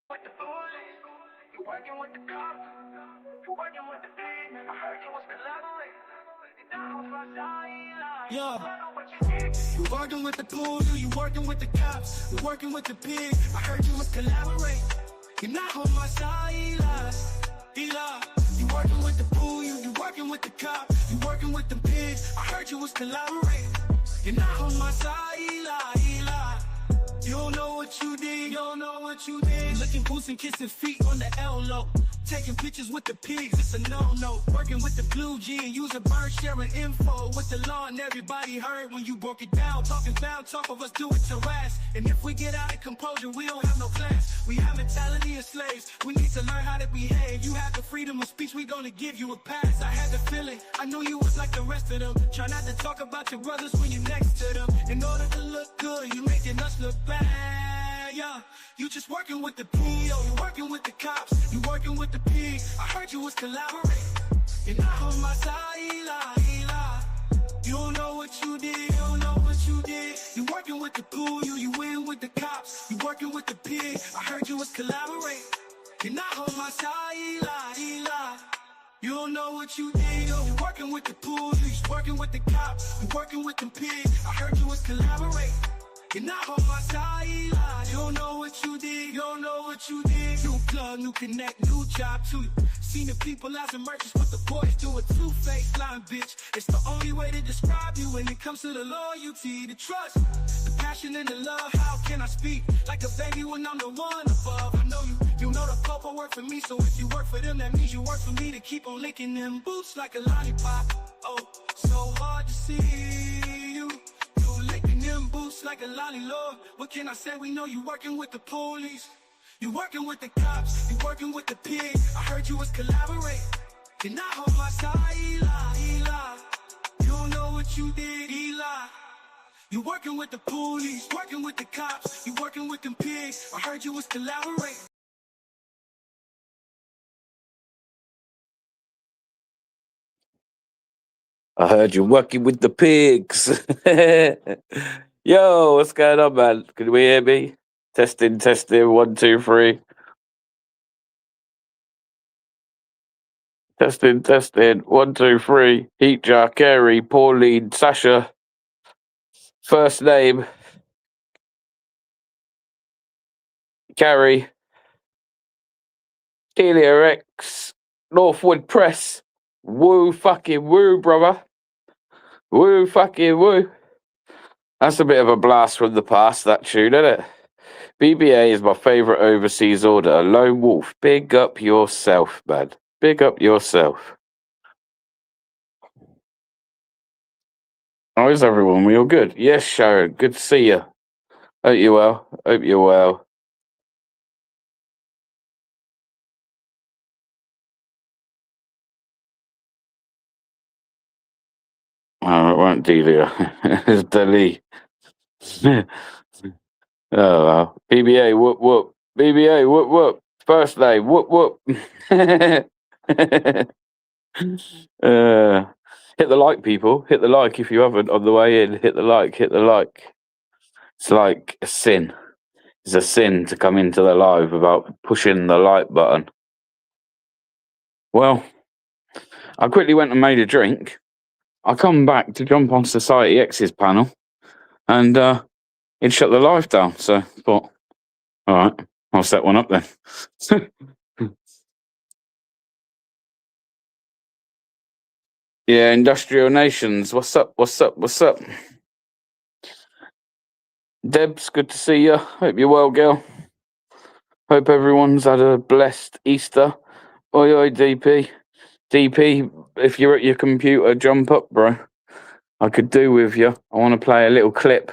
with the bullies, you working with the cops, you working with the pigs. I heard you was collaborating. Yeah, you working with the pool, you working with the cops, you working with the pigs. I heard you was collaborating. You're not on my side, Eli. You working with the pool, you working with the cops, you working with the pigs. I heard you was collaborating. You're not on my side, Eli. You don't know what you did, you don't know what you did. Looking boots and kissing feet on the L-Lo. Taking pictures with the pigs, it's a no-no. Working with the blue G and using bird sharing info with the law, and everybody heard when you broke it down. Talking foul talk of us do it to rest. And if we get out of composure, we don't have no class. We have mentality of slaves, we need to learn how to behave. You have the freedom of speech, we gonna give you a pass. I had the feeling, I knew you was like the rest of them. Try not to talk about your brothers when you're next to them. In order to look good, you making us look bad, yeah. You just working with the PO, you working with the cops, you working with the pigs. I heard you was collaborating. You're not on my side, Eli. You don't know what you did, you don't know what you did. You working with the pool, you win with the cops, you working with the pigs. I heard you was collaborating. You're not on my side, Eli. You don't know what you did, you working with the pool, you working with the cops, you working with the pigs. I heard you was collaborating. You're not on my side, Eli. You don't know what you did, you don't know what you did. New plug, new connect, new job to you. Seen the people as emergence, what the boys do a two-faced line, bitch. It's the only way to describe you when it comes to the loyalty, the trust, the passion and the love. How can I speak like a baby when I'm the one above? I know you know the purple work for me. So if you work for them, that means you work for me to keep on licking them boots like a lollipop. Oh, so hard to see you. Licking them boots like a lolly, Lord. What can I say? We know you working with the police, you working with the cops, you working with the pigs. I heard you was collaborating. You're not on my side, Eli. You don't know what you did, Eli. You working with the police, working with the cops, you working with them pigs. I heard you was collaborating. I heard you're working with the pigs. Yo, what's going on, man? Can we hear me? Testing, 1, 2, 3. Testing, 1, 2, 3. Heat Jar, Carey, Pauline, Sasha. First name, Carey. Delia X, Northwood Press. Woo fucking woo, brother. Woo fucking woo. That's a bit of a blast from the past, that tune, isn't it? BBA is my favourite overseas order. Lone Wolf, big up yourself, man. Big up yourself. How is everyone? We all good? Yes, Sharon. Good to see you. Hope you're well. Hope you're well. Oh, it won't Delia. It's Deli. Oh, well. BBA, whoop, whoop. BBA, whoop, whoop. First name, whoop, whoop. Hit the like, people. Hit the like if you haven't on the way in. Hit the like, hit the like. It's like a sin. It's a sin to come into the live without pushing the like button. Well, I quickly went and made a drink. I come back to jump on Society X's panel, and it shut the live down. So I thought, all right, I'll set one up then. Yeah, Industrial Nations. What's up? What's up? What's up? Debs, good to see you. Hope you're well, girl. Hope everyone's had a blessed Easter. Oi, oi, DP. DP, if you're at your computer, jump up, bro. I could do with you. I want to play a little clip.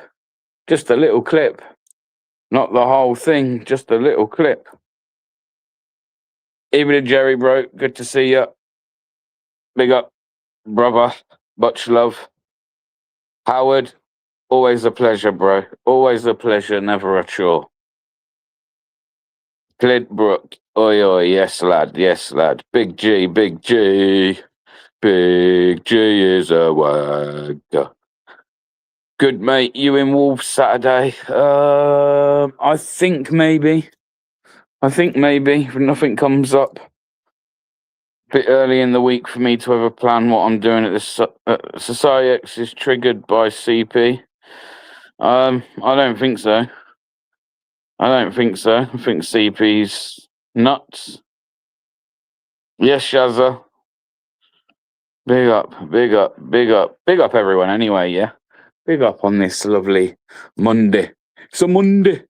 Just a little clip. Not the whole thing, just a little clip. Evening, Jerry, bro. Good to see you. Big up, brother. Much love. Howard, always a pleasure, bro. Always a pleasure, never a chore. Clint Brook. Oi, oi, yes, lad. Yes, lad. Big G, Big G. Big G is a wagger. Good, mate. You in Wolves Saturday? I think maybe. I think maybe if nothing comes up a bit early in the week for me to have a plan what I'm doing at this. Society X is triggered by CP. I don't think so. I think CP's nuts. Yes, Shazza. Big up everyone anyway, yeah? Big up on this lovely Monday. It's a Monday.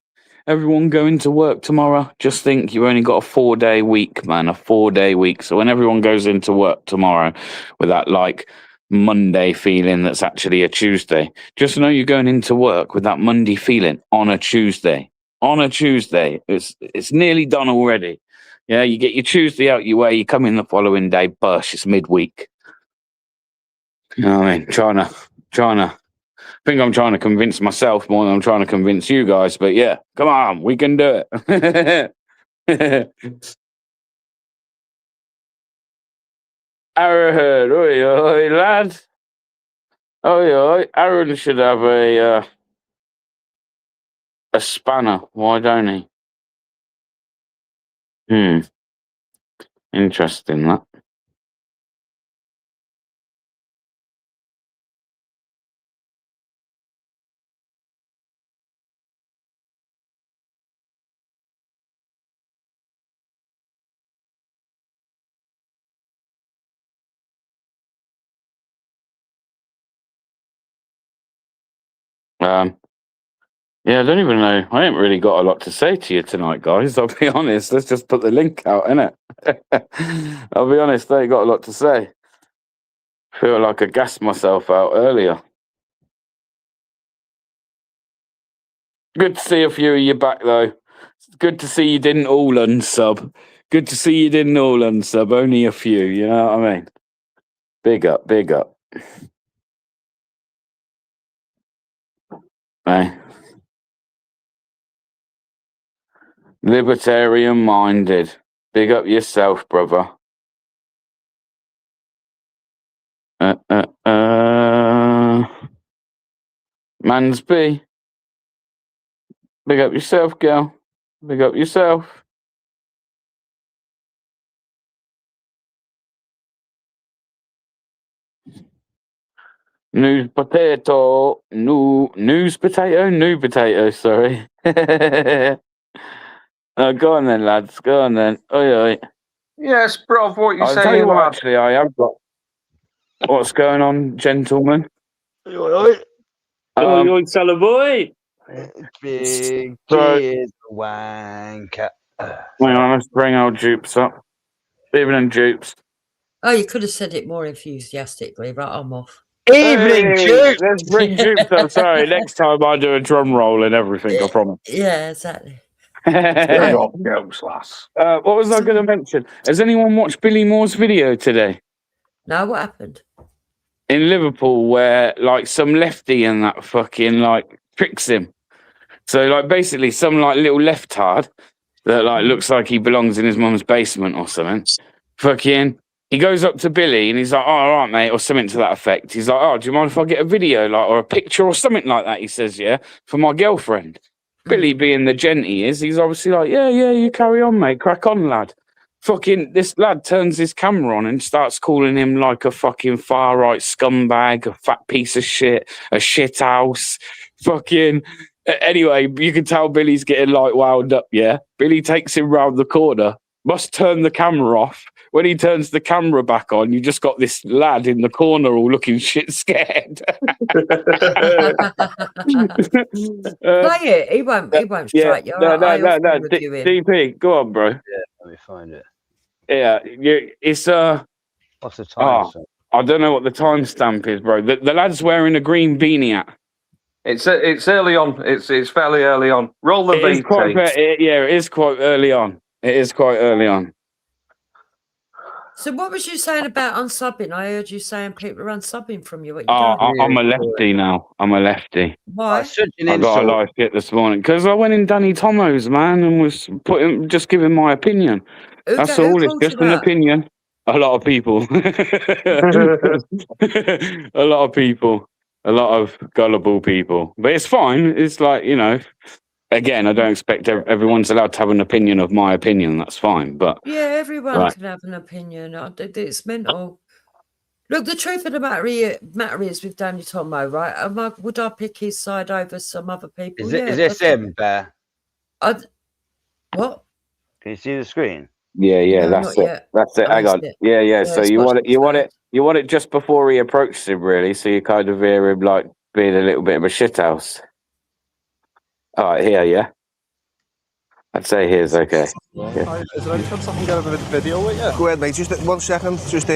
Everyone going to work tomorrow. Just think you've only got a 4-day week, man. A 4-day week. So when everyone goes into work tomorrow with that like Monday feeling that's actually a Tuesday, just know you're going into work with that Monday feeling on a Tuesday. On a Tuesday. It's nearly done already. Yeah, you get your Tuesday out your way, you come in the following day, bush, it's midweek. You know what I mean? I think I'm trying to convince myself more than I'm trying to convince you guys, but yeah, come on, we can do it. Arrowhead, oi, oi, lad. Oi, oi, Aaron should have a spanner. Why don't he? Interesting, that. Yeah, I don't even know. I ain't really got a lot to say to you tonight, guys. I'll be honest. Let's just put the link out, innit? I'll be honest, I ain't got a lot to say. Feel like I gassed myself out earlier. Good to see a few of you back, though. It's good to see you didn't all unsub. Good to see you didn't all unsub. Only a few, you know what I mean? Big up, big up. Hey. Libertarian minded. Big up yourself, brother. Mansby. Big up yourself, girl. Big up yourself. News potato. News potato? New potato, sorry. Go on then, lads. Go on then. Oi, oi. Yes, bro, what you I'll saying? tell you what, actually, I have got. What's going on, gentlemen? Oi, oi, Sally boy. big So- cheers, wanker. Hang on, let's bring our dupes up. Evening, dupes. Oh, you could have said it more enthusiastically, but I'm off. Evening, Hey, Duke. let's bring dupes up. Sorry, next time I do a drum roll and everything, I promise. Yeah, exactly. Big up, jokes, lass. What was I going to mention? Has anyone watched Billy Moore's video today Now, what happened? in Liverpool where like some lefty and that fucking like tricks him? So like basically some like little leftard that like looks like he belongs in his mum's basement or something. Fucking, he goes up to Billy and he's like, "Oh, all right, mate," or something to that effect. He's like, "Oh, do you mind if I get a video, like, or a picture or something like that?" He says, "Yeah, for my girlfriend." Billy, being the gent he is, he's obviously like, "Yeah, you carry on, mate, crack on, lad." Fucking, this lad turns his camera on and starts calling him like a fucking far right scumbag, a fat piece of shit, a shit house, fucking. Anyway, you can tell Billy's getting like wound up, yeah? Billy takes him round the corner, must turn the camera off. When he turns the camera back on, you just got this lad in the corner all looking shit scared. Play it. He won't strike you. No, Review him. DP, go on, bro. Yeah, let me find it. Yeah, it's What's the time? I don't know what the timestamp is, bro. The lad's wearing a green beanie hat. It's early on. It's fairly early on. Roll the It is it is quite early on. It is quite early on. So, what was you saying about unsubbing? I heard you saying people are unsubbing from you. What you Oh, doing? I'm a lefty now. I'm a lefty. Why? I got a live hit this morning because I went in Danny Tomo's, man, and was just giving my opinion. That's all. It's just an opinion. A lot of people. A lot of people. A lot of gullible people. But it's fine. It's like, you know, Again, I don't expect everyone's allowed to have an opinion of my opinion. That's fine, but Yeah, everyone Right. can have an opinion. It's mental. Look, the truth of the matter is with Danny Tomo, right? Would I pick his side over some other people? Is Yeah. this him, Bear? What? Can you see the screen? yeah, No, that's not it. yet. That's it. Oh, Hang is on. it? Yeah. Yeah, So it's you want watching it? You want first. it? You want it just before he approaches him, really. So you kind of hear him like being a little bit of a shithouse. All right, here, yeah. I'd say here's okay. Yeah. Is there any chance I can get a video with you? Go ahead, mate. Just 1 second. Just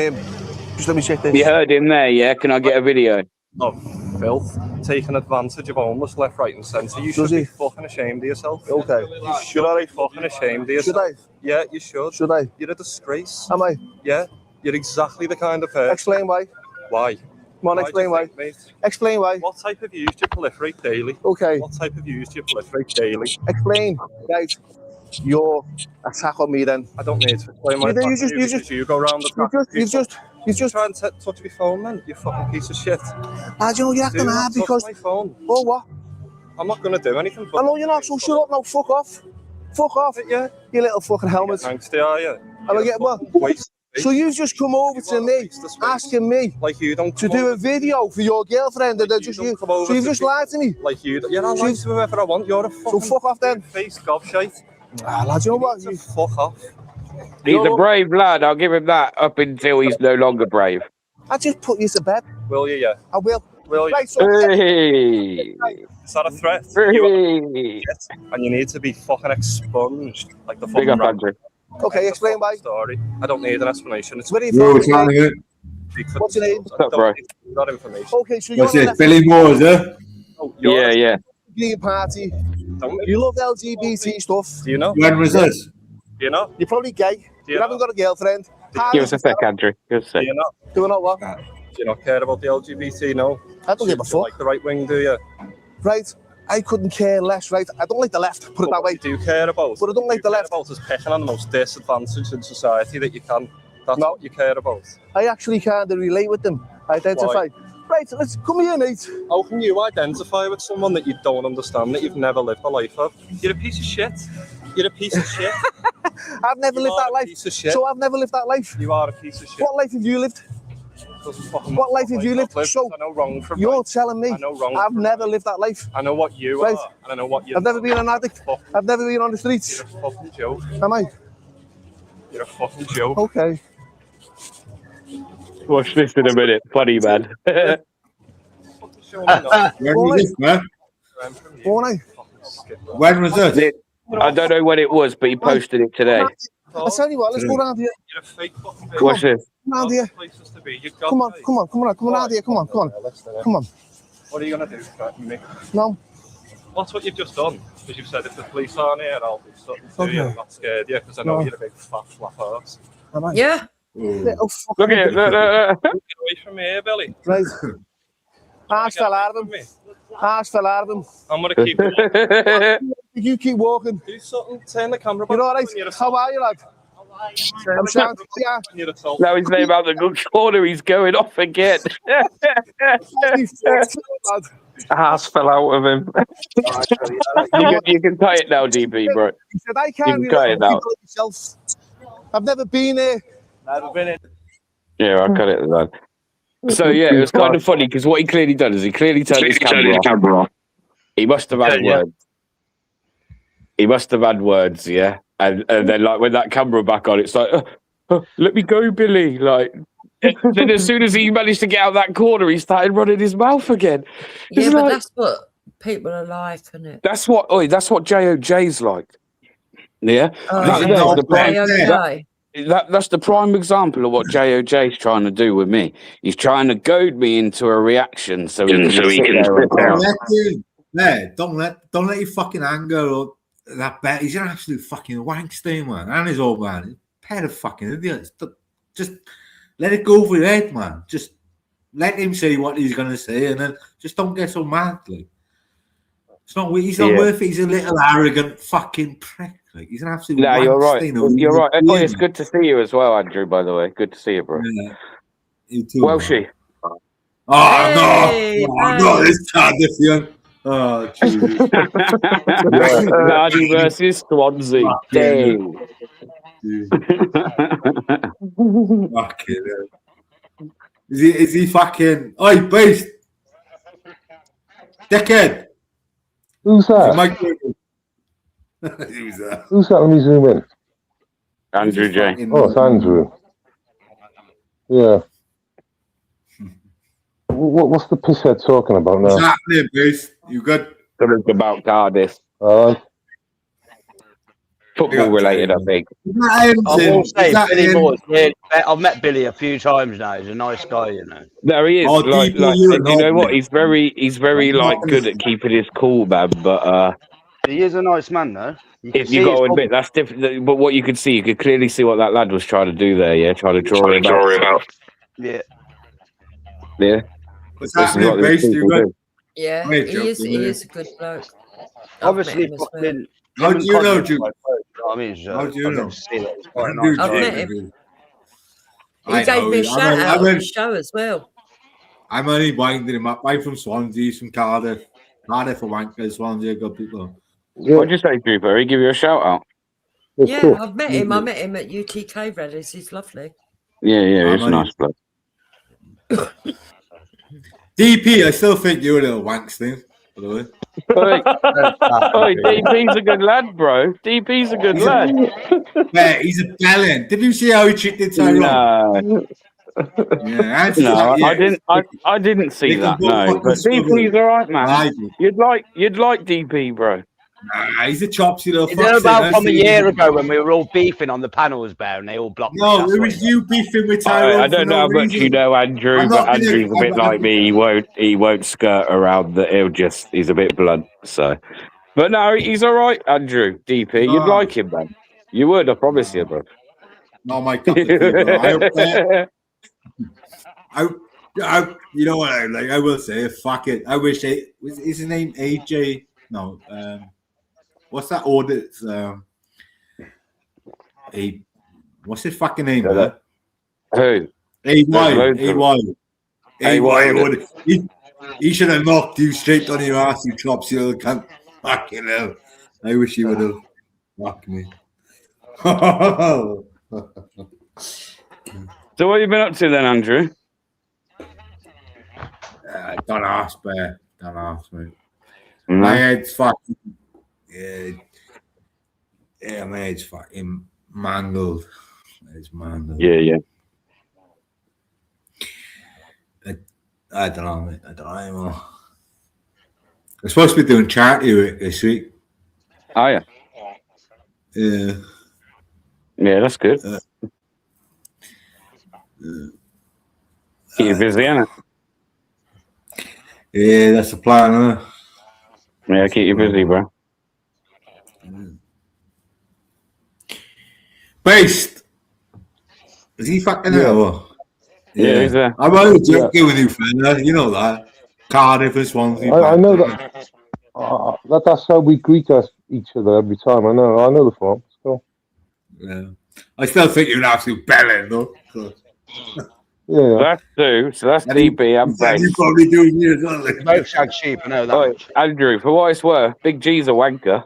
let me check this. You heard him there, yeah? Can I get a video? Of filth, taking advantage of homeless left, right, and centre. You should Does be he? fucking ashamed of yourself. Okay. You should be fucking ashamed of Should yourself. I? Yeah, you should. Should I? You're a disgrace. Am I? Yeah, you're exactly the kind of person. Explain why. Why? Come on, Why do explain you why. think, mate? Explain why. What type of views do you proliferate daily? Okay. What type of views do you proliferate daily? Explain. Right. Your attack on me then. I don't need to explain my You do, you attack on just- because you go around the You just. try and touch my phone, man. You fucking piece of shit. I know you're acting Do hard not because. touch my phone. Oh, what? I'm not going to do anything. I know you're not, so shut up now. Fuck off. Fuck off. Yeah. You little fucking helmet. Angsty, are you? Am I getting what? So you've just come over to me asking me like you don't to do a video for your girlfriend and then just you. So you've just lied to me. Like you. Yeah, I'll lie to whoever I want. You're a fucking. So fuck off then. Face gobshite. Ah, lad, you know what? You fuck off. He's a brave lad. I'll give him that up until he's no longer brave. I just put you to bed. Will you? Yeah. I will. Will you? Right, so Hey. Is that a threat? Hey. And you need to be fucking expunged like the Big fucking up, rat. Andrew. okay, explain why. Story. I don't need an explanation. It's Where are you from? What's your name? What's up, bro? That information. Okay, so you're What's on the it? left Billy Moore, is it? Oh, you're Yeah. Green Party. Don't You love LGBT stuff. Do you know? When was this? Do you know? You're probably gay. Do You you haven't know? got a girlfriend. Give us a sec, Andrew. Give us a Do sec. you not? Doing all what? Do you not care about the LGBT? No. I don't give a You fuck. like the right wing, do you? Right? I couldn't care less, right? I don't like the left, put it that way. What you do care about? But I don't like the left. What you care about is picking on the most disadvantaged in society that you can. That's No. what you care about. I actually kind of relate with them. Identify. Right, let's come here, mate. How can you identify with someone that you don't understand, that you've never lived a life of? You're a piece of shit. You're a piece of shit. I've never You lived are that a life. piece of shit. So I've never lived that life. You are a piece of shit. What life have you lived? Doesn't fucking What matter life have you lived? I've So I know wrong from you're right. telling me I know wrong I've from never right. lived that life. I know what you Right. are, and I know what you're I've never been an addict. Fuck. I've never been on the streets. You're a fucking joke. Am I? You're a fucking joke. Okay. Watch this in a minute. Funny, man. Fucking show me not. When was this, man? I'm from you. Won't I? Fucking skip. When was this? I don't know when it was, but he posted it today. I'll tell you what, let's go round here. You're a fake fucking Watch this. Come round here. Places to be. You Come on, come on, come on, come round here. Come on, come on. Come on. What are you gonna do? Threaten me? No. That's what you've just done. Because you've said if the police aren't here, I'll do something to you. Okay. I'm not scared yet because I know No. you're a big fat flap ass. Am I? Yeah. Little fucking Look at it. Look. Get away from me here, Billy. Right. Arse Get fell away out of from him. me. Arse fell out of him. I'm gonna keep walking. You keep walking. Do something. Turn the camera back. You're all right. when you're How are you, lad? I'm sound. Yeah. when you're assault. Now his name out the good corner. He's going off again. Lad. Ass fell out of him. You can tie it now, DB, bro. He said, I You can't can be cut it letting out. people like yourself. I've never been there. Yeah, I'll cut it, man. So yeah, it was kind of funny because what he clearly done is he clearly turned his camera off. He must have had words. He must have had words, yeah. And then like when that camera back on, it's like, let me go, Billy. Like, then as soon as he managed to get out that corner, he started running his mouth again. Yeah, It's but like- that's what people are like, isn't it? That's what JOJ's like. Yeah, Oh, That- yeah. that's the prime- Okay. that's the prime example of what JOJ's trying to do with me. He's trying to goad me into a reaction so he can sit there and Don't let him. Yeah, don't let your fucking anger or that bet. He's an absolute fucking wankster, man. And his old man. He's a pair of fucking idiots. Just let it go over your head, man. Just let him say what he's gonna say, and then just don't get so mad. Like, he's not worth it. He's a little arrogant fucking prick. Like, he's an absolute. No, you're right. wankster, you know. You're right. Oh, it's Yeah. good to see you as well, Andrew. By the way, good to see you, bro. Yeah. You too, Well, man. she. Oh Hey, no! Oh, no, hey. this time, this young. Oh, Jesus. Lardy versus Swansea. Fucking Damn. Fucking hell. Is he fucking... Oi, beast! Dickhead! Who's Is it that? Mike Who's that? Who's that? Let me zoom in. Andrew J. Fucking- Oh, it's Andrew. Yeah. What's the pisshead talking about What's now? happening, beast? You good? Something about Cardiff. Football related, I think. Is that him, I Tim? will say, Is that Billy him? Moore's really, I've met Billy a few times now. He's a nice guy, you know. There he is. Oh, like, DP, you and you know what? He's very I'm like not good gonna- at keeping his cool, man. But He is a nice man, though. if you got to admit, that's different. But what you could see, you could clearly see what that lad was trying to do there. Yeah, trying to draw him out. Yeah. Yeah. What's This is happening, what these beast? You people good? do. Yeah, Wait, he Joe, is. He you- is a good bloke. I've met Obviously, him as well. fucking. How do you know, Jude? I mean, How do you I've know? got to see that. He's quite a Andrew nice I've guy. met J. him. He I gave know. me a shout out on I'm the show as well. only winding him up. I'm from Swansea, he's from Cardiff. Cardiff are wankers, Swansea are good people. Yeah, What'd you say, Trooper? He give you a shout out. it's Yeah, cool. I've met him. I met him at UTK rallies. He's lovely. Yeah, he's a I'm nice bloke. DP, I still think you're a little wanksting, by the way. Oi, DP's a good lad, bro. DP's a good He's a- lad. Yeah, he's a bellend. Did you see how he treated Tyrone? No, Yeah, and no, yeah, I didn't. I didn't see They can that. both No, fucking but DP's all right, man. Right. You'd like DP, bro. Nah, he's a chopsy little You know fuck. about from a year ago when we were all beefing on the panels, Bear, and they all blocked me. No, That's it what was you beefing with Tyrone. I don't know how much you know Andrew, I'm but not gonna- Andrew's a bit like me. He won't skirt around the. He's a bit blunt. So, but no, he's all right, Andrew. DP, you'd No. like him, man. You would, I promise you, bro. No, my cup of tea, bro. You know what? I will say, fuck it. I wish is his name AJ? No, what's that Audits? What's his fucking name? Who? AY. Audits. He should have knocked you straight on your ass, you chopsy little cunt. Fucking hell. I wish he would have. Fuck me. So what have you been up to then, Andrew? Don't ask, Bear. Don't ask me. No? My head's fucking. Yeah, my head's fucking mangled. It's mangled. Yeah. I don't know, mate. I don't know anymore. I'm supposed to be doing charity work this week. Oh yeah. Yeah. Yeah, that's good. Keep you busy, innit? Yeah, that's the plan, huh? Yeah, keep you busy, bro. Based. Is he fucking there? Or? Yeah, he's there. I'm only joking with you, fella. You know that. Cardiff and Swansea. I know that. That's how we greet each other every time. I know the form. So. Yeah. I still think you're an absolute bellend, though. So. Yeah. That's two. So that's DB and You Base. probably do years, aren't they? Both shag sheep, I know that. Oi, much. Andrew, for what it's worth, Big G's a wanker.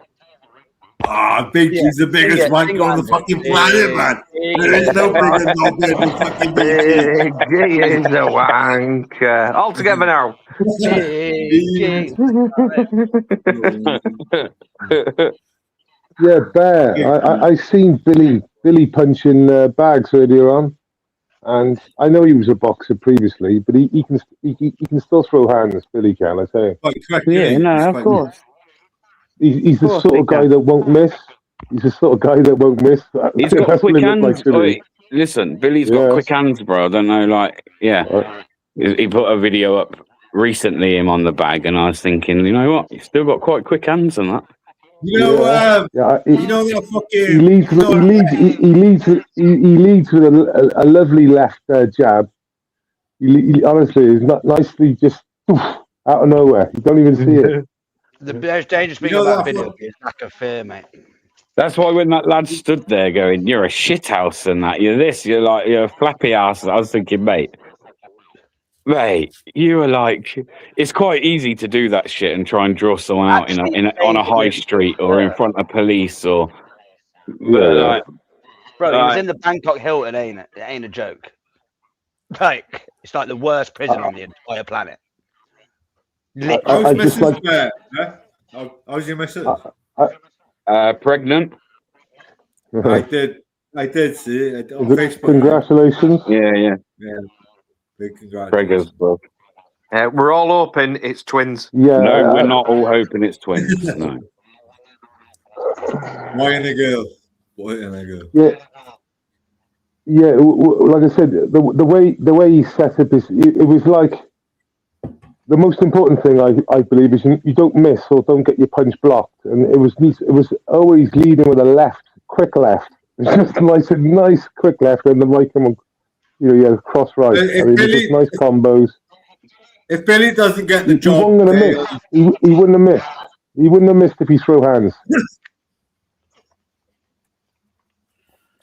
Ah, Big G's the biggest Yeah, wanker on the fucking planet, man. There is no bigger than than fucking Big G. He is a wanker. All together now. Yeah, Bear. I seen Billy punching bags earlier on, and I know he was a boxer previously, but he can still throw hands. Billy can, I tell you. Yeah, no, of course. He's the course sort he of guy can. that won't miss. He's the sort of guy that won't miss. He's got That's what quick he looked hands. like to me. Oi, listen, Billy's got Yeah. quick hands, bro. I don't know, like, yeah. Right. He put a video up recently, him on the bag, and I was thinking, you know what? He's still got quite quick hands and that. You know, Yeah, you know that he fucking. leads. you know, He leads with a lovely left jab. He honestly is not nicely just out of nowhere. You don't even see it. The most dangerous thing You know about that video fuck- is lack of fear, mate. That's why when that lad stood there going, "You're a shithouse," and that, you're this, you're a flappy ass. I was thinking, mate, Mate, you were like, it's quite easy to do that shit and try and draw someone out on a high street or in front of police or. Yeah. Bro, he was in the Bangkok Hilton, ain't it? It ain't a joke. Like, it's like the worst prison on the entire planet. How's Mrs. Bear? How's your missus? Pregnant. I did see it on Facebook. Congratulations. Yeah. Big congratulations. Preggers, bro. We're all hoping it's twins. Yeah. No, we're not all hoping it's twins. No. Boy and a girl. Yeah. Yeah, like I said, the way he set up is it was like the most important thing I believe is you don't miss or don't get your punch blocked, and it was always leading with a quick left. It's just a nice quick left, and the right come on, cross right. Just nice combos. If Billy doesn't get the he job, wasn't gonna miss. He wouldn't have missed. He wouldn't have missed if he threw hands.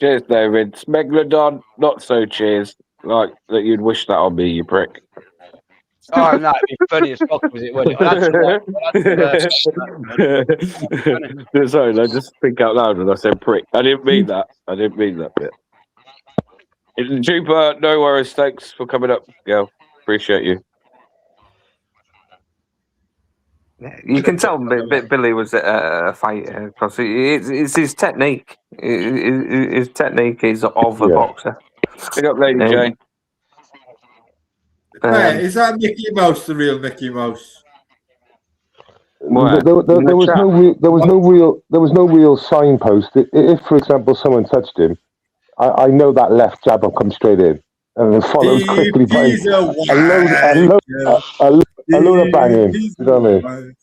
Cheers, David. Smegalodon, not so cheers. Like that, you'd wish that on me, you prick. Oh, no, it'd be funny as fuck, was it? Wouldn't it? Sorry, I just think out loud when I said prick. I didn't mean that. bit. Trooper, no worries. Thanks for coming up, girl. Appreciate you. You can tell Billy was a fighter because it's his technique. His technique is of a boxer. Pick up, Lady Jane. Is that Mickey Mouse the real Mickey Mouse? There was no real signpost. If, for example, someone touched him, I know that left jab will come straight in and then followed quickly by a load of banging. You know what I mean?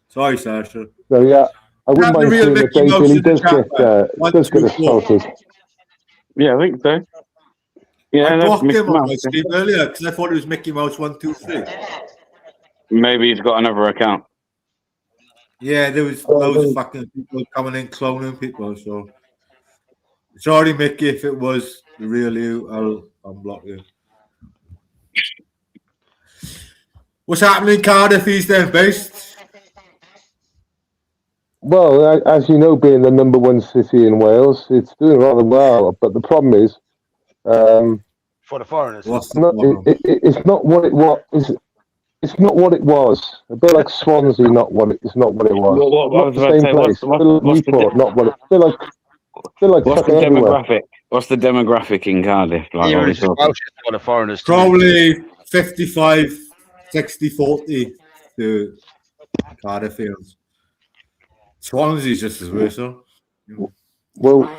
Sorry, Sasha. So yeah, I wouldn't mind seeing the day till he does get assaulted. Yeah, I think so. Yeah, I blocked him on my Mouse. stream earlier because I thought it was Mickey Mouse 1, 2, 3. Maybe he's got another account. Yeah, there was loads of fucking people coming in cloning people. So sorry, Mickey, if it was the real you, I'll unblock you. What's happening in Cardiff these days, based? Well, as you know, being the #1 city in Wales, it's doing rather well. But the problem is, for the foreigners, it's not what it was. It's not what it was. A bit like Swansea, not what it was. Not the same place. Not what it. Feel like what's the demographic? What's the demographic in Cardiff? Like, for the foreigners, probably 55, 60, 40 to Cardiffians. Swansea's just as worse, though. Well,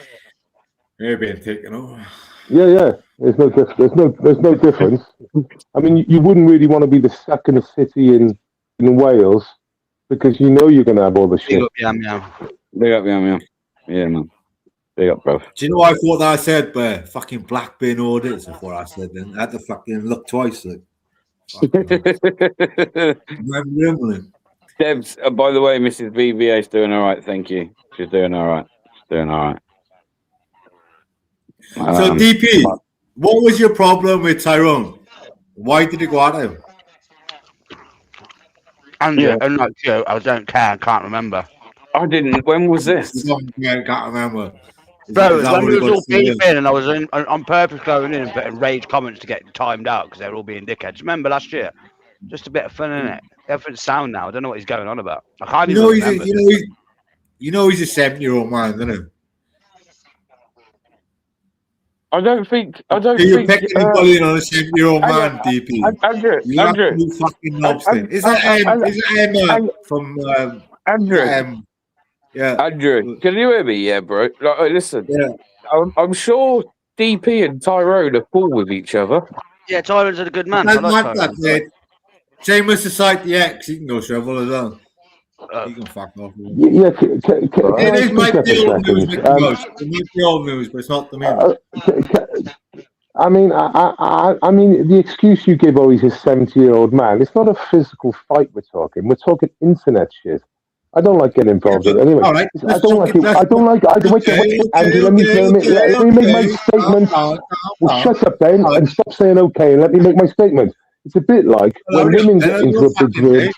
they're being taken over. Yeah. There's no difference. I mean, you wouldn't really want to be the second city in Wales because you know you're going to have all the shit. Big up, yeah, man. Big up, bro. Do you know what I thought that I said? But fucking Blackburn Audits, I thought I said. Then I had to fucking look twice. Like, Debs, by the way, Mrs. VVA is doing all right. Thank you. She's doing all right. So, DP, what was your problem with Tyrone? Why did you go at him? Andrew, unlike you, I don't care. I can't remember. I didn't. When was this? I can't remember. Bro, when we was all beefing and I was on purpose going in and putting rage comments to get timed out because they were all being dickheads. Remember last year? Just a bit of fun, innit? Everything's sound now. I don't know what he's going on about. I can't even remember. You know he's a 70-year-old man, isn't he? I don't think. You're picking and bullying on a 70-year-old man, DP. Andrew. You fucking lobster. Is that Emma from Andrew? Yeah. Andrew, can you hear me? Yeah, bro. Like, listen. Yeah. I'm sure DP and Tyrone are cool with each other. Yeah, Tyrone's a good man. Same with Society X. He can go shovel as well. He can fuck off. Yeah, it might be old news, Mickey Mouse. It might be old news, but it's not the news. I mean, the excuse you give, he's a 70-year-old man. It's not a physical fight we're talking. We're talking internet shit. I don't like getting involved in it. Anyway, all right, I don't like it. Andrew, let me make my statement. Shut up, Ben, and stop saying okay, and let me make my statement. It's a bit like when women get interrupted with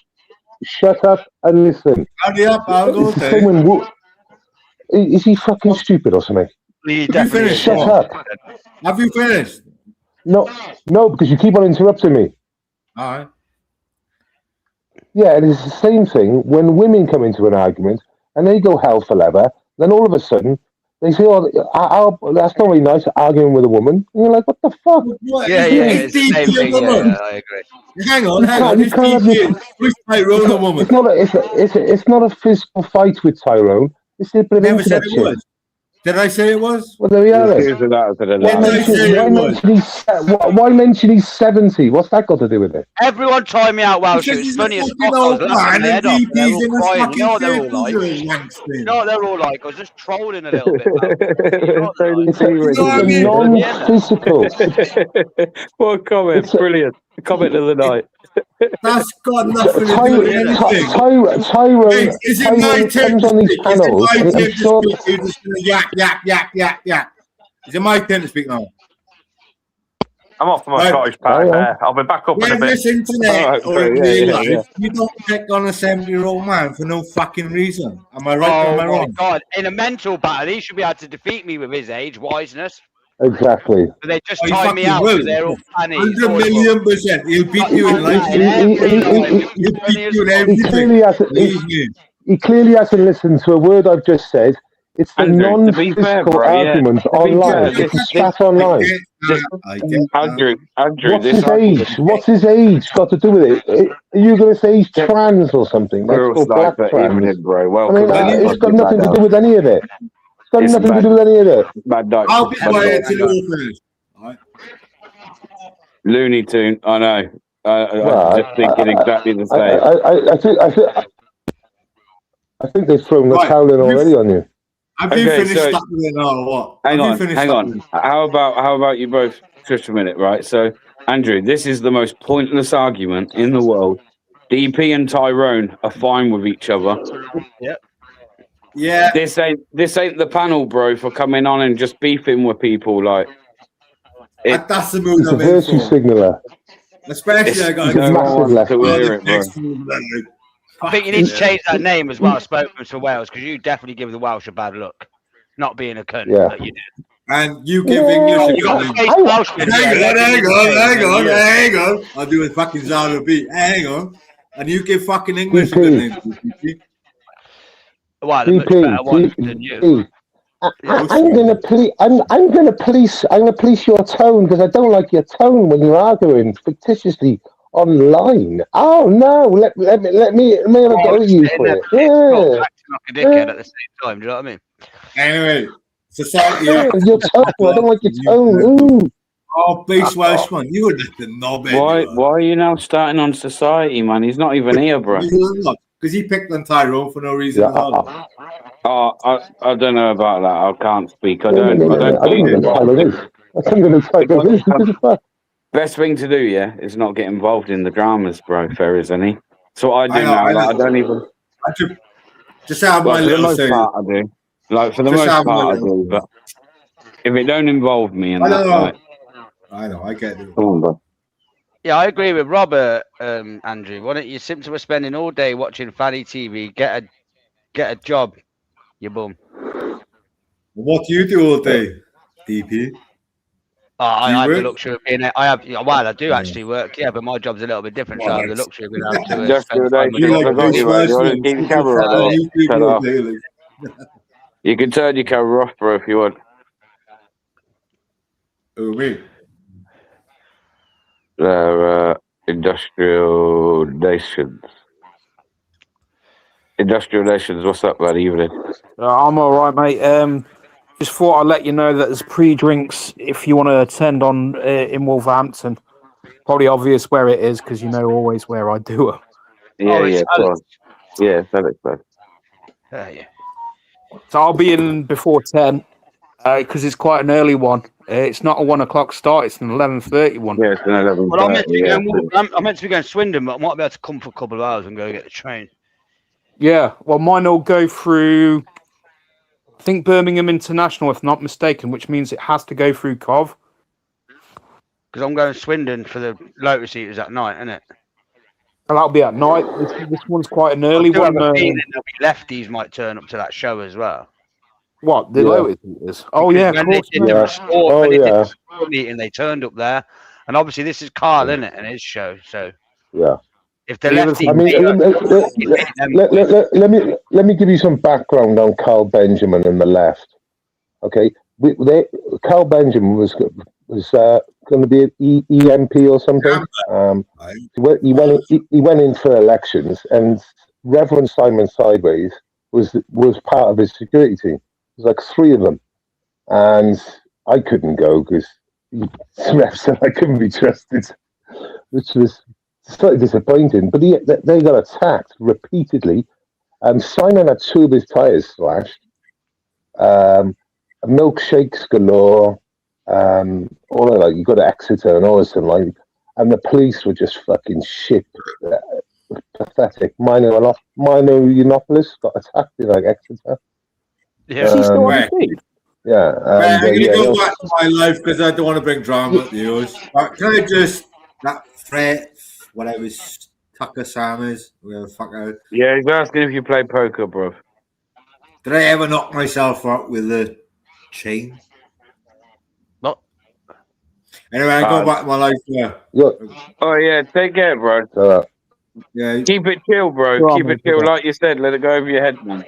"shut up and listen." Hurry up, I'll go It's the same when is he fucking stupid or something? He Have you definitely finished? is. Shut up! Have you finished? No, because you keep on interrupting me. All right. Yeah, and it's the same thing when women come into an argument and they go hell for leather. Then all of a sudden they say, "Oh, that's not really nice arguing with a woman." And you're like, "What the fuck?" What, Yeah, is it's the same DP a thing. woman? Yeah, I agree. Hang on. You Is can't have DP which Tyrone a woman? It's not a physical fight with Tyrone. It's a bit of Never said internet it shit. was. Did I say it was? Well, there we are. Here's the that to the When last. did I say it was? Why mention he's 70? What's that got to do with it? Everyone time me out, Welsh. Because It's he's funny a as fucking fuck. I was old laughing man my and head off. And they're DP's all in his crying. You fucking know what they're all 30s, like? you wankster. You know what they're all like? I was just trolling a little bit. Pal. You know what they're like? It's a You know what I mean? non-physical. What a comment! It's a- Brilliant comment of the night. That's got nothing to do with anything. Tyrone Is it my turn comes to on these speak? Is it panels, my and turn I'm to sure speak? You're just going to yak. Is it my turn to speak now? I'm off to my Right. Scottish pie there. I'll be back up in a When bit. this internet Alright, or in yeah, real yeah, life, yeah. you don't pick on a 70-year-old man for no fucking reason. Am I right or am I Oh my wrong? god! In a mental battle, he should be able to defeat me with his age wiseness. exactly. But they just Oh, he time me fucking out will. because they're all funny. 100,000,000%. He'll beat you in life. He'll beat you in He everything. clearly hasn't. Believe me. He clearly hasn't listened to a word I've just said. It's the Andrew, to be fair, non-physical bro, yeah. argument To be online. fair, It's a this- chat online. I get that. Andrew, What's this his argument- age? What's his age got to do with it? Are you going to say he's trans or something? Let's Girl go black sniper trans. evening, bro. I Welcome. mean, to it's got fucking nothing to Bad do with any of it. It's got It's nothing to bad. do with any of it. Bad night. I'll be Bad quiet night. till you're all finished. Alright. Looney Tune. I know. Well, I'm just thinking exactly the same. I think they've thrown the Right. towel in already on you. Have you Okay, finished so- that with it now or what? Hang Have you on, finished hang that on. with- How about you both just a minute, right? So, Andrew, this is the most pointless argument in the world. DP and Tyrone are fine with each other. Yeah. This ain't the panel, bro, for coming on and just beefing with people. Like, That's the mood He's a I'm in virtue for. signaler. Especially I got He's a no massive one wants left. to hear it, bro. I think you need to change that name as well, spokesman for Wales, because you definitely give the Welsh a bad look. Not being a cunt. Yeah. But you do. And you give Yeah, English a You got the cunt. face Welshman. Hang on. I'll do a fucking Zara beat. Hang on. And you give fucking English a good name. Well, a much better one than you. I'm gonna police your tone because I don't like your tone when you're arguing fictitiously online. Oh no, let me have a go at you for it. Yeah. Acting like a dickhead at the same time. Do you know what I mean? Anyway, society. Your tone. I don't like your tone. Ooh. Oh, base Welshman, you would have to know, baby. Why are you now starting on society, man? He's not even here, bro. Because he picked on Tyrone for no reason at all. Oh, I don't know about that. I can't speak. I don't I don't know the title is. Best thing to do, yeah, is not get involved in the dramas, bro. Fair is any. So what I do I know, now. I Like, I know. don't even. Just have my Like, for the little most say. part, I do. Like for the Just most have my part, I little- do. But if it don't involve me, and I that, don't know. like, I know, I get it. come on, bro. Yeah, I agree with Robert, Andrew. Why don't you simply were spending all day watching fanny TV? Get a job, you bum. What do you do all day, DP? Oh, I Do you have the work? luxury of being. I do actually work. Yeah, but my job's a little bit different. So I have the luxury of being able to Just spend do time that. with You I like got base you, right. You wanna Welshman? keep the camera on, or turn off? Daily. You can turn your camera off, bro, if you want. Oh, me. Industrial nations. Industrial nations. What's up, that evening? I'm all right, mate. Just thought I'd let you know that there's pre-drinks if you want to attend on in Wolverhampton. Probably obvious where it is because you know always where I do it. Yeah, it's yeah, go on. Yeah, Alex, man. yeah. So I'll be in before 10 because it's quite an early one. It's not a 1 o'clock start; it's an 11:30 one. Yeah, it's an 11. Well, I'm meant to be going to Swindon, but I might be able to come for a couple of hours and go get the train. Yeah, well, mine will go through. I think Birmingham International, if not mistaken, which means it has to go through Cov. Because I'm going Swindon for the Lotus Eaters at night, isn't it? And that'll be at night. This one's quite an I early do have one. a feeling there'll be lefties might turn up to that show as well. What, the Yeah. Lotus Eaters? Oh, Because yeah, of when course. they did Yeah. the sport, Oh, when they did yeah. the sport meeting, they turned up there, and obviously this is Carl, isn't it, and his show. So Yeah. if the The other lefties, I mean, let me give you some background on Carl Benjamin and the left. Okay, Carl Benjamin was going to be an EMP or something. He went in for elections, and Reverend Simon Sideways was part of his security team. There's like 3 of them, and I couldn't go because Rev said I couldn't be trusted, which was slightly disappointing. But they got attacked repeatedly. Simon had 2 of his tires slashed. Milkshakes galore. All of like you got to Exeter and all this and like, and the police were just fucking shit. Pathetic. Minor Yiannopoulos got attacked in like Exeter. yeah, Yeah. I'm going to go back to my life because I don't want to bring drama to yours. Can I just, that Fred, whatever, Tucker Summers, whatever the fuck out. Yeah, he's asking if you play poker, bro. Did I ever knock myself out with a chain? What? Anyway, I go back to my life. Yeah. Oh, yeah, take care, bro. Yeah. Keep it chill, bro. Go on, Keep it mate, chill. go on. Like you said, let it go over your head, man.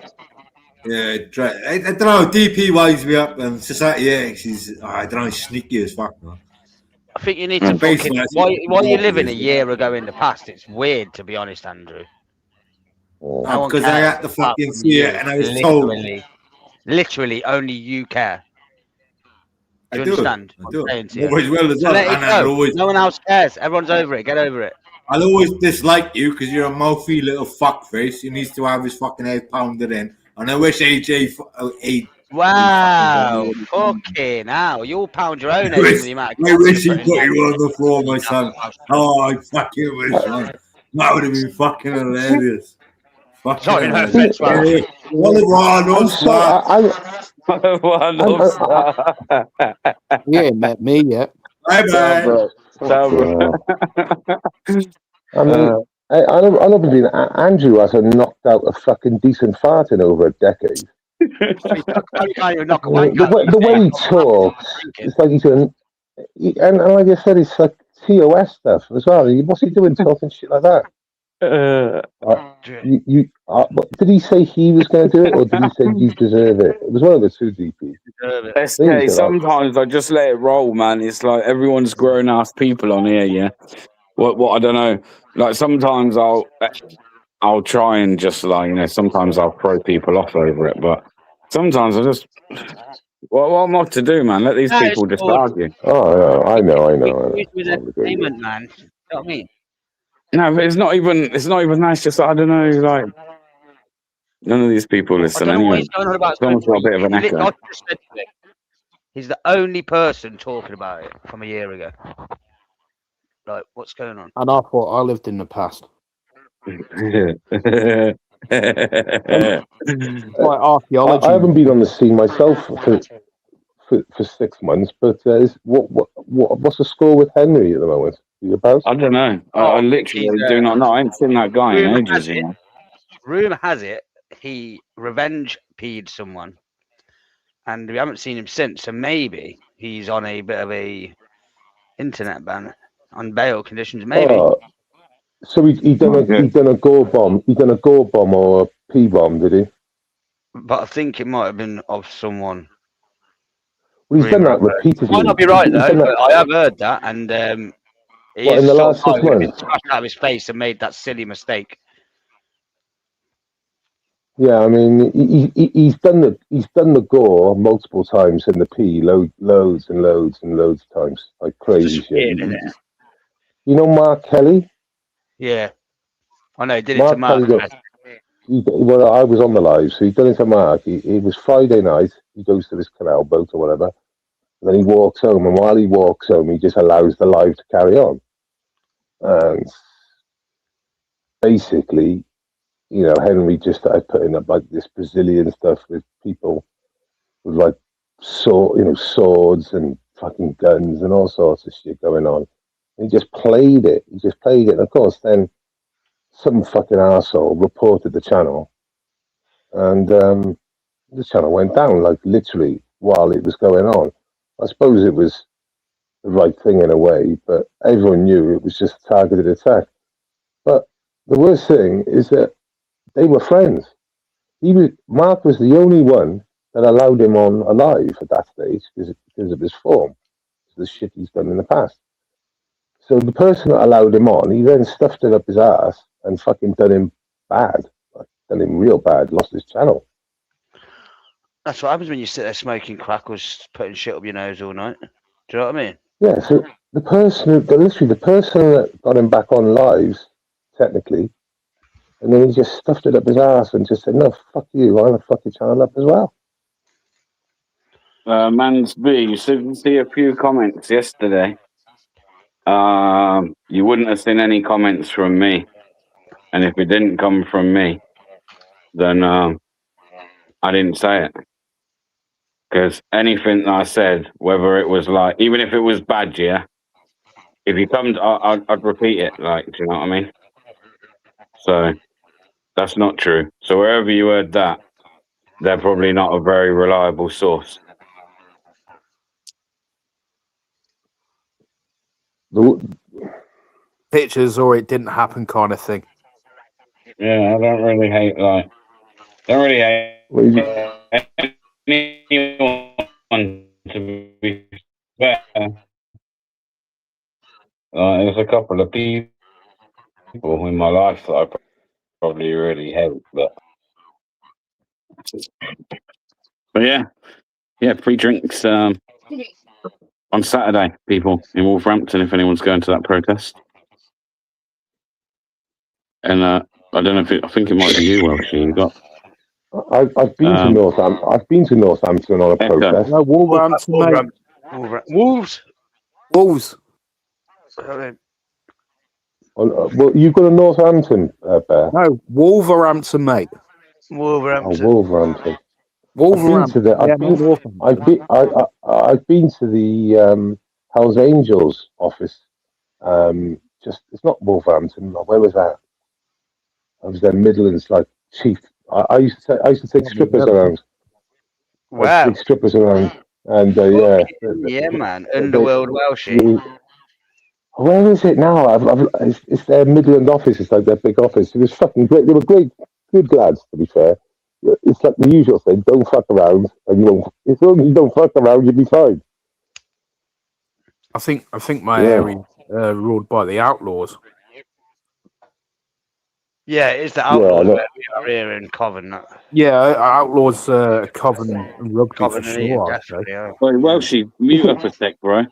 Yeah, I don't know. DP winds me up, and Society X is, I don't know, sneaky as fuck, man. I think you need to Basically, fucking. While you're living a year ago in the past, it's weird, to be honest, Andrew. No one Because I cares had to apart fucking from see you. it, and I was told. Literally, only you care. Do you understand? I do. What I'm saying to you? Always will as So well. let it And I'll go. always, No one else cares. Everyone's over it. Get over it. I'll always dislike you because you're a mouthy little fuckface. He needs to have his fucking head pounded in. And I wish AJ. Wow, fucking hell. You'll pound your own head with the amount of I wish he you're put putting in. you on the floor, my son. Oh, I fucking wish, man. That would have been fucking hilarious. Fucking Sorry, no hilarious. offense, man. You ain't met me yet. Bye-bye. I mean, I don't believe Andrew hasn't knocked out a fucking decent fart in over a decade. The way he talks, it's like he's doing, and like I said, it's like TOS stuff as well. What's he doing talking shit like that? Did he say he was going to do it, or did he say you deserve it? It was one of the 2 DPs. SK, sometimes I just let it roll, man. It's like everyone's grown ass people on here, yeah. What I don't know. Like sometimes I'll try and just like sometimes I'll throw people off over it, but sometimes I just what am I to do, man? Let these people just argue. Oh, I know. With entertainment, man. You know what I mean? No, but it's not even nice. Just I don't know, like none of these people listen anyway. He's going on about. It's almost got a bit of an echo. He's the only person talking about it from a year ago. Like, what's going on? And I thought I lived in the past. Like archaeology. I haven't been on the scene myself for 6 months, but what's the score with Henry at the moment? I don't know. I literally do not know. I ain't seen that guy in ages. Rumour has it he revenge peed someone, and we haven't seen him since. So maybe he's on a bit of a internet ban on bail conditions. Maybe. So he done a gore bomb. He done a gore bomb or a pee bomb, did he? But I think it might have been of someone. Well, he's done that repeatedly. Might not be right though. But I have heard that, and he in the last 6 months? Scratched out of his face and made that silly mistake. Yeah, I mean, he's done the gore multiple times and the pee loads and loads of times, like crazy shit. Weird, isn't it? You know Mark Kelly? Yeah, I know. He did it to Mark. Well, I was on the live, so he done it to Mark. It was Friday night. He goes to this canal boat or whatever. And then he walks home, and while he walks home, he just allows the live to carry on. And basically, Henry just started putting up like this Brazilian stuff with people with like swords and fucking guns and all sorts of shit going on. He just played it. And of course, then some fucking arsehole reported the channel, and the channel went down, like literally while it was going on. I suppose it was the right thing in a way, but everyone knew it was just a targeted attack. But the worst thing is that they were friends. Mark was the only one that allowed him on alive at that stage because of his form, the shit he's done in the past. So the person that allowed him on, he then stuffed it up his ass and fucking done him bad, done him real bad, lost his channel. That's what happens when you sit there smoking crack or putting shit up your nose all night. Do you know what I mean? Yeah, so the person that got him back on lives, technically, and then he just stuffed it up his ass and just said, no, fuck you, I'm going to fuck your channel up as well. Mans B, you see a few comments yesterday. You wouldn't have seen any comments from me. And if it didn't come from me, then I didn't say it. Because anything that I said, whether it was like, even if it was bad, yeah, if you come, I'd repeat it, like, do you know what I mean? So that's not true. So wherever you heard that, they're probably not a very reliable source. Pictures or it didn't happen kind of thing. Yeah, I don't really hate anyone, to be fair. There's a couple of people in my life that I probably really hate, but yeah, free drinks on Saturday, people in Wolverhampton. If anyone's going to that protest, and I don't know if I think it might be you, Welsh. You got. I've been to Northampton. I've been to Northampton on a protest. No, Wolverhampton, mate. Wolves. Well, you've got a Northampton, Bear. No, Wolverhampton, mate. Wolverhampton. Wolverhampton. Wolverhampton. I've been to the Hells Angels office. It's not Wolverhampton. Where was that? I was there, Midlands, like chief. I used to take strippers around. Wow. Take strippers around, and yeah, man, Underworld Welshie. Where is it now? It's their Midland office. It's like their big office. It was fucking great. They were great, good lads, to be fair. It's like the usual thing: don't fuck around, and you won't. As long as you don't fuck around, you'll be fine. I think my area ruled by the Outlaws. Yeah, it's the Outlaws where we are here in Coven. Yeah, Outlaws, Coven and Rugby Coven, for sure. definitely, yeah. Wait, Welshie, mute up a sec, bro.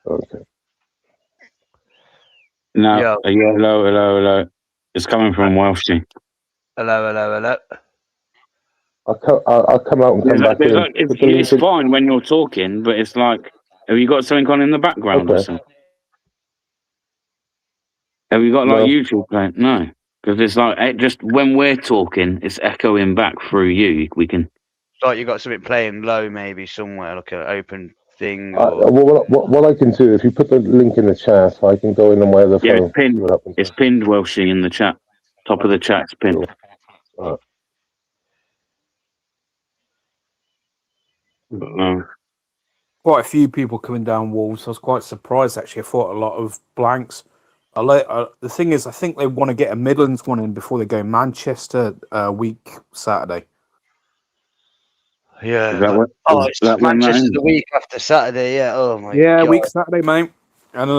Okay. No, hello. It's coming from Welshie. Hello. I'll come out and come back in. It's fine when you're talking, but it's like, have you got something on in the background or something? Have you got like YouTube playing? No, because it's like just when we're talking, it's echoing back through you. We can. It's like you got something playing low, maybe somewhere, like an open thing. What I can do, if you put the link in the chat, I can go in on my other phone. It's pinned. It's pinned, Welshie, in the chat. Top of the chat's pinned. Cool. Quite a few people coming down Wolves. I was quite surprised, actually. I thought a lot of blanks. The thing is, I think they want to get a Midlands one in before they go Manchester week Saturday. Yeah. Manchester the week after Saturday. Yeah. Oh my. Yeah, God. week Saturday, mate. And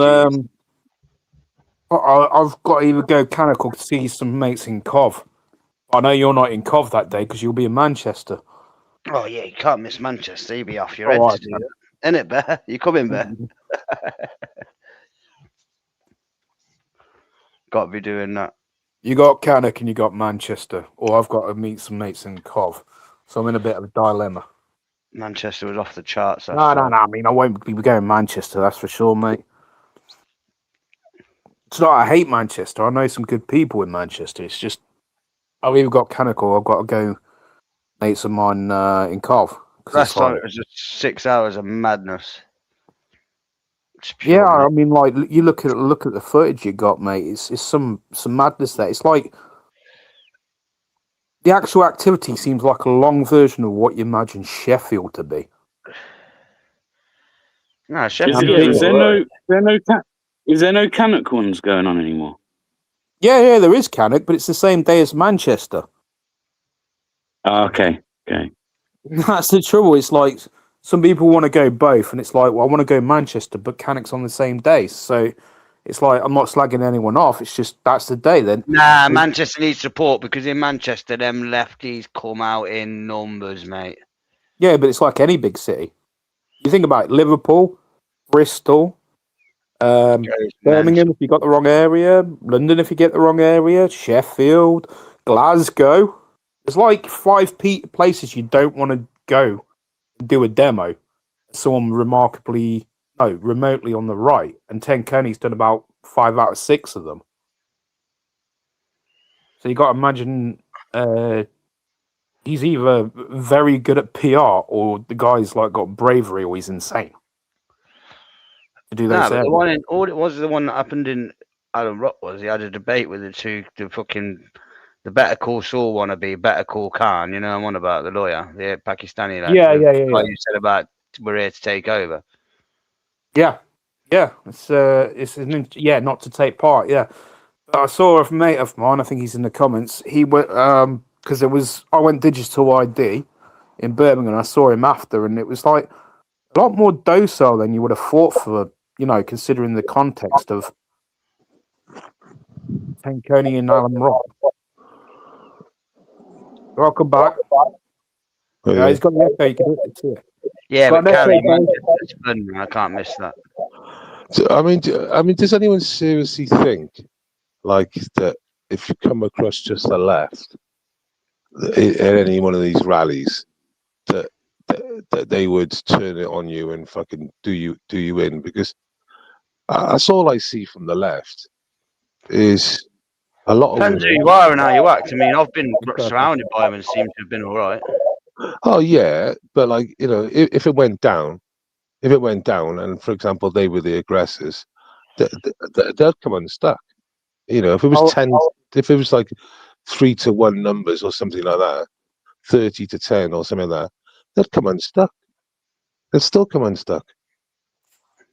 I've got to either go Cannock to see some mates in Cov. I know you're not in Cov that day because you'll be in Manchester. Oh yeah, you can't miss Manchester. You'll be off your head to do that. Isn't it, Bear? You coming, Bear? Got to be doing that. You got Cannock and you got Manchester, or I've got to meet some mates in Cov. So I'm in a bit of a dilemma. Manchester was off the charts. No. I mean, I won't be going Manchester, that's for sure, mate. It's not I hate Manchester. I know some good people in Manchester. It's just I've either got Cannock or I've got to go mates of mine in Cov. Last time it was just 6 hours of madness. It's pure Yeah, I mad. mean, like you look at the footage you got, mate. It's some madness there. It's like the actual activity seems like a long version of what you imagine Sheffield to be. No, Is, Sheffield. yeah, is there no Canuck ones going on anymore? Yeah, there is Cannock, but it's the same day as Manchester. Oh, okay. That's the trouble. It's like some people want to go both, and it's like, well, I want to go Manchester, but Cannock's on the same day. So it's like I'm not slagging anyone off. It's just that's the day then. Nah, Manchester needs support because in Manchester, them lefties come out in numbers, mate. Yeah, but it's like any big city. You think about it, Liverpool, Bristol, Birmingham if you got the wrong area, London if you get the wrong area, Sheffield, Glasgow. There's like 5 places you don't want to go and do a demo. Someone remotely on the right, and Tenconey's done about 5 out of 6 of them. So you got to imagine he's either very good at PR or the guy's like got bravery or he's insane to do those. But all it was the one that happened in Alan Rock was he had a debate with the Better Call Saul wannabe, Better Call Khan. You know I'm on about the lawyer, the Pakistani lad. Yeah. You said about we're here to take over. Yeah. It's not to take part. Yeah, but I saw a mate of mine. I think he's in the comments. He went because I went digital ID in Birmingham. And I saw him after, and it was like a lot more docile than you would have thought for considering the context of Tenconey and Alan Rock. Welcome back. Yeah, he's got the echo. You can see it. Yeah, But but Carrie, that's Manchester's fun. I can't miss that. I mean, does anyone seriously think like that if you come across just the left at any one of these rallies that they would turn it on you and fucking do you in? Because that's all I see from the left is a lot of Depends who women. you are and how you act. I mean, I've been surrounded by them and seem to have been all right. Oh yeah, but like if it went down, and for example they were the aggressors, they'll come unstuck. If it was 10, if it was like 3-1 numbers or something like that, 30-10 or something like that, they'd come unstuck. They'll still come unstuck.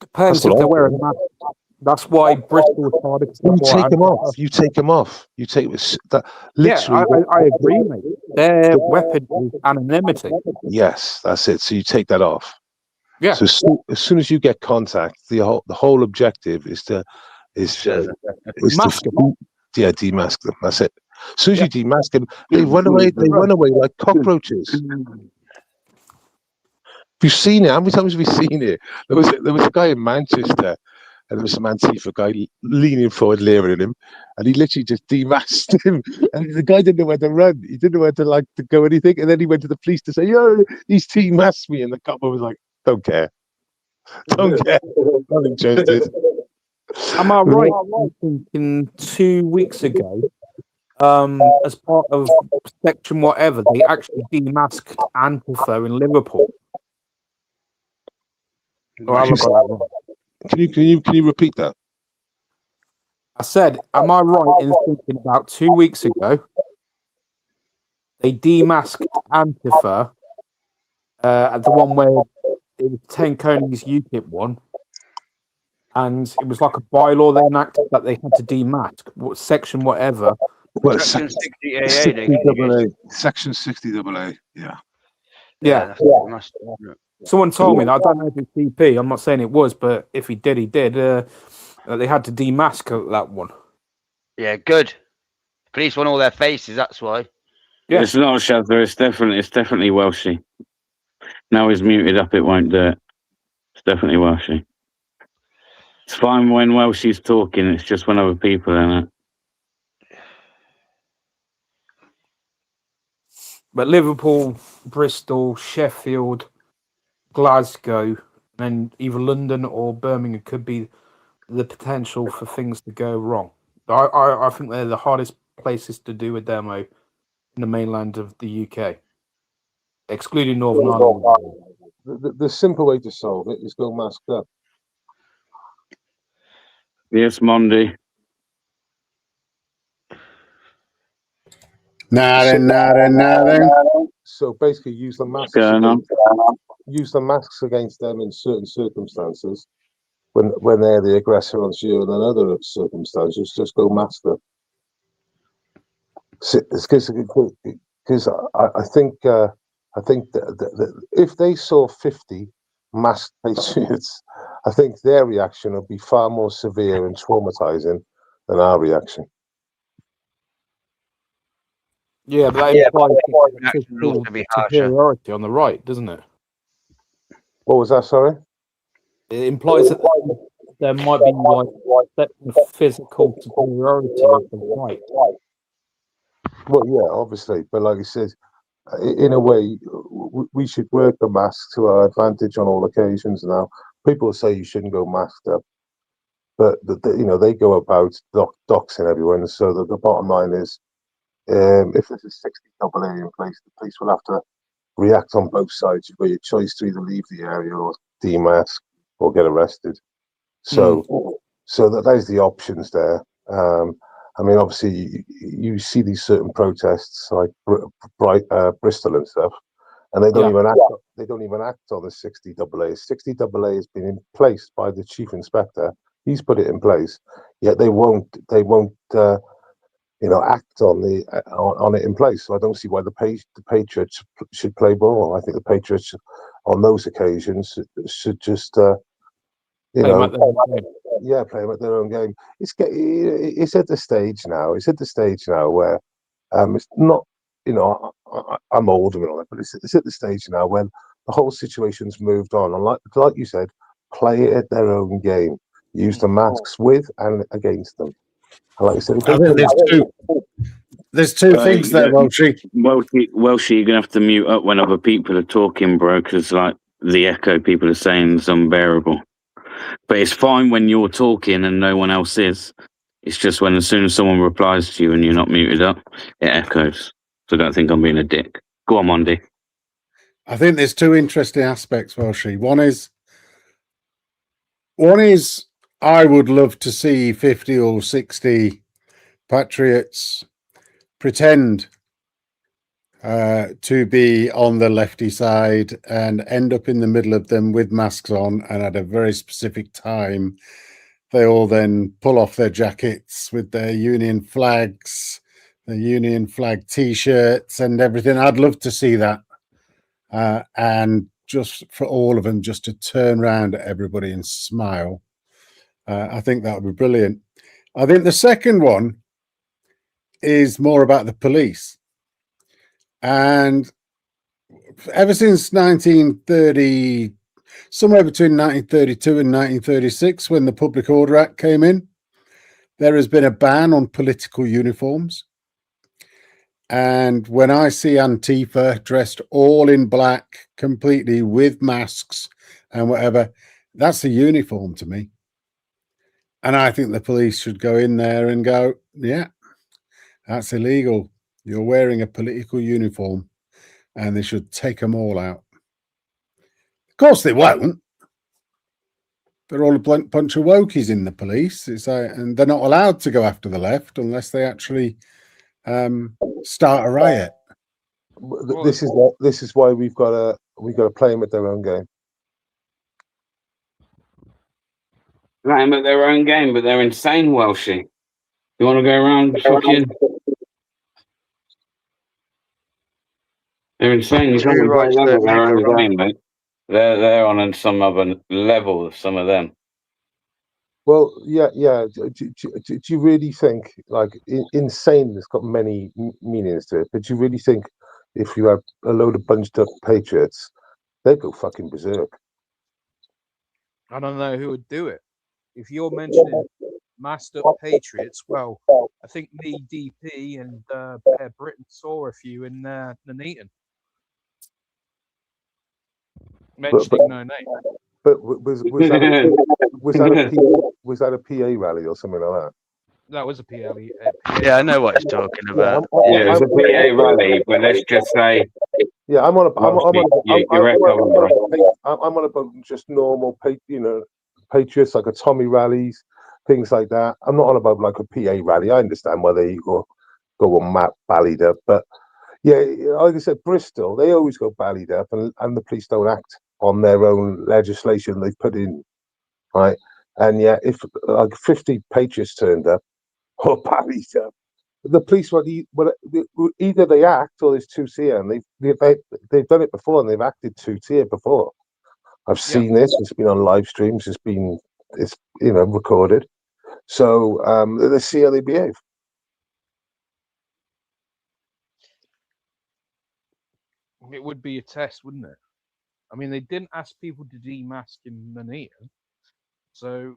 Depends if they're wearing masks. That's why Bristol started. You take them off. You take them off. You take that. Literally, I agree, mate. Their weapon is anonymity. Yes, that's it. So you take that off. Yeah. So as soon as you get contact, the whole objective is to mask them. Yeah, demask them. That's it. As soon as you demask them, they run away. They run away like cockroaches. You've seen it. How many times have we seen it? There was a guy in Manchester, and there was some Antifa guy leaning forward, leering at him, and he literally just demasked him. And the guy didn't know where to run. He didn't know where to go anything. And then he went to the police to say, "Yo, he's demasked me." And the cop was like, "Don't care. Don't care. Not interested." Am I right in thinking 2 weeks ago, as part of section whatever, they actually demasked Antifa in Liverpool? Or have I got that wrong? Can you repeat that? I said, am I right in thinking about 2 weeks ago they demasked Antifa at the one where it was Tenconey's UKIP one, and it was like a bylaw they enacted that they had to demask section whatever. Well, Section 60 AA. Section 60 AA. Yeah. Yeah. Someone told me that. I don't know if it's CP. I'm not saying it was, but if he did, he did. They had to demask that one. Yeah, good. Police want all their faces. That's why. Yeah. It's not a Shazza. It's definitely Welshie. Now he's muted up. It won't do it. It's definitely Welshie. It's fine when Welshie's talking. It's just when other people are in it. But Liverpool, Bristol, Sheffield, Glasgow, and either London or Birmingham could be the potential for things to go wrong. I think they're the hardest places to do a demo in the mainland of the UK, excluding Northern Ireland. The simple way to solve it is go masked up. Yes, Monday. Nothing. So basically, use the masks. Going on? Use the masks against them in certain circumstances. When they're the aggressor on you, and in other circumstances, just go mask them. Because I think that if they saw 50 masked patriots, I think their reaction would be far more severe and traumatizing than our reaction. Yeah, but that implies physical to be harsher. superiority on the right, doesn't it? What was that? Sorry. It implies that there might be like physical superiority of the right. Well, yeah, obviously, but like I said, in a way, we should work the mask to our advantage on all occasions. Now, people say you shouldn't go masked up, but they go about doxing everyone. So the bottom line is, if there's a 60 double A in place, the police will have to react on both sides. You've got your choice to either leave the area or demask or get arrested. So that is the options there. I mean, obviously, you see these certain protests like Bristol and stuff, and they don't even act. They don't even act on the 60 AA. 60 AA has been in place by the chief inspector. He's put it in place, yet they won't. Act on it in place. So I don't see why the Patriots should play ball. I think the Patriots, on those occasions, should just play them at their own game. It's at the stage now. It's at the stage now where it's not. I'm older and all that, but it's at the stage now when the whole situation's moved on. And like you said, play it at their own game. Use the masks with and against them. And like I said, I think there's two things there, Welshie. Welshie, you're gonna have to mute up when other people are talking, bro, because like the echo people are saying is unbearable. But it's fine when you're talking and no one else is. It's just when as soon as someone replies to you and you're not muted up, it echoes. So don't think I'm being a dick. Go on, Monday. I think there's two interesting aspects, Welshie. One is I would love to see 50 or 60 patriots pretend to be on the lefty side and end up in the middle of them with masks on, and at a very specific time they all then pull off their jackets with their Union flags, the Union flag t-shirts and everything. I'd love to see that, and just for all of them just to turn around at everybody and smile. I think that would be brilliant. I think the second one is more about the police. And ever since 1930, somewhere between 1932 and 1936, when the Public Order Act came in, there has been a ban on political uniforms. And when I see Antifa dressed all in black, completely with masks and whatever, that's a uniform to me. And I think the police should go in there and go, yeah, that's illegal. You're wearing a political uniform, and they should take them all out. Of course they won't. They're all a bunch of wokies in the police. And they're not allowed to go after the left unless they actually start a riot. This is why we've got to play them at their own game. Play them at their own game, but they're insane, Welshie. You want to go around fucking... They're insane. You can't play them at their own game, mate. They're on some other level, some of them. Well, yeah. Do you really think, like, insane has got many meanings to it, but do you really think if you have a load of bunched up patriots, they'd go fucking berserk? I don't know who would do it. If you're mentioning masked up patriots, well, I think me, DP, and Bear Britain saw a few in Nuneaton. Mentioning no name. But was that a PA rally or something like that? That was a PA. Yeah, I know what he's talking about. Yeah, it was a PA rally, but let's just say. Yeah, I'm on about just normal, patriots, like a Tommy rallies, things like that. I'm not on about like a PA rally. I understand why they go on ballied up, but yeah, like I said, Bristol, they always go ballied up, and the police don't act on their own legislation they've put in, right? And yeah, if like 50 patriots turned up or ballied up, the police either they act or there's two tier, and they've done it before, and they've acted two tier before. I've seen this. It's been on live streams. It's recorded. So let's see how they behave. It would be a test, wouldn't it? I mean, they didn't ask people to demask in Nuneaton, so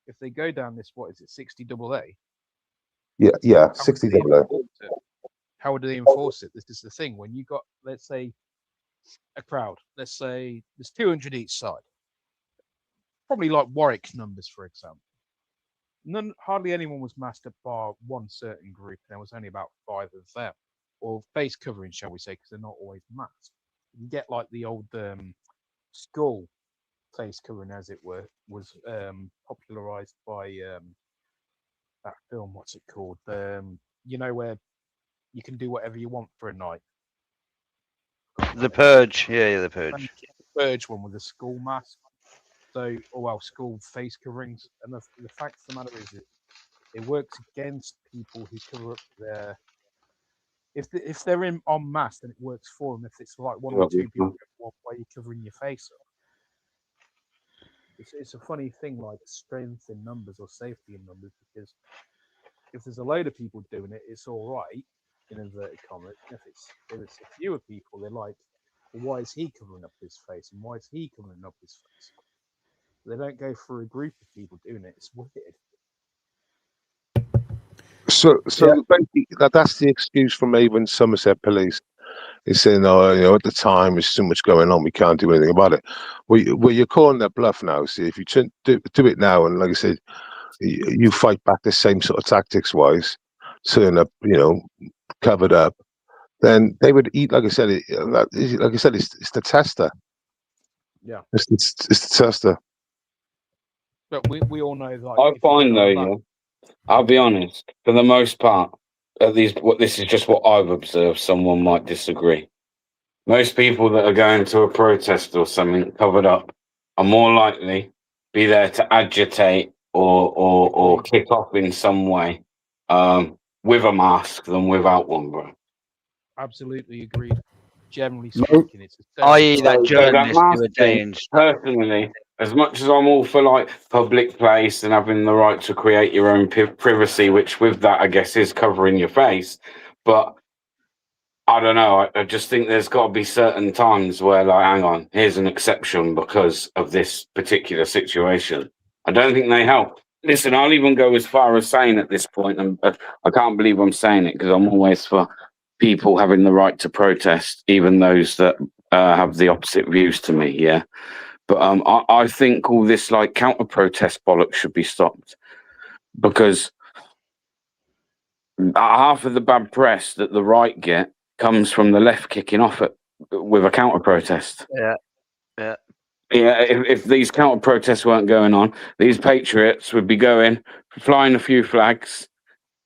if they go down this, what is it, 60 AA? Yeah, 60 AA. How would they enforce it? This is the thing. When you got, let's say, a crowd, let's say there's 200 each side, probably like Warwick's numbers, for example. Hardly anyone was masked up bar one certain group, and there was only about 5 of them, or face covering, shall we say, because they're not always masked. You get like the old skull face covering, as it were, was popularized by that film. What's it called? Where you can do whatever you want for a night. The Purge, yeah, the Purge. The Purge one with the skull mask. So, skull face coverings, and the fact of the matter is, it works against people who cover up their. If they're en masse, then it works for them. If it's like one or two people, why are you covering your face up? It's a funny thing, like strength in numbers or safety in numbers, because if there's a load of people doing it, it's all right in inverted commas. If it's a fewer people, they're like, well, why is he covering up his face, and why is he covering up his face? They don't go for a group of people doing it. It's weird. So basically, that's the excuse from Avon Somerset Police. It's saying, at the time there's too much going on, we can't do anything about it. Well, you're calling that bluff now. See, if you do it now, and like I said, you fight back the same sort of tactics wise, turn up, covered up, then they would eat. Like I said, it's the tester. Yeah, it's the tester. But we all know that. I find though, I'll be honest, for the most part, this is just what I've observed. Someone might disagree. Most people that are going to a protest or something covered up are more likely be there to agitate or kick off in some way with a mask than without one, bro. Absolutely agreed. Generally speaking, it's i.e. that journalist who are thing, personally, as much as I'm all for like public place and having the right to create your own privacy, which with that I guess is covering your face, but I don't know. I just think there's got to be certain times where, like, hang on, here's an exception because of this particular situation. I don't think they help. Listen, I'll even go as far as saying at this point, and I can't believe I'm saying it because I'm always for people having the right to protest, even those that have the opposite views to me. Yeah, but I think all this like counter-protest bollocks should be stopped because half of the bad press that the right get comes from the left kicking off with a counter-protest. Yeah. If these counter-protests weren't going on, these patriots would be going, flying a few flags,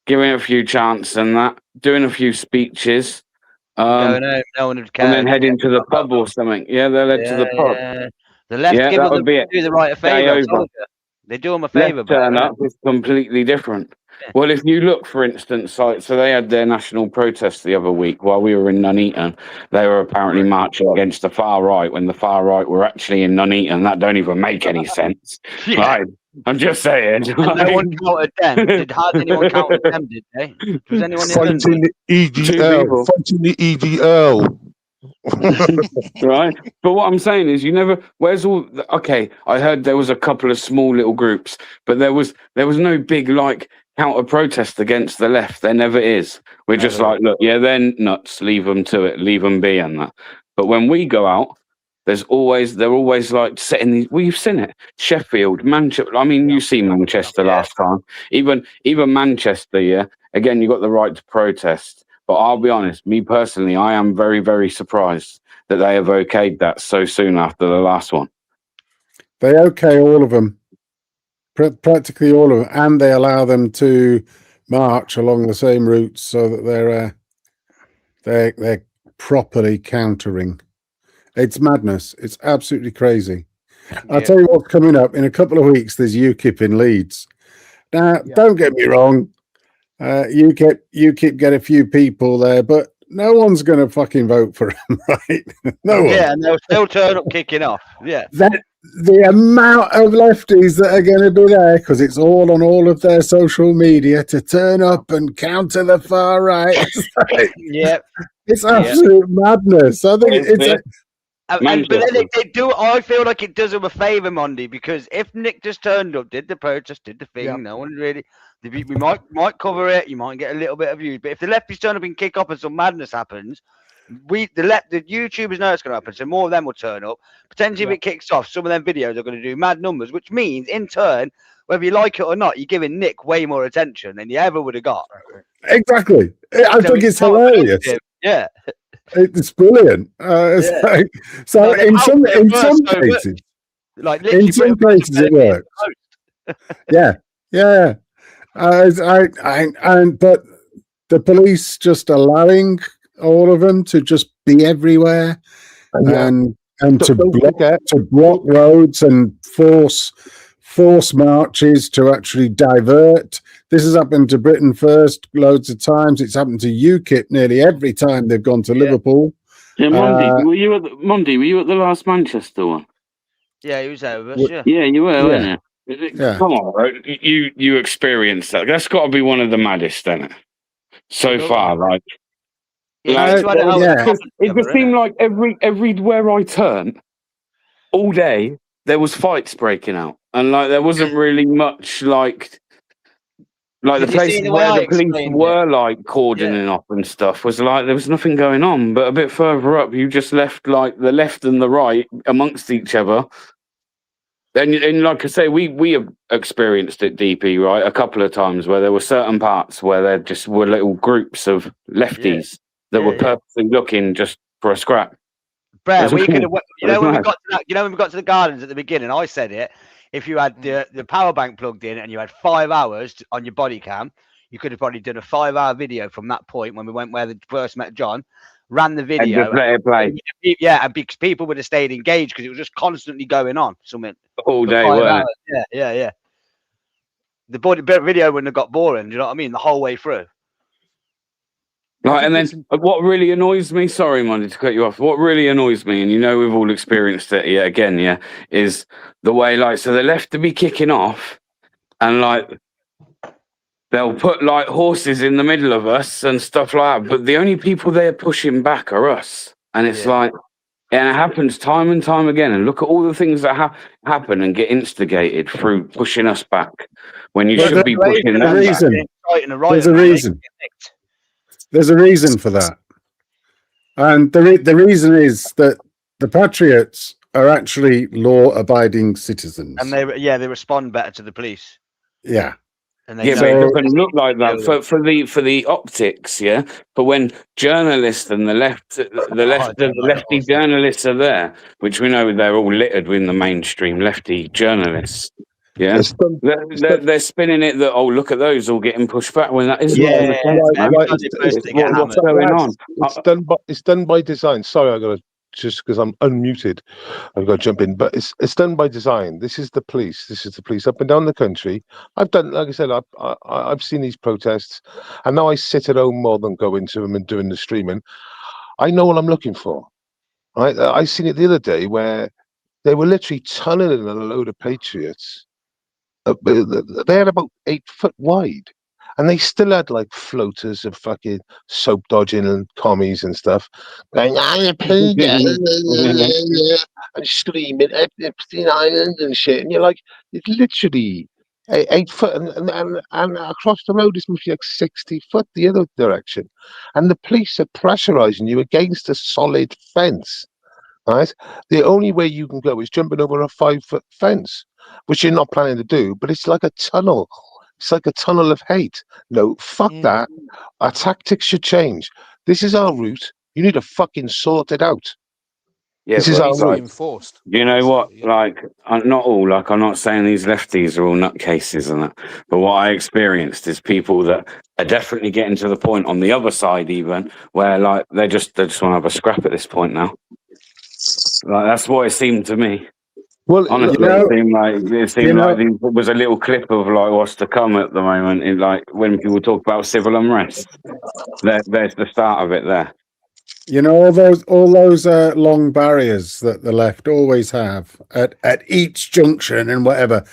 giving a few chants and that, doing a few speeches, no one would care. And then heading to the pub or something. Yeah, they're led to the pub. Yeah. The left give them the right a favour. They do them a favour. Turn up is completely different. Yeah. Well, if you look, for instance, so they had their national protest the other week while we were in Nuneaton. They were apparently marching against the far right when the far right were actually in Nuneaton. That don't even make any sense. Yeah. Right? I'm just saying. No one counted them. Did anyone count them? Did they? Was anyone fighting the EDL? Fighting the EDL. Right, but what I'm saying is, where's all? Okay, I heard there was a couple of small little groups, but there was no big like counter protest against the left. There never is. We're just like, look, yeah, they're nuts. Leave them to it. Leave them be, and that. But when we go out, they're always like setting these. Well, you've seen it. Sheffield, Manchester. I mean, you see Manchester last time. Even Manchester. Yeah. Again, you got the right to protest. But I'll be honest, me personally, I am very, very surprised that they have okayed that so soon after the last one. They okay all of them. practically all of them, and they allow them to march along the same routes so that they're properly countering. It's madness. It's absolutely crazy. I'll tell you what's coming up in a couple of weeks. There's UKIP in Leeds. Now, don't get me wrong. UKIP get a few people there, but no one's going to fucking vote for him, right? No one. Yeah, and they'll still turn up kicking off. Yeah. The amount of lefties that are going to be there, because it's all on all of their social media to turn up and counter the far right. It's absolute madness. I think but then they do. I feel like it does him a favour, Monday, because if Nick just turned up, did the protest, did the thing, no one really. We might cover it. You might get a little bit of views, but if the lefties turn up and kick off and some madness happens, the YouTubers know it's going to happen, so more of them will turn up. Potentially, if it kicks off, some of them videos are going to do mad numbers, which means, in turn, whether you like it or not, you're giving Nick way more attention than you ever would have got. Exactly. I think it's hilarious. Yeah. It's brilliant. In some cases, it works. Yeah. But the police just allowing all of them to just be everywhere and to block roads and force marches to actually divert. This has happened to Britain first loads of times. It's happened to UKIP nearly every time they've gone to Liverpool. Yeah, Monday, were you at the last Manchester one? Yeah, he was there with us. Yeah, you were, weren't you? Yeah. Come on, bro. You experienced that. That's got to be one of the maddest, isn't it? So far, like. It just seemed like everywhere I turned, all day there was fights breaking out, and like there wasn't really much like the places where the police were like cordoning off and stuff was like there was nothing going on. But a bit further up, you just left like the left and the right amongst each other. And like I say, we have experienced it, DP, right, a couple of times where there were certain parts where there just were little groups of lefties that were purposely looking just for a scrap. Brad, we could have, when we got to that, when we got to the gardens at the beginning, I said it. If you had the power bank plugged in and you had 5 hours on your body cam, you could have probably done a 5-hour video from that point when we went where they first met John, ran the video, and just let it play. And because people would have stayed engaged because it was just constantly going on. Something all day, weren't it? Yeah. The video wouldn't have got boring. Do you know what I mean? The whole way through. Right, and then what really annoys me, sorry, Monday, to cut you off, what really annoys me, and we've all experienced it is the way, so they're left to be kicking off, and, they'll put, horses in the middle of us and stuff like that, but the only people they're pushing back are us. And it's and it happens time and time again, and look at all the things that happen and get instigated through pushing us back, when you should be pushing them back. There's a reason. There's a reason for that. And the reason is that the Patriots are actually law-abiding citizens. And they respond better to the police. Yeah. And but it doesn't look like that for the optics, But when journalists and the lefty journalists are there, which we know they're all littered with the mainstream lefty journalists. Yeah, they're spinning it that look at those all getting pushed back when that isn't what's going on. It's done by design. Sorry, I got to just because I'm unmuted, I've got to jump in. But it's done by design. This is the police. This is the police up and down the country. I've done, like I said, I've seen these protests, and now I sit at home more than go into them and doing the streaming. I know what I'm looking for. Right, I seen it the other day where they were literally tunneling a load of patriots. They had about 8 foot wide, and they still had floaters of fucking soap dodging and commies and stuff going and screaming Epstein Island and shit. And you're like, it's literally 8 foot, and across the road it's must be 60 foot the other direction, and the police are pressurizing you against a solid fence. Right, the only way you can go is jumping over a 5-foot fence, which you're not planning to do, but it's like a tunnel. It's like a tunnel of hate. No, fuck that. Our tactics should change. This is our route. You need to fucking sort it out. Yeah, This is but how like, enforced. you know what? Like, not all. Like, I'm not saying these lefties are all nutcases and that. But what I experienced is people that are definitely getting to the point on the other side, even where like they just want to have a scrap at this point now. Like that's what it seemed to me. Well, Honestly, it seemed like there was a little clip of like what's to come at the moment. In like when people talk about civil unrest, there's the start of it there. You know, all those long barriers that the left always have at each junction and whatever.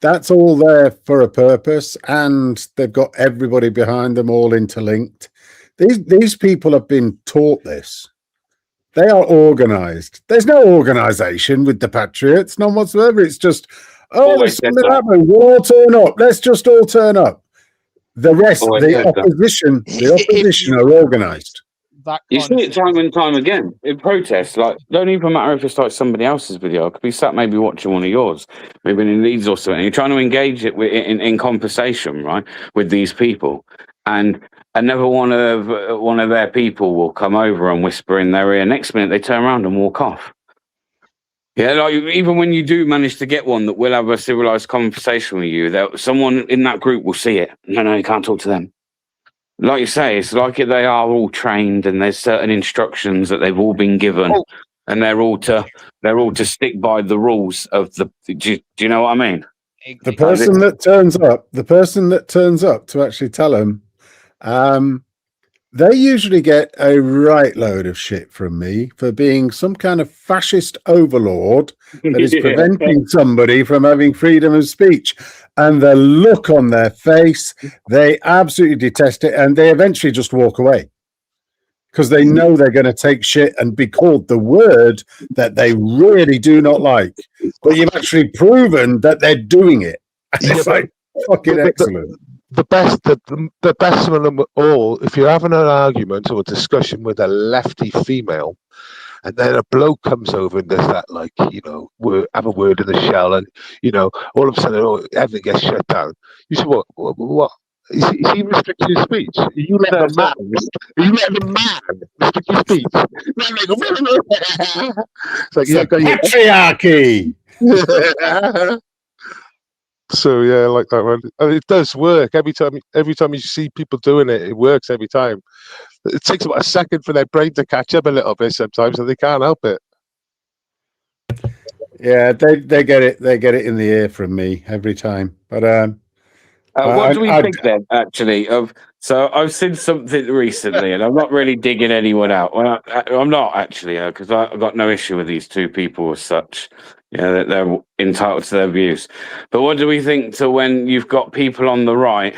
That's all there for a purpose, and they've got everybody behind them, all interlinked. These people have been taught this. They are organised. There's no organisation with the Patriots, none whatsoever. It's just, there's something happening. We'll all turn up. Let's just all turn up. The rest, the opposition are organised. You see it time and time again in protests. Like, don't even matter if it's like somebody else's video. I could be sat maybe watching one of yours, maybe in Leeds or something. You're trying to engage it in conversation, right, with these people, and another one of their people will come over and whisper in their ear. Next minute, they turn around and walk off. Yeah, like even when you do manage to get one that will have a civilized conversation with you, someone in that group will see it. No, you can't talk to them. Like you say, it's like they are all trained, and there's certain instructions that they've all been given, and they're all to stick by the rules of the. Do you know what I mean? The person that turns up to actually tell them, they usually get a right load of shit from me for being some kind of fascist overlord that is preventing somebody from having freedom of speech. And the look on their face, they absolutely detest it, and they eventually just walk away because they know they're going to take shit and be called the word that they really do not like. But you've actually proven that they're doing it. It's like fucking excellent. The best of them all, if you're having an argument or a discussion with a lefty female, and then a bloke comes over and does that, like, you know, have a word in the shell, and, you know, all of a sudden, everything gets shut down. You say, what? Is he restricting your speech? Are you letting the man restrict your speech? Patriarchy! So yeah, I like that one, and it does work every time. Every time you see people doing it, it works every time. It takes about a second for their brain to catch up a little bit sometimes, and they can't help it. Yeah, they get it. They get it in the ear from me every time. But what do we think then, actually? So I've seen something recently, and I'm not really digging anyone out. Well, I'm not actually, because I've got no issue with these two people as such. Yeah, they're entitled to their views. But what do we think to when you've got people on the right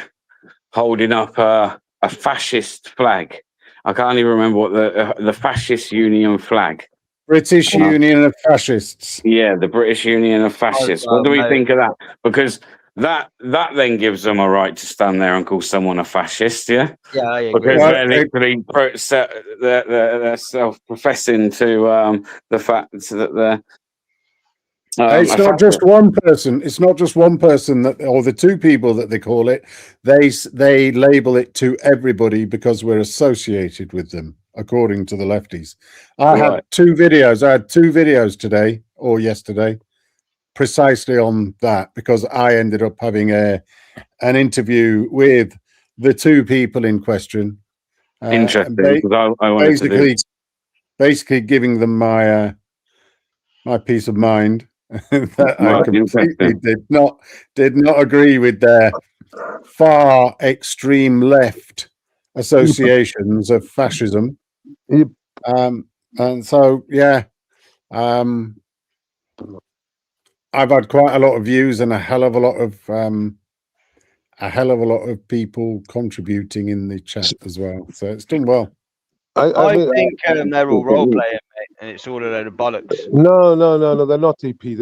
holding up a fascist flag? I can't even remember what the fascist union flag. British Union of Fascists. Yeah, the British Union of Fascists. What do we think of that? Because that then gives them a right to stand there and call someone a fascist, yeah? Yeah, I agree. Because they're literally they're self-professing to the fact that they're... it's not just one person. It's not just one person that, or the two people that they call it. They label it to everybody because we're associated with them, according to the lefties. I had two videos today or yesterday, precisely on that, because I ended up having an interview with the two people in question. Interesting. Basically giving them my peace of mind. That I completely did not agree with their far extreme left associations of fascism. And so I've had quite a lot of views and a hell of a lot of people contributing in the chat as well. So it's done well. I think they're all role playing, mate, and it's all a load of bollocks. No, they're not, DP.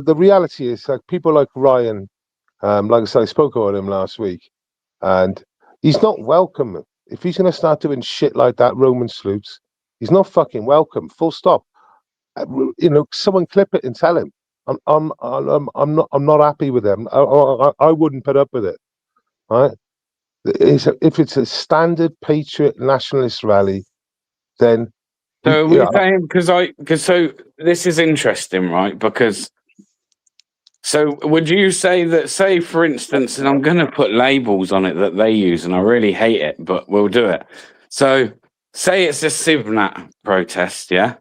The reality is, like, people like Ryan, like I said, I spoke about him last week, and he's not welcome. If he's going to start doing shit like that, Roman salutes, he's not fucking welcome. Full stop. You know, someone clip it and tell him. I'm not happy with them. I wouldn't put up with it. Right? If it's a standard patriot nationalist rally, then So Yeah, we're saying because so this is interesting, right? Because so would you say that, say for instance, and I'm going to put labels on it that they use, and I really hate it, but we'll do it. So say it's a Civnat protest, yeah.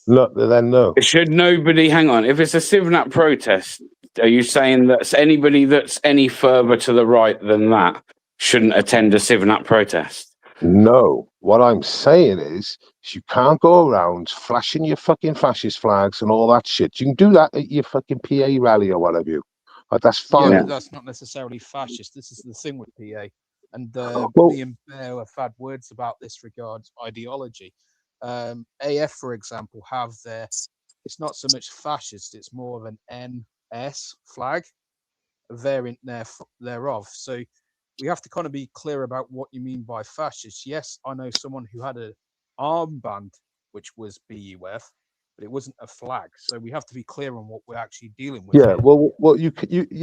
no, then no. Should nobody hang on? If it's a Civnat protest, are you saying that anybody that's any further to the right than that shouldn't attend a Civnat protest? No, what I'm saying is you can't go around flashing your fucking fascist flags and all that shit. You can do that at your fucking PA rally or whatever you. That's fine. Yeah, but that's not necessarily fascist. This is the thing with PA. And Well- me and Bear have had words about this regards ideology. AF, for example, have their, it's not so much fascist, it's more of an NS flag, a variant thereof. So we have to kind of be clear about what you mean by fascist. Yes, I know someone who had an armband which was BUF, but it wasn't a flag. So we have to be clear on what we're actually dealing with. Yeah, here. well, you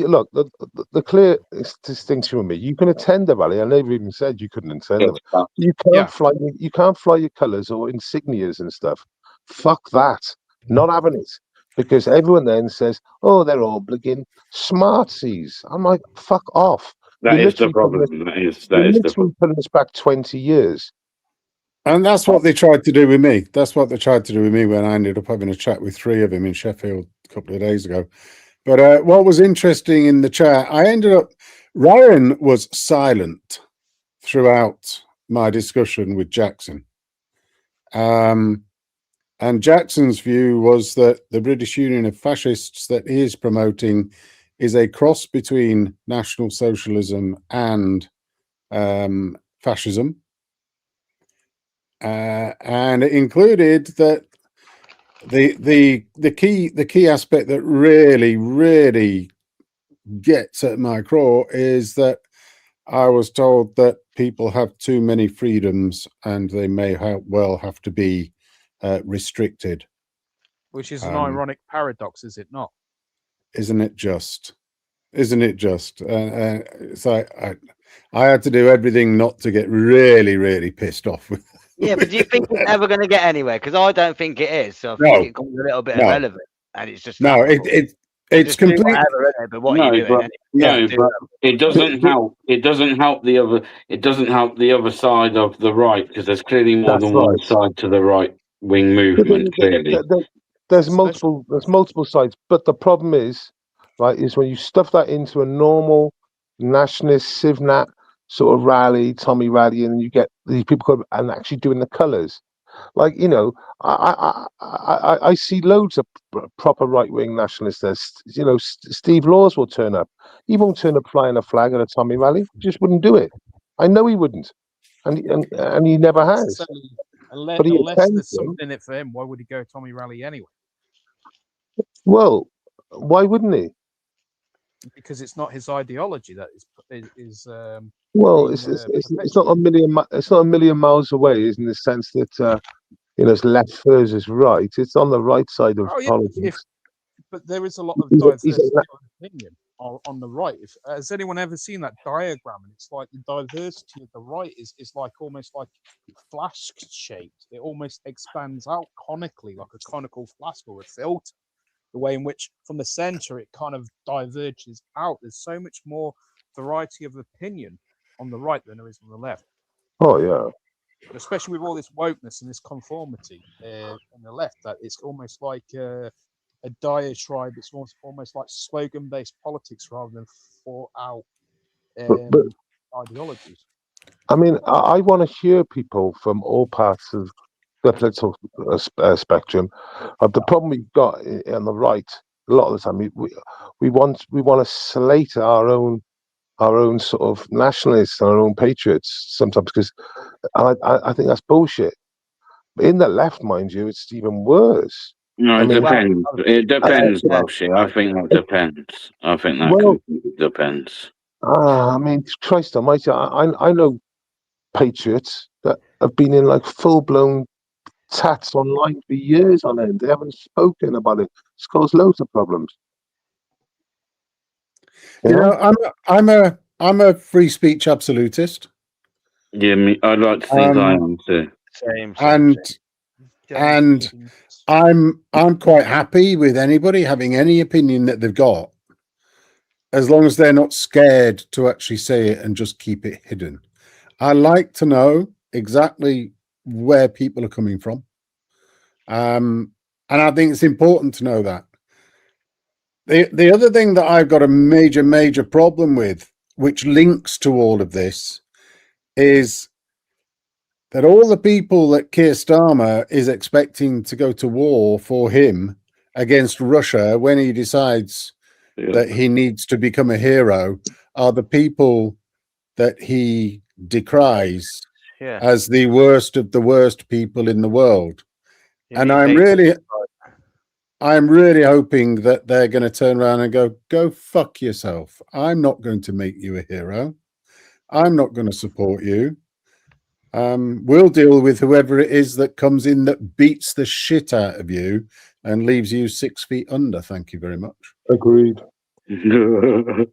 look, the clear distinction with me. You can attend the rally. I never even said you couldn't attend them. You can't fly. You can't fly your colours or insignias and stuff. Fuck that. Not having it, because everyone then says, "Oh, they're all bligging smartsies." I'm like, "Fuck off." That You're is the literally problem. putting us, putting us back 20 years. And that's what they tried to do with me. That's what they tried to do with me when I ended up having a chat with 3 of them in Sheffield a couple of days ago. But what was interesting in the chat, Ryan was silent throughout my discussion with Jackson. And Jackson's view was that the British Union of Fascists that he is promoting is a cross between National Socialism and fascism. And it included that the key aspect that really gets at my core is that I was told that people have too many freedoms and they may well have to be restricted. Which is an ironic paradox, is it not? Isn't it just? Isn't it just? So I had to do everything not to get really pissed off with. Yeah, but do you think it's ever going to get anywhere? Because I don't think it is. So I think it becomes a little bit irrelevant, and it's just it's completely. But what are you doing? But it doesn't help. It doesn't help the other. It doesn't help the other side of the right, because there's clearly more than one side to the right wing movement. Clearly, there's multiple sides, but the problem is, right, is when you stuff that into a normal nationalist Civnat sort of rally, Tommy rally, and you get these people come and actually doing the colours. Like, you know, I see loads of proper right-wing nationalists there. You know, Steve Laws will turn up. He won't turn up flying a flag at a Tommy rally. He just wouldn't do it. I know he wouldn't, and he never has. Unless there's something in it for him, why would he go Tommy rally anyway? Well, why wouldn't he? Because it's not his ideology that is. Well, it's not a million. It's not a million miles away, in the sense that you know, it's left versus right. It's on the right side of politics. But there is a lot of diversity of opinion on the right. Has anyone ever seen that diagram? And it's like the diversity of the right is like almost like flask shaped. It almost expands out conically, like a conical flask or a filter. The way in which from the center it kind of diverges out. There's so much more variety of opinion on the right than there is on the left. Oh yeah. Especially with all this wokeness and this conformity on the left, that it's almost like a diatribe. It's almost like slogan-based politics rather than thought-out ideologies. I mean, I want to hear people from all parts of the political spectrum. The problem we've got on the right, a lot of the time, we want to slate our own sort of nationalists, our own patriots sometimes, because I think that's bullshit. But in the left, mind you, it's even worse. No, it depends. It depends, Welshie. I think that depends. I think that completely depends. I mean, Christ almighty, I know patriots that have been in like full-blown tats online for years on end. They haven't spoken about it. It's caused loads of problems. You know, I'm a free speech absolutist. Yeah, I'd like to think I am too. And And I'm quite happy with anybody having any opinion that they've got, as long as they're not scared to actually say it and just keep it hidden. I like to know exactly where people are coming from. And I think it's important to know that. The other thing that I've got a major problem with, which links to all of this, is that all the people that Keir Starmer is expecting to go to war for him against Russia when he decides that he needs to become a hero are the people that he decries as the worst of the worst people in the world. And I'm really hoping that they're going to turn around and go fuck yourself. I'm not going to make you a hero. I'm not going to support you. We'll deal with whoever it is that comes in that beats the shit out of you and leaves you 6 feet under. Thank you very much. Agreed. You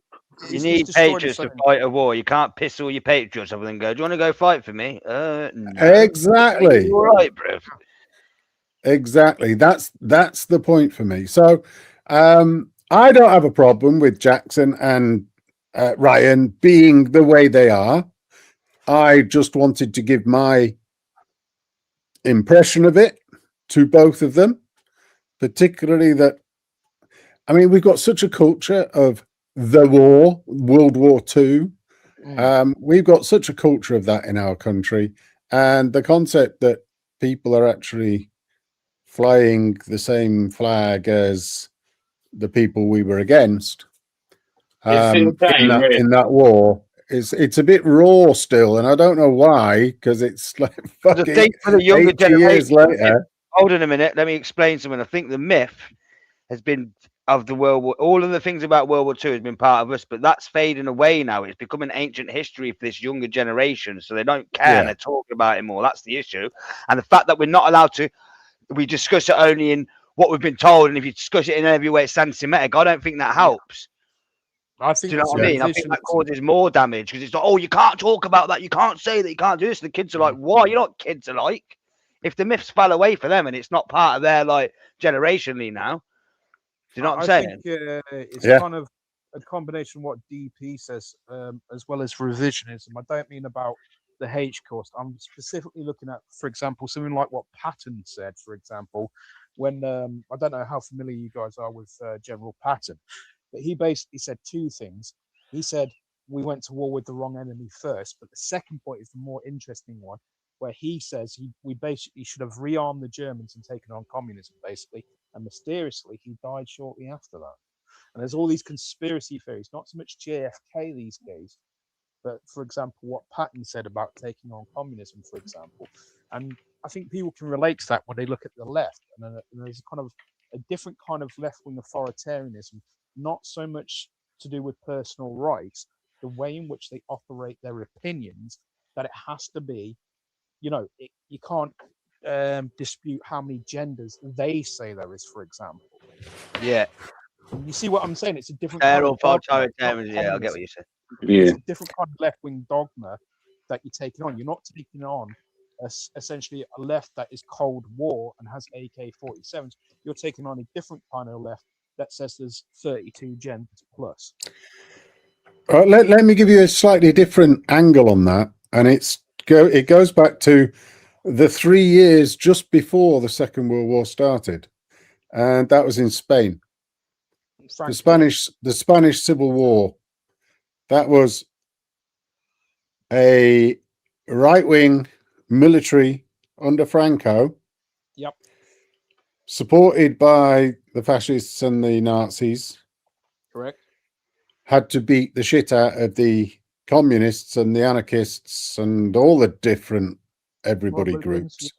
need patriots to fight a war. You can't piss all your patriots off and then go, "Do you want to go fight for me?" No. Exactly. All right, bro. Exactly. That's the point for me. So I don't have a problem with Jackson and Ryan being the way they are. I just wanted to give my impression of it to both of them, particularly that, I mean, we've got such a culture of the war, World War II. We've got such a culture of that in our country. And the concept that people are actually flying the same flag as the people we were against in that war, it's a bit raw still, and I don't know why, because it's like fucking the thing for the younger 80 years later. Hold on a minute, let me explain something. I think the myth has been of the World War, all of the things about World War II has been part of us, but that's fading away now. It's becoming ancient history for this younger generation, so they don't care and they're talking about it more. That's the issue. And the fact that we're not allowed to, we discuss it only in what we've been told, and if you discuss it in every way it's anti-Semitic, I don't think that helps. I think, do you know what I mean? I think that causes more damage, because it's like, oh, you can't talk about that, you can't say that, you can't do this. The kids are like, why? You know what kids are like? If the myths fell away for them and it's not part of their like generationally now, do you know what I'm saying? Think, it's kind of a combination of what DP says, as well as revisionism. I don't mean about the H course. I'm specifically looking at, for example, something like what Patton said, for example, when I don't know how familiar you guys are with General Patton, but he basically said two things. He said we went to war with the wrong enemy first, but the second point is the more interesting one, where he says we basically should have rearmed the Germans and taken on communism, basically, and mysteriously he died shortly after that. And there's all these conspiracy theories, not so much JFK these days, but for example, what Patton said about taking on communism, for example. And I think people can relate to that when they look at the left. And there's a kind of a different kind of left-wing authoritarianism, not so much to do with personal rights, the way in which they operate their opinions, that it has to be, you know, you can't dispute how many genders they say there is, for example. Yeah. You see what I'm saying? It's a different kind of dogma. Yeah, I get what you said. It's a different kind of left-wing dogma that you're taking on. You're not taking on essentially a left that is Cold War and has AK-47s. You're taking on a different kind of left that says there's 32 genders plus. Let me give you a slightly different angle on that, and it goes back to the 3 years just before the Second World War started, and that was in Spain. The Spanish Civil War. That was a right-wing military under Franco. Yep. Supported by the fascists and the Nazis. Correct. Had to beat the shit out of the communists and the anarchists and all the different everybody groups.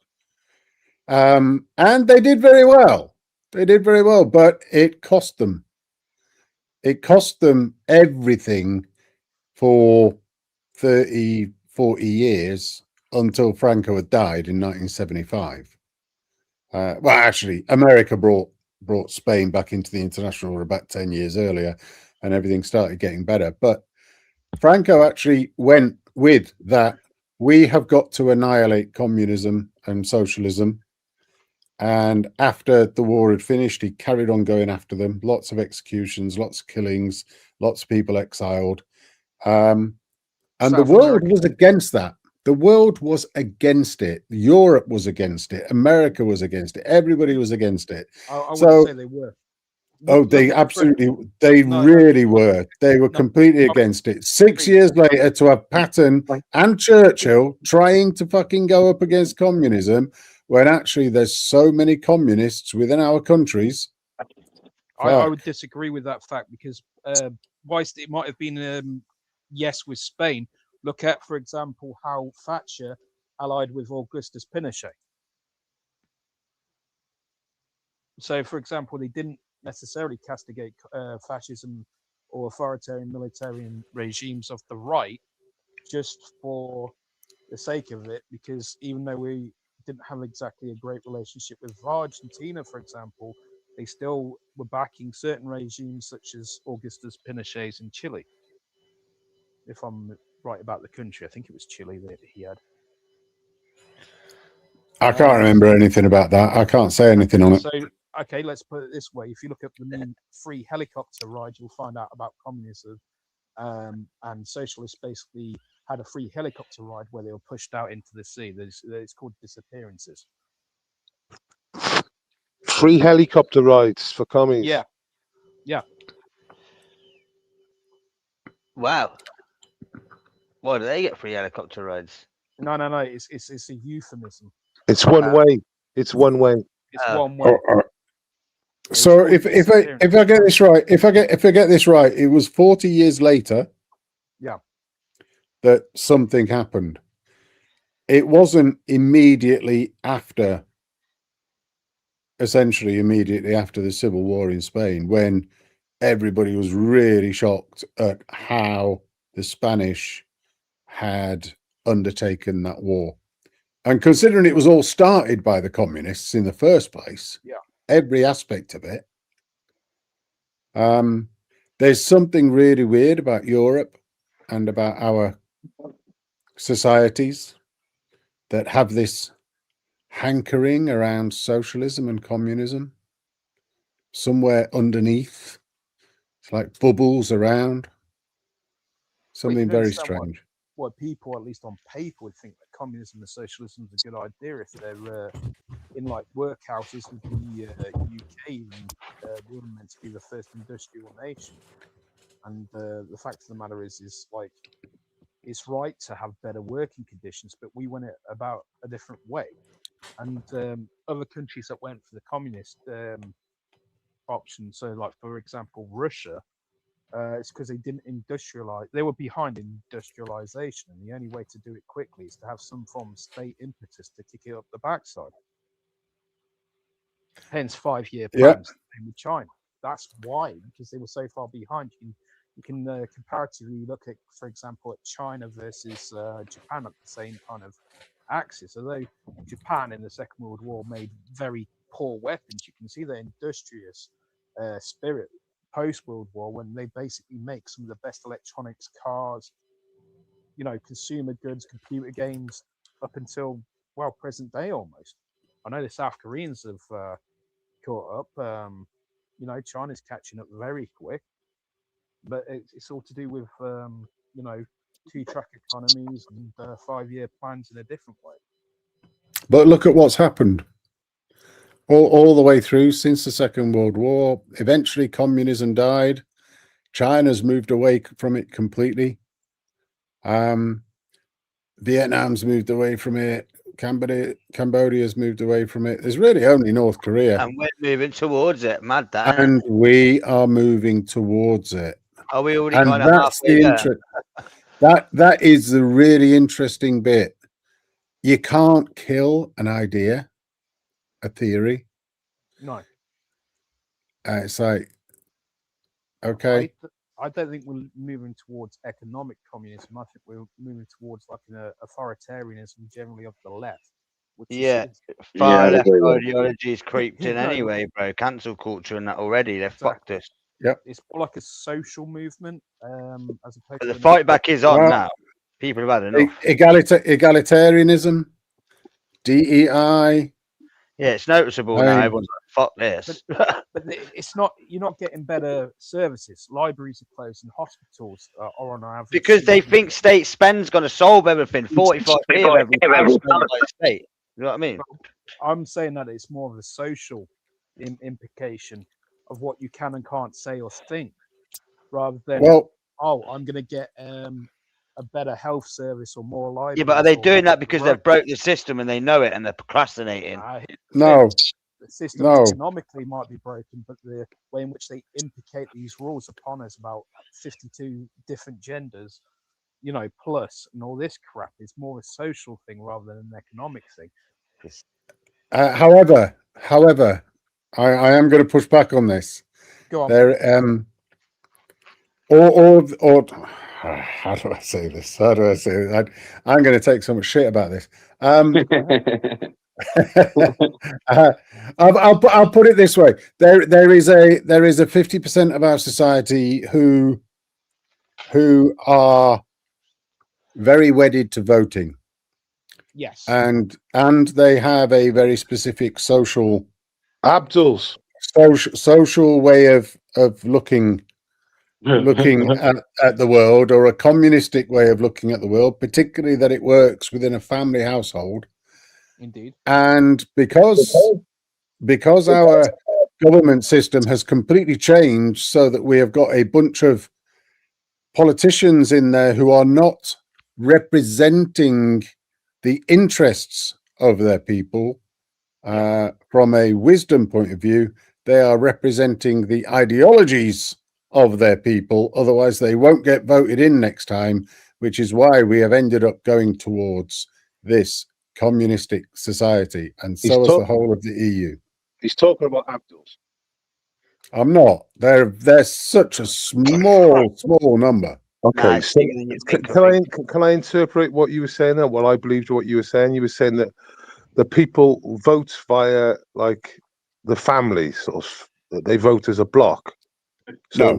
And they did very well. They did very well, but it cost them. It cost them everything for 30, 40 years until Franco had died in 1975. Well, actually, America brought Spain back into the international order about 10 years earlier, and everything started getting better. But Franco actually went with that. We have got to annihilate communism and socialism, And after the war had finished, he carried on going after them. Lots of executions, lots of killings, lots of people exiled. And South the world America. was against that. The world was against it. Europe was against it. America was against it. Everybody was against it. I So, wouldn't say they were. oh, Look they at absolutely, they No, really were. They were no, completely no, against it. 6 years later, to have Patton and Churchill trying to fucking go up against communism, when actually there's so many communists within our countries. I would disagree with that fact because whilst it might have been yes with Spain, look at, for example, how Thatcher allied with Augustus Pinochet. So, for example, they didn't necessarily castigate fascism or authoritarian military regimes of the right just for the sake of it, because even though we didn't have exactly a great relationship with Argentina, for example, they still were backing certain regimes such as Augustus Pinochet's in Chile. If I'm right about the country, I think it was Chile that he had. I can't remember anything about that. I can't say anything on it. So, okay, let's put it this way. If you look at the new free helicopter ride, you'll find out about communism and socialists basically had a free helicopter ride where they were pushed out into the sea. It's called disappearances. Free helicopter rides for commies. Yeah. Yeah. Wow. Why do they get free helicopter rides? No. It's a euphemism. It's one way. It's one way. It's one way. So if I get this right, if I get this right, it was 40 years later. Yeah. That something happened. It wasn't immediately after. Essentially, immediately after the Civil War in Spain, when everybody was really shocked at how the Spanish had undertaken that war. And considering it was all started by the communists in the first place, every aspect of it, there's something really weird about Europe and about our societies that have this hankering around socialism and communism somewhere underneath. It's like bubbles around. Something very strange. What people, at least on paper, would think that communism and socialism is a good idea if they're in like workhouses with the UK, and we're meant to be the first industrial nation. And the fact of the matter is like it's right to have better working conditions, but we went it about a different way. And other countries that went for the communist option, so like for example Russia, it's because they didn't industrialize. They were behind industrialization, and the only way to do it quickly is to have some form of state impetus to kick it up the backside. Hence 5-year plans with China. That's why, because they were so far behind. You can comparatively look at, for example, at China versus Japan at the same kind of axis. Although Japan in the Second World War made very poor weapons, you can see their industrious spirit post-World War, when they basically make some of the best electronics, cars, consumer goods, computer games, up until, well, present day almost. I know the South Koreans have caught up. China's catching up very quick, but it's all to do with, 2-track economies and 5-year plans in a different way. But look at what's happened. All the way through since the Second World War. Eventually, communism died. China's moved away from it completely. Vietnam's moved away from it. Cambodia's moved away from it. There's really only North Korea. And we're moving towards it. Mad that. And we are moving towards it. Are we already and kind of that's halfway the there? That is the really interesting bit. You can't kill an idea, a theory. No. It's like, okay. I don't think we're moving towards economic communism. I think we're moving towards like an authoritarianism generally of the left. Far left ideologies creeped in anyway, bro. Cancel culture and that already. They've fucked us. Yep. It's more like a social movement. As opposed but the to fight back is on now. People have had enough. Egalitarianism, DEI. Yeah, it's noticeable I now. mean, Everyone's like, "Fuck this." But it's not. You're not getting better services. Libraries are closed, and hospitals are on average Because they 200. think state spend's going to solve everything. 45p of every pound spent by the state. You know what I mean? I'm saying that it's more of a social implication of what you can and can't say or think, rather than well, I'm going to get a better health service or more libraries. Yeah, but are they or doing that because roads. they've broke the system and they know it and they're procrastinating? no, The system no. economically might be broken, but the way in which they implicate these rules upon us about 52 different genders, plus and all this crap is more a social thing rather than an economic thing. However, I am going to push back on this. Go on. There, or how do I say this? How do I say it? I'm going to take so much shit about this. I'll put it this way: there is a 50% of our society who are very wedded to voting. Yes. And they have a very specific social way of looking at the world, or a communistic way of looking at the world, particularly that it works within a family household. Indeed. And because our government system has completely changed, so that we have got a bunch of politicians in there who are not representing the interests of their people from a wisdom point of view, they are representing the ideologies of their people. Otherwise, they won't get voted in next time, which is why we have ended up going towards this communistic society, and so is the whole of the EU. He's talking about Abduls. I'm not. They're such a small number. Okay, Nah, so can I interpret what you were saying there? Well, I believed what you were saying. You were saying that the people vote via like the family, sort of. They vote as a block. So,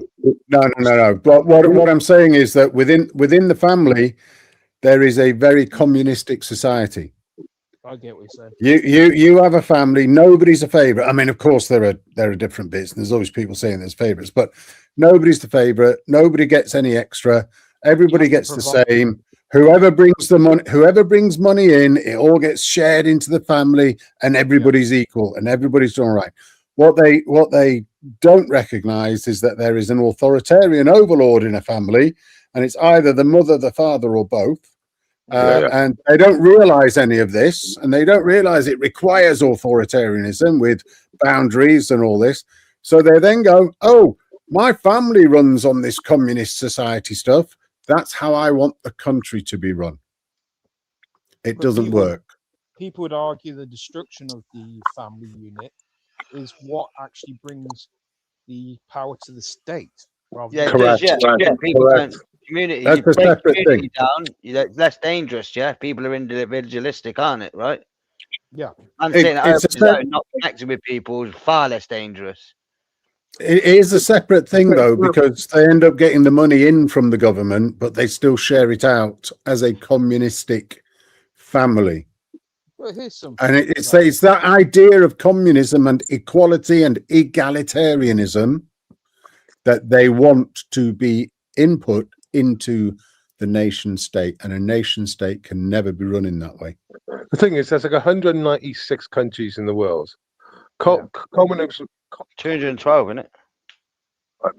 No. But what I'm saying is that within the family, there is a very communistic society. I get what you're saying. You have a family. Nobody's a favorite. I mean, of course, there are different bits, and there's always people saying there's favorites, but nobody's the favorite. Nobody gets any extra. Everybody gets the same. Whoever brings money in, it all gets shared into the family, and everybody's equal, and everybody's done right. What they don't recognize is that there is an authoritarian overlord in a family, and it's either the mother, the father, or both. And they don't realize any of this, and they don't realize it requires authoritarianism with boundaries and all this. So they then go, oh, my family runs on this communist society stuff. That's how I want the country to be run. It doesn't work. People would argue the destruction of the family unit is what actually brings the power to the state. Correct. People don't. Community, that's a separate thing. Down, it's less dangerous. Yeah, people are individualistic, aren't it? Right? Yeah. I'm saying that not connecting with people is far less dangerous. It is a separate thing, though, because they end up getting the money in from the government, but they still share it out as a communistic family. Well, here's something. And it's that idea of communism and equality and egalitarianism that they want to be input into the nation state, and a nation state can never be run in that way. The thing is, there's like 196 countries in the world. Communism. 212, isn't it?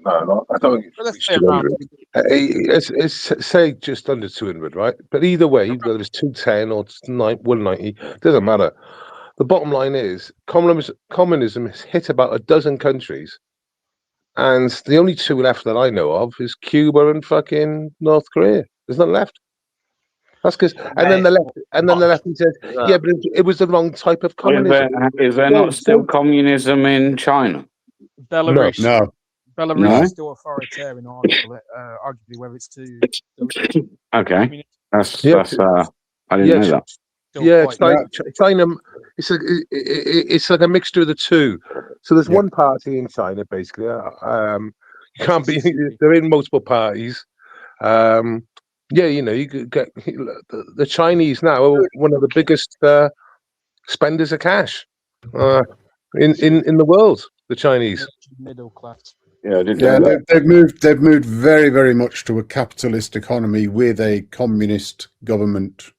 No, I don't think it's 200. It's say just under 200, right? But either way, whether it's 210 or 190, doesn't matter. The bottom line is communism has hit about a dozen countries, and the only two left that I know of is Cuba and fucking North Korea. There's none left. That's because, and then the left said, yeah, but it was the wrong type of communism. Is there not still communism in China? Belarus. No. Belarus is still authoritarian, arguably whether it's to. Okay, that's I didn't know that. It's like China. It's like a mixture of the two. So there's one party in China, basically. You can't be. They're in multiple parties. You could get the Chinese now are one of the biggest spenders of cash. In the world, the Chinese. Middle class. Yeah, I did Yeah, know that. they've moved very, very much to a capitalist economy with a communist government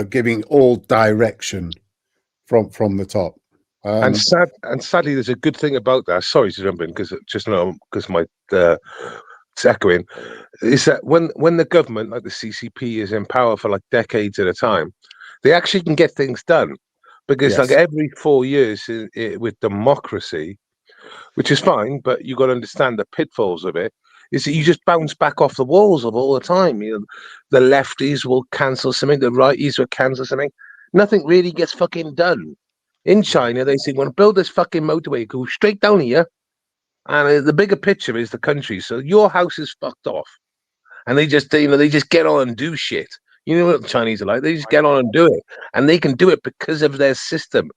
giving all direction from the top. And sadly, there's a good thing about that. Sorry to jump in because my it's echoing. Is that when the government, like the CCP, is in power for like decades at a time, they actually can get things done. Because like Yes. every 4 years with democracy, which is fine, but you got to understand the pitfalls of it. Is that you just bounce back off the walls of all the time. You know, the lefties will cancel something, the righties will cancel something. Nothing really gets fucking done. In China, they say, "Want to build this fucking motorway? Go straight down here." And the bigger picture is the country. So your house is fucked off, and they just get on and do shit. You know what the Chinese are like? They just get on and do it, and they can do it because of their system.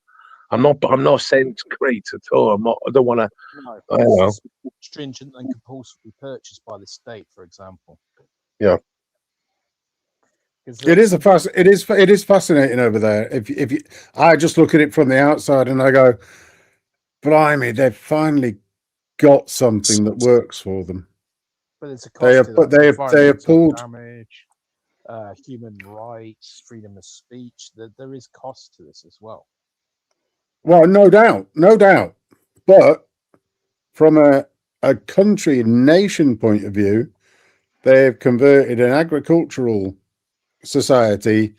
I'm not saying it's great at all. I don't want to. No, I don't know. it's stringent and compulsory purchase by the state, for example. Yeah. It is fascinating over there. If you, I just look at it from the outside and I go, blimey, they've finally got something that works for them. But there's a cost to that. They have pulled damage, human rights, freedom of speech. There is cost to this as well. Well, no doubt. But from a country nation point of view, they have converted an agricultural society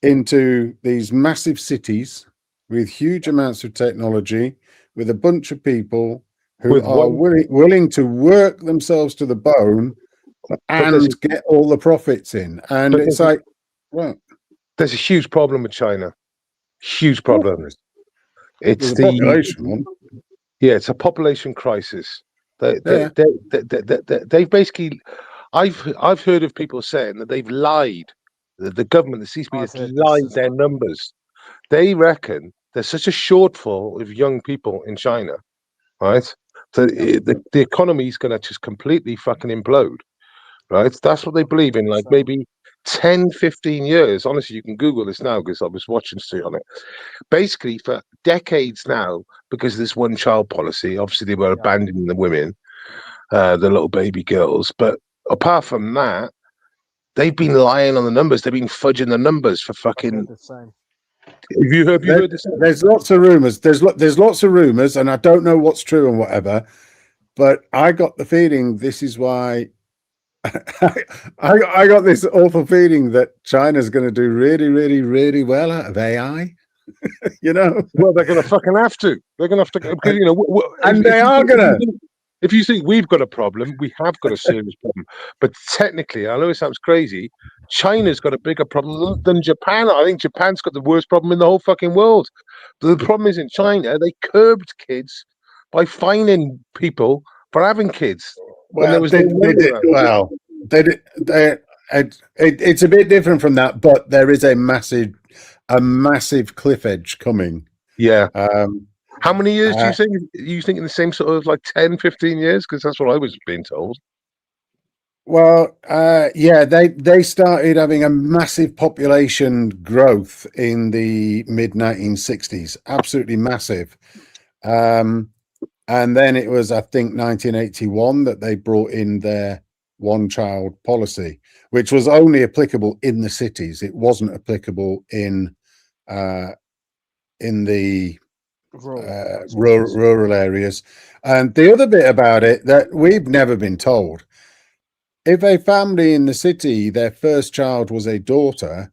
into these massive cities with huge amounts of technology, with a bunch of people who are willing to work themselves to the bone and get all the profits in. And it's like, well, there's a huge problem with China. Huge problem. It's the population one. Yeah, it's a population crisis. They basically, I've heard of people saying that they've lied. The government, the CCP, has lied their numbers. They reckon there's such a shortfall of young people in China, right? So the economy is going to just completely fucking implode, right? That's what they believe in. Like maybe 10, 15 years. Honestly, you can Google this now because I was watching Stu on it. Basically, for decades now, because of this one-child policy, obviously they were abandoning the women, the little baby girls. But apart from that, they've been lying on the numbers. They've been fudging the numbers for fucking. The same. Have you heard this? There's lots of rumors. There's lots of rumors, and I don't know what's true and whatever. But I got the feeling this is why. I got this awful feeling that China's going to do really, really, really well out of AI. You know. Well, they're going to fucking have to. They're going to have to. Because, you know, and they are going to. If you think we've got a problem, we have got a serious problem. But technically, I know it sounds crazy, China's got a bigger problem than Japan. I think Japan's got the worst problem in the whole fucking world. But the problem is in China, they curbed kids by fining people for having kids. Well, it's a bit different from that, but there is a massive cliff edge coming. Yeah. How many years do you think? You think in the same sort of like 10, 15 years? Because that's what I was being told. Well, yeah, they started having a massive population growth in the mid 1960s, absolutely massive. And then it was, I think, 1981 that they brought in their one-child policy, which was only applicable in the cities. It wasn't applicable in the rural areas. And the other bit about it that we've never been told, if a family in the city, their first child was a daughter,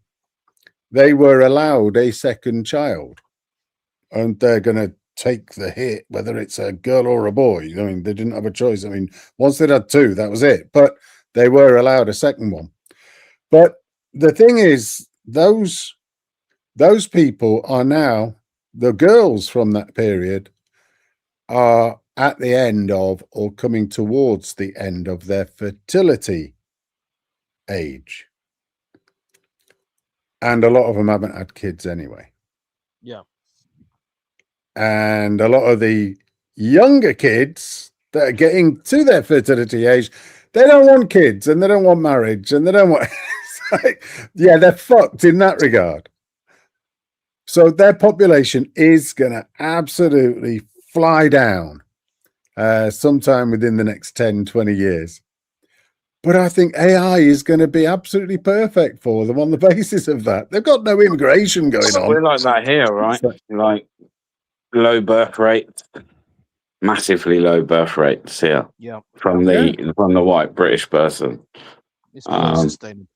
they were allowed a second child, and they're going to take the hit whether it's a girl or a boy. I mean, they didn't have a choice. I mean, once they had two, that was it, but they were allowed a second one. But the thing is, those people are now, the girls from that period are at the end of, or coming towards the end of, their fertility age. And a lot of them haven't had kids anyway. Yeah. And a lot of the younger kids that are getting to their fertility age, they don't want kids and they don't want marriage and they don't want... yeah, they're fucked in that regard. So their population is going to absolutely fly down sometime within the next 10, 20 years. But I think AI is going to be absolutely perfect for them on the basis of that. They've got no immigration going on. We're like that here, right? Like low birth rate, massively low birth rates here. Yeah. From the white British person. It's called sustainability.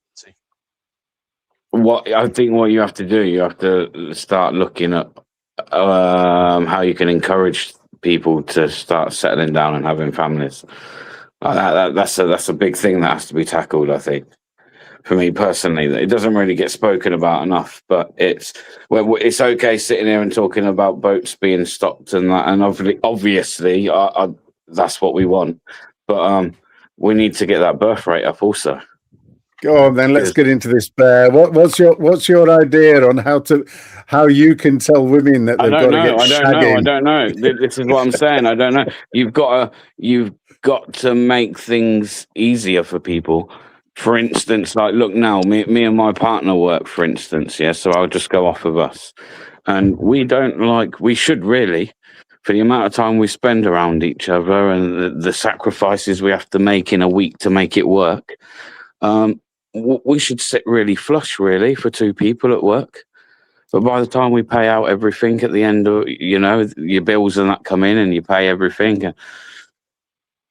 What you have to do, you have to start looking at how you can encourage people to start settling down and having families. That's a big thing that has to be tackled, I think. For me personally, it doesn't really get spoken about enough, but it's okay sitting here and talking about boats being stopped and that, and obviously that's what we want, but we need to get that birth rate up also. Go on, then. Let's get into this, Bear. What's your idea on how you can tell women that they've got to get shagging? I don't know. This is what I'm saying. I don't know. You've got to make things easier for people. For instance, like, look now, me and my partner work, for instance, yeah, so I'll just go off of us. And we should really, for the amount of time we spend around each other and the sacrifices we have to make in a week to make it work, we should sit really flush, really, for two people at work. But by the time we pay out everything at the end of, your bills and that come in and you pay everything,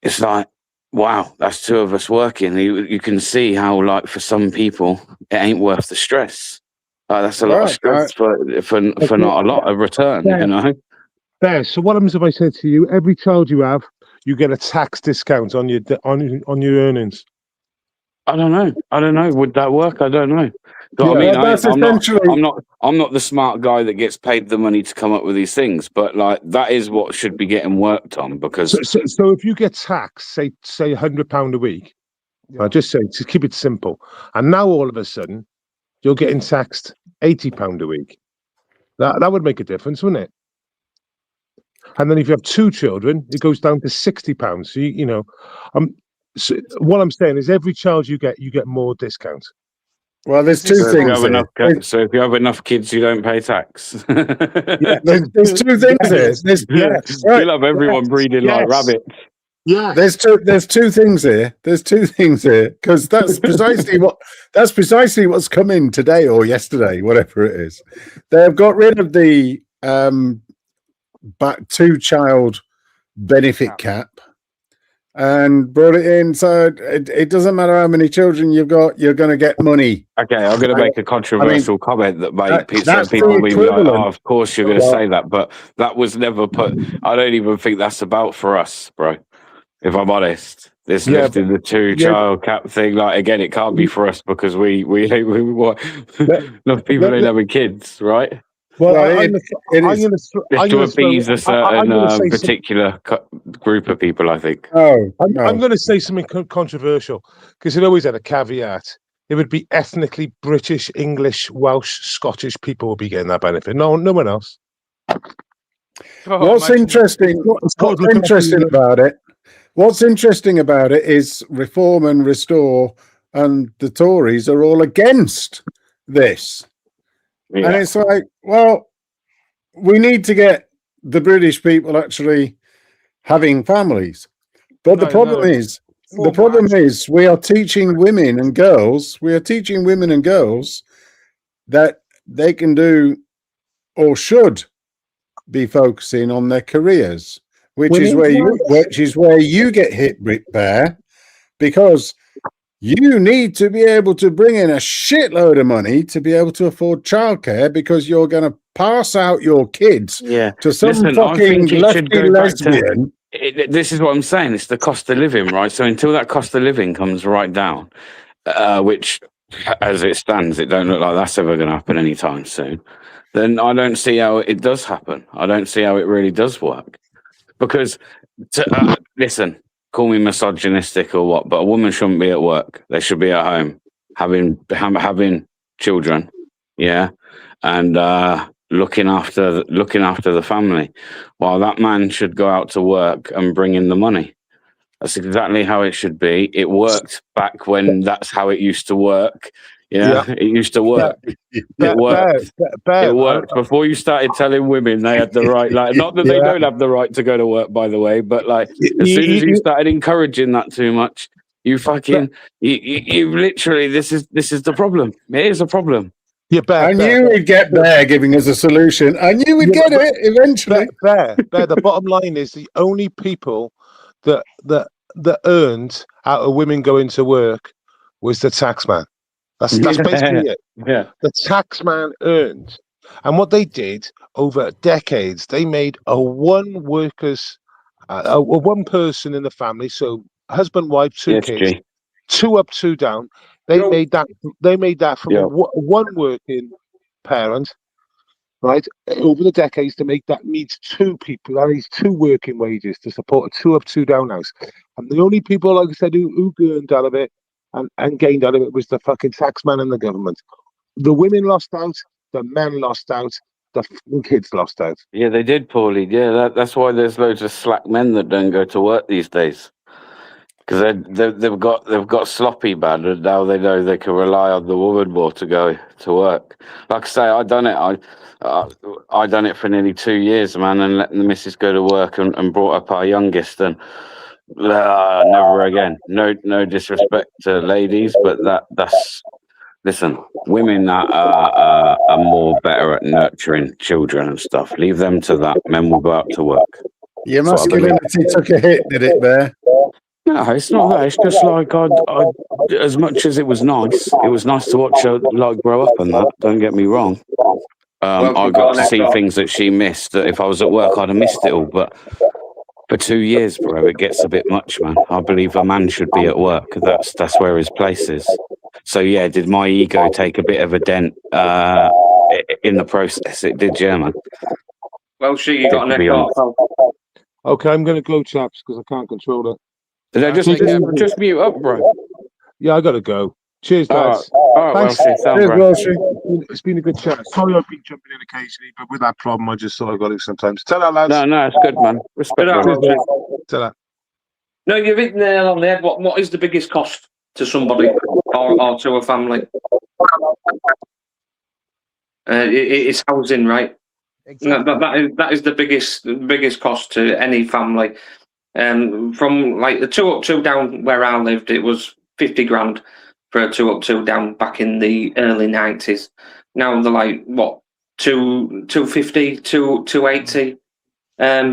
it's like, wow, that's two of us working. You can see how, like, for some people, it ain't worth the stress. That's a lot of stress for not a lot of return, There. So what happens if I say to you, every child you have, you get a tax discount on your earnings? I don't know. Would that work? I don't know. So, I'm not the smart guy that gets paid the money to come up with these things, but like that is what should be getting worked on, because. So if you get taxed, say £100 a week, I'll just say to keep it simple, and now all of a sudden you're getting taxed £80 a week. That would make a difference, wouldn't it? And then if you have two children, it goes down to £60. So so what I'm saying is, every child you get more discount. Well, there's two things. So if you have enough kids, you don't pay tax. There's two things here. You'll have everyone breeding like rabbits. Yeah. There's two things here. Because that's precisely what's come in today or yesterday, whatever it is. They've got rid of the two-child benefit cap and brought it in, so it doesn't matter how many children you've got, you're going to get money. Okay, I'm going to make a controversial comment that people will be like, "Oh, of course you're going to say that," but that was never put. I don't even think that's about for us, bro. If I'm honest, this lifting the two-child cap thing, like, again, it can't be for us because we want enough people ain't having kids, right? Well, to appease a certain particular group of people, I think. I'm going to say something controversial, because it always had a caveat. It would be ethnically British, English, Welsh, Scottish people will be getting that benefit. No one else. What's interesting about it is Reform and Restore and the Tories are all against this. Yeah. And it's like, well, we need to get the British people actually having families. But the problem is we are teaching women and girls that they can do or should be focusing on their careers, which is where you get hit, Brick Bear, because you need to be able to bring in a shitload of money to be able to afford childcare, because you're going to pass out your kids to some fucking lefty lesbian. This is what I'm saying. It's the cost of living, right? So until that cost of living comes right down, which, as it stands, it don't look like that's ever going to happen anytime soon, then I don't see how it does happen. I don't see how it really does work. Because, listen, call me misogynistic or what, but a woman shouldn't be at work. They should be at home having children, and looking after the family, while that man should go out to work and bring in the money. That's exactly how it should be. It worked back when that's how it used to work. Yeah, it used to work. It worked. It worked. Before you started telling women they had the right, like, not that they don't have the right to go to work, by the way, but like, as soon as you started encouraging that too much, you fucking, you literally, this is the problem. It is a problem. Yeah, I knew we'd get Bear giving us a solution. I knew we'd get it eventually. Bear. The bottom line is the only people that earned out of women going to work was the taxman. That's basically it. Yeah. The taxman earned, and what they did over decades, they made a one person in the family. So husband, wife, two kids, 2 up, 2 down. They made that. They made that from one working parent, right? Over the decades, to make that needs 2 people. That needs 2 working wages to support a 2 up, 2 down house. And the only people, like I said, who earned out of it and gained out of it was the fucking taxman and the government. The women lost out. The men lost out. The fucking kids lost out. Yeah, they did, Paulie. Yeah, that's why there's loads of slack men that don't go to work these days. Because they've got sloppy bad, and now they know they can rely on the woman more to go to work. Like I say, I done it. I done it for nearly 2 years, man, and letting the missus go to work and brought up our youngest, and never again. No disrespect to ladies, but that's listen. Women are more better at nurturing children and stuff. Leave them to that. Men will go out to work. Your masculinity took a hit, did it, Bear? No, it's not that. It's just like I as much as it was nice to watch her like grow up and that. Don't get me wrong. I got to see things that she missed. That if I was at work, I'd have missed it all. But for 2 years, bro, it gets a bit much, man. I believe a man should be at work. That's where his place is. So yeah, did my ego take a bit of a dent in the process? It did, yeah, man. Well, you got an echo. Okay, I'm going to go, chaps, because I can't control it. Did I just mute up, bro? Yeah, I got to go. Cheers, guys. All right, Thanks. It's been a good chat. Sorry I've been jumping in occasionally, but with that problem, I just thought I got it sometimes. Tell that, lads. No, it's good, man. Respect. Tell that. No, you've hit the nail on the head. What is the biggest cost to somebody or to a family? It's housing, right? Exactly. That is the biggest cost to any family. From like the 2 up, 2 down where I lived, it was 50 grand for a 2 up, 2 down back in the early 90s. Now they're like what 250, 280,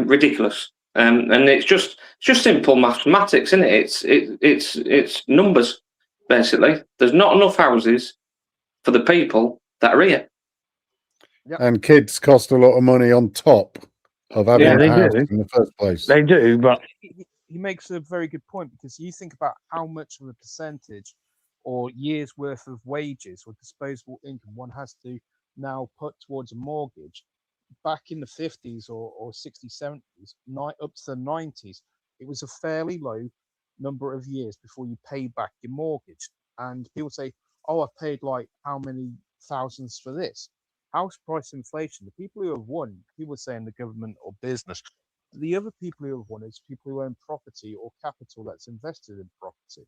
ridiculous. And it's just simple mathematics, isn't it? It's numbers basically. There's not enough houses for the people that are here. Yep. And kids cost a lot of money on top of having a house in the first place. They do, but he makes a very good point, because you think about how much of a percentage or years worth of wages or disposable income one has to now put towards a mortgage. Back in the 50s or 60s, 70s, up to the 90s, it was a fairly low number of years before you paid back your mortgage. And people say, oh, I paid like how many thousands for this? House price inflation, the people who have won, people saying the government or business, the other people who have won is people who own property or capital that's invested in property.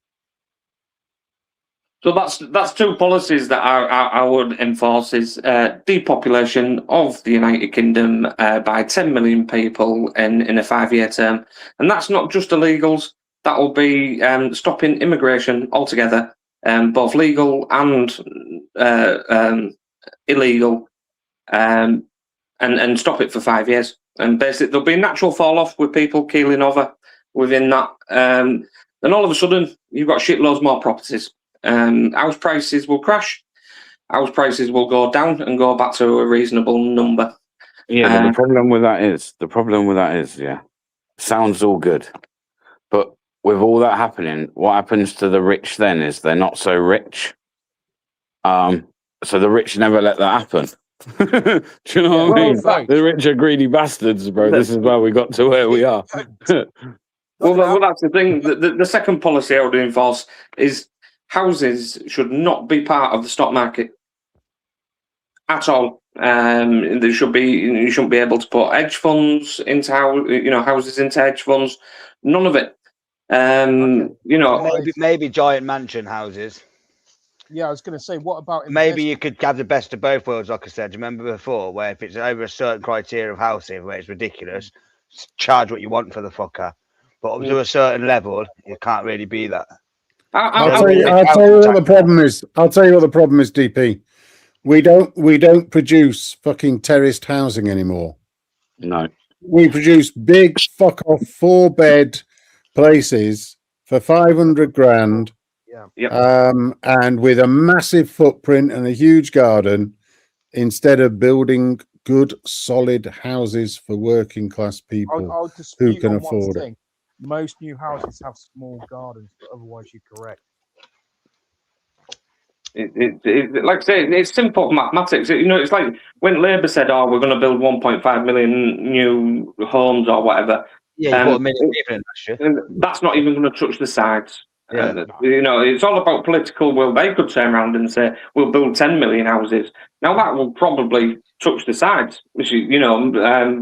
So that's 2 policies that I would enforce is depopulation of the United Kingdom by 10 million people in a 5-year term. And that's not just illegals, that will be stopping immigration altogether, both legal and illegal, and stop it for 5 years. And basically there'll be a natural fall off with people keeling over within that. Then all of a sudden you've got shitloads more properties. House prices will crash. House prices will go down and go back to a reasonable number. Yeah, but the problem with that is, yeah, sounds all good, but with all that happening, what happens to the rich then is they're not so rich. So the rich never let that happen. Do you know what I mean? The rich are greedy bastards, bro. This is why we got to where we are. Well, that's the thing. The second policy I would enforce is houses should not be part of the stock market at all. You shouldn't be able to put hedge funds into houses into hedge funds. None of it. Maybe giant mansion houses. Yeah, I was going to say, what about Maybe you could have the best of both worlds, like I said. Do you remember before, where if it's over a certain criteria of housing, where it's ridiculous, charge what you want for the fucker. But up to a certain level, it can't really be that. I'll tell you what the problem is. I'll tell you what the problem is, DP. We don't produce fucking terraced housing anymore. No. We produce big fuck off 4-bed places for 500 grand. Yeah. And with a massive footprint and a huge garden, instead of building good, solid houses for working class people I'll who dispute can on one afford thing. it. Most new houses have small gardens, but otherwise you're correct. Like I say, it's simple mathematics. You know, it's like when Labour said, "Oh, we're going to build 1.5 million new homes or whatever." Yeah, you put 1 million people in that shit. That's not even going to touch the sides. Yeah. You know, it's all about political will. They could turn around and say, "We'll build 10 million houses." Now that will probably touch the sides, you know,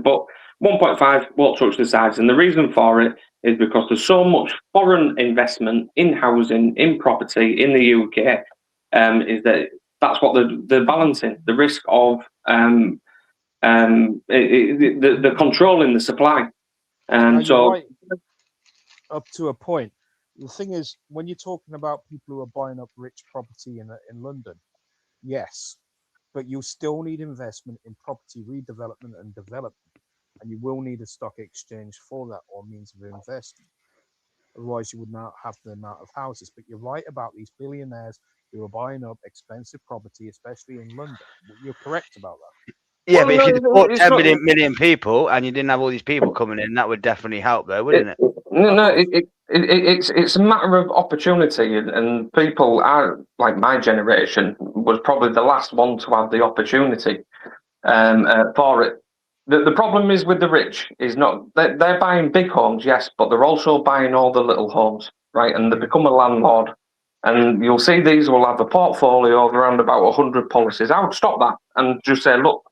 but 1.5 won't touch the sides, and the reason for it is because there's so much foreign investment in housing, in property in the UK. Is that's what they're balancing, the risk of the controlling the supply. Now, So you're right, up to a point. The thing is, when you're talking about people who are buying up rich property in London, yes, but you'll still need investment in property redevelopment and development, and you will need a stock exchange for that or means of investment. Otherwise, you would not have the amount of houses. But you're right about these billionaires who are buying up expensive property, especially in London. You're correct about that. Yeah, but if you support 10 million people and you didn't have all these people coming in, that would definitely help, though, wouldn't it? It's a matter of opportunity, and people are like my generation was probably the last one to have the opportunity for it. The problem is with the rich is not they're buying big homes, yes, but they're also buying all the little homes, right? And they become a landlord. And you'll see these will have a portfolio of around about 100 policies. I would stop that and just say, look,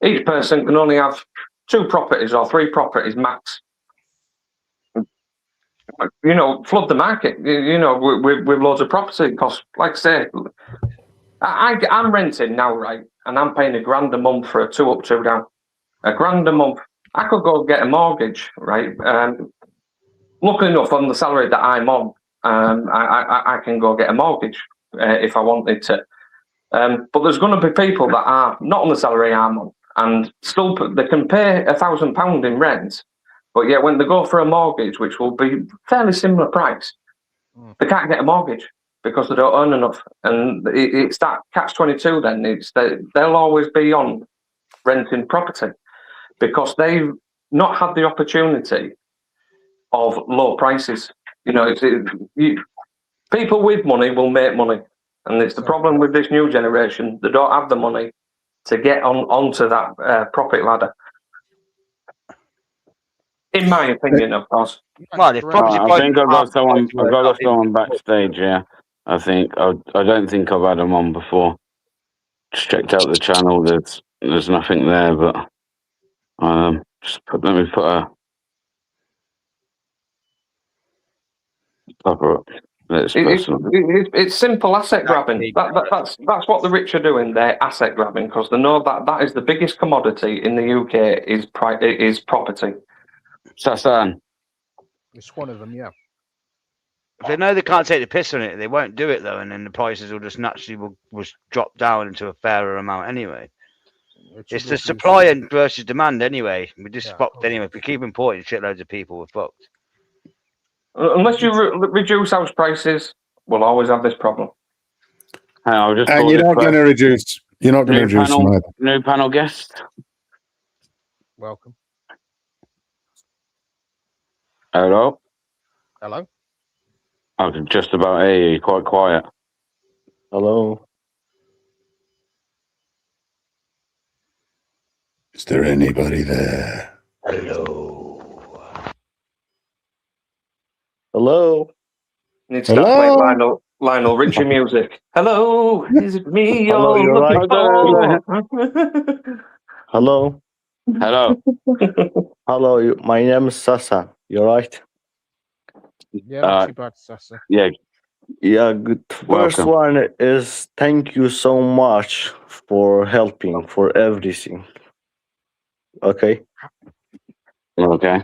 each person can only have 2 properties or 3 properties max. You know, flood the market. You know, with loads of property costs. Like I say, I'm renting now, right, and I'm paying £1,000 a month for a 2 up, 2 down. £1,000 a month. I could go get a mortgage, right? Lucky enough, on the salary that I'm on, I can go get a mortgage if I wanted to. But there's going to be people that are not on the salary I'm on, and still they can pay £1,000 in rent, but yet when they go for a mortgage, which will be fairly similar price, they can't get a mortgage because they don't earn enough, and it's that catch-22. Then they'll always be on renting property because they've not had the opportunity of low prices. You know, people with money will make money, and it's the problem with this new generation. They don't have the money to get onto that profit ladder. In my opinion, of course. I think I've got someone backstage. Yeah, I don't think I've had them on before. Just checked out the channel. There's nothing there, but let me put a cover up. It's simple asset grabbing. That's what the rich are doing. They're asset grabbing because they know that is the biggest commodity in the UK is property. Sasan. It's one of them, yeah. If they know they can't take the piss on it, they won't do it though, and then the prices will just naturally will drop down into a fairer amount anyway. It's the supply and versus demand anyway. We just fucked anyway. If we keep importing shitloads of people, we're fucked. Unless you reduce house prices, we'll always have this problem. And you're not going to reduce. You're not going to reduce them either. New panel guest. Welcome. Hello. Hello. I can just about hear you. Quite quiet. Hello. Is there anybody there? Hello. Need to start playing Lionel Richie music. Hello, is it me? Hello, you're right. Hello. Hello. Hello. My name is Sasa. You're right. Yeah, not too bad, Sasa. Yeah. Yeah, good. First Welcome. one is thank you so much for helping for everything. Okay. Okay.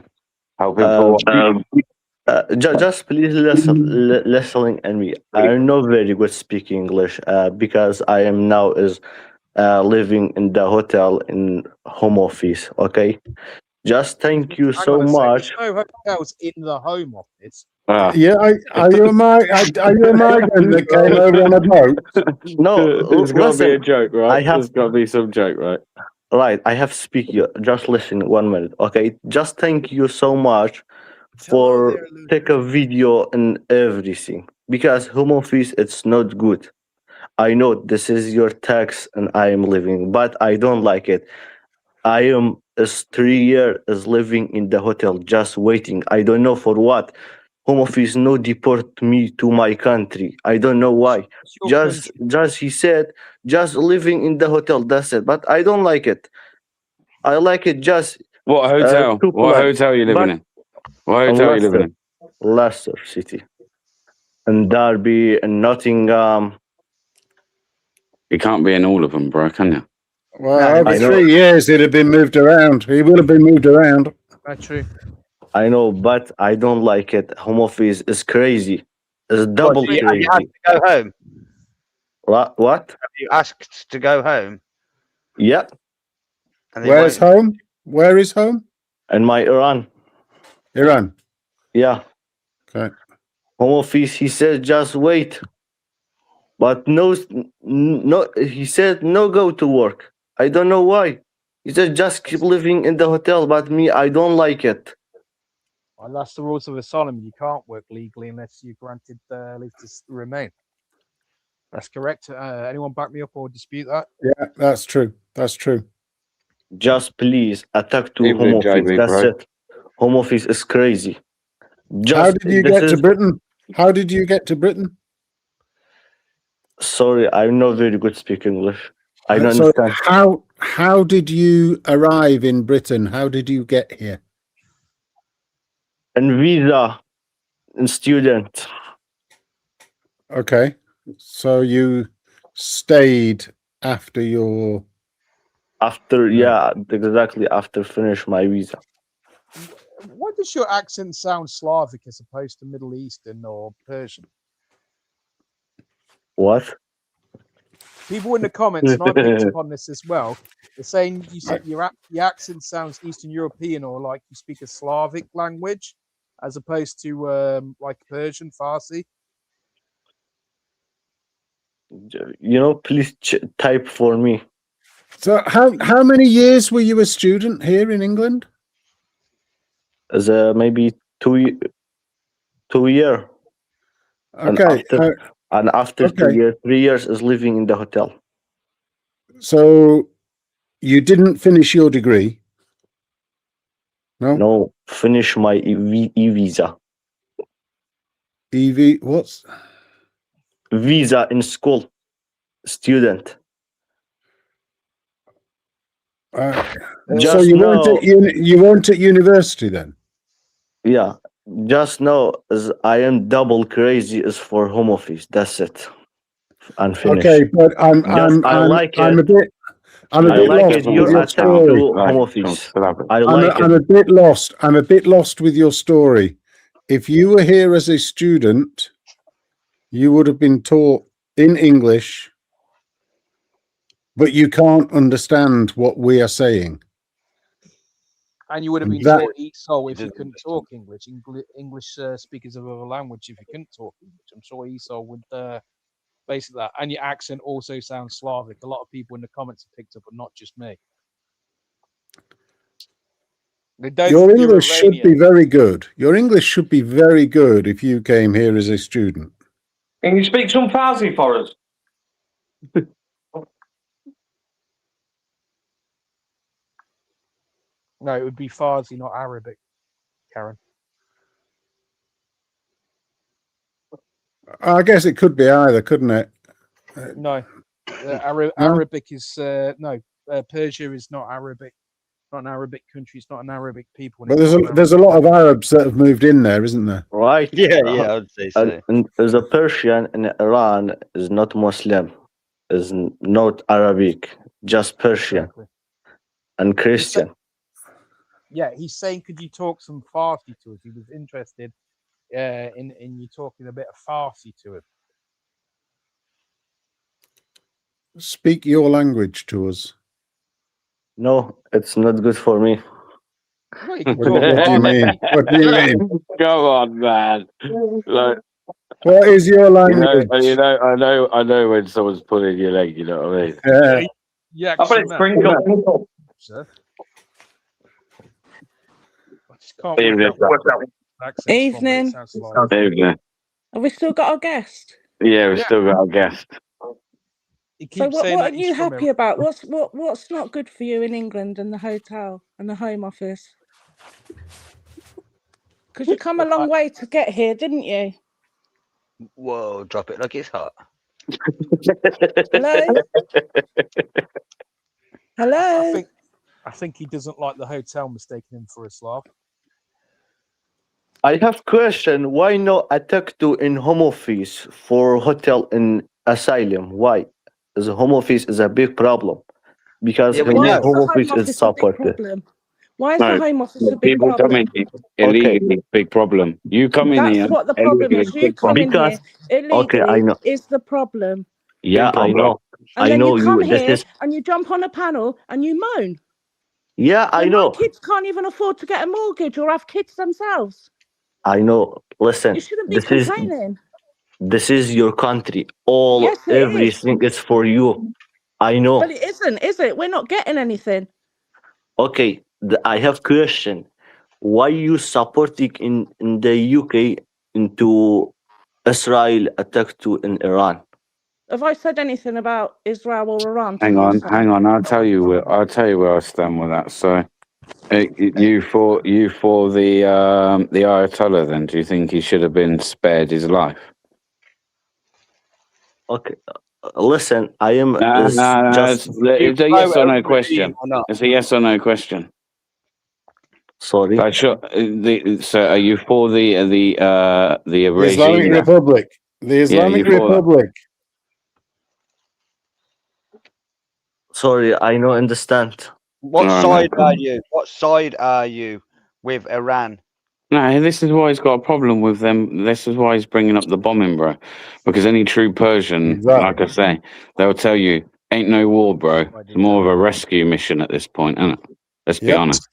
Helping Uh, for what? just please listening and me. I'm not very good speaking English because I am now is living in the hotel in home office. Okay. Just thank you Hang so on a sec. much. There's no hotels in the home office. Yeah, are you a migrant that came over on a boat? No, There's got to be a listen. joke, I right? have There's got to be some joke, right? right. I have speak you. Just listen 1 minute. Okay. Just thank you so much for take a video and everything because home office it's not good. I know this is your tax and I am living, but I don't like it. I am is 3 years is living in the hotel just waiting. I don't know for what. Home office no deport me to my country. I don't know why. It's your country. Just he said just living in the hotel. That's it. But I don't like it. I like it just What hotel? to What plan. hotel are you living But in? What hotel are you living Leicester City and Derby and Nottingham. You can't be in all of them, bro, can you? Well, over I know. 3 years, he'd have been moved around. He would have been moved around. That's true. I know, but I don't like it. Home office is crazy. It's What, double so have you asked crazy. to go home? What? Have you asked to go home? Yeah. And they Where's won't. home? Where is home? And my Iran. Iran. Yeah. Okay. Home office. He said just wait, but no. He said no go to work. I don't know why. He said just keep living in the hotel, but me I don't like it. Well, that's the rules of asylum. You can't work legally unless you're granted leave to remain. That's correct. Anyone back me up or dispute that? Yeah, that's true. That's true. Just please attack to Keep home it, office. JB, That's bro. it. Home office is crazy. How Just did you this get to is Britain? How did you get to Britain? sorry. I'm not very good speak English. I don't So understand. how did you arrive in Britain? How did you get here? And visa and student. Okay. So you stayed after your After exactly after finish my visa. Why does your accent sound Slavic as opposed to Middle Eastern or Persian? What? People in the comments, and I picked up on this as well. They're saying your accent sounds Eastern European or like you speak a Slavic language, as opposed to like Persian, Farsi. Please type for me. So how many years were you a student here in England? As maybe 2 year. Okay. And after 2 years, 3 years is living in the hotel. So you didn't finish your degree? No. No, finish my visa. What's visa in school? Student. So you weren't at university then? Yeah, just know as I am double crazy is for home office. That's it. And finish. Okay, but I'm a bit lost with your story. Home office. I'm a bit lost. I'm a bit lost with your story. If you were here as a student, you would have been taught in English, but you can't understand what we are saying. And you would have been taught ESOL if you couldn't talk English. English speakers of other language if you couldn't talk English. I'm sure ESOL would basically that. And your accent also sounds Slavic. A lot of people in the comments have picked up, but not just me. Your English should be very good. Your English should be very good if you came here as a student. Can you speak some Farsi for us? No, it would be Farsi, not Arabic, Karen. I guess it could be either, couldn't it? No, Arabic is no. Persia is not Arabic. not an Arabic country. It's not an Arabic people. and But it's not an there's a lot of Arabs that have moved in there, isn't there? Right? Yeah, yeah, I'd say so. And the Persian in Iran is not Muslim, is not Arabic, just Persian Exactly. and Christian. Yeah, he's saying, could you talk some Farsi to us? He was interested in you talking a bit of Farsi to him. Speak your language to us. No, it's not good for me. No, you can What, talk what do you Farsi. mean? What do you mean? Come on, man. Like, What is your you language? know, I know when someone's pulling your leg. You know what I mean? Yeah. Yeah, I bet it's sprinkle. sir. I just can't Evening. work out what accent's from, but it Evening. sounds like. Evening. Have we still got our guest? Yeah, we've Yeah. still got a guest. He keeps So what saying are that he's you from happy about? What's not good for you in England and the hotel and the Home Office? Because you come a long way to get here, didn't you? Whoa, drop it like it's hot. Hello? Hello? I think he doesn't like the hotel mistaking him for a Slav. I have question. Why no attack to in home office for hotel in asylum? Why? The home office is a big problem because Yeah, we Why know. is the home Home office is Office a big supported. problem? Why is No, the Home Office a big people come problem? in illegally, big problem. You come in here That's what the problem illegally, is. You big come problem. in here Because okay, I illegally know. is the problem. Yeah, Big problem. And I then know you come you. This here is and you jump on a panel and you moan. yeah, I When my know. kids can't even afford to get a mortgage or have kids themselves. I know. You Listen, shouldn't be complaining. this is your country. All Yes, it is. everything is for you. I know. But it isn't, is it? We're not getting anything. Okay, I have question. Why you supporting in the UK into Israel attack to in Iran? Have I said anything about Israel or Iran to Hang you, on, sir? hang on. I'll tell you where I stand with that. So, you for the Ayatollah. Then, do you think he should have been spared his life? Okay, listen, I am No, just it's a yes or no question. It's a yes or no question. sorry. So, are you for the The regime? Islamic Republic. The Islamic you for that? Republic. Sorry, I don't understand. What No, side no. are you? What side are you with Iran? No, this is why he's got a problem with them. This is why he's bringing up the bombing, bro. Because any true Persian, Exactly. like I say, they'll tell you, ain't no war, bro. It's more of a rescue mission at this point, isn't it? Let's be Yep. honest.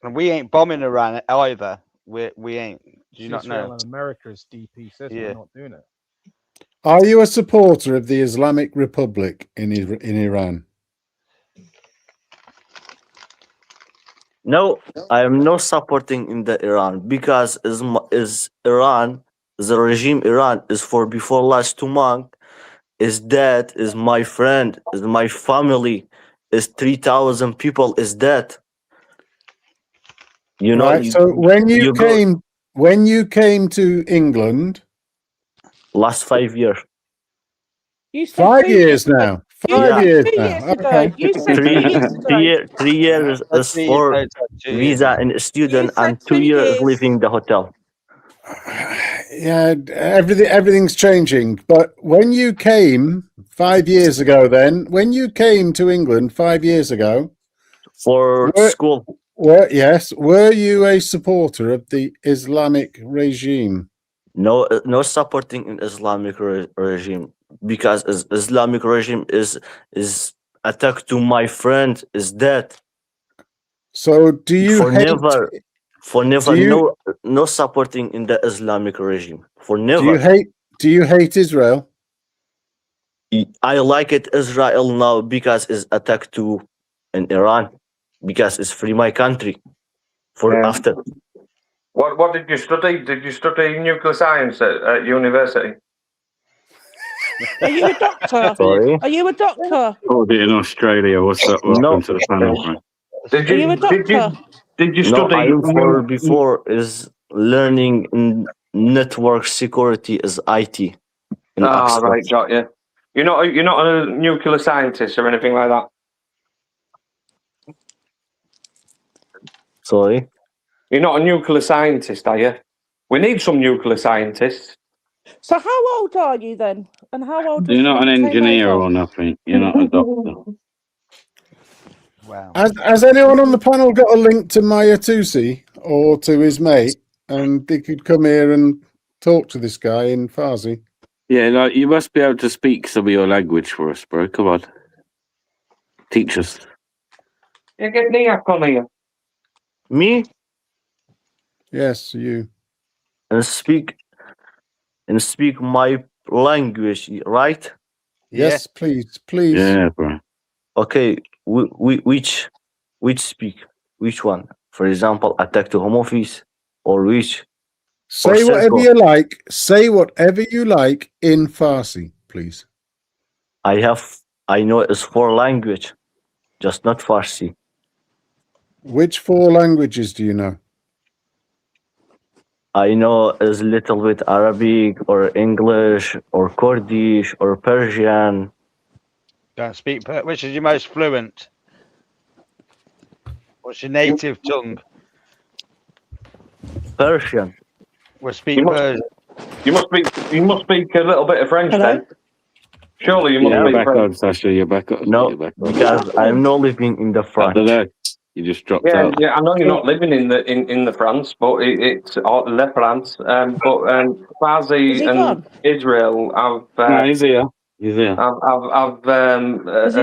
And we ain't bombing Iran either. We ain't. Do you not Israel know? and America, as DP says, Yeah. we're not doing it. Are you a supporter of the Islamic Republic in Iran? No, I am not supporting in the Iran because is Iran, the regime Iran is for before last 2 months is dead, is my friend, is my family, is 3,000 people is dead. You know, Right. So when you go came to England, last 5 years. You said 5 2 years now. You 5 said years 2 now. years ago. Okay. You said 2 years ago. 3 years is for visa and student, said and 2 2 years years. living the hotel. Yeah, everything's changing. But when you came 5 years ago, when you came to England 5 years ago, for school. Were you a supporter of the Islamic regime? No supporting in Islamic regime because Islamic regime is attack to my friend is dead. So do you no supporting in the Islamic regime for never. Do you hate Israel? I like it Israel now because it's attack to in Iran because it's free my country for after. What did you study? Did you study nuclear science at university? Are you a doctor? Sorry? Are you a doctor? Oh, in Australia. What's up? Welcome to the panel, bro. Are you a doctor? Did you No, study? I am for before is learning in network security is IT. In Oxford. Right, got you. You're not a nuclear scientist or anything like that. Sorry. You're not a nuclear scientist, are you? We need some nuclear scientists. So how old are you then? And how old was You're you not when an you came engineer over? or nothing. You're not a doctor. Wow. Has anyone on the panel got a link to Maya Tusi or to his mate? And they could come here and talk to this guy in Farsi. Yeah, like you must be able to speak some of your language for us, bro. Come on, teach us. You get Niak on here. Me? Yes, you. And speak my language, right? Yes, please, please. Yeah, bro. Okay, which speak? Which one? For example, attack to home office, or which? Say whatever you like. Say whatever you like in Farsi, please. I know it's 4 language, just not Farsi. Which 4 languages do you know? I know is little bit Arabic or English or Kurdish or Persian. Don't speak. Which is your most fluent? What's your native tongue? Persian. We'll speak Persian. You must speak a little bit of French then. Surely you must You're speak back French. on, Sasha. You're back on. No, You're back on. because I'm not living in the I front. don't know. You just dropped Yeah, out. yeah. I know you're not living in the France, but it's Le France. Farsi Is he and gone? Israel. No, he's here. He's here. Has he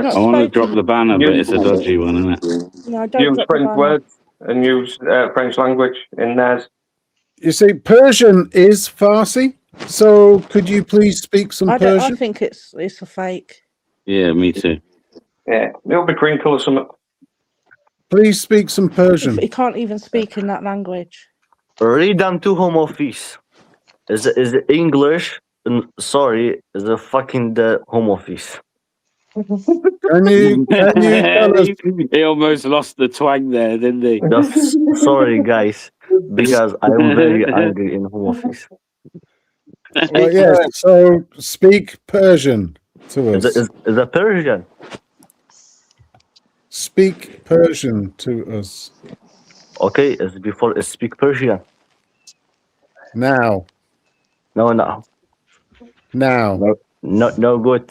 not I want to drop spoken? the banner, but it's a dodgy one, isn't it? No, don't use drop the French banner. words and use French language in theirs. You see, Persian is Farsi. So could you please speak some I Persian? think it's a fake. Yeah, me too. Yeah, it'll be crinkle or something. Please speak some Persian. He can't even speak in that language. Read them to home office. Is English? Sorry, is the home office. Can you tell us? He almost lost the twang there, didn't he? Just sorry, guys, because I'm very angry in home office. Well, yes. So speak Persian to us. Is a Persian? Speak Persian to us. Okay, as before, speak Persian. Now. No. Now. No good.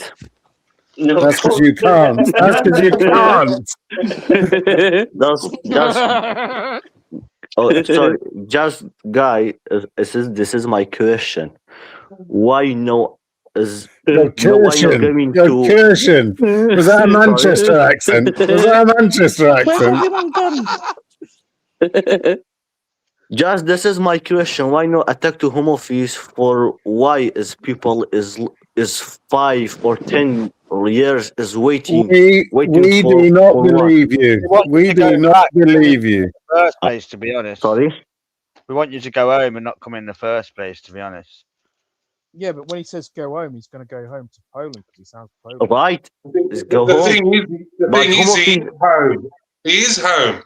No, that's because you can't. That's because you can't. Just. Oh, sorry. Just guy. This is my question. Why no? Is Your Kirschen. Was that a Manchester accent? Was that a Manchester accent? Just this is my question. Why no attack to home office for why is people is 5 or 10 years is waiting? We do not believe you. We do not believe you. First place, to be honest. Sorry. We want you to go home and not come in the first place, to be honest. Yeah, but when he says go home, he's going to go home to Poland because he sounds Polish. Right. Go The home. thing is, he is home. He is home.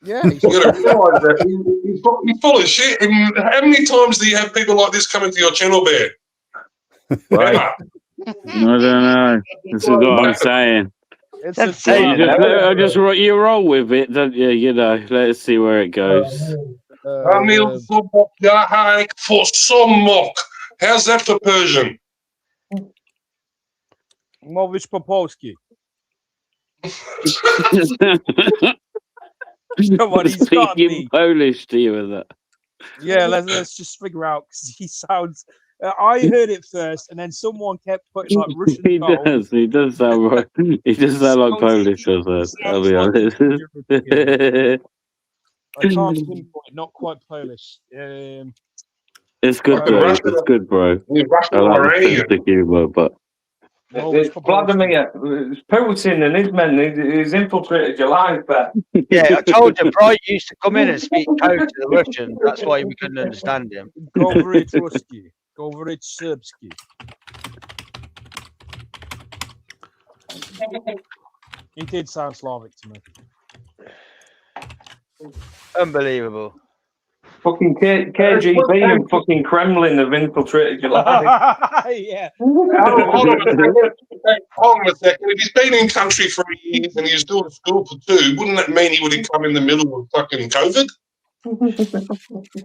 Yeah, you got to realise that he's full of shit. And how many times do you have people like this coming to your channel, Bear? Right. I don't know. This is what I'm saying. It's I just you roll with it, don't you? You know, let's see where it goes. Emil Sobotjahak for some mock. How's that for Persian? Mówisz po polski. Come on, he's got to Speaking be. Polish to you, is that? Yeah, let's just figure out because he sounds. I heard it first, and then someone kept putting like Russian. He does. He does sound right. He does sound like Polish, does that? I'll be honest. I can't pinpoint. Not quite Polish. It's good, though. It's good, bro. I like the sense of humour, but. It's Vladimir, it's Putin and his men. He's infiltrated your life, but Yeah, I told you, Bright used to come in and speak code to the Russian. That's why we couldn't understand him. Говорить русский, говорить сербский. He did sound Slavic to me. Unbelievable. Fucking KGB and fucking Kremlin have infiltrated your life. Yeah. Hold on a second. If he's been in country for a year and he's doing school for 2, wouldn't that mean he would have come in the middle of fucking COVID?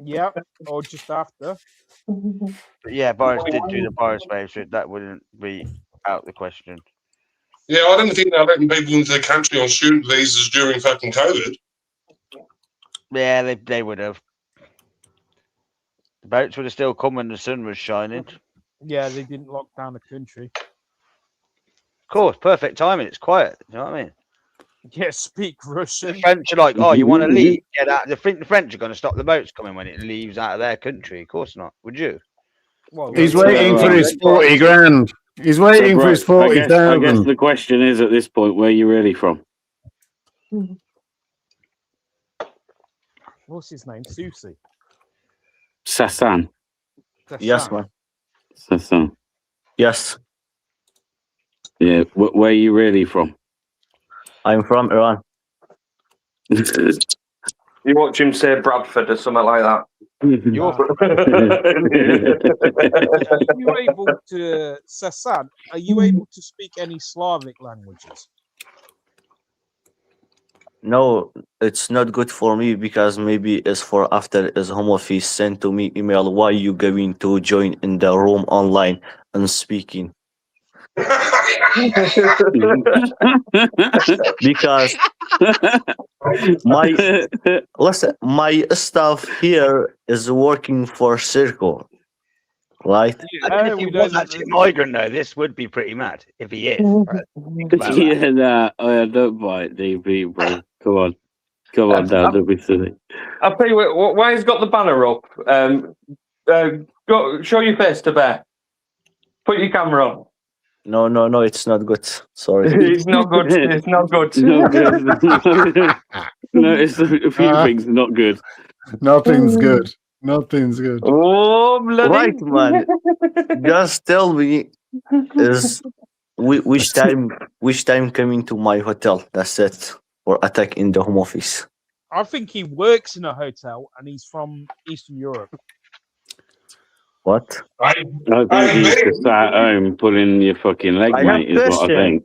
Yep. Or just after. But yeah, Boris did do the Boris wave, so that wouldn't be out the question. Yeah, I don't think they're letting people into the country on student visas during fucking COVID. Yeah, they would have. The boats would have still come when the sun was shining. Yeah, they didn't lock down the country. Of course, perfect timing. It's quiet. You know what I mean? Yeah, speak Russian. The French are like, oh, you want to leave? Get out. The French are going to stop the boats coming when it leaves out of their country. Of course not. Would you? Well, He's waiting for his 40 grand. He's waiting for his I guess 40,000. the question is at this point, where are you really from? What's his name? Susie. Sasan. Yes, man. Sasan. Yes, Yeah. Where are you really from? I'm from Iran. You watch him say Bradford or something like that. You're you able to, Sasan, are you able to speak any Slavic languages? No, it's not good for me because maybe it's for after his home office sent to me email why you going to join in the room online and speaking. Because my staff here is working for Circle, right? I think if he was actually a migrant, though, this would be pretty mad if he is. Right? Think about that. Yeah, nah, don't bite DB, bro. Come on now, don't be silly. I'll tell you what, why he's got the banner up. Go show your face to Bear. Put your camera on. No, it's not good. Sorry. It's not good. It's not good. No, it's a few things not good. Nothing's good. Nothing's good. Oh, bloody. Right, man. Just tell me which time coming to my hotel. That's it. Or attack in the home office. I think he works in a hotel and he's from Eastern Europe. What? I think he's just at home pulling your fucking leg, mate, is what I think.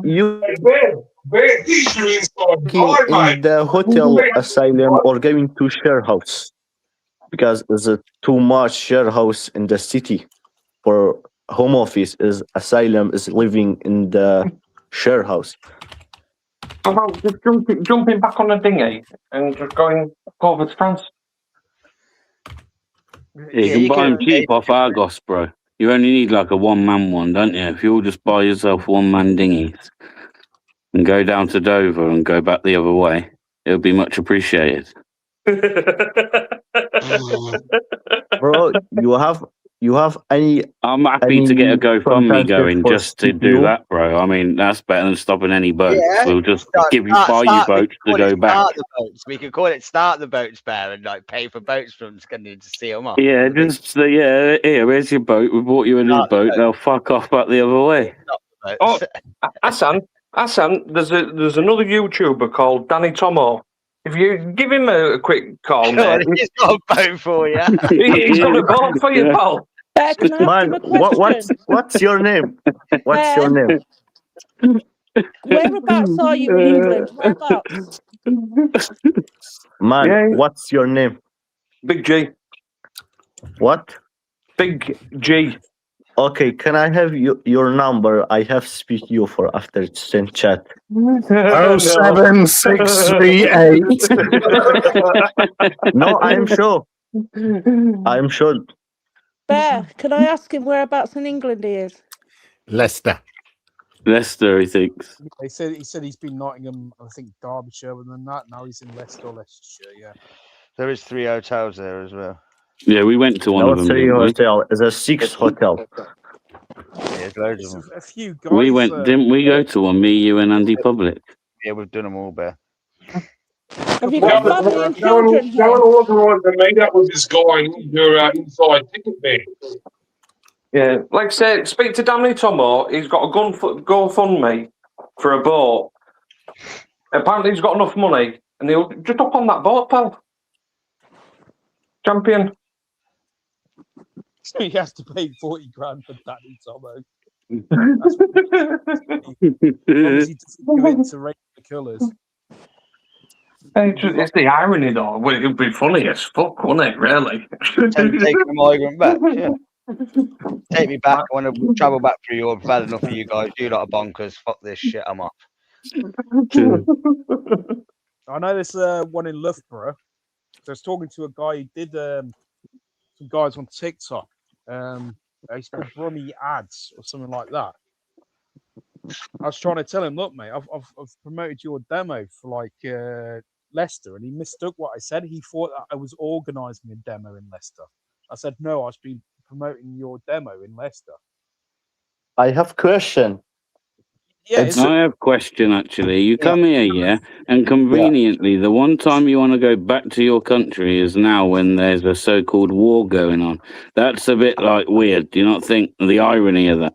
You in the hotel asylum or going to share house? Because there's too much share house in the city. For home office is asylum is living in the share house. How about just jumping back on a dinghy and just going over to France? Yeah, you can buy them cheap off Argos, bro. You only need like a one-man one, don't you? If you all just buy yourself one-man dinghies and go down to Dover and go back the other way, it'll be much appreciated. Bro, you have any? I'm happy to get a GoFundMe going just to do that, bro. I mean, that's better than stopping any boats. Yeah. We'll just buy you boats to go back. We could call it Start the Boats, Bear, and like pay for boats from Scandinavia to see them off. Yeah, just here, here's your boat. We bought you a new boat. They'll fuck off back the other way. Oh, Hassan, there's another YouTuber called Danny Tomo. If you give him a quick call, mate. He's got a boat for you. He's got a boat for you, pal. Man, what's your name? What's your name? Whereabouts are you in England? Whereabouts? Man, Yeah. what's your name? Big G. What? Big G. Okay, can I have your number? I have speak you for after send chat. 07638. No, I'm sure. I'm sure. Bear, can I ask him whereabouts in England he is? Leicester. Leicester, he thinks. He said he's been Nottingham, I think Derbyshire, and then that. Now he's in Leicester, Leicestershire. Yeah. There is 3 hotels there as well. Yeah, we went to one of them. Three didn't we? hotel. It's a 6 hotel. There's loads of them. A few guys. We went, didn't we go to one? Me, you, and Andy Public. Yeah, we've done them all, Bear. Have you got family and children here? Don't organise to meet up with this guy and your inside ticket there. Yeah, like I said, speak to Danny Tomo. He's got a GoFundMe for a boat. Apparently, he's got enough money, and he'll just up on that boat, pal. Champion. He has to pay 40 grand for Danny Tomo. As long as he doesn't go into racial colours. It's the irony, though. Well, it'd be funny as fuck, wouldn't it? Really? Taking a migrant back. Yeah. Take me back. I want to travel back through Europe. I've had enough of you guys. You lot are bonkers. Fuck this shit. I'm off. I know there's one in Loughborough. So I was talking to a guy who did some guys on TikTok. He's called Brummy Ads or something like that. I was trying to tell him, look, mate, I've promoted your demo for like Leicester, and he mistook what I said. He thought that I was organising a demo in Leicester. I said, no, I've been promoting your demo in Leicester. I have question. Yeah, I have a question actually. You come here, yeah, and conveniently, the one time you want to go back to your country is now when there's a so-called war going on. That's a bit like weird. Do you not think the irony of that?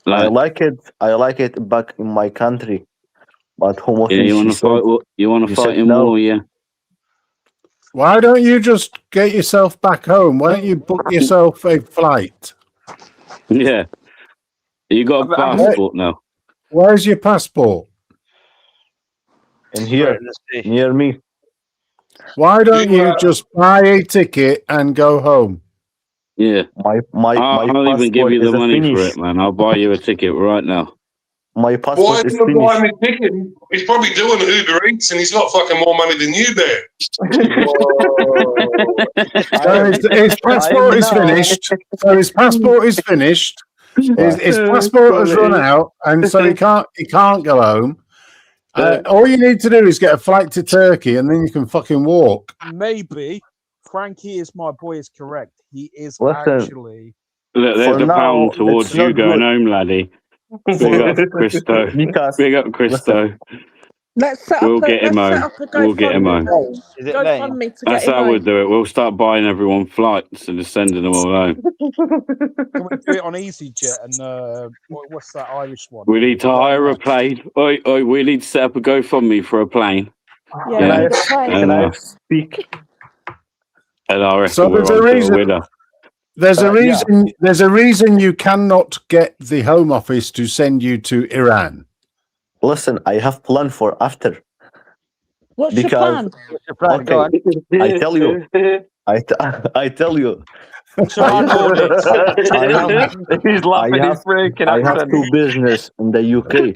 I like it. I like it back in my country, but home office. Yeah, you want to fight? You want to fight in war? Yeah. Why don't you just get yourself back home? Why don't you book yourself a flight? Yeah. You got a passport now. Where's your passport? In here, near me. Why don't you just buy a ticket and go home? Yeah. I'll even give you the money for it, man. I'll buy you a ticket right now. My passport Why is didn't I buy him finished. a ticket? He's probably doing Uber Eats and he's got fucking more money than you there. So his passport is finished. So his passport is finished. His passport has run out, and so he can't go home. All you need to do is get a flight to Turkey, and then you can fucking walk. Maybe Frankie is my boy is correct. He is Listen. actually. Look, there's a pound towards you going home, laddie. Big up, Christo. Big up, Christo. Let's set We'll up get him home. We'll get him home. GoFundMe to That's get him how we'll home. do it. We'll start buying everyone flights and just sending them all home. Can we do it on EasyJet and what's that Irish one? We need to hire a plane. Oi, we need to set up a GoFundMe for a plane. Yeah, the plane. Can I speak? And I reckon So we're there's a on to a reason. winner. There's a reason. There's a reason you cannot get the Home Office to send you to Iran. Listen, I have plan for after. What's your plan? Okay, I tell you. I tell you. He's laughing. He's breaking. I have two business in the UK.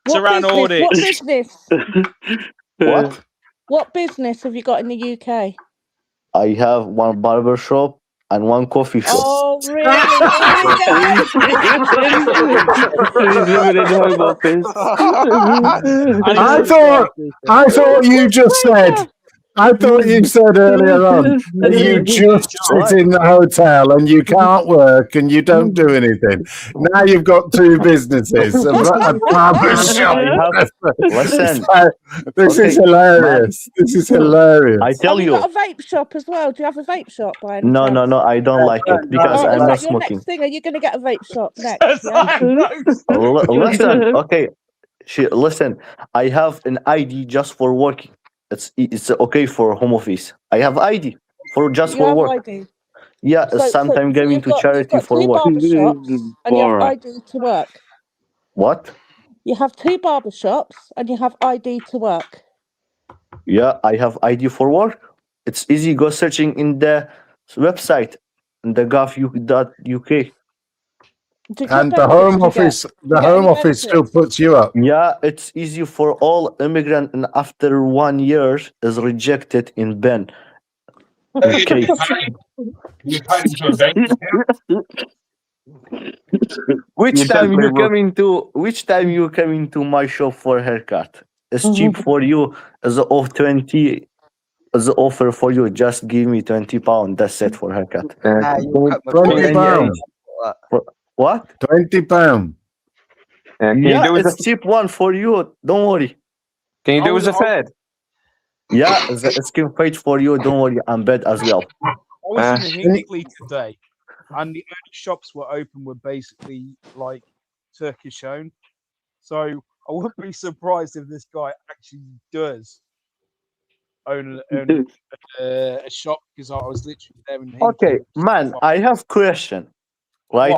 What business? What? What business have you got in the UK? I have one barber shop and one coffee shop. Oh, really? I thought you just said. I thought you said earlier on that you just sit in the hotel and you can't work and you don't do anything. Now you've got two businesses, a barber shop. Listen, this is hilarious. This is hilarious. I tell Have you. you got a vape shop as well? Do you have a vape shop, Brian? No, I don't like it because I'm not Your smoking. next thing, are you going to get a vape shop next? Yeah? Listen, okay. Listen, I have an ID just for working. It's okay for home office. I have ID for just for work. ID. Yeah, sometimes giving you've to got- charity you've got for two work. barbershops and you have ID to work. What? You have two barbershops and you have ID to work. Yeah, I have ID for work. It's easy. Go searching in the website, in the gov.uk. And the Home Office, still puts you up. Yeah, it's easy for all immigrant, and after 1 year is rejected in Ben. Okay. Which time you coming to my shop for haircut? It's cheap for you. As of 20, as an offer for you. Just give me £20. That's it for haircut. £20. What? £20. Yeah, it's cheap one for you. Don't worry. Can you do as I said? Yeah, it's paid for you. Don't worry. I'm bad as well. I was in Hinkley today, and the only shops were open were basically like Turkish owned. So I wouldn't be surprised if this guy actually does own a shop because I was literally there in Okay, man, I have question. Right?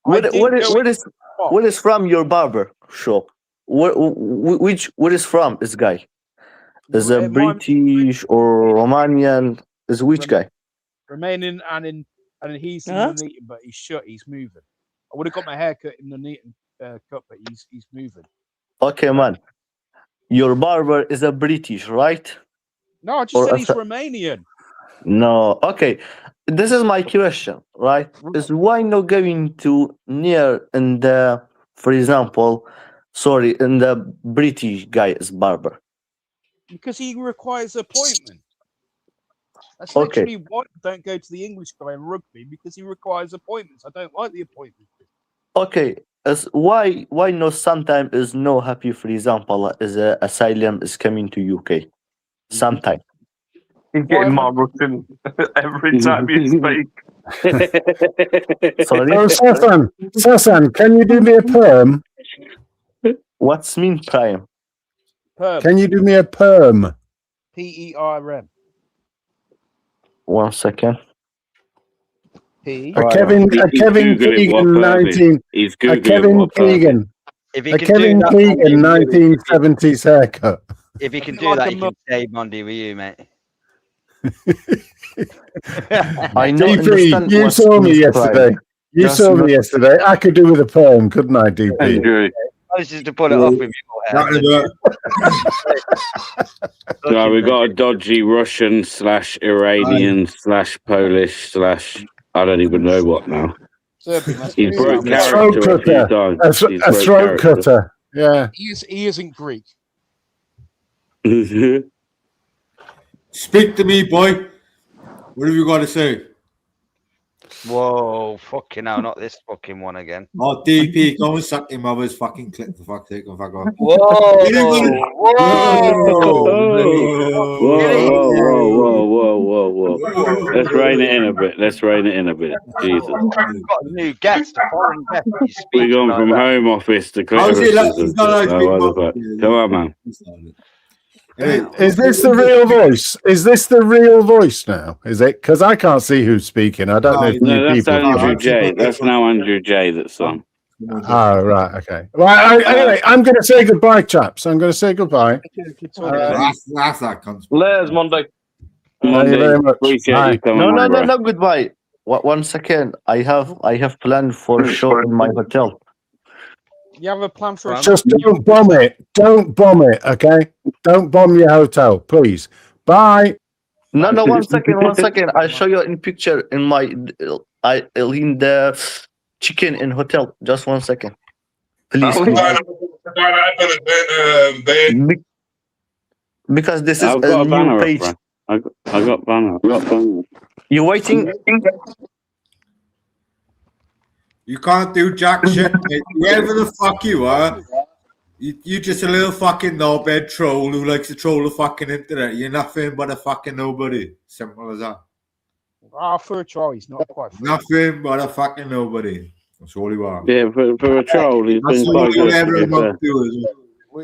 What? What is from your barber shop? What is from this guy? Is it British or Romanian? Is which guy? Remaining and he's in Nuneaton, but he's shut. He's moving. I would have got my hair cut in Nuneaton cut, but he's moving. Okay, man. Your barber is a British, right? No, I just said he's Romanian. No. Okay. This is my question, right? Is why not going to near in the, for example, in the British guy's barber? Because he requires appointment. That's Okay. literally why I don't go to the English guy in rugby, because he requires appointments. I don't like the appointments. Okay. Is why not sometimes is no happy, for example, is a asylum is coming to UK. Sometime. He's getting Marlborough every time you speak. Sorry. Oh, Sasan, can you do me a perm? What's mean prime? Perm. Can you do me a perm? PERM. 1 second. P. A Kevin Keegan 19. He's A Kevin Keegan. If he A can Kevin do that, Keegan 1970s haircut. if he can do that, he can stay Monday with you, mate. I know. DP, you saw me yesterday. You saw me yesterday. I could do with a perm, couldn't I, DP? Andrew. I was just to pull it off with your hair. No, we got a dodgy Russian / Iranian / Polish / I don't even know what now. He's broke character a few times. A throat cutter. Yeah. He isn't Greek. Speak to me, boy. What have you got to say? Whoa, fucking hell, not this fucking one again. Oh, DP, go and suck your mother's fucking clip for fuck's sake and fuck off. Whoa! Whoa. Let's rein it in a bit. Jesus. We've got a new guest, a foreign guest. We're going from home office to clearances. Come on, man. Is this the real voice? Is this the real voice now? Is it? Because I can't see who's speaking. I don't know if No, that's people. Andrew J. That's now Andrew J. That's on. Oh, right. Okay. Well, anyway, I'm going to say goodbye, chaps. I'm going to say goodbye. That's that cunt. Les, Monday. Thank you very much. Appreciate you coming on, bro. No, goodbye. 1 second. I have planned for a show in my hotel. You have a plan for a Just don't bomb it. Don't bomb it, okay? Don't bomb your hotel, please. Bye. No, 1 second. I'll show you in picture in my in the chicken in hotel. Just 1 second, please. Because this is a new page. I got banner. You waiting? You can't do jack shit, mate. Whoever the fuck you are, you're just a little fucking knobhead troll who likes to troll the fucking internet. You're nothing but a fucking nobody. Simple as that. For a troll, he's not quite. Nothing but a fucking nobody. That's all you are. Yeah, for a troll, he's been quite good.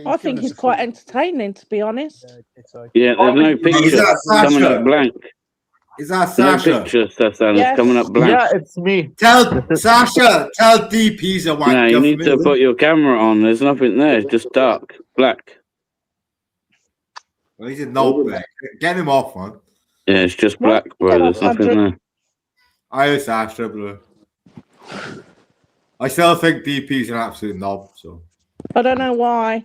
I think he's quite entertaining, to be honest. Yeah, there's no picture coming up blank. Is that Sasha? No picture, Sasan. It's coming up blank. Yeah, it's me. Tell DP's a wanker. No, you need to put your camera on. There's nothing there. It's just dark, black. Well, he's a knobhead. Get him off, man. Yeah, it's just black, bro. There's nothing there. I is Sasha, bro. I still think DP's an absolute knob. So I don't know why.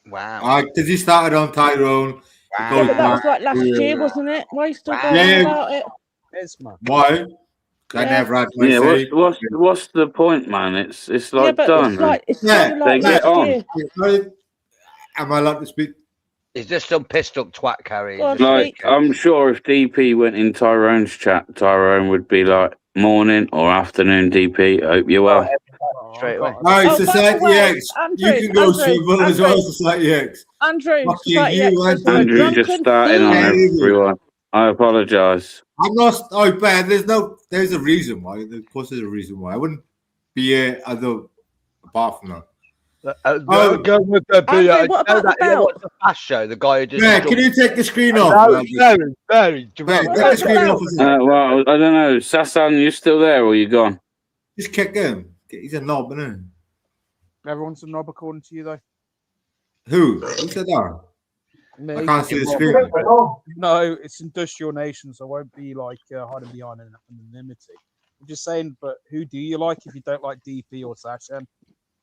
Wow. Because he started on Tyrone. Yeah, but that was like last year, wasn't it? Why are you still going about it? Why? I never had my say. What's the point, man? It's like but done. it's like, it's they get on. Am I allowed to speak? Is this some pissed up twat carry? Like, I'm sure if DP went in Tyrone's chat, Tyrone would be like, morning or afternoon, DP. I hope you're well. Straight away. Right, Society X. You can go civil as well, Society X. Andrew, Andrew just starting on everyone. I apologise. I'm not. Oh, but there's a reason why. Of course, there's a reason why. I wouldn't be here apart from that. Go with the beer. Andrew, what about the belt? What's the fast show? The guy who just. Yeah, can you take the screen off? No, very. Take the screen off. Well, I don't know. Sasan, you still there or you gone? Just kick him. He's a knob, isn't he? Everyone's a knob according to you, though. Who said that? Me. I can't see the screen. No, it's industrial nation, so I won't be like hiding behind anonymity. I'm just saying, but who do you like if you don't like DP or Sasha?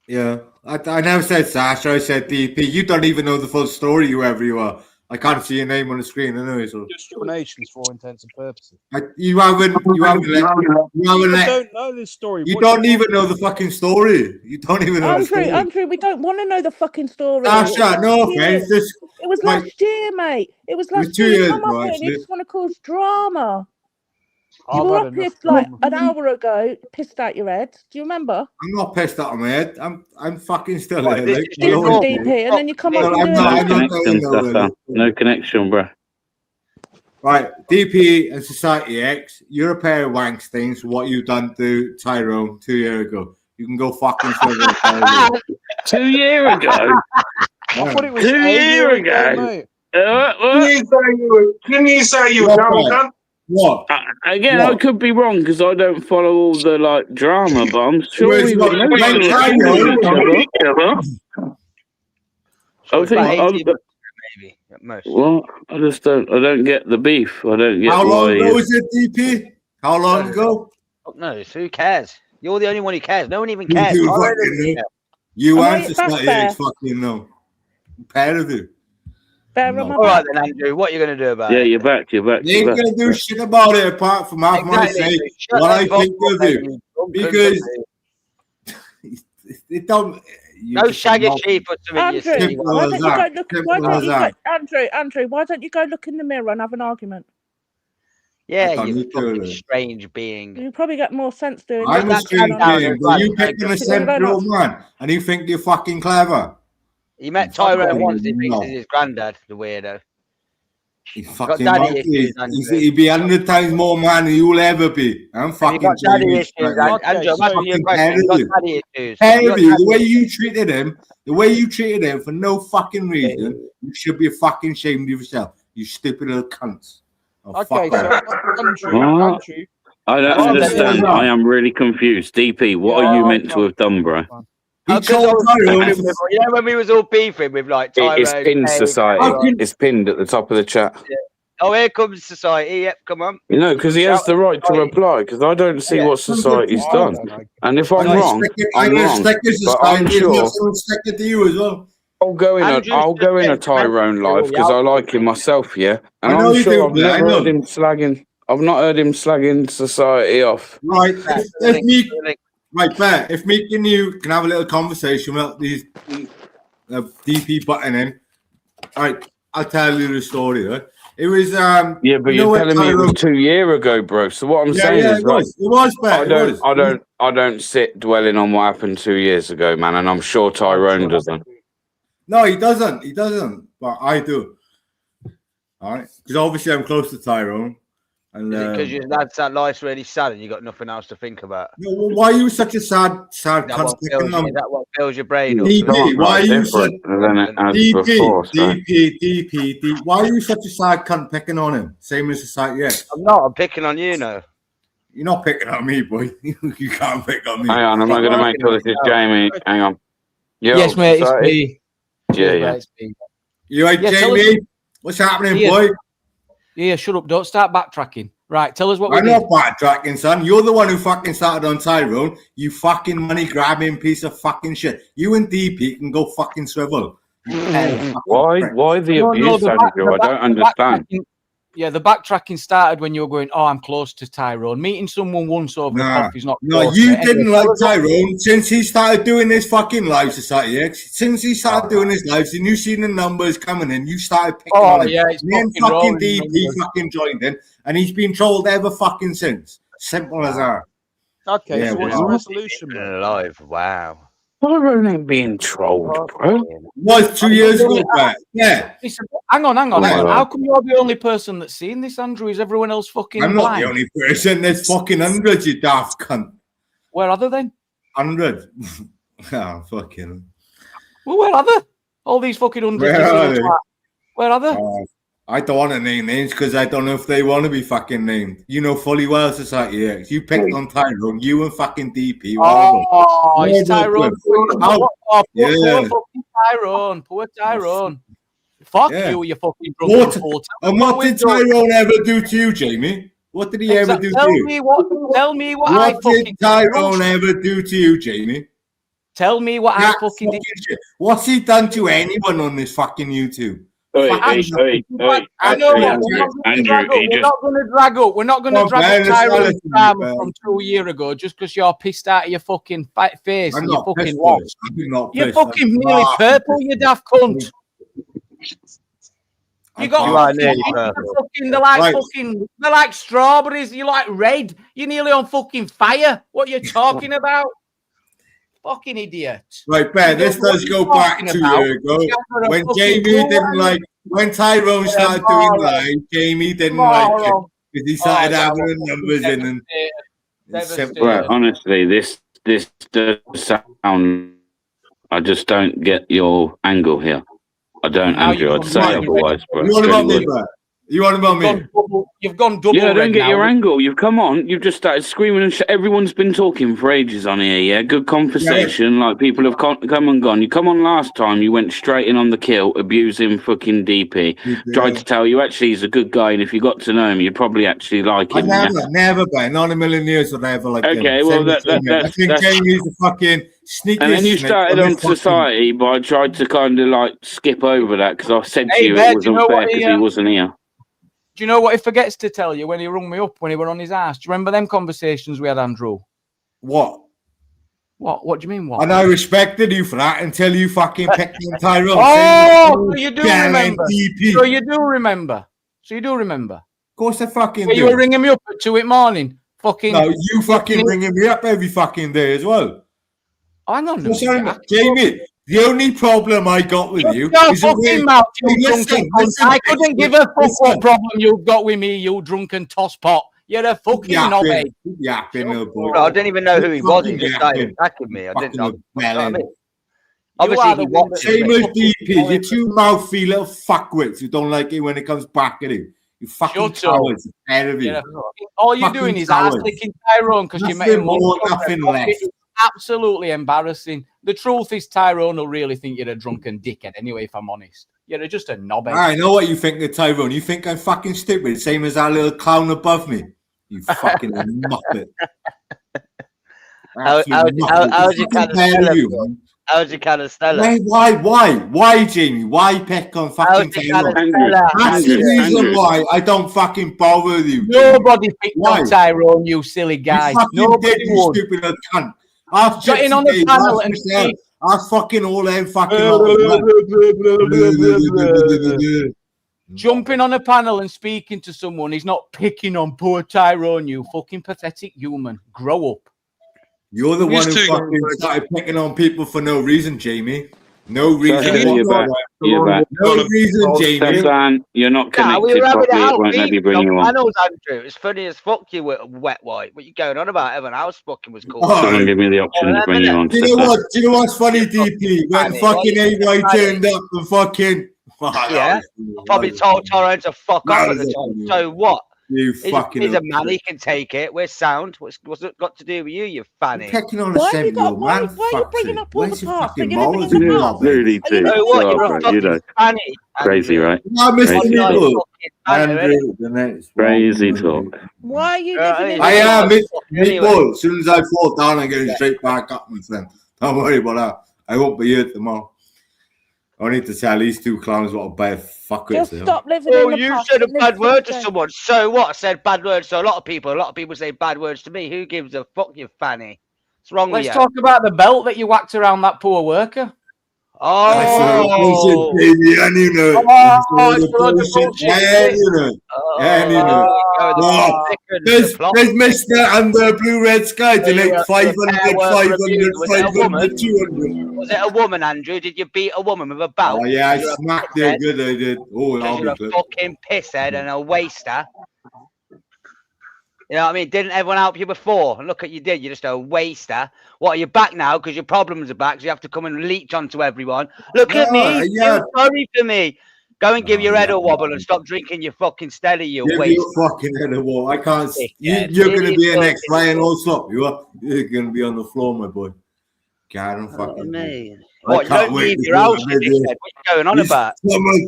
Yeah, I never said Sasha. I said DP. You don't even know the full story, whoever you are. I can't see your name on the screen anyway. So Industrial nations, for all intents and purposes. you haven't I don't know this story. You don't even know the fucking story. You don't even know the story. Andrew, we don't want to know the fucking story. Sasha, no offense. It was last year, mate. It was last 2 year. years You come up ago, here and you actually. just want to cause drama. You I've were had up here enough like drama. an hour ago, pissed out your head. Do you remember? I'm not pissed out of my head. I'm fucking still Right, here. this Like, is Just alone. DP, and then you come up No, and do I'm it. not Connection, Sasan. No connection, bro. Right, DP and Society X, you're a pair of wank stings. What you done to Tyrone 2 years ago? You can go fucking swivel. 2 years ago. I thought it was 2 a year years ago. mate. Can you say you dumb cunt? What? Again, What? I could be wrong because I don't follow all the like drama, but I'm sure Well, we it's would not- know wait, each other. I think About 18 I'm, maybe at most. well, I just don't. I don't get the beef. I don't get How long why. ago was it, DP? How long ago? Fuck knows. Who cares? You're the only one who cares. No one even cares. You I fucking don't know. You Oh, and wait, that's Society fair. X fucking know. Pair of you. Bear No. on my All right back. then, Andrew. What are you going to do about Yeah, it? you're back. You're back. You You're ain't back. gonna do shit about it apart from have my Exactly. say Shut what I the fuck think up, of then, you. you drunken Because bastard. it don't. you No just shaggy not- sheep or something. You Andrew, silly Simple one. why as don't you that. go look? Why Simple don't as you go, that. Andrew? Why don't you go look in the mirror and have an argument? I Yeah, don't you need to, fucking though. strange being. You probably get more sense doing I'm a that. strange down being, as but well, you you picking a don't- 7-year-old man and you think you're fucking clever. He met Fuck Tyrone him, once. He thinks no. he's his granddad, the weirdo. He's got fucking daddy not. issues, Andrew. He'd be 100 times more man than you'll ever be. I'm Have you fucking got daddy telling you. issues, straight Andrew? up. Okay, Andrew, I'm so asking you a fucking question. You got terrible. daddy issues. Pair You of got you, the daddy way issues. you treated him for no fucking reason, you should be fucking ashamed of yourself. You stupid little cunts. Oh, Okay, fuck so off. Andrew, What? Andrew, I don't Oh, understand. yeah. I am really confused. DP, what are you meant to have done, bro? He Because I told was Tyrone. beefing with, you know when we was all beefing with like Tyrone. It's pinned Kane, society. How can- It's pinned at the top of the chat. Oh, here comes society. Yep, come on. You know, because he has Shout the right to society. reply. Because I don't see Yeah. what society's I done. don't know. And if I'm I'm wrong, I'm gonna wrong. stick his But I'm society and sure you're gonna stick it to you as well. I'll go in Andrew's I'll go in a just been Tyrone through live all the because I like alcohol. him myself, yeah. And I know I'm you sure do, I've Blair, I never heard know. him slagging. I've not heard him slagging society off. Right, That's if me, really- right, Bear, if me and you can have a little conversation about these DP button in, all right, I'll tell you the story, right? It was Yeah, but you know you're when telling me it was Tyrone- 2 years ago, bro. So what I'm Yeah, saying yeah, is, it right, was Bear, I don't sit dwelling on what happened 2 years ago, man, and I'm sure Tyrone doesn't. No, he doesn't, but I do. All right, because obviously I'm close to Tyrone, and Is it because your that life's really sad and you got nothing else to think about? no, well, why are you such a sad Is that cunt? what fills, is that what fills your brain up? DP, why are you such than it has DP, before, so. DP, why are you such a sad cunt picking on him? Same as society X. I'm not. I'm picking on you now. You're not picking on me, boy. You can't pick on me. Hang on, I'm not going to make sure this is Jamie. Hang on. Yo, Yes, mate, it's society? me. Yeah, yeah. It's me. You right, Yeah, tell Jamie? What's happening, Ian. boy? Yeah, shut up. Don't start backtracking. Right, tell us what we I'm did. not backtracking, son. You're the one who fucking started on Tyrone. You fucking money grabbing piece of fucking shit. You and DP can go fucking swivel. You pair of fucking pricks. Why the abuse, Andrew? I don't understand. Yeah, the backtracking started when you were going, oh, I'm close to Tyrone. Meeting someone once over a Nah, coffee's not no, close, you mate. didn't Anyway, like tell us what we did. Tyrone since he started doing this fucking live, Society X. Since he started doing his lives and you seen the numbers coming in, you started picking Oh, on him. yeah, it's Me and fucking fucking rolling DP numbers. fucking joined in, and he's been trolled ever fucking since. Simple as that. Okay, Yeah, so what's well. the resolution? Been then? alive. Wow. Tyrone ain't being trolled, bro. Was 2 years ago, but yeah. Listen, hang on. Oh my How God. come you're the only person that's seen this, Andrew? Is everyone else fucking I'm not blind? the only person. There's fucking hundreds, you daft cunt. Where are they then? 100. Oh, fucking. Well, where are they? All these fucking hundreds. Where are they? Where are they? I don't want to name names because I don't know if they want to be fucking named. You know fully well, Society X. You picked on Tyrone, you and fucking DP. Oh, it's Tyrone. Yeah. Poor fucking Tyrone. Poor Tyrone. Fuck Yeah. you fucking drunken fool. And what did Tyrone ever do to you, Jamie? What did he ever do to you? Tell me what I What fucking did Tyrone ever do to you, Jamie? Tell me what I fucking did. Shit. What's he done to anyone on this fucking YouTube? Hey, I know what we're not going to drag up. We're not going to drag up Tyrone's drama from 2 years ago just because you're pissed out of your fucking face and you're fucking lost. You're fucking nearly purple, you daft cunt. You got fucking, they're like strawberries. You like red. You're nearly on fucking fire. What are you talking about? Fucking idiot. Right, Ben, this does go back 2 years ago. When Jamie didn't like, when Tyrone started doing live, Jamie didn't like it because he started having the numbers in and. Right, honestly, this does sound. I just don't get your angle here. I don't, Andrew. I'd say otherwise, but you want about me, bro? You want about me? You've gone double. Yeah, I don't get your angle. You've come on. You've just started screaming and everyone's been talking for ages on here. Yeah, good conversation. Like people have come and gone. You come on last time. You went straight in on the kill, abusing fucking DP. Tried to tell you actually he's a good guy, and if you got to know him, you'd probably actually like him. Never, Ben. Not in a million years would I ever like him. Okay, well I think Jamie's a fucking sneaky. And then you started on Society, but I tried to kind of like skip over that because I said to you it was unfair because he wasn't here. Do you know what he forgets to tell you when he rung me up when he were on his ass? Do you remember them conversations we had, Andrew? What? What do you mean, what? And I respected you for that until you fucking picked on Tyrone. So you do remember. So you do remember. Of course I fucking do. You were ringing me up at 2 a.m. Fucking. No, you fucking ringing me up every fucking day as well. Hang on. Jamie, the only problem I got with you is fucking mouth, listen, I couldn't give a fuck what problem you've got with me, you drunken tosspot. You're a fucking knobhead. I didn't even know who he was. He just started attacking me. I didn't know. Obviously, he watched. Same as DP. You're two mouthy little fuckwits who don't like it when it comes back at you. You fucking cowards. All you're doing is ass licking Tyrone because you met him. Nothing left. Absolutely embarrassing. The truth is, Tyrone will really think you're a drunken dickhead anyway, if I'm honest. You're just a knobhead. I know what you think of Tyrone. You think I'm fucking stupid, same as that little clown above me. You fucking muppet. How's your Canastella? How's your Canastella? Why, Jamie? Why pick on fucking Tyrone? That's the reason why I don't fucking bother with you. Nobody picked on Tyrone, you silly guy. Nobody would. You stupid cunt. I've got in on the panel and speak. I fucking all them fucking jumping on a panel and speaking to someone is not picking on poor Tyrone, you fucking pathetic human. Grow up. You're the one who fucking started picking on people for no reason, Jamie. No reason. You're back. No reason, Jamie. Stefan, you're not connected we were having properly. it It won't let me bring you on. Panels, Andrew. It's funny as fuck you were wet white. What you going on about? Everyone else fucking was cool. Someone give me the option to bring you on. Do you know what? Do you know what's funny, DP? When fucking A-White turned up and fucking... Yeah. Probably told Tyrone to fuck off at the time. So what? He's a man, he can take it. We're sound. What's it got to do with you, you fanny? Picking on a 7-year-old man. Why are you bringing up all the parts? Really do. You know what? You're a fucking fanny. Crazy, right? Crazy talk. Why are you living in I am, Meatball. As soon as I fall down, I'm getting straight back up, my friend. Don't worry about that. I won't be here tomorrow. I need to tell these two clowns what a bad fuckers Just they are. stop living in the you past said a and live bad for word the to day. someone. So what? I said bad words to a lot of people. A lot of people say bad words to me. Who gives a fuck, you fanny? What's wrong with you? Let's talk about the belt that you whacked around that poor worker. Oh, There's Mr. Under Blue Red Sky donate 500, 200. Was it a woman, Andrew? Did you beat a woman with a belt? Oh, yeah, I smacked her good, I did. Oh, you're a fucking pisshead and a waster. You know what I mean? Didn't everyone help you before? And look at you did. You're just a waster. What, are you back now because your problems are back? So you have to come and leech onto everyone. Look at me. Yeah. Feel sorry for me. Go and give your head a wobble and stop drinking your fucking Stella, you Give waste. your fucking head a wall. I can't. You're going to be an next Ryan Allsop. You're going to be on the floor, my boy. God, fucking me. I What, you can't don't wait leave to your do house, that you video. dickhead. What you going on about?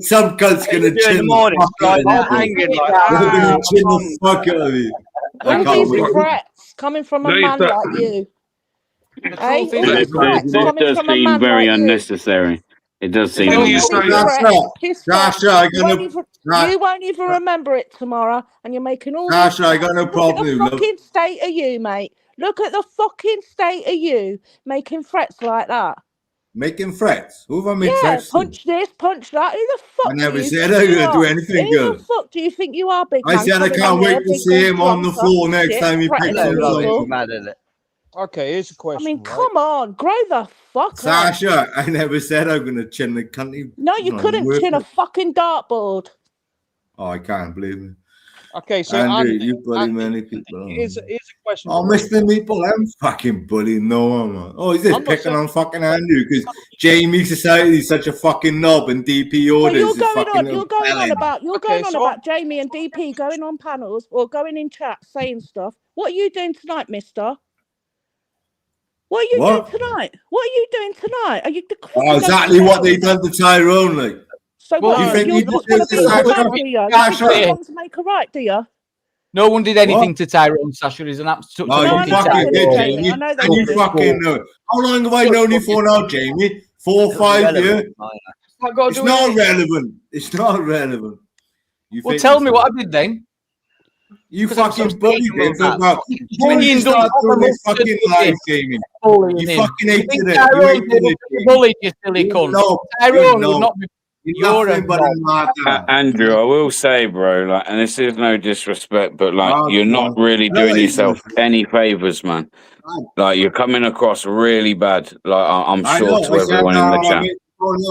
Some cunt's going to What you do in chin the morning? the fuck out of me. Hanging They're like going to chin the fuck out of me. I All can't these wait. threats coming from a man like you. Hey, all these threats This coming does from a seem man very like you. unnecessary. It does seem Telling unnecessary. these threats, his threats. Sasha, You won't even remember it tomorrow, and you're making all Sasha, these I got no Look problem, at the love. fucking state of you, mate. Look at the fucking state of you making threats like that. Making threats? Who have I made Yeah, threats to? punch this, punch that. Who the fuck I never do you said think I'm you going to do are? anything, Who girl. the fuck do you think you are, big I man? said I coming can't in wait here, to big see him on the gonker, floor next shit, time he threatening picks himself people. up. Okay, here's a question. I mean, right? come on, grow the fuck up. Sasha, I never said I'm going to chin the country. No, you couldn't chin a fucking dartboard. Oh, I can't believe it. Okay, so Andrew, Andy, you bully many people. here's a question. Oh, for you. Mr. Meeple, I'm fucking bullying no one, man. Oh, is this I'm not picking saying- on fucking Andrew? Because Jamie Society is such a fucking knob and DP Well, orders you're is going fucking on. You're going on rebelling. about Jamie and DP going on panels or going in chat saying stuff. What are you doing tonight, Mister? What are you doing tonight? What are you doing tonight? Are you Oh, exactly what they done to Tyrone, like. So Well, what? you think You're he just did want to this beat to him Sasha? up, do you? You Sasha. think he wants to make a right, do you? No one did anything to Tyrone, Sasha. He's an absolute Oh, fucking you fucking did, Tyrone. Jamie. I know they And you did. fucking know it. How long have I known you for now, Jamie? 4 or 5 years? It's not relevant. It's not relevant. You Well, think tell it's me what I did then. You 'Cause I'm fucking so bullied speaking him about about that. when you Bullying start don't doing this come fucking with live this. gaming. Bullying You him. fucking You hated think it. You Tyrone hated would it. be bullied, you silly cunt. No, Tyrone no. would not be. You're nothing but a madman. Andrew, I will say, bro, like, and this is no disrespect, but like, Oh, you're not no. really I know doing that you yourself any favors, man. Like, you're coming across really bad. Like, I'm I sure know. to I said everyone in the no. chat.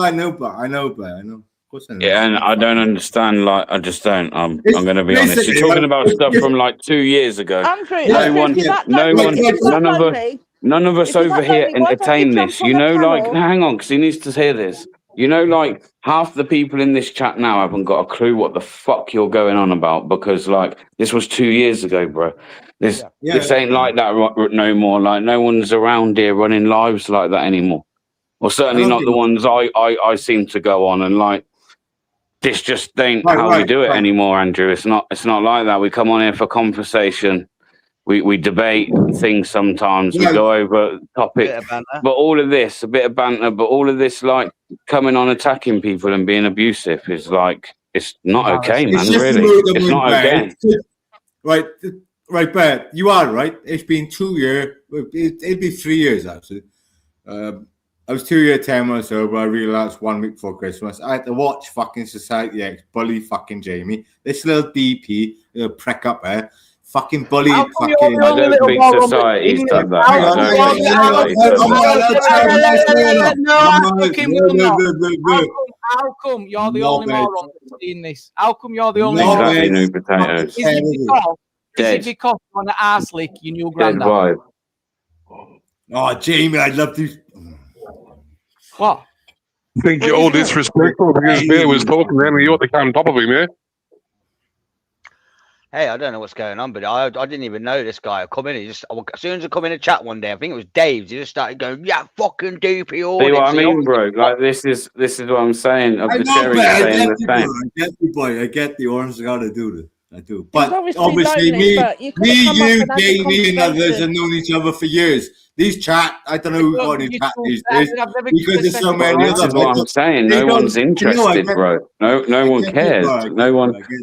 I know, but I know. Of course I know. Yeah, and I don't understand. Like, I just don't. I'm going to be honest. You're basically, talking about stuff it's- from like 2 years ago. Andrew, No Andrew, one, if you're that no lonely, one, if you're that none of us, lonely, none of us if you're over that here lonely, why don't you entertain jump this. on You a know, like, panel? no, hang on, because he needs to hear this. You know, like half the people in this chat now haven't got a clue what the fuck you're going on about because, like, this was 2 years ago, bro. This ain't like that no more. Like, no one's around here running lives like that anymore. Or certainly not the ones I seem to go on and like. This just ain't how we do it anymore, Andrew. It's not like that. We come on here for conversation. We debate things sometimes. We go over topics. But all of this, a bit of banter, but all of this like coming on attacking people and being abusive is like it's not okay, man. Really. It's not okay. Right, Bert, you are right. It's been 2 years. It'd be 3 years actually. I was 2 years, 10 months sober. I realized 1 week before Christmas. I had to watch fucking Society X bully fucking Jamie. This little DP, prick up there, fucking bully fucking. I don't think society's done that. How come you're the only moron that's seeing this? How come you're the only Exactly, moron? new potatoes. Is it because you want to arse lick your new Dead granddad? vibe. Oh, Jamie, I'd love to. What? I think you're all disrespectful because Bear was talking then and you ought to come on top of him, yeah? Hey, I don't know what's going on, but I didn't even know this guy had come in. He just as soon as I come in a chat one day, I think it was Dave's. He just started going, "Yeah, fucking doopy all." See what I mean, bro? Like this is what I'm saying. Of the cherry saying the same. I get the boy. I get the orange got to do this. I do. He's But obviously obviously, lonely, but you could've come up you, and had a Jamie, and others conversation. have known each other for years. These chat, I don't know who got in chat these days because there's so many This other. is what I'm saying. They No don't- one's you know, I interested, get- bro. No one get it, cares. bro. I get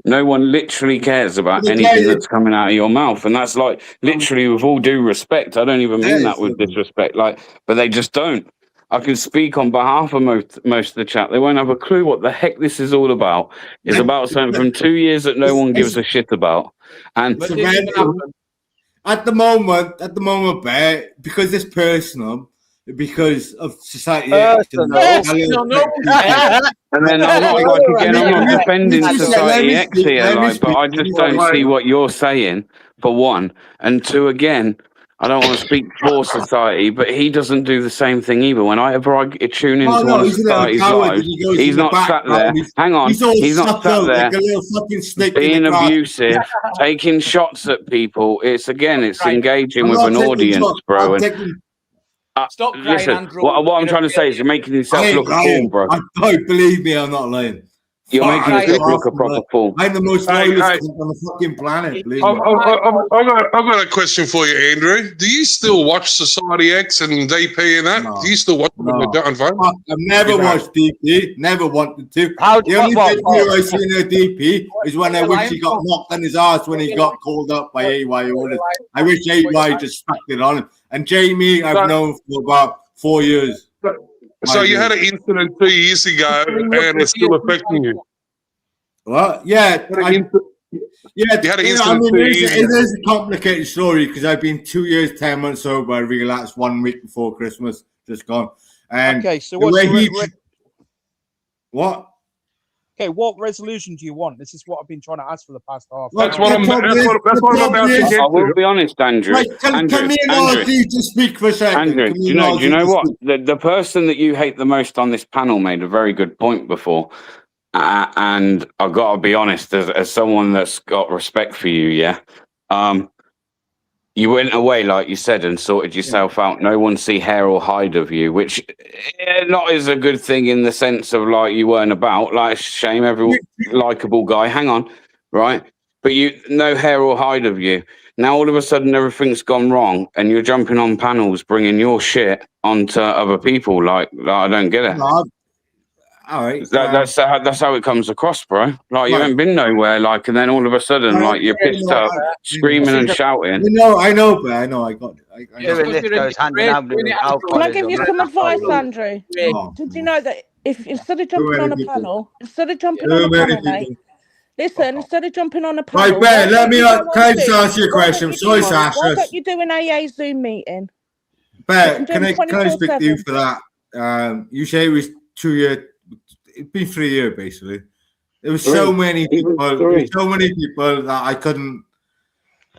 No one literally cares about They anything care. that's coming out of your mouth, and that's like literally with all due respect. I don't even mean that with disrespect. Like, but they just don't. I can speak on behalf of most of the chat. They won't have a clue what the heck this is all about. It's about something from 2 years that no one gives a shit about. And At the moment, Bear, because it's personal, because of society. And then I'm not like again, I'm not defending Society X here, like, but I just don't see what you're saying for one, and two, again, I don't want to speak for society, but he doesn't do the same thing either. Whenever I tune into one of he's a little society's coward, lives, and he goes he's in the not sat background. there. Hang on, He's all he's not sat subtle, there like a little fucking snake in being the grass. abusive, taking shots at people. It's engaging I'm with not an taking audience, shots, bro. I'm And taking. Stop crying, listen, Andrew. what I'm trying to say is you're making I yourself ain't look a fool, lying. bro. I don't believe me. I'm not lying. You're Fuck, making I'm yourself far look a from proper lying. fool. I'm the most Hey, loyalist hey. cunt on the fucking planet. Believe I've me. got a question for you, Andrew. Do you still watch Society X and DP and that? No. Do you still watch them when they're on phone? Fuck, I've never You don't. watched DP. Never wanted to. How- The only what- video I seen of DP is when I wish he got knocked on his ass when he got called up by AY orders. I wish AY just stuck it on him. And Jamie, I've known for about 4 years. So you had an incident 2 years ago and it's still affecting you. What? Yeah. You had an incident 2 years it ago. is a complicated story because I've been 2 years, 10 months sober. I relapsed 1 week before Christmas, just gone. And Okay, so the what's way the what? Okay, what resolution do you want? This is what I've been trying to ask for the past half. That's hour. what I'm about to get I will be honest, Andrew. Right, can me and Ozzy just speak for a second? Andrew, Can do me you and know? Do you Ozzy know just what? speak? The person that you hate the most on this panel made a very good point before, and I've got to be honest, as someone that's got respect for you, yeah. You went away, like you said, and sorted yourself out. No one see hair or hide of you, which not is a good thing in the sense of like you weren't about. Like, it's a shame, every likable guy. Hang on, right? But you, no hair or hide of you. Now all of a sudden everything's gone wrong, and you're jumping on panels, bringing your shit onto other people. Like I don't get it. No, all right. That's how it comes across, bro. Like you Right. ain't been nowhere, like, and then all of a sudden, like you're pissed off, screaming and shouting. I know, but I know. I got. Doing this goes hand in hand with Can I alcoholism. give you some advice, Andrew? Oh, Did you know that if instead of jumping many on a people. panel, instead of jumping Too on a many panel, mate, people. listen, instead of jumping on a panel, Right, Ben, let me can I just ask you a question? Sorry, Sasha. Why don't you do an AA Zoom meeting? Ben, can I 24/7. speak to you for that? You say it was 2 years. It's been 3 years basically. There was so many people. That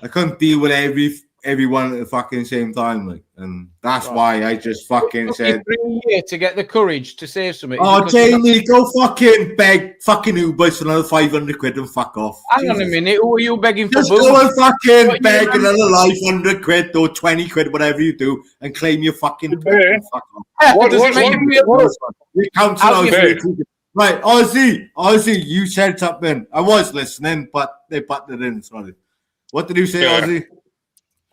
I couldn't deal with everyone at the fucking same time, like, and that's why I just fucking said, 3 years to get the courage to say something. "Oh, Jamie, go fucking beg fucking Ubers for another 500 quid and fuck off." Hang on a minute, who are you begging for? Just go and fucking beg another 500 quid or 20 quid, whatever you do, and claim your fucking and fuck off. You counsel out. Right, Ozzy, you said something. I was listening, but they butted in. Sorry. What did you say, Ozzy?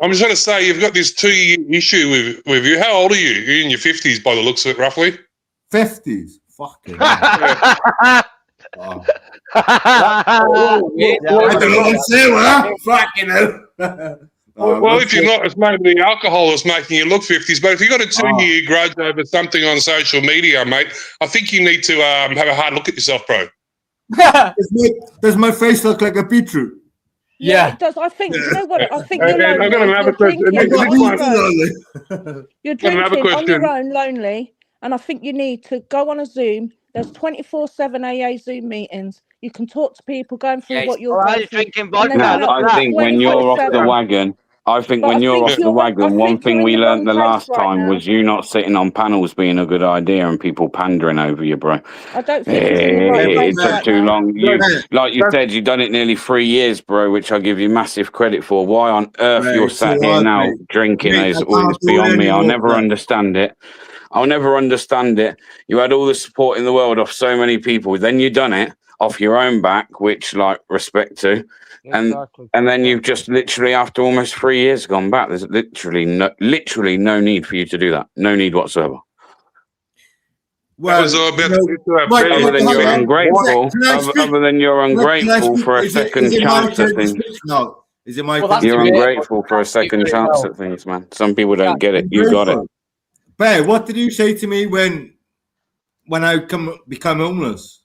I'm just going to say you've got this 2 year issue with you. How old are you? You're in your 50s by the looks of it, roughly. 50s? Fucking I don't know what to say, huh? Fucking hell. Well, if you're not, it's maybe the alcohol that's making you look 50s. But if you've got a 2 year grudge over something on social media, mate, I think you need to have a hard look at yourself, bro. Does my face look like a beetroot? Yeah, it does. I think, you know what? I think you're I'm lonely. going to have a question. You're drinking on your own, lonely, and I think you need to go on a Zoom. There's 24/7 AA Zoom meetings. You can talk to people going through what you're going through. I think when you're off the wagon, one thing we learned the last time was you not sitting on panels being a good idea and people pandering over you, bro. I don't think it's in the right It place took right too now. long. Like you said, you've done it nearly 3 years, bro, which I give you massive credit for. Why on earth you're sat here now drinking is beyond me. I'll never understand it. I'll never understand it. You had all the support in the world off so many people. Then you done it off your own back, which, like, respect to. And then you've just literally, after almost 3 years, gone back. There's literally no need for you to do that. No need whatsoever. Well, other than you're ungrateful, other than you're ungrateful for a second chance at things. No, is it my? You're ungrateful for a second chance at things, man. Some people don't get it. You got it. Bear, what did you say to me when I become homeless?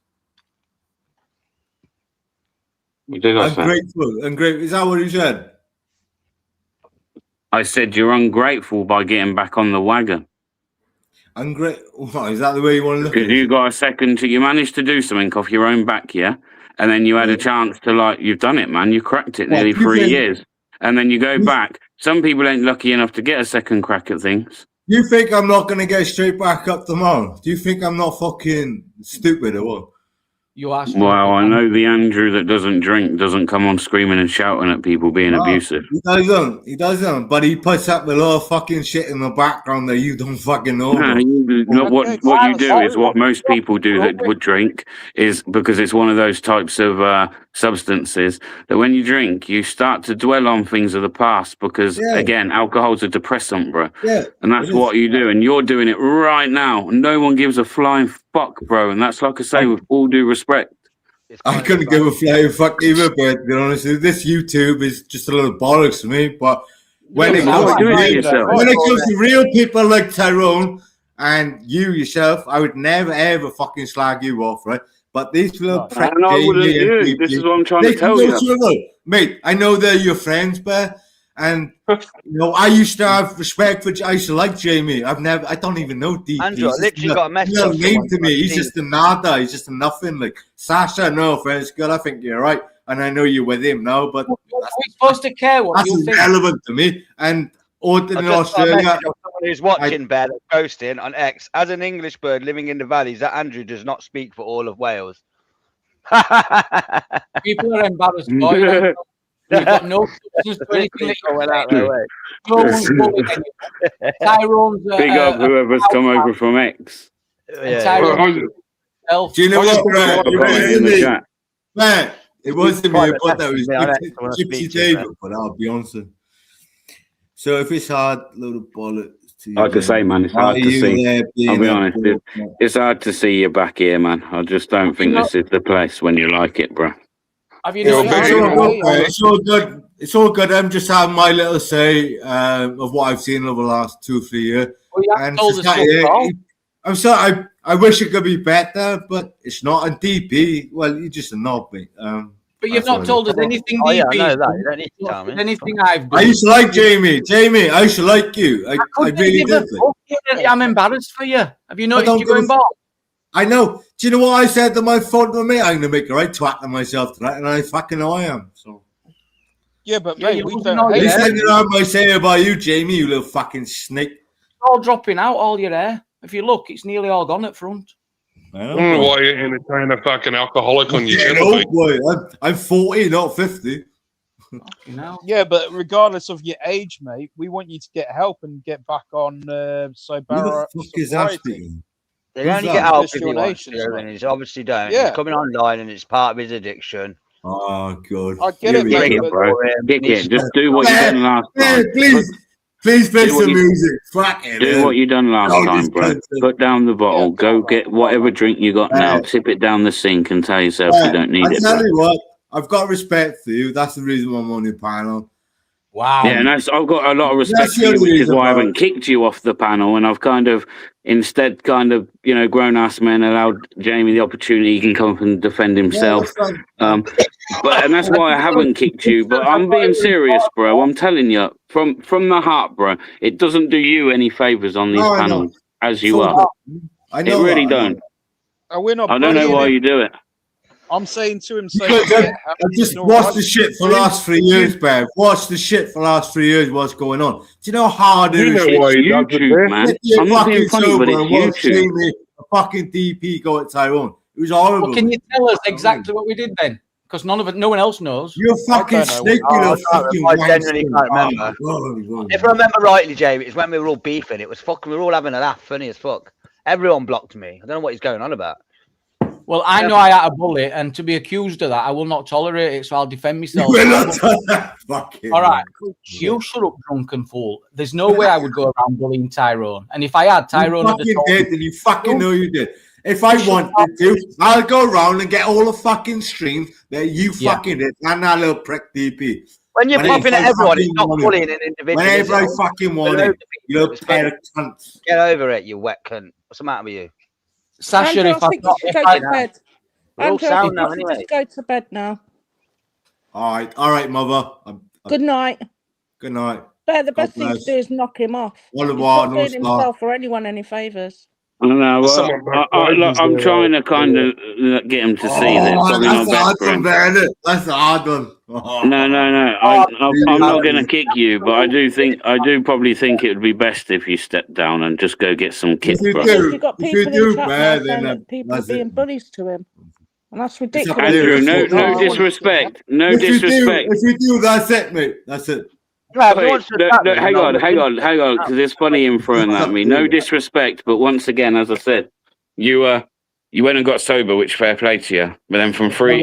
What did I say? Ungrateful. Is that what you said? I said you're ungrateful by getting back on the wagon. Ungrateful? Is that the way you want to look at it? Because you got a second you managed to do something off your own back, yeah? And then you had a chance to, like, you've done it, man. You cracked it nearly 3 years. and then you go back. Some people ain't lucky enough to get a second crack at things. You think I'm not going to get straight back up tomorrow? Do you think I'm not fucking stupid or what? You are stupid. Well, I know the Andrew that doesn't drink doesn't come on screaming and shouting at people being abusive. He doesn't. He doesn't. But he puts up with a lot of fucking shit in the background that you don't fucking know. No, what you do is what most people do that would drink is because it's one of those types of substances that when you drink, you start to dwell on things of the past because, again, alcohol's a depressant, bro. Yeah, and that's what you do. And you're doing it right now. No one gives a flying fuck, bro. And that's like I say, with all due respect. I couldn't give a flying fuck either, but to be honest, this YouTube is just a little bollocks to me. But when it comes to real people like Tyrone and you yourself, I would never ever fucking slag you off, right? But these little This is what I'm trying to tell you, mate. I know they're your friends, but and you know, I used to have respect for. I used to like Jamie. I don't even know DP. Andrew, I literally got a message. Name to me. He's just a nada. He's just a nothing. Like Sasha, no offense, girl. I think you're right, and I know you're with him now. But we're supposed to care what you think. That's irrelevant to me. And in Australia, someone who's watching Bear that's posting on X as an English bird living in the valleys that Andrew does not speak for all of Wales. People are embarrassed by it. You've got no substance to anything that you're out their way. No one's bullying you. Tyrone's big up whoever's come over from X. Tyrone, do you know what? Man, it wasn't me. I thought that was Gypsy David, but I'll be honest. So if it's hard, load of bollocks to you. Like I say, man, it's hard to see. I'll be honest, it's hard to see you back here, man. I just don't think this is the place when you like it, bro. Have you it's all good. It's all good. I'm just having my little say of what I've seen over the last 2 or 3 years. And I'm sorry. I wish it could be better, but it's not. And DP, well, you're just a knob, mate. But you've not told us anything, DP. Yeah, I know that. You don't need to tell me. Anything I've done. I used to like Jamie. Jamie, I used to like you. I really did. I'm embarrassed for you. Have you noticed you're going bald? I know. Do you know what I said to my phone to me? I'm gonna make a right twat of myself tonight, and I fucking know I am. So. Yeah, but mate, we don't. You said I say about you, Jamie, you little fucking snake. It's all dropping out, all your hair. If you look, it's nearly all gone at front. I don't know why you entertain a fucking alcoholic on your channel. Boy, I'm 40, not 50. Yeah, but regardless of your age, mate, we want you to get help and get back on sobriety. They only get help if he wants to, and he's obviously don't. Yeah. He's coming online, and it's part of his addiction. Oh, God. I get it, mate. Bro. Just do what you done last time. Please play some music. Fuck it. Do what you done last time, bro. Put down the bottle. Go get whatever drink you got now. Tip it down the sink and tell yourself you don't need it. I tell you what, I've got respect for you. That's the reason why I'm on your panel. Wow. Yeah, and I've got a lot of respect for you, which is why I haven't kicked you off the panel, and I've instead grown ass men allowed Jamie the opportunity. He can come up and defend himself. And that's why I haven't kicked you. But I'm being serious, bro. I'm telling you, from the heart, bro. It doesn't do you any favors on these panels as you are. I know it really don't. We're not. I don't know why you do it. I'm saying to him, I just watched the shit for the last 3 years, Bev. Watch the shit for the last 3 years. What's going on? Do you know how hard it is? YouTube, man. I'm not being funny, but it's YouTube. A fucking DP go at Tyrone. It was horrible. Well, can you tell us exactly what we did then? Because no one else knows. You're fucking snake. I genuinely can't remember. If I remember rightly, Jamie, it's when we were all beefing. It was fucking. We were all having a laugh, funny as fuck. Everyone blocked me. I don't know what he's going on about. Well, I know I had a bully, and to be accused of that, I will not tolerate it, so I'll defend myself. All right, you shut up, drunken fool. There's no way I would go around bullying Tyrone. And if I had Tyrone at the top... You did, and you fucking know you did. If I wanted to, I'll go around and get all the fucking streams that you fucking did, and that little prick DP. When you're popping at everyone, it's not bullying an individual. Whenever I fucking want it, you're a pair of cunts. Get over it, you wet cunt. What's the matter with you? Sasha, Andrew, I think you should go to bed. Andrew, I think you should just go to bed now. All right, mother. Good night. Good night. But the best thing to do is knock him off. What He's not doing himself or anyone any favours. I know. Well, Someone look, I'm trying to kind of get him to see that it's probably not best for him. That's the hard one. No. I'm not going to kick you, but I do probably think it would be best if you step down and just go get some kit, bro. You've got people in chat now saying that people are being bullies to him. And that's ridiculous. Andrew, no disrespect. No disrespect. If you do, that's it, mate. That's it. Wait, hang on, because it's funny him throwing that at me. No disrespect, but once again, as I said, you went and got sober, which fair play to you. But then for 3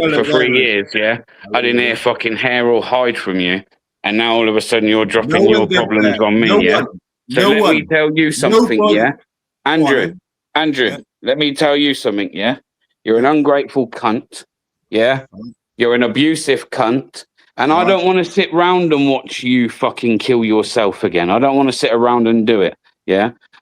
years, I didn't hear fucking hair or hide from you, and now all of a sudden you're dropping your problems on me, So let me tell you something, Andrew, let me tell you something, You're an ungrateful cunt, You're an abusive cunt. And I don't want to sit round and watch you fucking kill yourself again. I don't want to sit around and do it.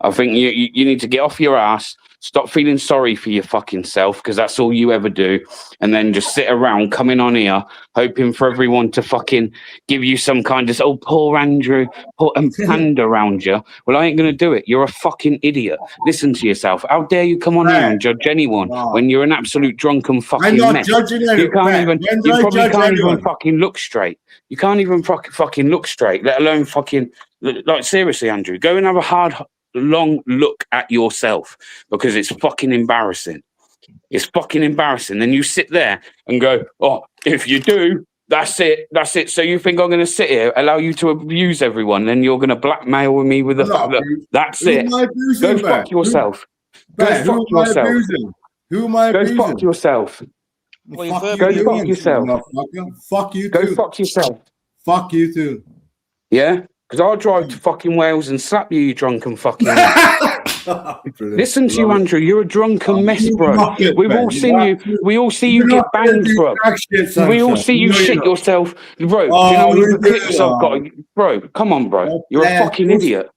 I think you need to get off your ass, stop feeling sorry for your fucking self, because that's all you ever do, and then just sit around coming on here hoping for everyone to fucking give you some kind of poor Andrew, and hand around you. Well, I ain't gonna do it. You're a fucking idiot. Listen to yourself. How dare you come on here and judge anyone when you're an absolute drunken fucking I'm not mess? judging anyone. You probably can't even fucking look straight. You can't even fucking look straight, let alone fucking like seriously, Andrew. Go and have a hard, long look at yourself, because it's fucking embarrassing. It's fucking embarrassing. Then you sit there and go, oh, if you do, that's it. So you think I'm going to sit here, allow you to abuse everyone, then you're going to blackmail me with that's it. Go fuck yourself. Go fuck yourself. Who am I abusing? Go fuck yourself. Go fuck yourself. Fuck you Go too. fuck yourself. Fuck you too. Yeah? Because I'll drive to fucking Wales and slap you, you drunken fucking Listen to you, Andrew. You're a drunken mess, bro. We've all seen you. We all see you get banged, bro. We all see you shit yourself, bro. Do you know the clips I've got? Bro, come on, bro. You're a fucking idiot.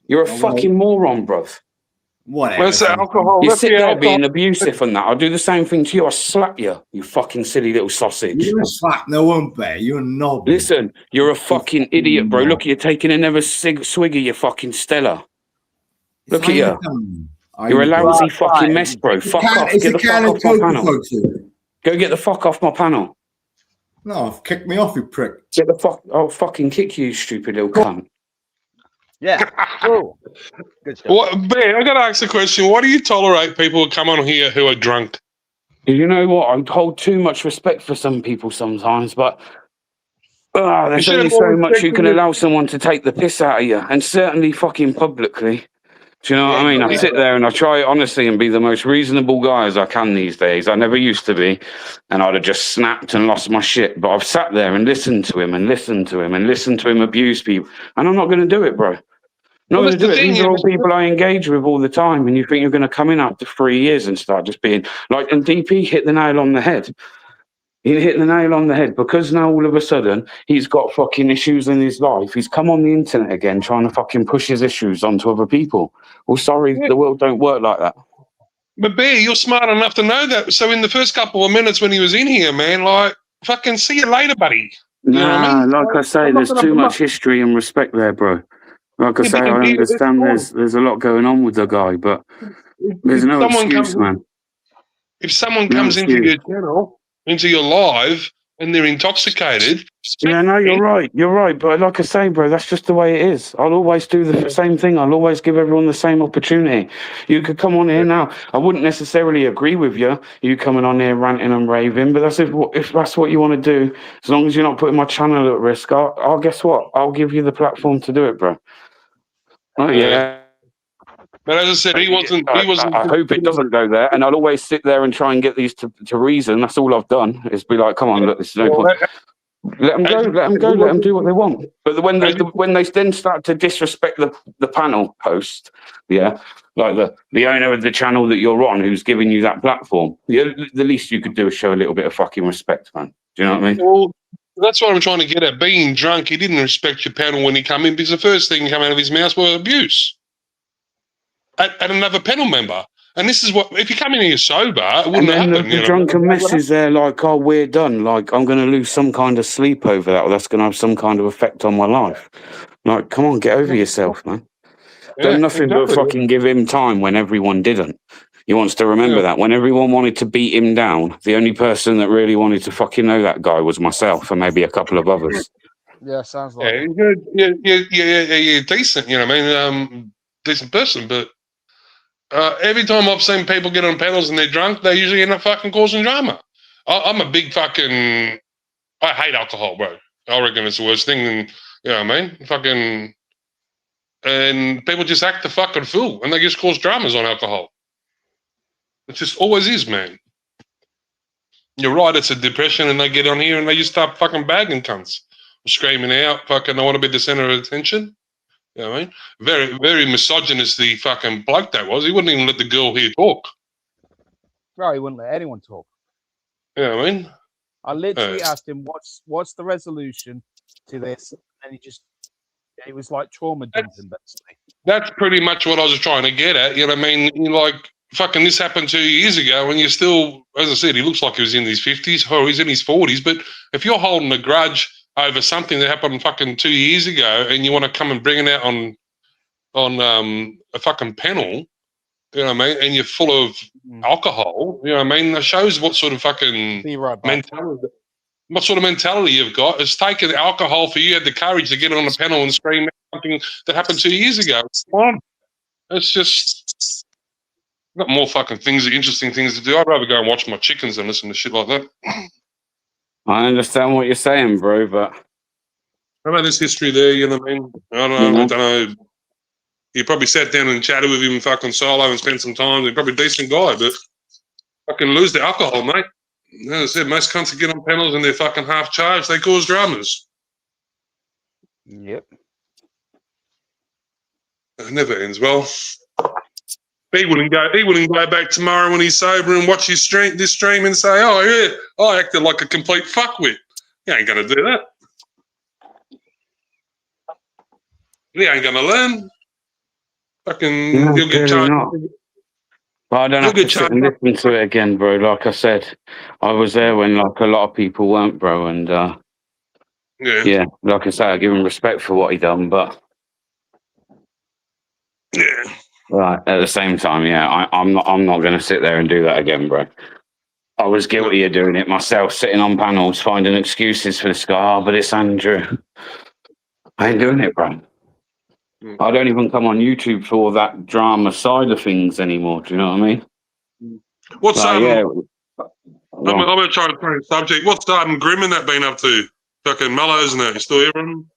You're a fucking moron, bro. Whatever. Where's the alcohol? You Where's sit the there alcohol? being abusive and that. I'll do the same thing to you. I'll slap you, you fucking silly little sausage. You don't slap no one, bear. You're a knob. Listen, you're a fucking idiot, bro. Look, you're taking another swig of your fucking Stella. Look at you. You're a lousy fucking mess, bro. Fuck off. Get the fuck off my panel. Go get the fuck off my panel. No, kick me off, you prick. Get the fuck. I'll fucking kick you, you stupid little cunt. Yeah. Cool. Good stuff. What, Ben, I got to ask the question. Why do you tolerate people who come on here who are drunk? You know what? I hold too much respect for some people sometimes, but there's only so much you can allow someone to take the piss out of you, and certainly fucking publicly. Do you know what I mean? I sit there and I try honestly and be the most reasonable guy as I can these days. I never used to be, and I'd have just snapped and lost my shit. But I've sat there and listened to him and listened to him and listened to him abuse people, and I'm not going to do it, bro. Not going to do it. These are all people I engage with all the time, and you think you're going to come in after 3 years and start just being like, and DP hit the nail on the head. He hit the nail on the head, because now all of a sudden he's got fucking issues in his life. He's come on the internet again trying to fucking push his issues onto other people. Well, sorry, the world don't work like that. But Bear, you're smart enough to know that. So in the first couple of minutes when he was in here, man, like, fucking see you later, buddy. You know what I mean? Like I say, there's too much history and respect there, bro. Like I say, I understand there's a lot going on with the guy, but there's no excuse, man. If someone comes into your channel, into your live, and they're intoxicated. Yeah, no, you're right. But like I say, bro, that's just the way it is. I'll always do the same thing. I'll always give everyone the same opportunity. You could come on here now. I wouldn't necessarily agree with you coming on here ranting and raving, but that's if that's what you want to do. As long as you're not putting my channel at risk, I'll guess what? I'll give you the platform to do it, bro. Oh yeah. But as I said, he wasn't. I hope it doesn't go there, and I'll always sit there and try and get these to reason. That's all I've done is be like, come on, look, this is no point. Let them go. Let them do what they want. But when they then start to disrespect the panel host, like the owner of the channel that you're on, who's giving you that platform, the least you could do is show a little bit of fucking respect, man. Do you know what I mean? Well, that's what I'm trying to get at. Being drunk, he didn't respect your panel when he came in, because the first thing that came out of his mouth was abuse at another panel member. And this is what, if you come in here sober, it wouldn't happen. The drunken mess is there like, oh, we're done. Like, I'm going to lose some kind of sleep over that, or that's going to have some kind of effect on my life. Like, come on, get over yourself, man. done nothing but fucking give him time when everyone didn't. He wants to remember that. When everyone wanted to beat him down, the only person that really wanted to fucking know that guy was myself and maybe a couple of others. Yeah, sounds like you're decent, you know what I mean? Decent person, but every time I've seen people get on panels and they're drunk, they usually end up fucking causing drama. I'm a big fucking... I hate alcohol, bro. I reckon it's the worst thing, and you know what I mean? Fucking... And people just act the fucking fool, and they just cause dramas on alcohol. It just always is, man. You're right, it's a depression, and they get on here and they just start fucking bagging cunts. Screaming out, fucking, I want to be the centre of attention. You know what I mean? Very, very misogynist, the fucking bloke that was. He wouldn't even let the girl here talk. Bro, he wouldn't let anyone talk. You know what I mean? I literally asked him, what's the resolution to this? And he was like trauma dumping, basically. That's pretty much what I was trying to get at. You know what I mean? You're like, fucking, this happened 2 years ago, and you're still, as I said, he looks like he was in his 50s, or he's in his 40s. But if you're holding a grudge over something that happened fucking 2 years ago, and you want to come and bring it out on a fucking panel, you know what I mean, and you're full of alcohol, you know what I mean, that shows what sort of fucking mentality. What sort of mentality you've got. It's taken alcohol for you had the courage to get on a panel and scream something that happened 2 years ago. It's just got more fucking things, interesting things to do. I'd rather go and watch my chickens than listen to shit like that. I understand what you're saying, bro, but I know there's history there, you know what I mean? I don't know. You probably sat down and chatted with him fucking solo and spent some time. He's probably a decent guy, but fucking lose the alcohol, mate. As I said, most cunts that get on panels and they're fucking half charged, they cause dramas. Yep. It never ends well. He wouldn't go back tomorrow when he's sober and watch this stream and say, oh yeah, I acted like a complete fuckwit. He ain't gonna do that. He ain't gonna learn. Fucking you'll get charged. But I don't have to sit and listen to it again, bro. Like I said, I was there when like a lot of people weren't, bro. And yeah, like I say, I give him respect for what he done, but right at the same time, yeah, I'm not going to sit there and do that again, bro. I was guilty of doing it myself, sitting on panels, finding excuses for this guy. Oh, but it's Andrew. I ain't doing it, bro. I don't even come on YouTube for that drama side of things anymore. Do you know what I mean? What's yeah. I'm gonna try and change subject. What's Grim and that been up to? Fucking Mellows and that. You still hear from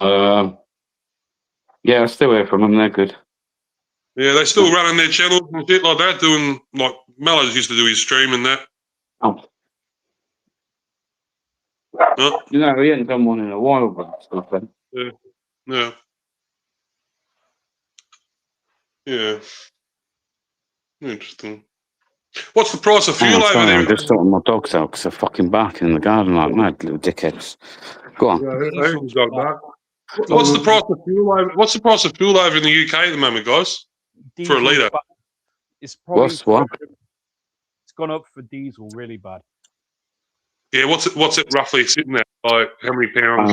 them? Yeah, I still hear from them. They're good. Yeah, they still running their channels and shit like that, doing like Mellows used to do his stream and that. Oh. You know, he hadn't done one in a while, bro. Stuff, yeah. Yeah. Yeah. Interesting. What's the price of fuel over there? I'm just sorting my dogs out because they're fucking barking in the garden like mad, little dickheads. Go on. What's the price of fuel over? What's the price of fuel over in the UK at the moment, guys? For a litre. It's probably what? It's gone up for diesel really bad. Yeah, what's it roughly sitting at? Like how many pounds?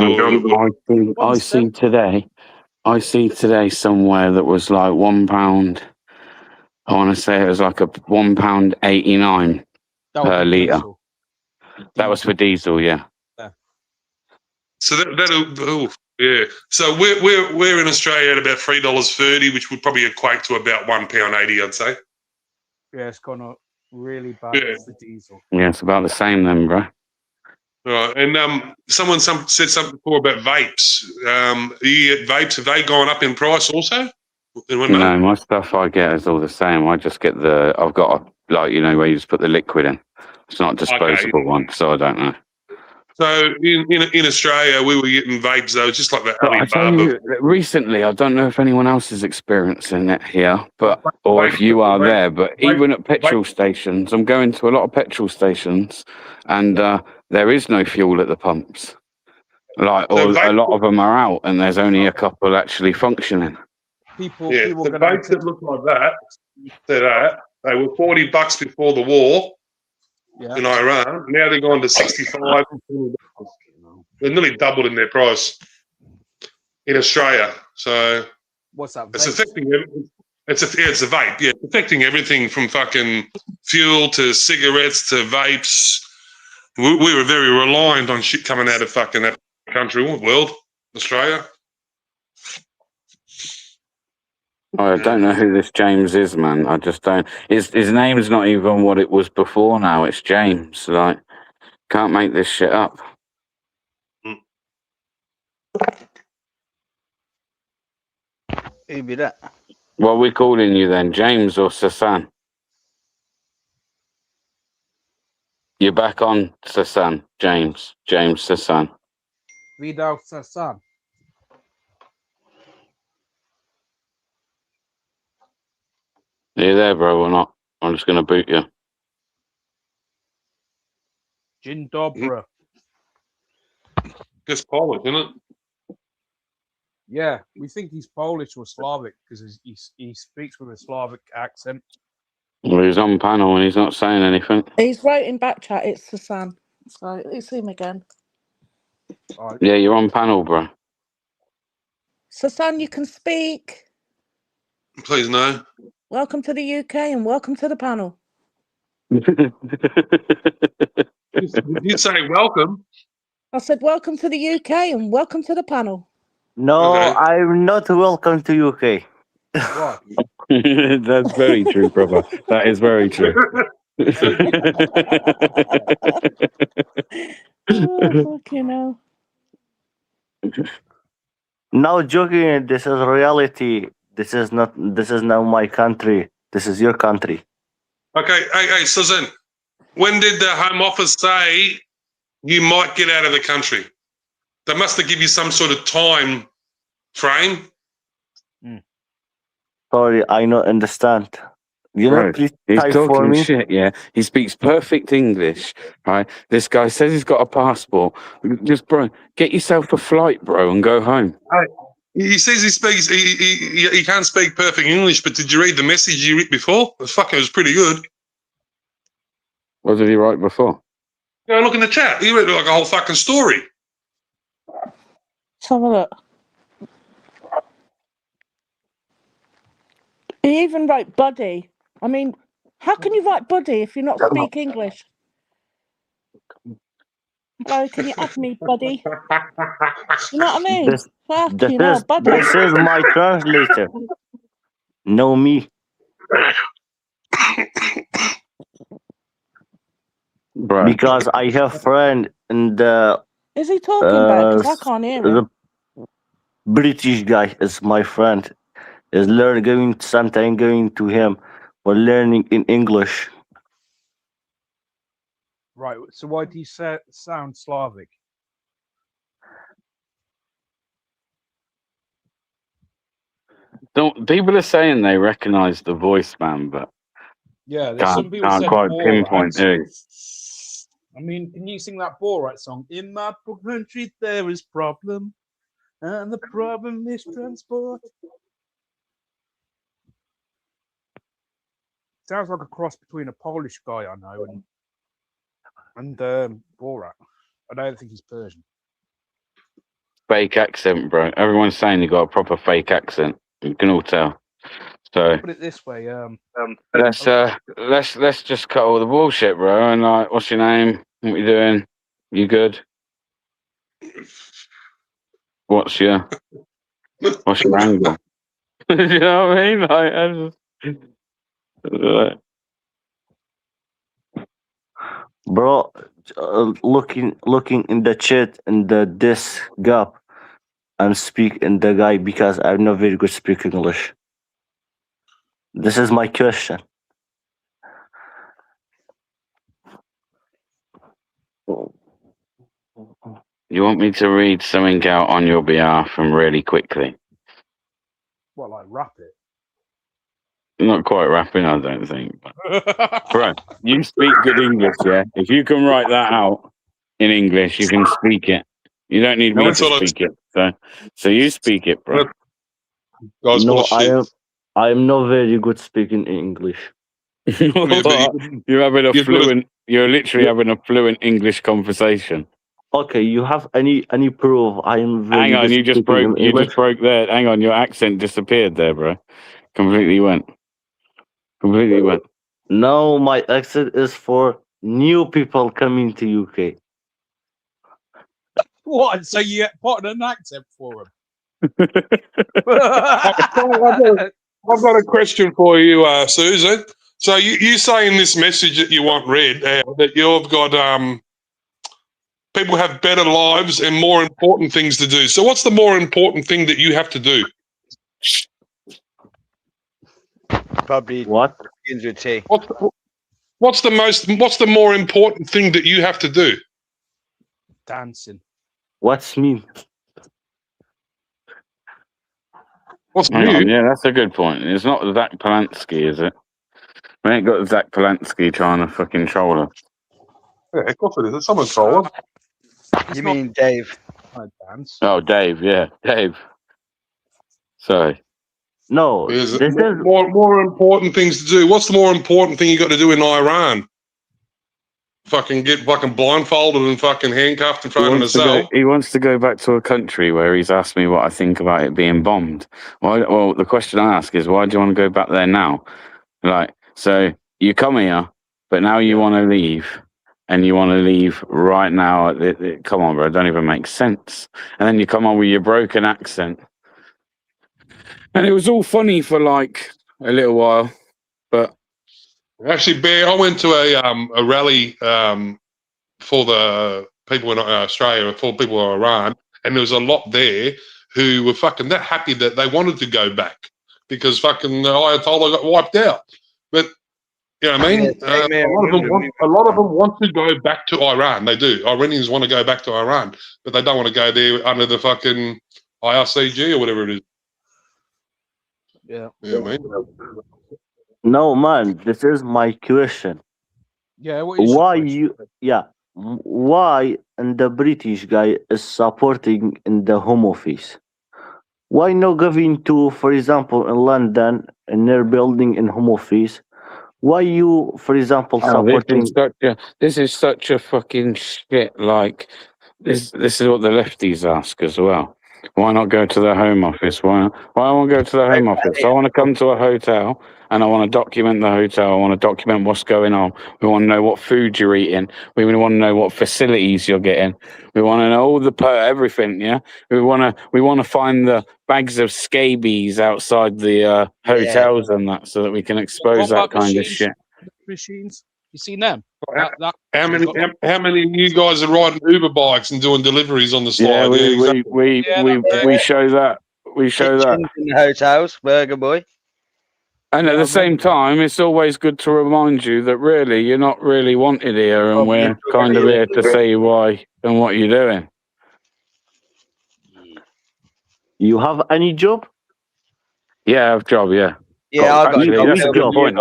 I see today somewhere that was like £1. I want to say it was like a £1.89 per litre. That was for diesel, yeah. So yeah. So we're in Australia at about $3.30, which would probably equate to about £1.80, I'd say. Yeah, it's gone up really bad for diesel. Yeah, it's about the same then, bro. Right, and someone said something before about vapes. You get vapes, have they gone up in price also? No, my stuff I get is all the same. I just get I've got where you just put the liquid in. It's not a disposable one, so I don't know. So in Australia, we were getting vapes though, just like that. I tell you, recently, I don't know if anyone else is experiencing it here, or if you are there, but even at petrol stations, I'm going to a lot of petrol stations, and there is no fuel at the pumps. A lot of them are out, and there's only a couple actually functioning. The vapes that look like that, they were $40 before the war in Iran. Now they're gone to $65. They're nearly doubled in their price in Australia. So What's that? It's vape? affecting it's a vape. Yeah, it's affecting everything from fucking fuel to cigarettes to vapes. We were very reliant on shit coming out of fucking that country, world, Australia. I don't know who this James is, man. I just don't. His name's not even what it was before now. It's James. Like, can't make this shit up. Who be that? What are we calling you then, James or Sasan? You're back on Sasan, James Sasan. Vidal Sassan. Are you there, bro, or not? I'm just gonna boot you. Dzień dobry. It's Polish, isn't it? Yeah, we think he's Polish or Slavic because he speaks with a Slavic accent. Well, he's on panel and he's not saying anything. He's writing back chat. It's Sasan. So it's him again. Yeah, you're on panel, bro. Sasan, you can speak. Please no. Welcome to the UK and welcome to the panel. You say welcome. I said welcome to the UK and welcome to the panel. No, I'm not welcome to UK. What? That's very true, brother. That is very true. Oh, fucking hell. No joking. This is reality. This is not my country. This is your country. Okay, hey, Susan, when did the Home Office say you might get out of the country? They must have given you some sort of time frame. Sorry, I don't understand. You know, Bro, please he's type for talking me. shit, yeah. He speaks perfect English, right? This guy says he's got a passport. Just, bro, get yourself a flight, bro, and go home. He says he speaks. He can't speak perfect English, but did you read the message you read before? It was pretty good. What did he write before? Go look in the chat. He read like a whole fucking story. Let's have a look. He even wrote buddy. I mean, how can you write buddy if you not speak English? Bro, can you add me, buddy? You know what I mean? Fucking hell, buddy. This is my translator. No me. Bro. Because I have friend in the Is he talking about? Because I can't hear him. the British guy is my friend. Is sometime going to him for learning in English. Right. So why do you sound Slavic? People are saying they recognise the voice, man, but Yeah, there's some people can't said quite Borat. pinpoint who. I mean, can you sing that Borat song? In my country there is problem, and the problem is transport. Sounds like a cross between a Polish guy I know and Borat. I don't think he's Persian. Fake accent, bro. Everyone's saying you got a proper fake accent. You can all tell. So Put it this way, let's just cut all the bullshit, bro. And like, what's your name? What you doing? You good? What's your angle? You know what I mean? Bro, looking in the chat in this gap, I'm speaking the guy because I'm not very good speak English. This is my question. You want me to read something out on your behalf and really quickly? what, like rap it? Not quite rapping, I don't think. Bro, you speak good English, yeah? If you can write that out in English, you can speak it. You don't need me to speak it. So you speak it, bro. No, I am not very good speaking English. You're literally having a fluent English conversation. Okay, you have any proof? I am Hang really on, you just speaking in broke. You English. just broke there. Hang on, your accent disappeared there, bro. Completely went. Completely went. No, my accent is for new people coming to UK. What? So you put an accent for him? I've got a question for you, Susan. So you say in this message that you want read that you've got people have better lives and more important things to do. So what's the more important thing that you have to do? Probably what? Begins with T. What's the more important thing that you have to do? Dancing. What's mean? What's Hang on, new? yeah, that's a good point. It's not Zach Polanski, is it? We ain't got Zach Polanski trying to fucking troll us. Yeah, of course it is. It's someone's trolling. You mean Dave? Dance. Oh, Dave, yeah, Dave. Sorry. No, There's this is more important things to do. What's the more important thing you got to do in Iran? Fucking get fucking blindfolded and fucking handcuffed and thrown in a cell. He wants to go back to a country where he's asked me what I think about it being bombed. Well, the question I ask is, why do you want to go back there now? Like, so you come here, but now you want to leave, and you want to leave right now. Come on, bro, it don't even make sense. And then you come on with your broken accent. And it was all funny for like a little while, but Actually, Bear, I went to a rally for the people in Australia, for people in Iran, and there was a lot there who were fucking that happy that they wanted to go back because fucking the Ayatollah got wiped out. But you know what I mean? A lot of them want to go back to Iran. They do. Iranians want to go back to Iran, but they don't want to go there under the fucking IRCG or whatever it is. Yeah. You know what I mean? no, man. This is my question. Yeah. What is Why you? Yeah. Why and the British guy is supporting in the Home Office? Why not going to, for example, in London, in their building in Home Office? Why you, for example, supporting? This is such a fucking shit. Like this is what the lefties ask as well. Why not go to the Home Office? Why I want to go to the Home Office? I want to come to a hotel and I want to document the hotel. I want to document what's going on. We want to know what food you're eating. We want to know what facilities you're getting. We want to know all the everything. Yeah, we want to find the bags of scabies outside the hotels and that, so that we can expose that kind of shit. Machines. You seen them? How many of you guys are riding Uber bikes and doing deliveries on the Yeah, slide? we show that. We show that. In the hotels, Burger Boy. And at the same time, it's always good to remind you that really you're not really wanted here, and we're kind of here to say why and what you're doing. You have any job? Yeah, I have a job. Yeah. Yeah, I've got a job. That's a good point.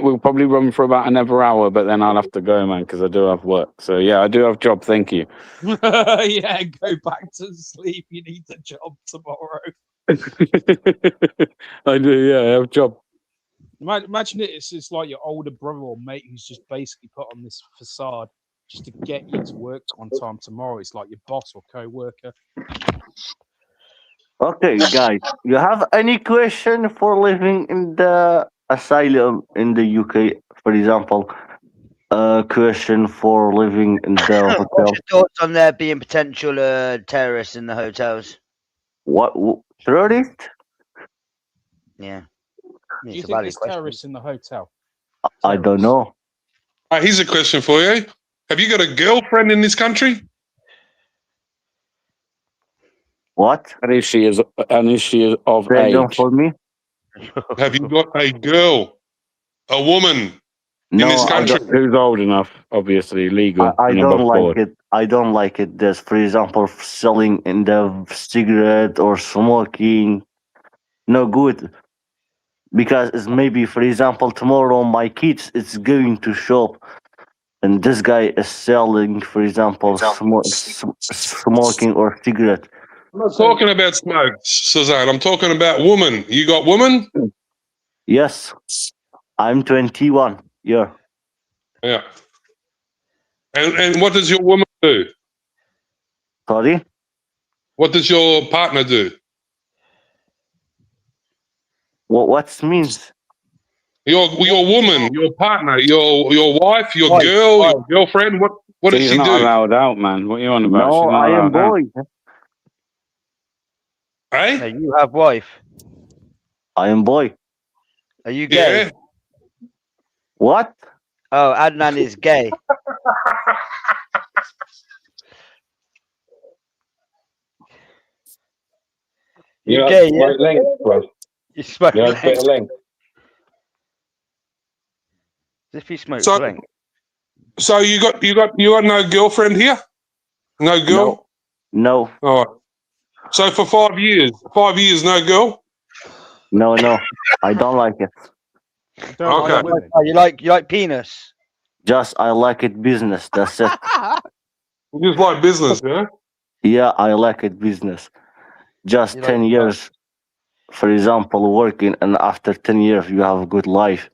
We'll probably run for about another hour, but then I'll have to go, man, because I do have work. So yeah, I do have a job. Thank you. Yeah, go back to sleep. You need a job tomorrow. I do. Yeah, I have a job. Imagine it's like your older brother or mate who's just basically put on this facade just to get you to work on time tomorrow. It's like your boss or co-worker. Okay, guys, you have any question for living in the asylum in the UK, for example? A question for living in the hotel. What's your thoughts on there being potential terrorists in the hotels? What terrorist? Yeah. Do you think there's terrorists in the hotel? I don't know. Here's a question for you. Have you got a girlfriend in this country? What? And if she is of age? For me? Have you got a girl, a woman in this country? Who's old enough? Obviously, legal. I and don't above like board. it. I don't like it. There's, for example, selling in the cigarette or smoking. No good. Because it's maybe, for example, tomorrow my kids is going to shop, and this guy is selling, for example, smoking or cigarette. I'm not talking about smoke, Suzanne. I'm talking about woman. You got woman? Yes. I'm 21. Yeah. Yeah. And what does your woman do? Sorry? What does your partner do? What means? Your woman, your partner, your wife, your Wife, girl, wife. your girlfriend. What does She's she not do? allowed out, man. What are you on about? She's No, not I am allowed out. boy. Hey? No, you have wife. I am boy. Are you gay? Yeah. What? Oh, Adnan is gay. You You have gay, yeah? great length, bro. You smoke You have better length. length. As if he smokes So, length. so you got no girlfriend here? No girl? No. All right. So for 5 years, no girl? No. I don't like it. Don't Okay. like women. Oh, you like penis? Just I like it business. That's it. You just like business, yeah? Yeah, I like it business. Just You 10 like years, for example, working, and after 10 years you have a good life.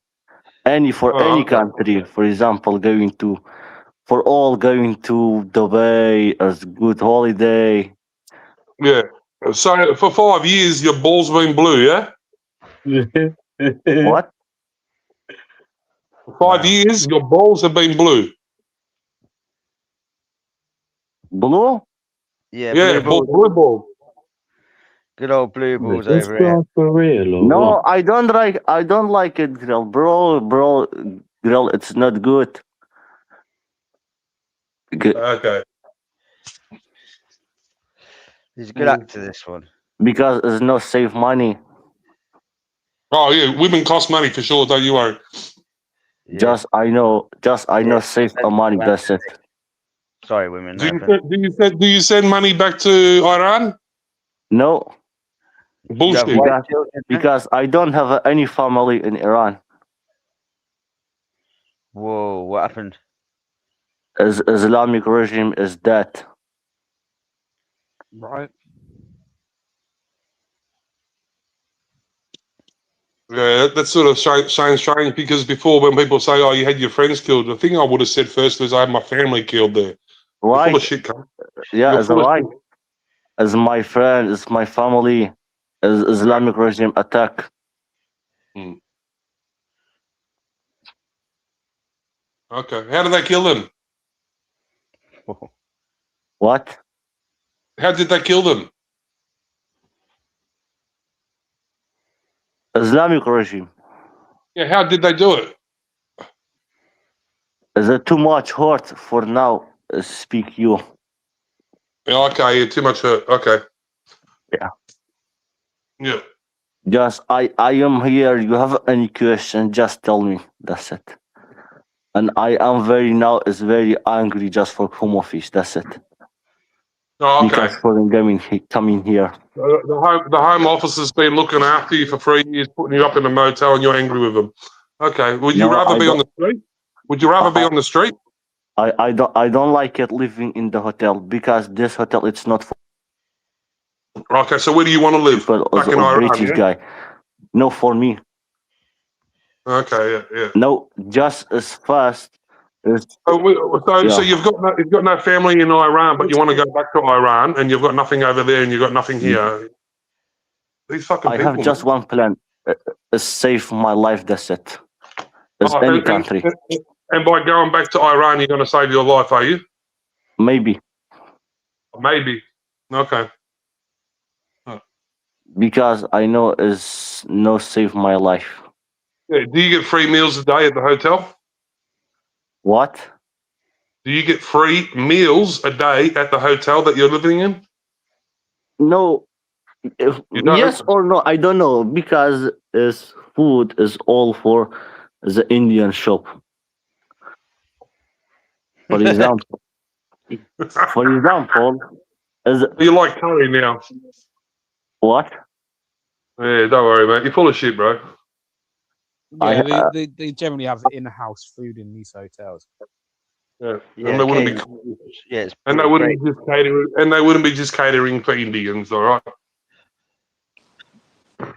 For Oh, any okay. country, for example, going to Dubai as good holiday. Yeah. So for 5 years, your ball's been blue, yeah? What? For 5 years, your balls have been blue. Blue? Yeah, Yeah, blue ball. Good old blue balls This over here. For real or No, I don't like it, girl. Girl, it's not good. Okay. He's a good actor, this one. Because it's no save money. Oh yeah, women cost money for sure. Don't you worry. Yeah. Just I know save a money. That's it. Sorry, women. Do you send money back to Iran? No, Bullshit. because I don't have any family in Iran. Whoa, what happened? Islamic regime is dead. Right. Yeah, that's sort of strange because before when people say, "Oh, you had your friends killed," the thing I would have said first was, "I had my family killed there." You're full of shit, cunt. Yeah, You're it's full of right. shit. As my friend, as my family, as Islamic regime attack. Hmm. Okay, how did they kill them? What? How did they kill them? Islamic regime. Yeah, how did they do it? Is it too much hurt for now? Speak you. Yeah, okay, yeah, too much hurt. Okay. Yeah. Yeah. Just I am here. You have any question? Just tell me. That's it. And I am very angry just for home office. That's it. Oh, okay. Because for coming here. The home office has been looking after you for 3 years, putting you up in a motel, and you're angry with them. Okay. Would you No, rather I be on don't- the street? Would you rather be on the street? I don't like it living in the hotel because this hotel it's not for Okay, so where do you want to live? people Back as in a Iran, British yeah? guy. No, for me. Okay, yeah. No, just as fast as So yeah. you've got no family in Iran, but you want to go back to Iran, and you've got nothing over there, and you've got nothing here. These fucking I people. have just one plan. Save my life. That's it. As Oh, any country. And by going back to Iran, you're going to save your life, are you? Maybe. Maybe. Okay. Because I know is no save my life. Yeah. Do you get free meals a day at the hotel? What? Do you get free meals a day at the hotel that you're living in? No. You don't? Yes or no? I don't know because food is all for the Indian shop. For example, You like curry now? What? Yeah, don't worry, mate. You're full of shit, bro. Yeah, they generally have in-house food in these hotels. Yeah, Yeah, and they wouldn't be. Yeah, it's And they wouldn't be just catering. And they wouldn't be just catering for Indians, all right?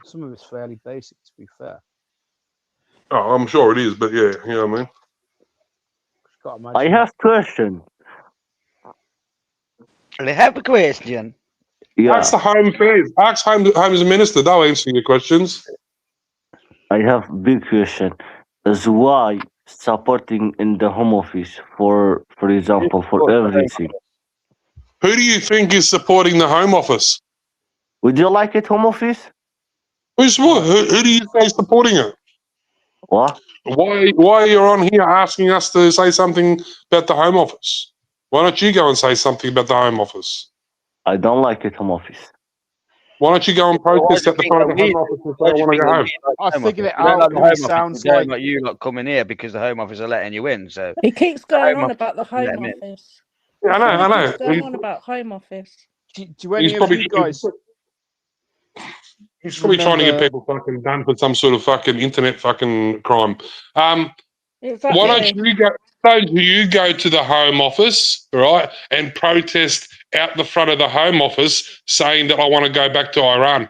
Some of it's fairly basic, to be fair. Oh, I'm sure it is, but yeah, you know what I mean. I have question. I have a question. Ask the Home Affairs. Ask Home's Minister. They'll answer your questions. I have big question. Is why supporting in the Home Office for example, for everything? Who do you think is supporting the Home Office? Would you like it, Home Office? Who do you say is supporting it? What? Why you're on here asking us to say something about the Home Office? Why don't you go and say something about the Home Office? I don't like it, Home Office. Why don't you go and protest at the front of the Home Office and say I want to go home? I figured it You don't out like the because Home he Office. sounds You don't like like you lot coming here because the Home Office are letting you in. So He keeps the going Home on Office about the let Home him in. Office. Yeah, I Keeps know. going on about Home Office. do any of you guys He's probably trying to get remember? people fucking done for some sort of fucking internet fucking crime. Why don't Exactly. you go to the Home Office, right, and protest out the front of the Home Office saying that I want to go back to Iran?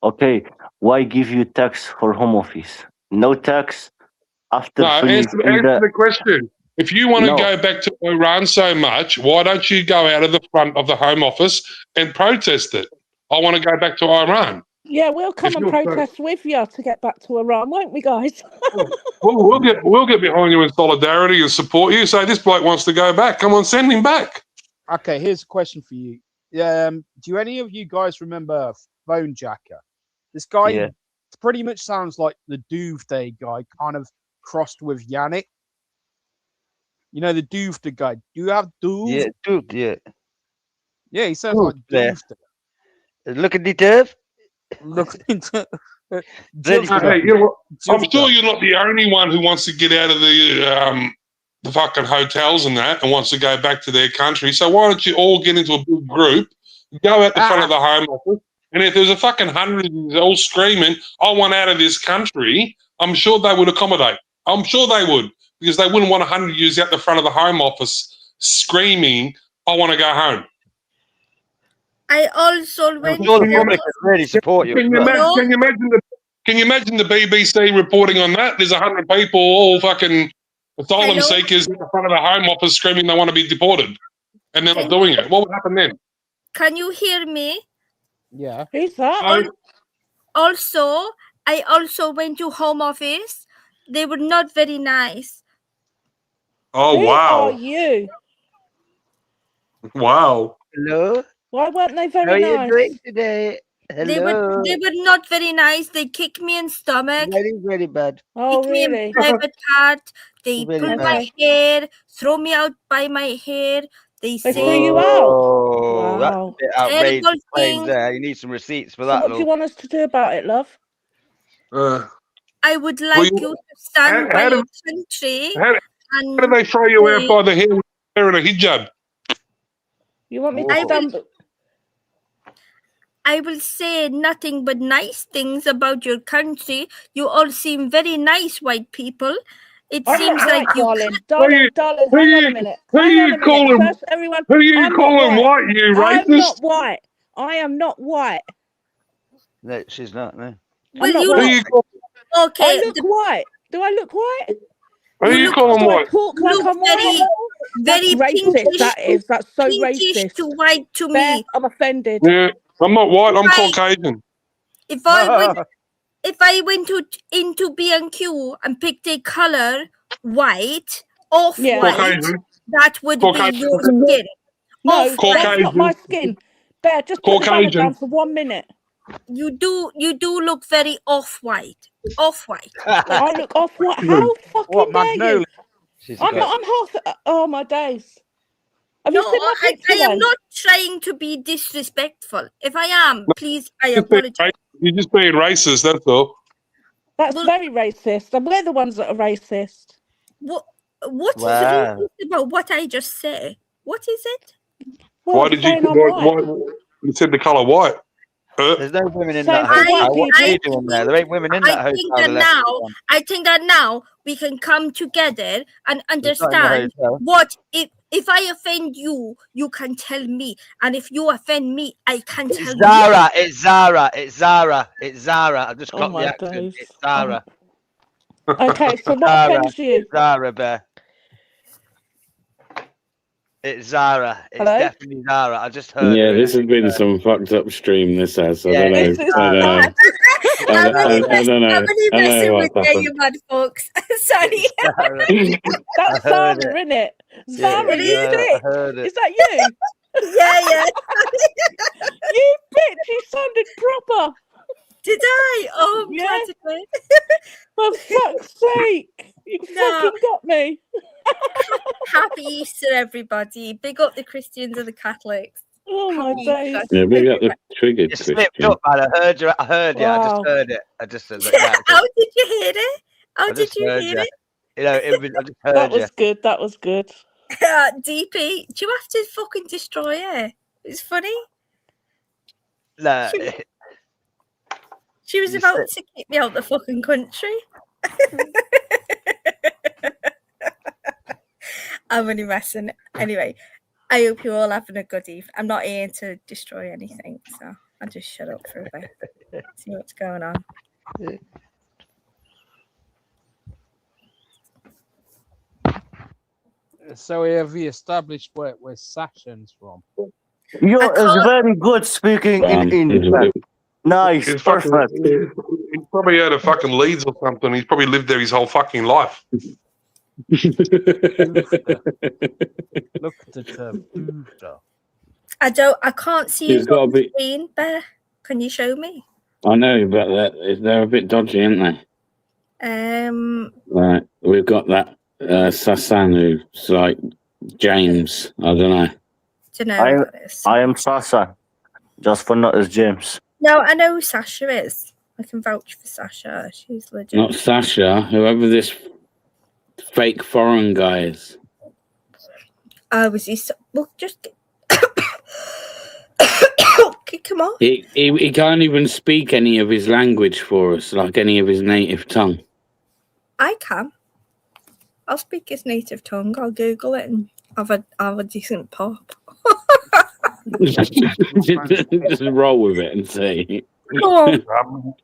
Okay, why give you tax for Home Office? No tax after No, answer the question. If you want to go back to Iran so much, why don't you go out of the front of the Home Office and protest it? I want to go back to Iran. Yeah, we'll come If and you're so- protest with you to get back to Iran, won't we, guys? We'll get behind you in solidarity and support you. Say this bloke wants to go back. Come on, send him back. Okay, here's a question for you. Do any of you guys remember Phone Jacker? This guy pretty much sounds like the Doomsday guy, kind of crossed with Yannick. You know the Doomsday guy. Do you have Doom? Yeah, dude, yeah. Yeah, he sounds like Doomsday. Look at the turf. Look into. Hey, you know what? I'm sure you're not the only one who wants to get out of the fucking hotels and that and wants to go back to their country. So why don't you all get into a big group, go out the front of the Home Office, and if there's a fucking 100 all screaming, I want out of this country, I'm sure they would accommodate. I'm sure they would, because they wouldn't want 100 years out the front of the Home Office screaming, I want to go home. I also went sure the public really support you. Can you imagine the BBC reporting on that? There's 100 people, all fucking asylum seekers at the front of the Home Office screaming they want to be deported, and they're not doing it. What would happen then? Can you hear me? Yeah. Who's that? Also, I also went to Home Office. They were not very nice. Oh, Who wow. are you? Wow. Hello. Why weren't they How are very you nice? doing today? Hello. They were not very nice. They kicked me in stomach. Very, very bad. Oh, Kicked me in really? private part. They Very pull bad. my hair, throw me out by my hair. They They say threw you out. Oh, that's a Wow. bit outrageous terrible claims thing. there. You need some receipts for So that, what do you love. want us to do about it, love? I would like you to stand by your country. How And do they throw you out by the hair with wearing a hijab? You want me to I stand? I will say nothing but nice things about your country. You all seem very nice, white people. It I'm seems not like white, you. darling. Darling, hang on a minute. Hang on a minute. First, everyone. Who you I'm calling not white, you I'm racist? not white. I am not white. No, she's not. No. Will not you white. look? Okay. I look white. Do I look white? Who you calling Do I white? talk like I'm white? Very That's racist. pinkish. That is. That's so Pinkish racist. to white to Bear, me. I'm offended. Yeah, I'm not white. I'm Right. Caucasian. If I went into B&Q and picked a color white, off white, Caucasian. that would Caucasian. be your skin. No, Off that's not my skin. Bear, just put the banner Caucasian. down for 1 minute. You do look very off white. Off white. I look off white. How fucking dare you? She's I'm half. Oh my days. Have No, you seen my I picture am then? not trying to be disrespectful. If I am, please, I apologize. You're just being racist, that's all. That's very racist, and we're the ones that are racist. What is Wow. racist about what I just said? What is it? Well, Why I'm did you? saying I'm Why, you said the color white. There's no women in Same that for white hotel. What are people. you doing there? There ain't women in that I think hotel. that I think that now we can come together and understand hotel. what if I offend you, you can tell me, and if you offend me, I can tell you. Zara, it's Zara, it's Zara, it's Zara. I've just got my the accent. days. It's Zara. Okay, so what Zara, offends you? Zara, Bear. It's Zara. It's Hello? definitely Zara. I just heard Yeah, her. this has been some fucked up stream. This has. I Yeah, don't know. this is I don't know. How many I don't know. how many I don't know messing with what's you, happened. you mad fucks? Sorry. That's I heard Zara, it. isn't it? Yeah, Zara, it you is. I bitch. heard it. Is that you? Yeah. You bitch, you sounded proper. Did I? Oh, I'm Yeah. glad to hear. For fuck's sake. You No. fucking got me. Happy Easter, everybody. Big up the Christians and the Catholics. Oh my Happy days. Easter. Yeah, big up the triggered You slipped Christian. up, man. I heard you. I heard you. I just Wow. heard it. I just said, yeah, How did you hear it? How I did just you heard hear you. it? You know, I just heard That you. was good. That was good. DP, do you have to fucking destroy her? It's funny. No, She was You about said- to kick me out the fucking country. I'm only messing. Anyway, I hope you're all having a good evening. I'm not here to destroy anything, so I'll just shut up for a bit. See what's going on. So have we established where Sashan's from? You is very good speaking in English. Nice, He's fucking, perfect. he's probably out of fucking Leeds or something. He's probably lived there his whole fucking life. Look at the term booster. I can't see It's you on gotta the be- screen, Bear. Can you show me? I know, but they're a bit dodgy, aren't they? Right, we've got that Sasan who's like James. I don't know. Don't know who that is. I am Sasa, just for not as James. No, I know who Sasha is. I can vouch for Sasha. She's legit. Not Sasha. Whoever this fake foreign guy is. Was he? Well, just kick him off. He can't even speak any of his language for us, like any of his native tongue. I can. I'll speak his native tongue. I'll Google it and have a decent pop. Just roll with it and see. Go on.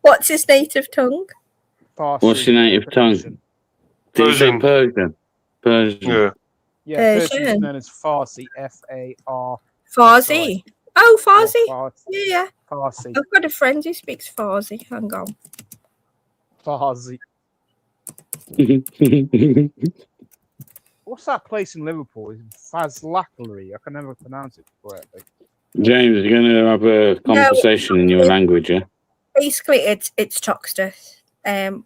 What's his native tongue? What's your native tongue? Did you say Persian? Persian. Yeah. Yeah, Persian is Persian. known as Farsi. F-A-R. Farsi. Oh, Farsi. Farsi. Yeah. Farsi. I've got a friend who speaks Farsi. Hang on. Farsi. What's that place in Liverpool? It's Fazlackery. I can never pronounce it correctly. James, you're going to have a conversation in your language, yeah? Basically, it's Toxteth.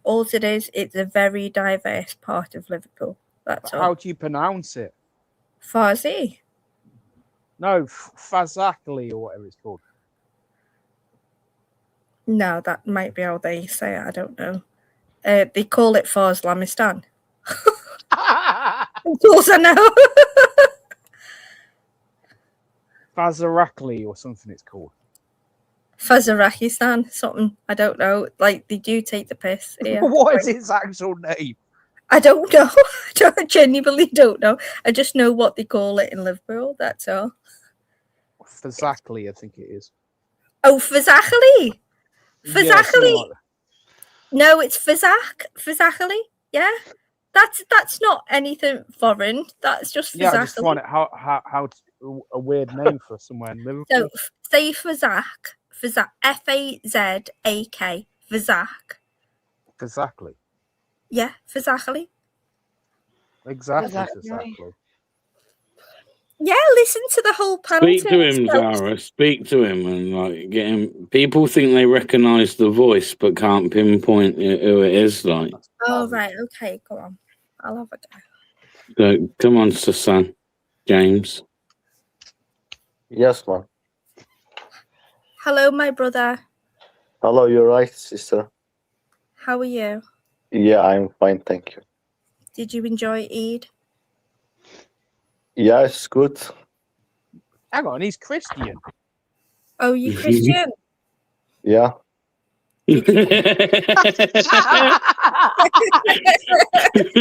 All it is, it's a very diverse part of Liverpool. That's all. How do you pronounce it? Farsi. No, Fazlackery or whatever it's called. No, that might be how they say it. I don't know. They call it Farslamistan. Of course I know. Fazarakli or something it's called. Fazarakistan, something. I don't know. Like, they do take the piss here. What is its actual name? I don't know. I genuinely don't know. I just know what they call it in Liverpool. That's all. Fazakli, I think it is. Oh, Fazakli. Yeah, Fazakli. something like that. No, it's Fazakli. Yeah. That's not anything foreign. That's just Yeah, I just Fazakli. find it how a weird name for somewhere in Liverpool. So say Fazak, Fazak, Fazak. Exactly. Yeah, Fazakli. Exactly. Exactly. Exactly. Yeah, listen to the whole panel. Speak to him, Zara. Speak to him and like get him. People think they recognise the voice but can't pinpoint who it is. Like, Oh right, okay, go on. I'll have a go. so, come on, Sasan, James. Yes, man. Hello, my brother. Hello, you're right, sister. How are you? Yeah, I'm fine, thank you. Did you enjoy Eid? Yeah, it's good. Hang on, he's Christian. Oh, you Christian? Yeah.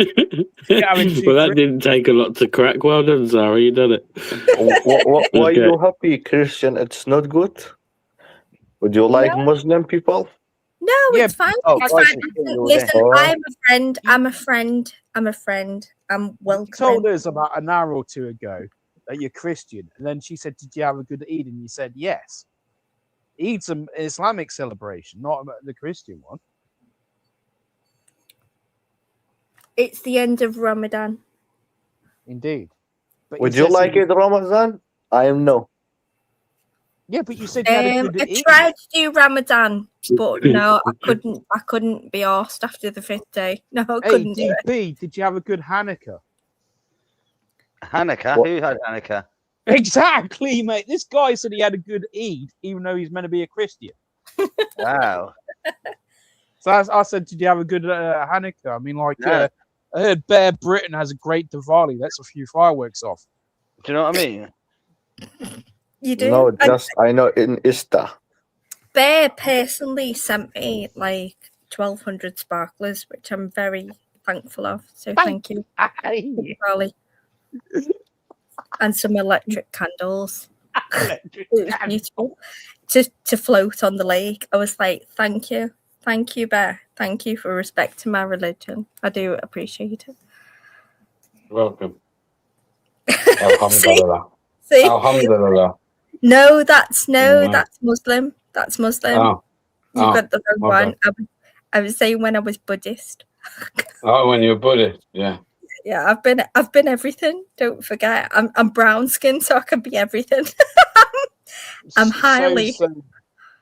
Well, that didn't take a lot to crack. Well done, Zara. You done it. Why Okay. you happy, Christian? It's not good. Would you like No. Muslim people? No, Yeah, it's fine. oh, It's I fine. see what you're Listen, doing. I'm a friend. I'm a friend. I'm a friend. I'm You welcoming. told us about an hour or two ago that you're Christian, and then she said, "Did you have a good Eid?" And you said, "Yes." Eid's an Islamic celebration, not the Christian one. It's the end of Ramadan. Indeed. But Would you like it, Ramadan? I am no. Yeah, but you said you had a good I Eid. tried to do Ramadan, but no, I couldn't. I couldn't be arsed after the 5th day. No, I Hey, couldn't do it. DP, did you have a good Hanukkah? Hanukkah? What? Who had Hanukkah? Exactly, mate. This guy said he had a good Eid, even though he's meant to be a Christian. Wow. So I said, did you have a good Hanukkah? I mean, like, No. I heard Bear Britain has a great Diwali. That's a few fireworks off. Do you know what I mean? You do? No, just I know in Ista. Bear personally sent me like 1,200 sparklers, which I'm very thankful of. So thank you, Charlie. And some electric candles. It was beautiful to float on the lake. I was like, thank you, Bear. Thank you for respecting my religion. I do appreciate it. Welcome. Alhamdulillah. See? Alhamdulillah. No, that's Right. that's Muslim. That's Muslim. Oh. You've Oh, got the wrong my one. bad. I was saying when I was Buddhist. Oh, when you're Buddhist, yeah. Yeah, I've been everything. Don't forget, I'm brown skin, so I can be everything. I'm highly.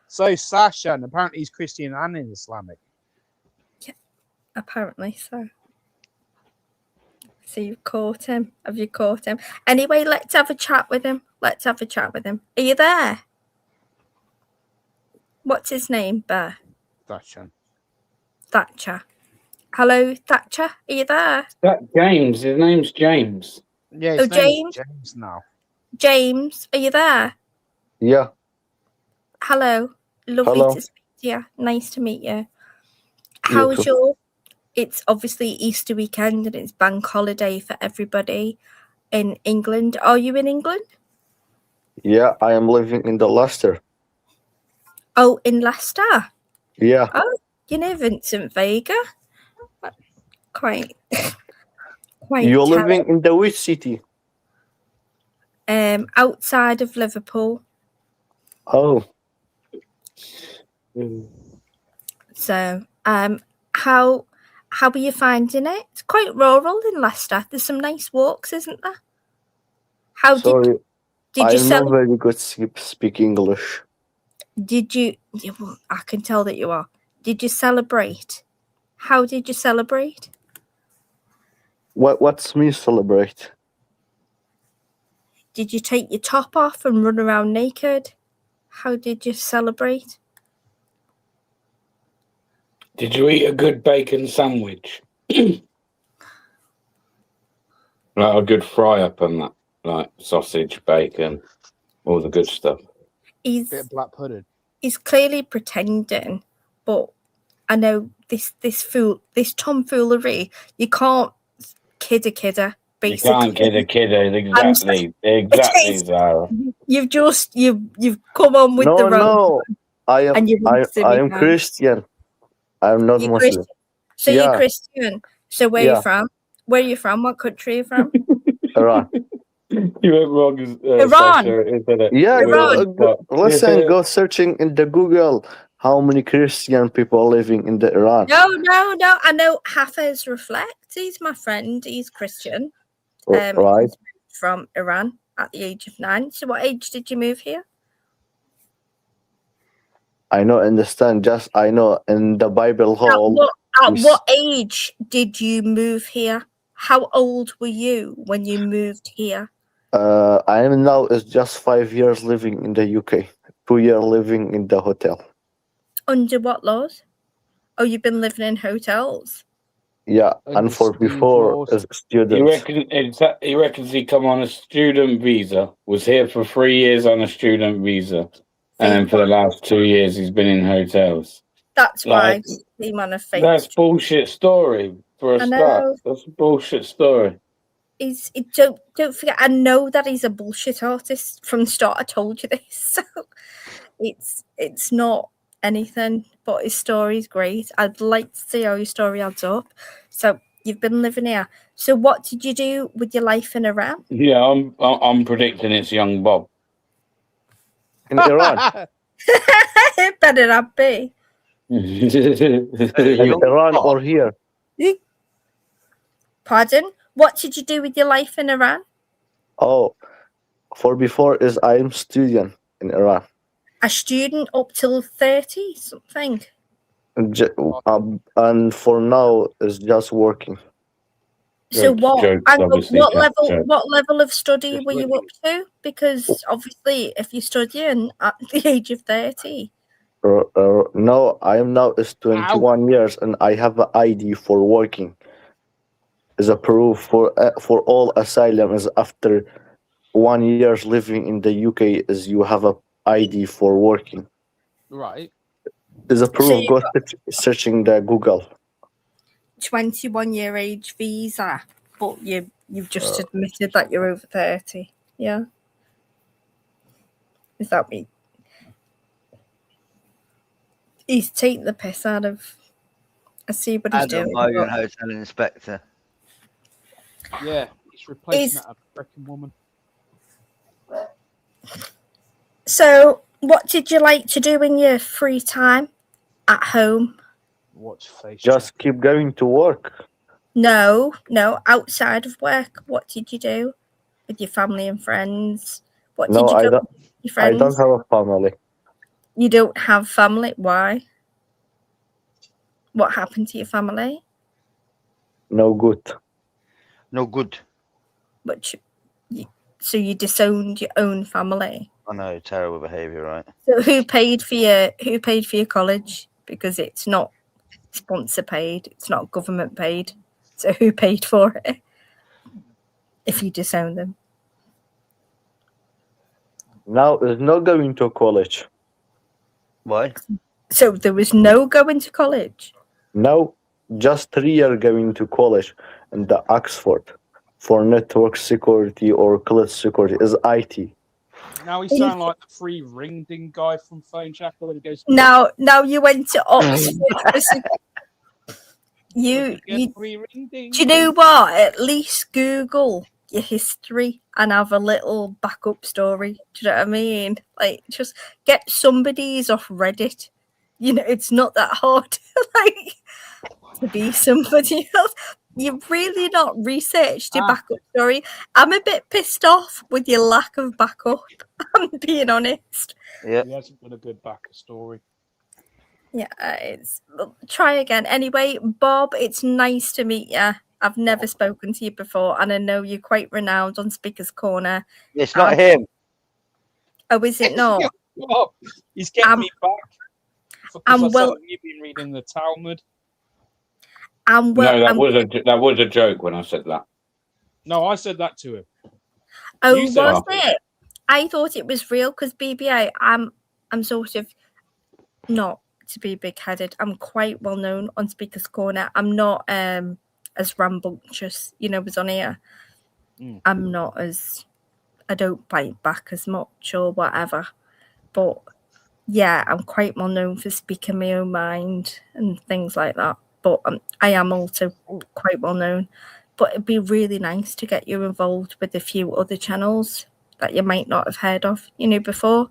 So Sashan, apparently he's Christian and Islamic. Yeah, apparently so. So you've caught him. Have you caught him? Anyway, let's have a chat with him. Let's have a chat with him. Are you there? What's his name, Bear? Sashan. Thatcher. Hello, Thatcher. Are you there? James. His name's James. Yeah, his name is James now. James, are you there? Yeah. Hello. Lovely Hello. to speak to you. Nice to meet you. You How's too. your... It's obviously Easter weekend and it's bank holiday for everybody in England. Are you in England? Yeah, I am living in the Leicester. Oh, in Leicester? Yeah. Oh, you know Vincent Vega? Quite You're talented. living in the which city? Outside of Liverpool. Oh. So, how are you finding it? It's quite rural in Leicester. There's some nice walks, isn't there? How Sorry, did I you am not celebrate? very good speak English. Did you? Yeah, well, I can tell that you are. Did you celebrate? How did you celebrate? What's me celebrate? Did you take your top off and run around naked? How did you celebrate? Did you eat a good bacon sandwich? Like a good fry up and that, like sausage, bacon, all the good stuff. He's Bit of black pudding. He's clearly pretending, but I know this tomfoolery. You can't kid a kidder. Basically, You can't kid a kidder. Exactly, Zara. You've come on with the wrong. No. I am and you want to I be am nice. Christian. I am not You're Muslim. Christian. So Yeah. you're Christian. So where Yeah. you from? Where are you from? What country are you from? Iran. You went wrong, Iran. Sasha, isn't it? Yeah, Iran. listen, go searching in the Google how many Christian people living in the Iran. No. I know Hafez Reflect. He's my friend. He's Christian. Right. He's from Iran at the age of 9. So what age did you move here? I know, understand. Just I know in the Bible hall. At what age did you move here? How old were you when you moved here? I am now is just 5 years living in the UK. 2 years living in the hotel. Under what laws? Oh, you've been living in hotels. Yeah, and for before as a student. He reckons he come on a student visa, was here for 3 years on a student visa, and then for the last 2 years he's been in hotels. That's why Like, he's on a fake. that's bullshit story for a I start. know. That's a bullshit story. Don't forget. I know that he's a bullshit artist from the start. I told you this, so it's not anything. but his story's great. I'd like to see how your story adds up. So you've been living here. So what did you do with your life in Iran? Yeah, I'm predicting it's young Bob. In Iran. It better not be. In Iran or here? Pardon? What did you do with your life in Iran? Oh, for before is I am student in Iran. A student up till 30 something. And for now is just working. So what? Jokes, What level of study were you up to? Because obviously, if you're studying at the age of 30, No, I am now is 21 years and I have an ID for working. Is a proof for all asylum is after 1 year living in the UK is you have a ID for working. Right. Is a proof. Go searching the Google. 21-year age visa, but you've just admitted that you're over 30. Yeah. Is that me? He's taking the piss out of. I see what he's doing. Logan, hotel inspector. Yeah, he's replacing that freaking woman. So, what did you like to do in your free time at home? Watch face. Just keep going to work. No, outside of work. What did you do with your family and friends? What did you do with your friends? I don't have a family. You don't have family? Why? What happened to your family? No good. No good. But so you disowned your own family? I know, terrible behaviour, right? So who paid for your college? Because it's not sponsor paid, it's not government paid. So who paid for it? If you disown them. Now is not going to college. Why? So there was no going to college? No, just 3 years going to college in the Oxford for network security or cloud security is IT. Now he sounds like the free ring ding guy from Phone Shackle when he goes. Now you went to Oxford. Do you know what? At least Google your history and have a little backup story. Do you know what I mean? Like, just get somebody's off Reddit. You know, it's not that hard to be somebody else. You've really not researched your backup story. I'm a bit pissed off with your lack of backup. I'm being honest. Yeah. He hasn't got a good backup story. Yeah, try again. Anyway, Bob, it's nice to meet you. I've never spoken to you before, and I know you're quite renowned on Speaker's Corner. It's not him. Oh, is it not? Bob, he's getting me back. You've been reading the Talmud. No, that was a joke when I said that. No, I said that to him. Oh, was it? I thought it was real because BBA. I'm sort of not to be big-headed. I'm quite well known on Speaker's Corner. I'm not as rambunctious, as on here. I'm not as, I don't bite back as much or whatever. But yeah, I'm quite well known for speaking my own mind and things like that. But I am also quite well known. But it'd be really nice to get you involved with a few other channels that you might not have heard of, before.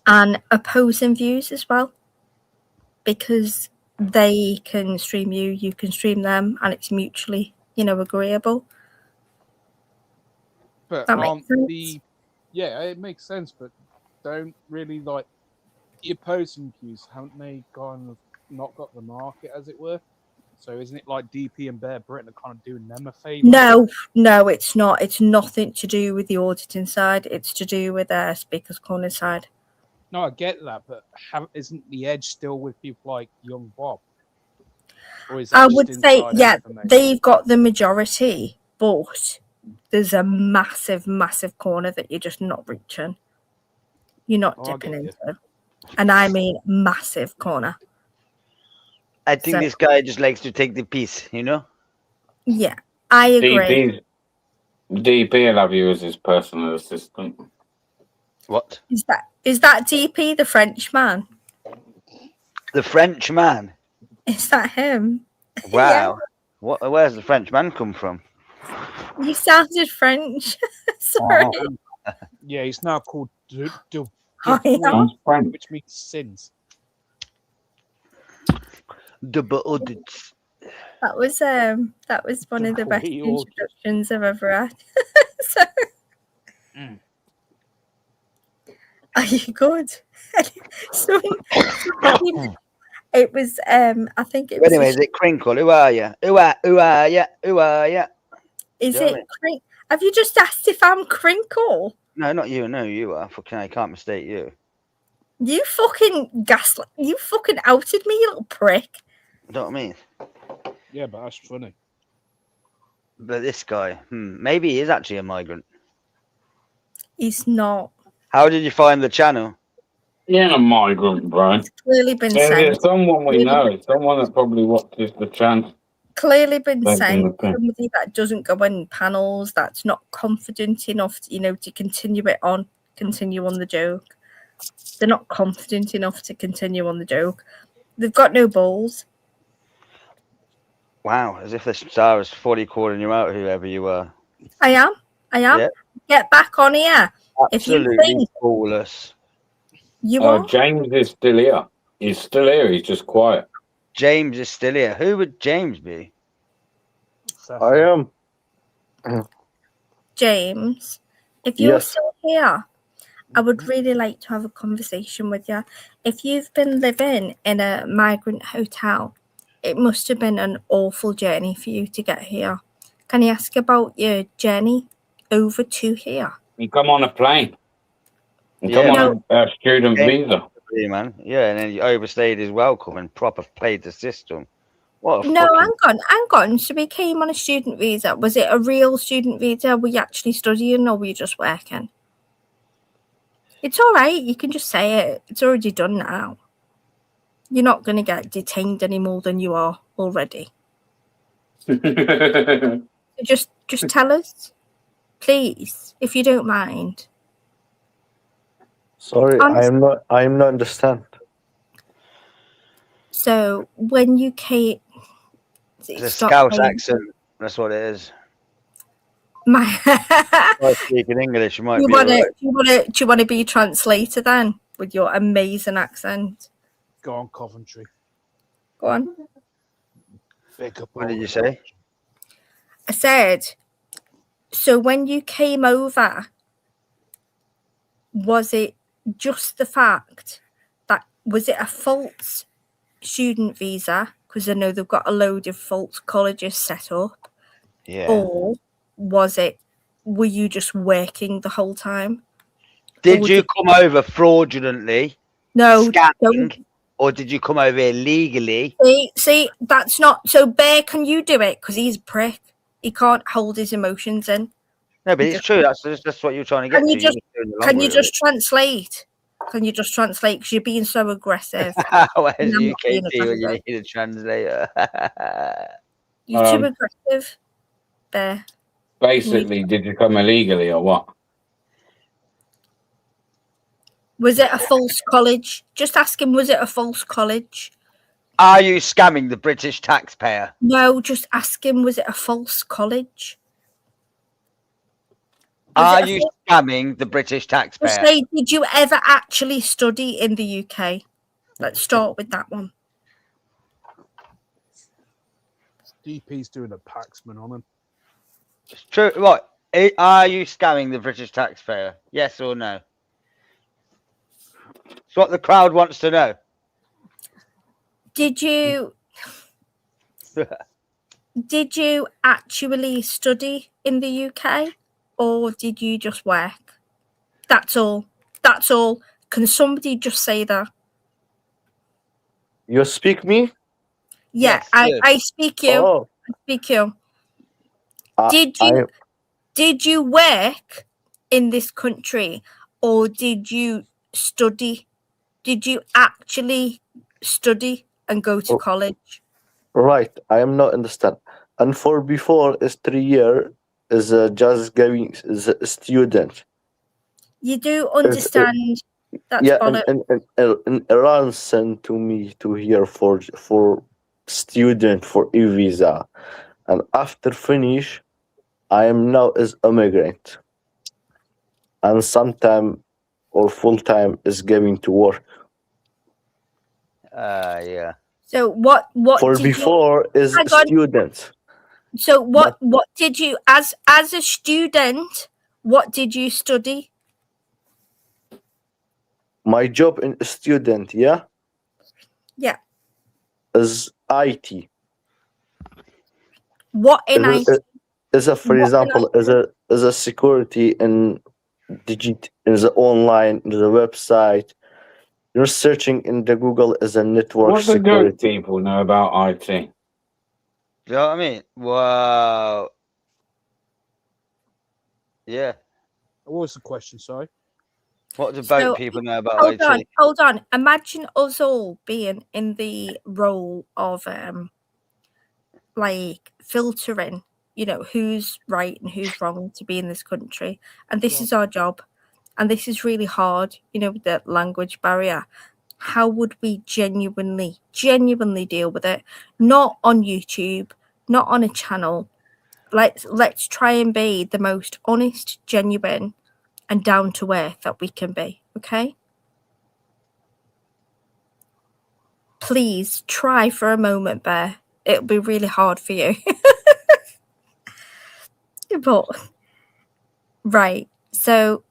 And opposing views as well. Because they can stream you, you can stream them, and it's mutually, agreeable. But that makes sense. Yeah, it makes sense, but don't really like the opposing views, haven't they kind of not got the market, as it were? So isn't it like DP and Bear Britain are kind of doing them a favour? No, it's not. It's nothing to do with the auditing side. It's to do with their Speaker's Corner side. No, I get that, but isn't the edge still with people like Young Bob? Or is that I would say, they've got the majority, but there's a massive, massive corner that you're just not reaching. You're not dipping into. And I mean massive corner. I think this guy just likes to take the piece, Yeah, I agree. DP will have you as his personal assistant. What? Is that DP, the French man? The French man. Is that him? Wow. Where's the French man come from? You sounded French. Sorry. Yeah, he's now called Oh, yeah. which means sins. Audits. That was one of the best We all- introductions I've ever had. So, are you good? So, it was I think it was. Anyway, is it Crinkle? Who are you? Who are you? Who are you? Is Do you know what I it? mean? Have you just asked if I'm Crinkle? No, not you. No, you are. Fucking, I can't mistake you. You fucking gaslight. You fucking outed me, you little prick. You know what I mean? Yeah, but that's funny. But this guy, maybe he is actually a migrant. He's not. How did you find the channel? He ain't a migrant, bro. Clearly been There's sent. someone we know. It's someone that probably watches the channel. Clearly been Don't sent. think the thing. Somebody that doesn't go in panels. That's not confident enough, to continue on the joke. They're not confident enough to continue on the joke. They've got no balls. Wow, as if the star is fully calling you out, whoever you are. I am. Yeah. Get back on here. If you Absolutely think flawless. you are, James is still here. He's still here. He's just quiet. James is still here. Who would James be? I am. James, if you're Yes. still here, I would really like to have a conversation with you. If you've been living in a migrant hotel, it must have been an awful journey for you to get here. Can I ask about your journey over to here? You come on a plane. You Yeah. come on a student visa. Yeah, man. Yeah, and then you overstayed his welcome and proper played the system. What a No, fucking... hang on. So we came on a student visa. Was it a real student visa? Were you actually studying or were you just working? It's all right. You can just say it. It's already done now. You're not going to get detained any more than you are already. Just tell us, please, if you don't mind. Sorry, Honest- I am not understand. So when you came, It's a Scouse accent. That's what it is. If I speak in English, you might Do be you alright. want to be a translator then with your amazing accent? Go on, Coventry. Go on. What did you say? I said, so when you came over, was it just the fact that, was it a false student visa? Because I know they've got a load of false colleges set up. Yeah. Or were you just working the whole time? Did you come over fraudulently? No, scamming, or did you come over illegally? See, that's not, so Bear, can you do it? Because he's a prick. He can't hold his emotions in. No, but it's true. That's what you're trying to get Can you to. just You're doing the long can you route. just translate? Can you just translate? Because you're being so aggressive. Where's And I'm not being UKP when you aggressive. need a translator? You're too aggressive, Bear. Basically, did you come illegally or what? Was it a false college? Just ask him, was it a false college? Are you scamming the British taxpayer? No, just ask him, was it a false college? Are you scamming the British taxpayer? Just say, did you ever actually study in the UK? Let's start with that one. DP's doing a Paxman on him. It's true. What? Are you scamming the British taxpayer? Yes or no? It's what the crowd wants to know. Did you actually study in the UK, or did you just work? That's all. That's all. Can somebody just say that? You speak me? Yeah, Yes, I, yes. I speak you. Oh. I speak you. I- Did you work in this country, or did you study? Did you actually study and go to college? Right, I am not understand. And for before is 3 year is just going is a student. You do understand. That's yeah, bollocks. and Iran sent to me to here for student for e-visa, and after finish, I am now as immigrant, and sometime or full time is going to work. Yeah. So what For did before you is hang on. student. So But what did you as a student, what did you study? my job in student, yeah, Yeah. is IT. What in IT? Is a for What in example IT? is a security in in the online in the website. You're searching in the Google as a network What do good security. people know about IT? Do you know what I mean? Wow. Yeah. What was the question? Sorry. What do boat So, people know about IT? hold on. Imagine us all being in the role of like filtering, you know, who's right and who's wrong to be in this country. And this is our job. And this is really hard, you know, with the language barrier. How would we genuinely deal with it? Not on YouTube, not on a channel. Let's try and be the most honest, genuine, and down to earth that we can be, okay? Please try for a moment, Bear. It'll be really hard for you. But right, so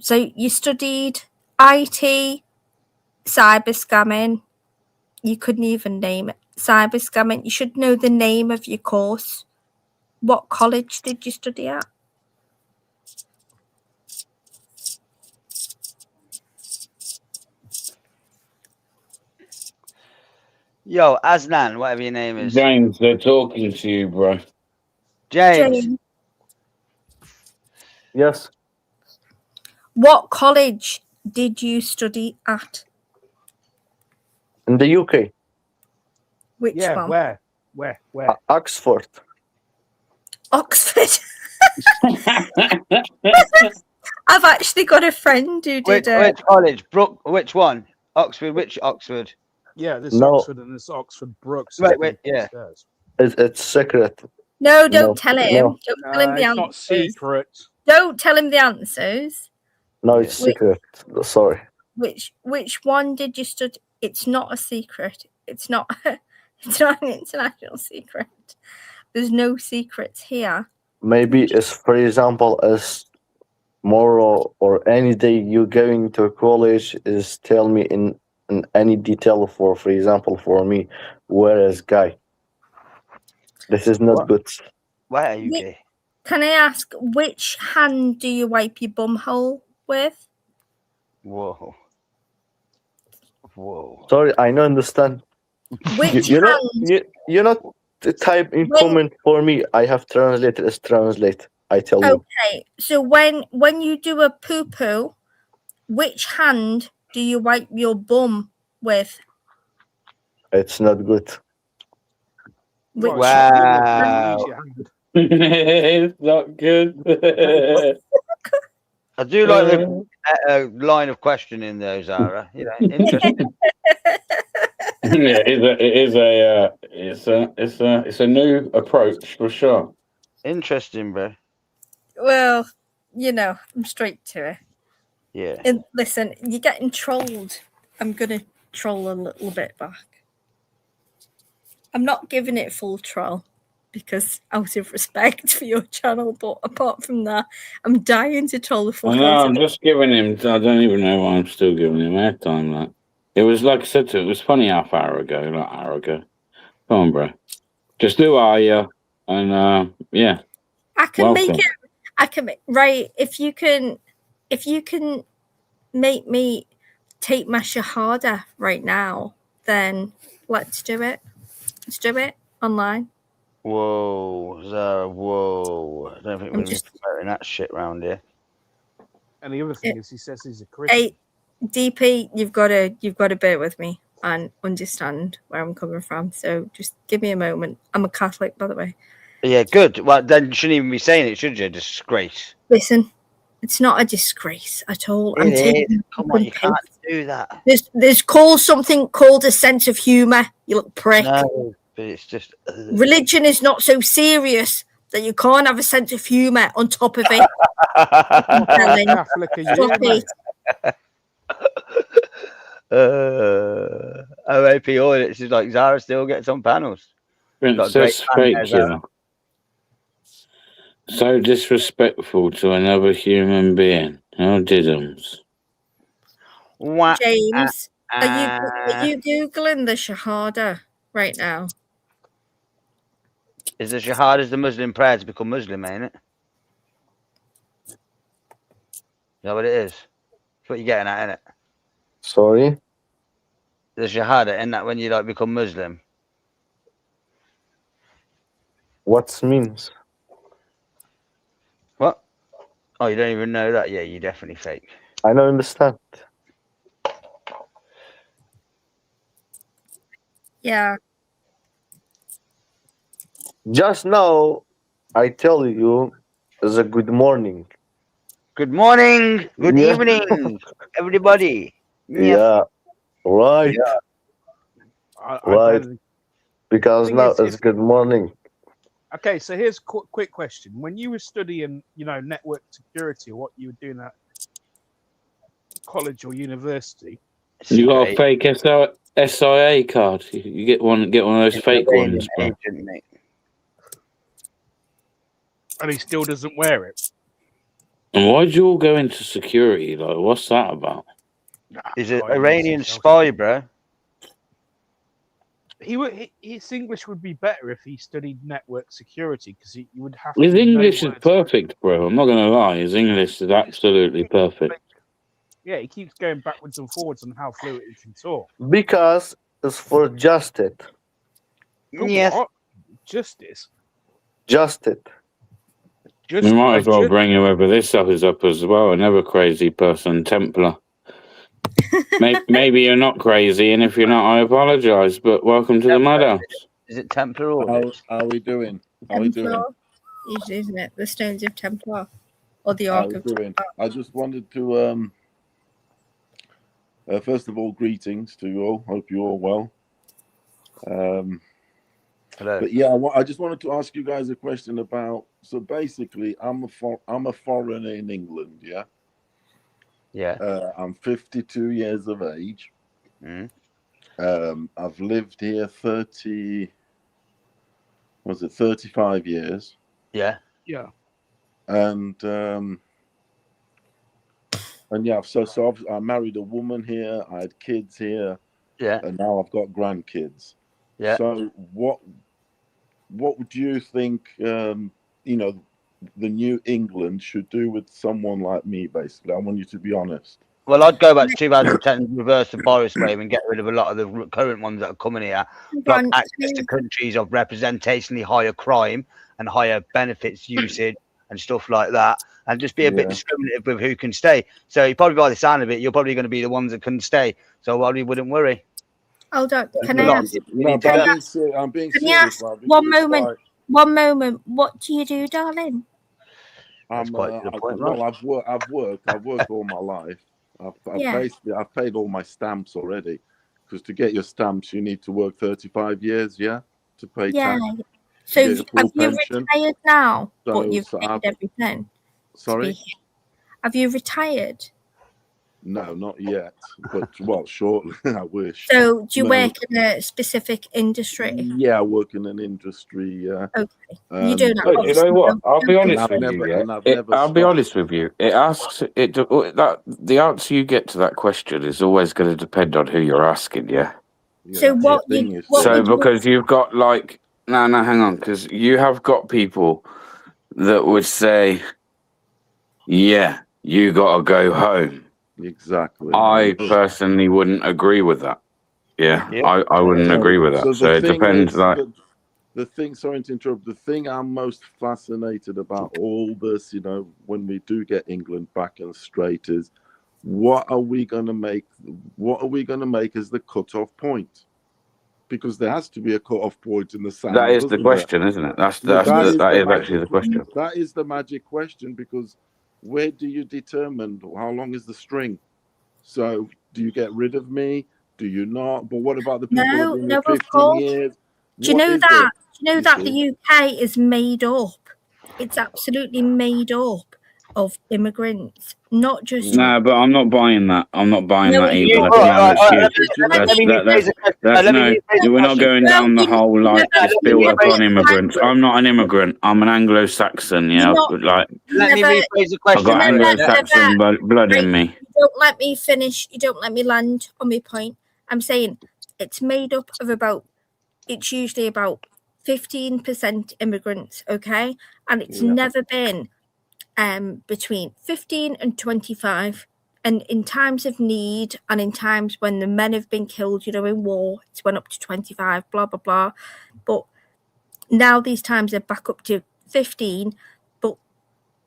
you studied IT, cyber scamming. You couldn't even name it. Cyber scamming. You should know the name of your course. What college did you study at? Yo, Asnan, whatever your name is. James, they're talking to you, bro. James. Yes. What college did you study at? In the UK. Which Yeah, one? Where? Oxford. Oxford. I've actually got a friend who did Which college? Which one? Oxford. Which Oxford? Yeah, this No. Oxford and this Oxford Brooks. Wait, yeah. It's secret. No, don't tell him. No. Don't tell him the it's answers. not secret. Don't tell him the answers. No, it's secret. Sorry. Which one did you study? It's not a secret. It's not. It's not an international secret. There's no secrets here. Maybe it's for example as tomorrow or any day you going to college is tell me in any detail for example for me where is guy. This is not good. Why are you gay? Can I ask which hand do you wipe your bum hole with? Whoa. Whoa. Sorry, I don't understand. Which you're not type in comment for me. I have translated as translate. I tell you. Okay, so when you do a poo poo, which hand do you wipe your bum with? It's not good. Which Wow. It's not good. I do like the line of questioning though, Zara. You know, interesting. Yeah, it's a new approach for sure. Interesting, bro. Well, you know, I'm straight to it. Yeah. And listen, you're getting trolled. I'm gonna troll a little bit back. I'm not giving it full troll because out of respect for your channel, but apart from that, I'm dying to troll the fuck I know, out I'm of it. just giving him. I don't even know why I'm still giving him airtime. Like it was, like I said to it was funny half hour ago. Come on, bro. Just do Aya, and yeah. I can Welcome. make it. I can make right if you can make me take my shahada right now. Then let's do it. Let's do it online. Whoa, Zara. Whoa. I don't think we're just promoting that shit around here. And the other thing is, he says he's a Christian. Hey, DP, you've got to bear with me and understand where I'm coming from. So just give me a moment. I'm a Catholic, by the way. Yeah, good. Well, then you shouldn't even be saying it, should you? Disgrace. Listen, It's not a disgrace at all. I'm It is. taking Come on, you can't do that. There's something called a sense of humour, you little prick. No, but it's just. Religion is not so serious that you can't have a sense of humour on top of it. Catholic are you, Stop mate? it. OAP Audits is like Zara still gets on panels. Princess Fake Killer. So disrespectful to another human being. How diddums. James, are you Googling the Shahada right now? Is the Shahada the Muslim prayer to become Muslim, ain't it? Is that what it is? That's what you're getting at, ain't it? Sorry? The Shahada, isn't that when you like become Muslim? What means? What? Oh, you don't even know that? Yeah, you're definitely fake. I don't understand. Yeah. Just now, I tell you, it's a good morning. Good morning, good Yeah. evening, everybody. Yeah, right. I Right. don't- Because Thing now is, it's if- good morning. Okay, so here's a quick question. When you were studying, network security, or what you were doing at college or university, You got a fake SIA card. You get one of those fake ones, bro. and he still doesn't wear it. And why'd you all go into security? Like, what's that about? He's an Iranian spy, bro. His English would be better if he studied network security because you would have. His to know English is words. perfect, bro. I'm not gonna lie. His English is absolutely perfect. Yeah, he keeps going backwards and forwards on how fluent he can talk. Because it's for just it. Yes. What? Justice. Just it. We might as well bring whoever this is up as well. Another crazy person, Templar. Maybe you're not crazy, and if you're not, I apologise. But welcome to the Madhouse. Is it Templar Audits? How are we doing? How are we doing? Templar, isn't it? The Stones of Templar, or the How Ark are we of doing? Templar. I just wanted to, first of all, greetings to you all. Hope you're all well. Hello. But yeah, I just wanted to ask you guys a question about. So basically, I'm a foreigner in England. Yeah. Yeah. I'm 52 years of age. Mm. I've lived here 35 years. Yeah. Yeah. And yeah, so I married a woman here. I had kids here. Yeah. And now I've got grandkids. Yeah. So what would you think? The New England should do with someone like me. Basically, I want you to be honest. Well, I'd go back to 2010, reverse the Boris wave, and get rid of a lot of the current ones that are coming here. Like access to countries of representationally higher crime and higher benefits usage and stuff like that, and just be a bit discriminative with who can stay. So you probably, by the sound of it, you're probably going to be the ones that can stay. So I probably wouldn't worry. Hold on. Can I ask? I'm being Can you serious. ask Rob, one because, moment? like, One moment. What do you do, darling? I've worked all my life. I've paid all my stamps already, because to get your stamps you need to work 35 years, to pay Yeah. tax. So to get your have full you pension. retired now? So- But you've so paid I've- everything. Sorry? Have you retired? No, not yet. But well, shortly. I wish. So do you No. work in a specific industry? Yeah, I work in an industry. Okay. You don't have. Look, you know what? I'll be honest I've with never- you. and I've Yeah? never I'll be stopped. honest with you. It asks it that the answer you get to that question is always going to depend on who you're asking. Yeah. So what you? What So would you? because you've got like no, hang on, because you have got people that would say, "Yeah, you got to go home." Exactly. I personally wouldn't agree with that. Yeah, I wouldn't agree with that. So it the thing depends. is, Like, the thing. Sorry to interrupt. The thing I'm most fascinated about all this, when we do get England back and straight, is what are we going to make? What are we going to make as the cut-off point? Because there has to be a cut-off point in the sand. that is the doesn't question, there? isn't it? That is magic- actually the question. That is the magic question, because where do you determine how long is the string? So do you get rid of me? Do you not? But what about the people who've been here Of 15 course. years? Do you What know is that? it? Do you know You that see? the UK is made up? It's absolutely made up of immigrants, not just. No, but I'm not buying that. I'm not buying No, that it's either. not. That's no excuse. Let That's me that, that's Let me no. rephrase the We're not question. going Well, down the whole you like never, it's you built never, upon immigrants. I'm not an immigrant. I'm an Anglo-Saxon. you're Yeah, not. like You Let me never, rephrase the I've question got for it. Yeah. Anglo-Saxon blood right, in me. you don't let me finish. You don't let me land on my point. I'm saying it's made up of about. It's usually about 15% immigrants, okay, and it's never been between 15 and 25. And in times of need and in times when the men have been killed, you know, in war, it's went up to 25, blah, blah, blah. But now these times are back up to 15, but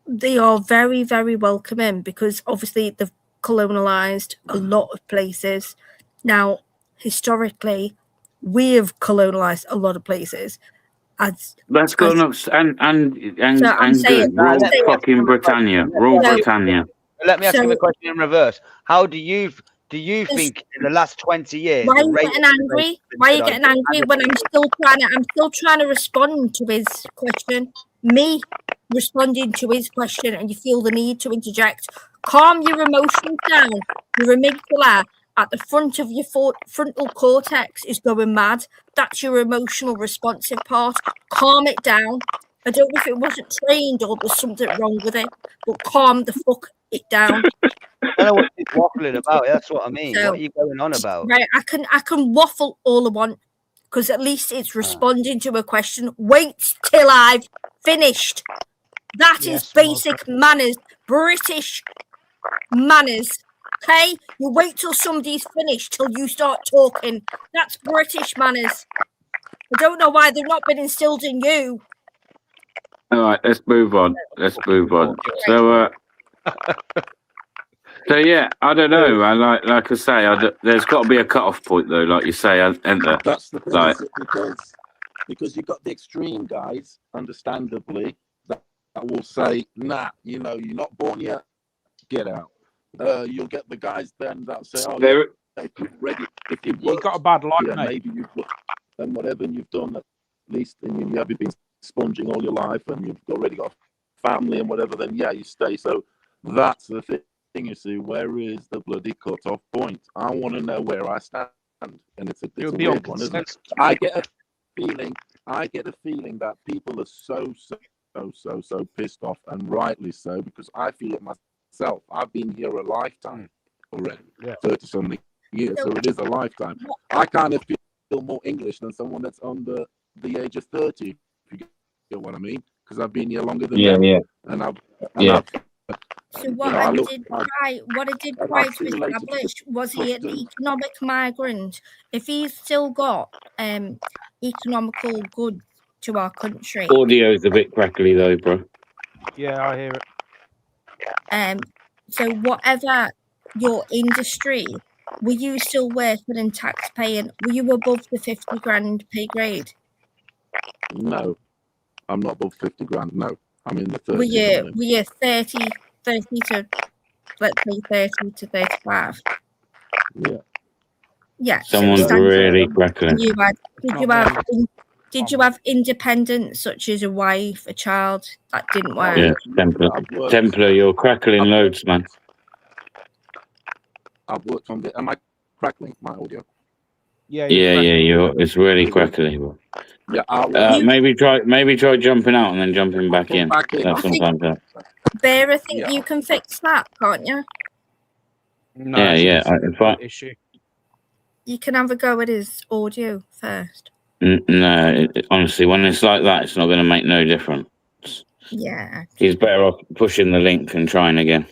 they are very, very welcoming because obviously they've colonialised a lot of places. Now, historically, we have colonialised a lot of places. That's gone up and So I'm saying, good. Rule fucking Britannia. Rule Britannia. Let me ask him So- a question in reverse. How do you think in the last 20 years? Why are the you rate getting of angry? Why are you getting angry when I'm still trying to respond to his question? Me responding to his question, and you feel the need to interject. Calm your emotions down. Your amygdala at the front of your frontal cortex is going mad. That's your emotional responsive part. Calm it down. I don't know if it wasn't trained or there's something wrong with it, but calm the fuck it down. I don't know what he's waffling about. That's what I mean. So- what are you going on about? Right, I can waffle all I want because at least it's responding to a question. Wait till I've finished. That is Yes, basic manners, British manners. Okay, you wait till somebody's finished till you start talking. That's British manners. I don't know why they've not been instilled in you. All right, let's move on. So yeah, I don't know. I like I say, there's got to be a cut-off point though, like you say, isn't there? That's the thing, Like, because you've got the extreme guys, understandably, that will say, nah, you know, you're not born yet, get out. You'll get the guys then that say, oh, There- yeah, if you're ready, if you've You got a bad life, yeah, mate. maybe you've got, and whatever you've done, at least, and you haven't been sponging all your life, and you've already got a family and whatever, then yeah, you stay. So that's the thing, you see, where is the bloody cut-off point? I want to know where I stand, and it's a weird one, isn't it? I get a feeling that people are so pissed off, and rightly so, because I feel it myself. I've been here a lifetime already, 30 something years, so it is a lifetime. I kind of feel more English than someone that's under the age of 30, if you get what I mean, because I've been here longer than them. And I've So what I did try to establish, was he an economic migrant? If he's still got economical good to our country, audio's a bit crackly though, bro. Yeah, I hear it. So whatever your industry, were you still working and tax paying? Were you above the 50 grand pay grade? No, I'm not above 50 grand. No, I'm in the 30s. Were you 30 to, let's say 30 to 35? Yeah. Yeah. Someone's really crackling. Did you have independence such as a wife, a child? That didn't work. Yeah, Templar, you're crackling loads, man. I've worked on the. Am I crackling my audio? Yeah, it's really crackly. Bro. Yeah, maybe try jumping out and then jumping back in. That's sometimes that. Bear, I think you can fix that, can't you? No, in fact, issue. You can have a go at his audio first. No, honestly, when it's like that, it's not going to make no difference. Yeah. He's better off pushing the link and trying again.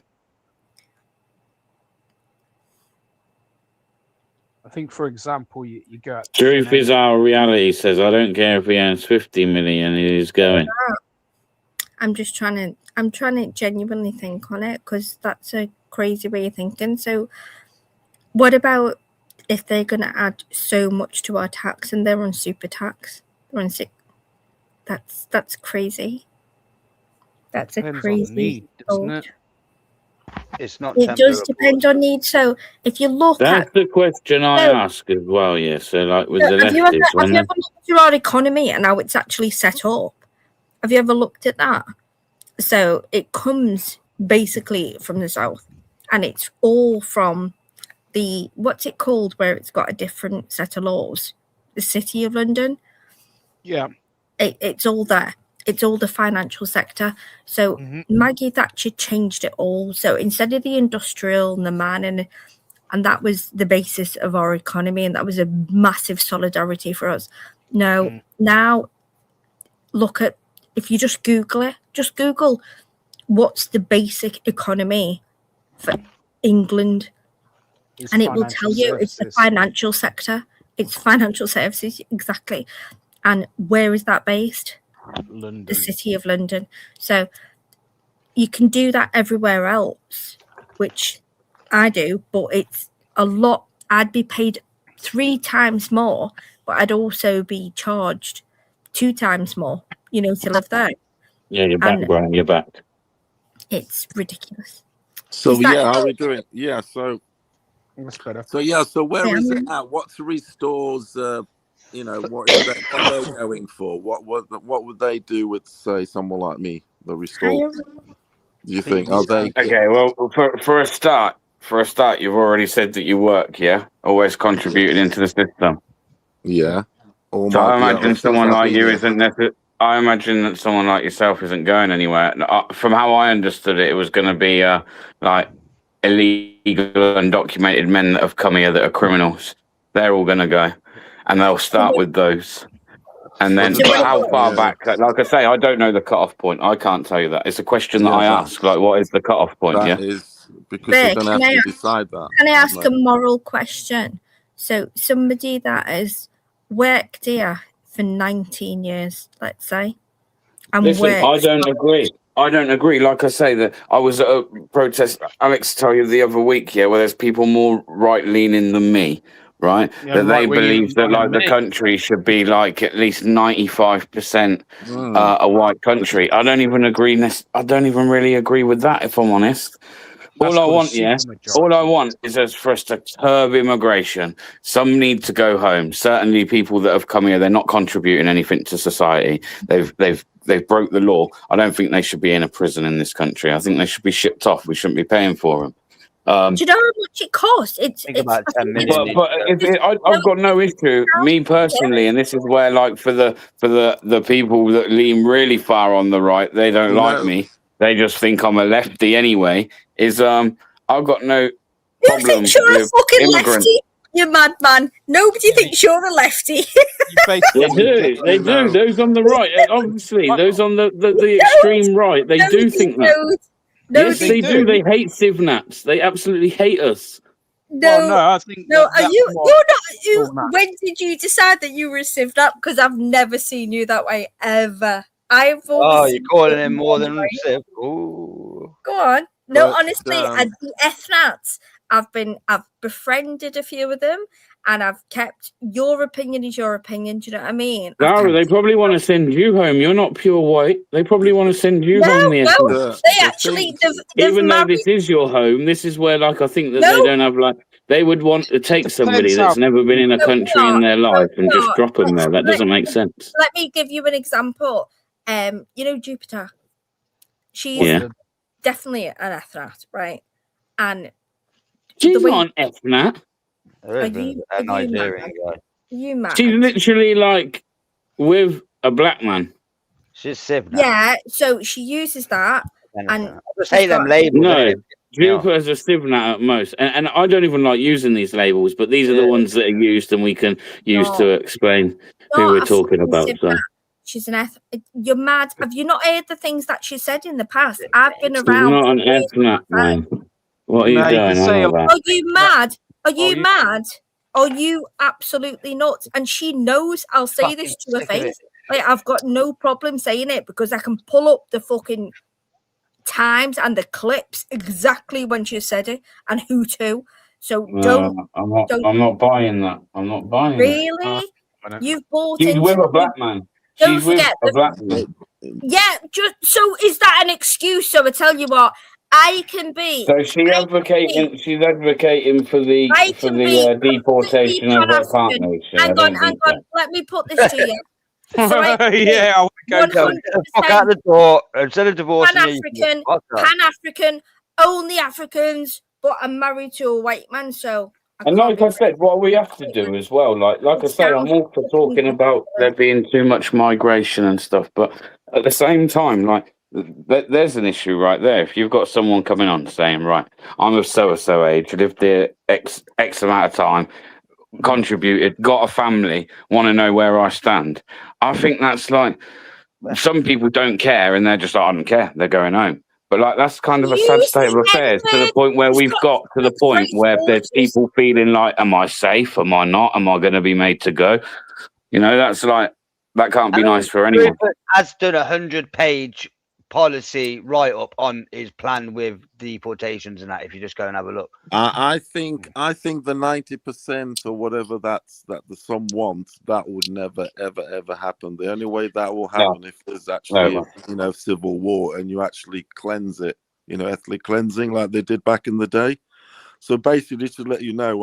I think, for example, you go at Truth is our reality says, I don't care if he earns 50 million, he's going. I'm trying to genuinely think on it, because that's a crazy way of thinking. So what about if they're going to add so much to our tax and they're on super tax? They're on that's crazy. That's a Depends crazy on need, doesn't it? It's not. It does depend on need. So if you look That's at the question I So- ask as well. Yeah. So like with So the have you ever lefties, when they looked at our economy and how it's actually set up? Have you ever looked at that? So it comes basically from the south, and it's all from the what's it called, where it's got a different set of laws. The City of London. Yeah. It's all there. It's all the financial sector. So Maggie Thatcher changed it all. So instead of the industrial and the man and that was the basis of our economy, and that was a massive solidarity for us. No, now look at, if you just Google it, just Google what's the basic economy for England, It's and it will financial tell you it's the services. financial sector. It's financial services, exactly. And where is that based? London. The City of London. So you can do that everywhere else, which I do, but it's a lot. I'd be paid 3 times more, but I'd also be charged 2 times more, to live there. yeah, you're back, And Brian. You're back. it's ridiculous. So Is that yeah, how are we it? doing? Yeah, so That's better. so where is it Um, at? What 3 stores? What are they going for? What would they do with, say, someone like me, the restore? Do you think? Are they? Okay, well, for a start, you've already said that you work, yeah, always contributing into the system. Yeah. So I imagine since someone I've like been you here. isn't necessarily. I imagine that someone like yourself isn't going anywhere. And, from how I understood it, it was going to be like illegal, undocumented men that have come here that are criminals. They're all going to go, and they'll start with those. And then, So but what how about- far yeah. back? Like I say, I don't know the cut-off point. I can't tell you that. It's a question that Yeah, I that- ask. Like, what is the cut-off point? That Yeah. is because Bear, you're going to can have I to ask- decide that. Can I ask aren't a they? moral question? So somebody that has worked here for 19 years, let's say, and Listen, I works. don't agree. I don't agree. Like I say, that I was at a protest, Alex told you the other week, yeah, where there's people more right-leaning than me, right? Yeah, that they right-winging believe that than like the me. country should be like at least 95% Mm. a white country. I don't even agree. I don't even really agree with that, if I'm honest. That's All I called a want, yeah, supermajority. all I want is for us to curb immigration. Some need to go home. Certainly, people that have come here, they're not contributing anything to society. They've broke the law. I don't think they should be in a prison in this country. I think they should be shipped off. We shouldn't be paying for them. Do you know how much it costs? It's about I 10 think million. But I've got no issue, me personally, and this is where, like, for the people that lean really far on the right, they don't like No. me. They just think I'm a lefty anyway. I've got no Who problem thinks you're a with fucking immigrants. lefty? You madman. Nobody thinks you're a lefty. They do. They do. Those on the right, obviously, those on the extreme right, they do think that. Yes, they do. They hate Civnats. They absolutely hate us. Well, no, I think No, that- are that's you? more You're not. You. format. When did you decide that you were a civ up? Because I've never seen you that way ever. I've always. Oh, seen you're calling you him more one than way. Civ. Ooh. Go on. No, But, honestly, the ethnats. I've befriended a few of them, and I've kept your opinion is your opinion. Do you know what I mean? I've No, kept they probably want to send you home. You're not pure white. They probably want to send you home. The no, Ethnics. they actually they've Even though married. this is your home, this is where, like, I think that No. they don't have, like, they would want to take somebody that's never been in a No, country in not. their life and No, just not. drop them there. That doesn't make sense. Let me give you an example. Jupiter. She's Yeah. definitely an ethnat, right? And She's the way not an ethnat. are you a Nigerian guy. you mad? She's literally like with a black man. She's Civ now. Yeah, so she uses that, and I just hate them labels. No, innit? Jupiter's a Civnat at most, and I don't even like using these labels, but these are the ones that are used, and we can use to explain who we're talking about. So. She's an You're mad. Have you not heard the things that she said in the past? I've been She's around. not an ethnat, man. What are you No, you doing? can say I know that. Are you mad? Are you mad? Are you absolutely nuts? And she knows I'll say this to her sick of it. face. Like, I've got no problem saying it because I can pull up the fucking times and the clips exactly when she said it and who to. So don't. I'm not buying that. I'm not buying it. Really? You've bought She's into with a it. black man. Don't She's with forget a black man. Yeah, just so is that an excuse? So I tell you what, I can be. So she's advocating for I can be the deportation of her Pan-African. partners. Hang on, hang on. Let me put this to you. So I can be Yeah, I want to go. Get the fuck out the door instead of divorcing you. Pan-African, Pan-African, only Africans, but I'm married to a white man, so I And can't like be I said, what we have to do as well, like I say, I'm also talking about there being too much migration and stuff, but at the same time, like there's an issue right there. If you've got someone coming on saying, right, I'm of so age, lived there X amount of time, contributed, got a family, want to know where I stand. I think that's like some people don't care and they're just like, I don't care, they're going home. But like that's kind of a sad state of affairs to the point where we've got to the point where there's people feeling like, am I safe? Am I not? Am I going to be made to go? You know, that's like that can't be nice for anyone. Rupert has done 100-page policy write-up on his plan with deportations and that. If you just go and have a look, I think the 90% or whatever that the some want, that would never ever happen. The only way that will happen if there's actually civil war and you actually cleanse it, ethnic cleansing like they did back in the day. So basically, to let you know,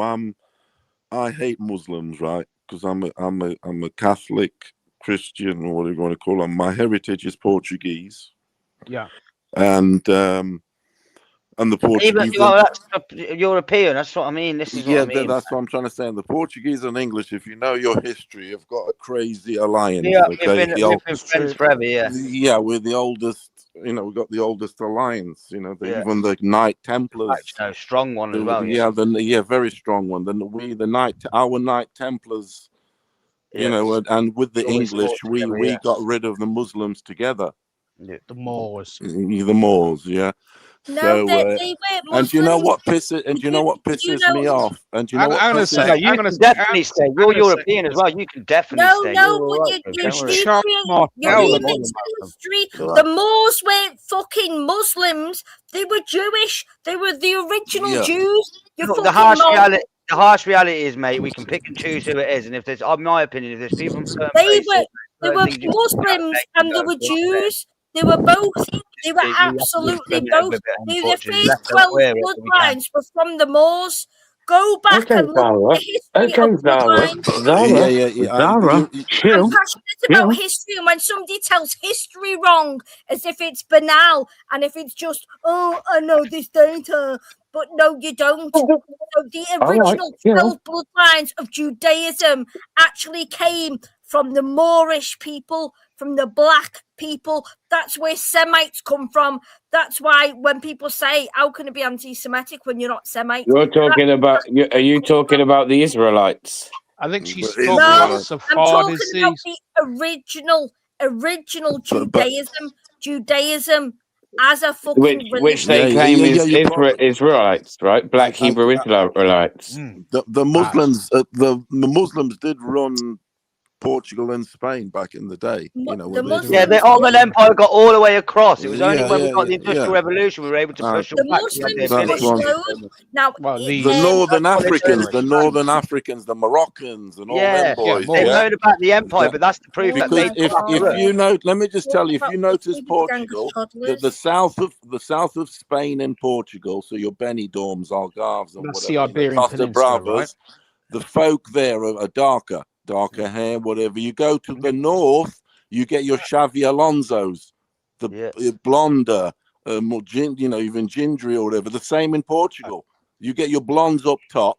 I hate Muslims, right? Because I'm a Catholic Christian, or what do you want to call them? My heritage is Portuguese. Yeah. And the Portuguese. even that's European. That's what I mean. This is what I mean. That's what I'm trying to say. And the Portuguese and English, if you know your history, have got a crazy alliance. Yeah, okay? we've been friends forever. Yeah. Yeah, we're the oldest. We've got the oldest alliance. Even the Knight Templars. No, strong one as well. Very strong one. Then our Knight Templars. And with the English, we got rid of the Muslims together. The Moors. The Moors, yeah. No, So, they weren't and you know what Muslims. pisses me off? And you know what? I'm going to say, you can definitely stay. You're European as well. You can definitely stay. You're remixing history. The Moors weren't fucking Muslims. They were Jewish. They were the original Jews. Look, the harsh reality is, mate, we can pick and choose who it is, and if there's, in my opinion, if there's people from certain places, they were Muslims and they were Jews. They were both. They were absolutely both. The first 12 bloodlines were from the Moors. Go back and look at the history of bloodlines. I'm passionate about history, and when somebody tells history wrong, as if it's banal, and if it's just, oh, I know this data, but no, you don't. So the original 12 bloodlines of Judaism actually came from the Moorish people, from the black people. That's where Semites come from. That's why when people say, how can it be anti-Semitic when you're not Semite? Are you talking about the Israelites? I think she's talking about Sephardic. I'm talking about the original Judaism. Judaism as a fucking religion. Which they claim is Israelites, right? Black Hebrew Israelites. The Muslims, the Muslims did run Portugal and Spain back in the day. The Ottoman Empire got all the way across. It was only when we got the Industrial Revolution we were able to push them back. Now, the Northern Africans, the Moroccans, and all them boys. They heard about the empire, but that's the proof that they. If you know, let me just tell you, if you notice Portugal, the south of Spain and Portugal, so your Benidorms, Algarves, and whatever, Costa Bravas, the folk there are darker hair, whatever. You go to the north, you get your Xavi Alonso's, the blonder, even gingery or whatever. The same in Portugal. You get your blondes up top,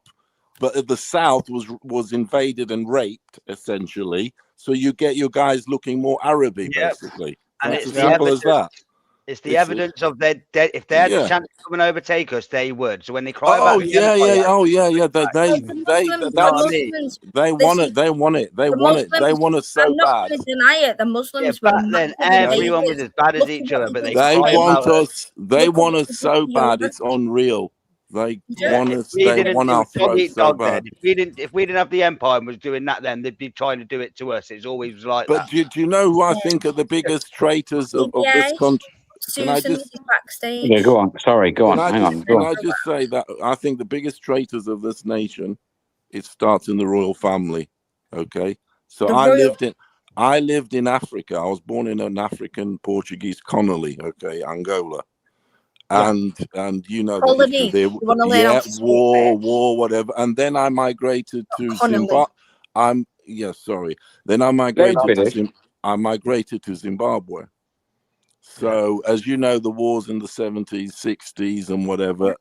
but the south was invaded and raped essentially. So you get your guys looking more Arabic, basically. And it's as simple as that. It's the evidence of their if they had the chance to come and overtake us, they would. So when they cry about they want it so bad. Deny it. The Muslims back then everyone was as bad as each other, but they want us so bad, it's unreal. They want us. They want our throats so bad. If we didn't have the empire and was doing that, then they'd be trying to do it to us. It's always like that. But do you know who I think are the biggest traitors of this country? Susan is backstage. Yeah, go on. Sorry, go on. Hang on. Can I just say that I think the biggest traitors of this nation, it starts in the royal family. Okay, so I lived in Africa. I was born in an African Portuguese colony. Okay, Angola, and you know the Colony. history there. You want to learn how to speak war, whatever. And then I migrated to Connolly. Zimbabwe. Then I migrated to Zimbabwe. So as you know, the wars in the 70s, 60s, and whatever.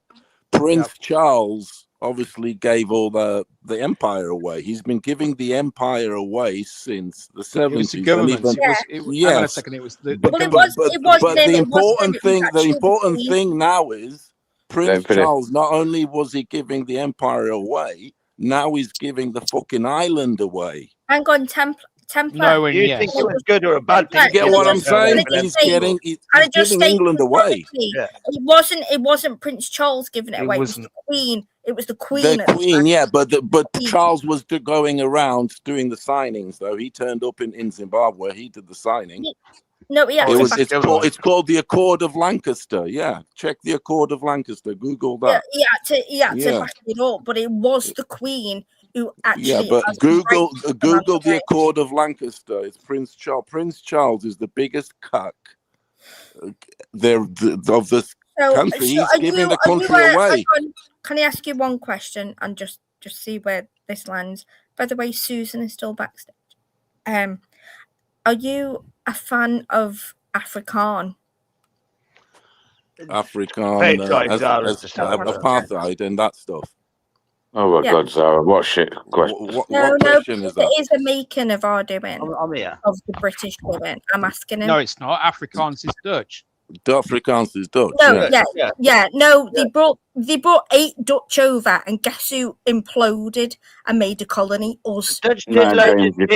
Prince Charles obviously gave all the empire away. He's been giving the empire away since the 70s. It was the government. Hang on a second. It was the the important thing now is Prince Charles. Not only was he giving the empire away, now he's giving the fucking island away. Hang on, Templar. No, you think it was good or a bad thing? You get what I'm saying? He's giving England away. It wasn't Prince Charles giving it away. It was the Queen. It was the Queen. The Queen, yeah, but Charles was going around doing the signings, though. He turned up in Zimbabwe. He did the signing. No, yeah, it's called the Accord of Lancaster. Yeah, check the Accord of Lancaster. Google that. He had to back it up, but it was the Queen who actually. Yeah, but Google the Accord of Lancaster. It's Prince Charles. Prince Charles is the biggest cuck there of this country. He's giving the country away. Can I ask you one question and just see where this lands? By the way, Susan is still backstage. Are you a fan of Afrikaan? Apartheid and that stuff. Oh my God, Zara! What shit question? What question is that? It is a making of our doing. I'm here. Of the British doing. I'm asking him. No, it's not. Afrikaans is Dutch. Afrikaans is Dutch. No, No, they brought 8 Dutch over, and guess who imploded and made a colony? Us. Dutch did loads of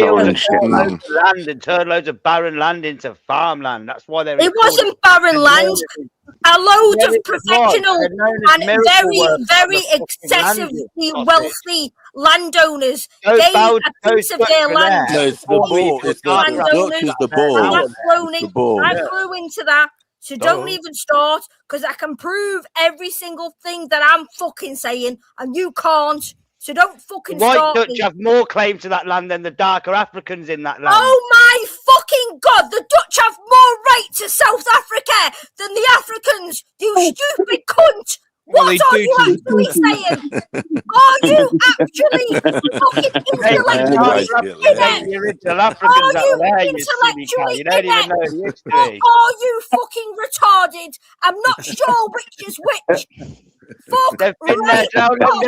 land and turned loads of barren land into farmland. That's why they're. It wasn't barren land. A load of professional and very excessively wealthy landowners gave a piece of their land. No, it's the ball. I flew into that. So don't even start, because I can prove every single thing that I'm fucking saying, and you can't. So don't fucking start. White Dutch have more claim to that land than the darker Africans in that land. Oh my fucking God! The Dutch have more right to South Africa than the Africans. You stupid cunt! What are you actually saying? Are you actually fucking intellectually Are you fucking retarded? I'm not sure which is which. Fuck. They've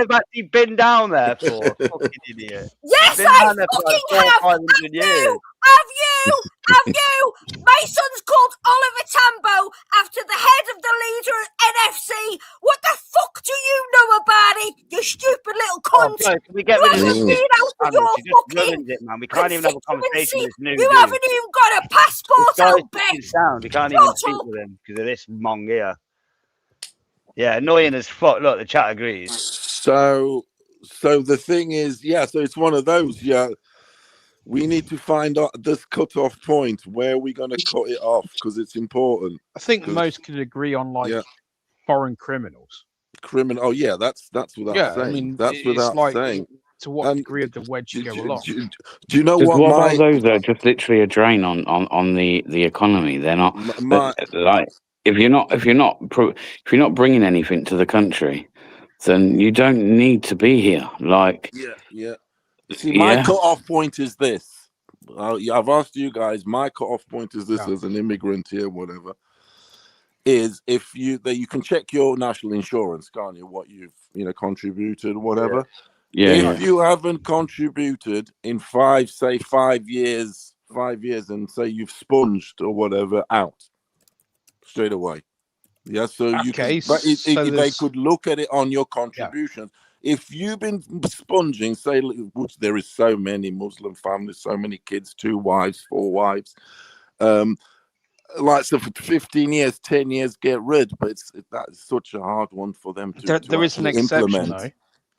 actually been down there for. Fucking idiot. Yes, I fucking have. Have you? My son's called Oliver Tambo after the head of the leader at NFC. What the fuck do you know about it, you stupid little cunt? Can we get rid of this? We can't even have a conversation with this new You haven't even got a passport out, Ben. We can't even speak with him because of this mong here. Yeah, annoying as fuck. Look, the chat agrees. So the thing is, so it's one of those, we need to find out this cut-off point. Where are we going to cut it off? Because it's important. I think most could agree on foreign criminals. Oh yeah, that's without saying. I mean, that's without saying. To what degree of the wedge go along? Do you know what? What those are just literally a drain on the economy. They're not like if you're not bringing anything to the country, then you don't need to be here. Like See, my cut-off point is this. I've asked you guys. My cut-off point is this: as an immigrant here, whatever, is if you can check your national insurance, can't you? What you've contributed, whatever. If you haven't contributed in 5 years, and say you've sponged or whatever, out straight away. Yeah, so they could look at it on your contributions. If you've been sponging, say, which there is so many Muslim families, so many kids, 2 wives, 4 wives, for 15 years, 10 years, get rid. But that's such a hard one for them to There is an exception, implement.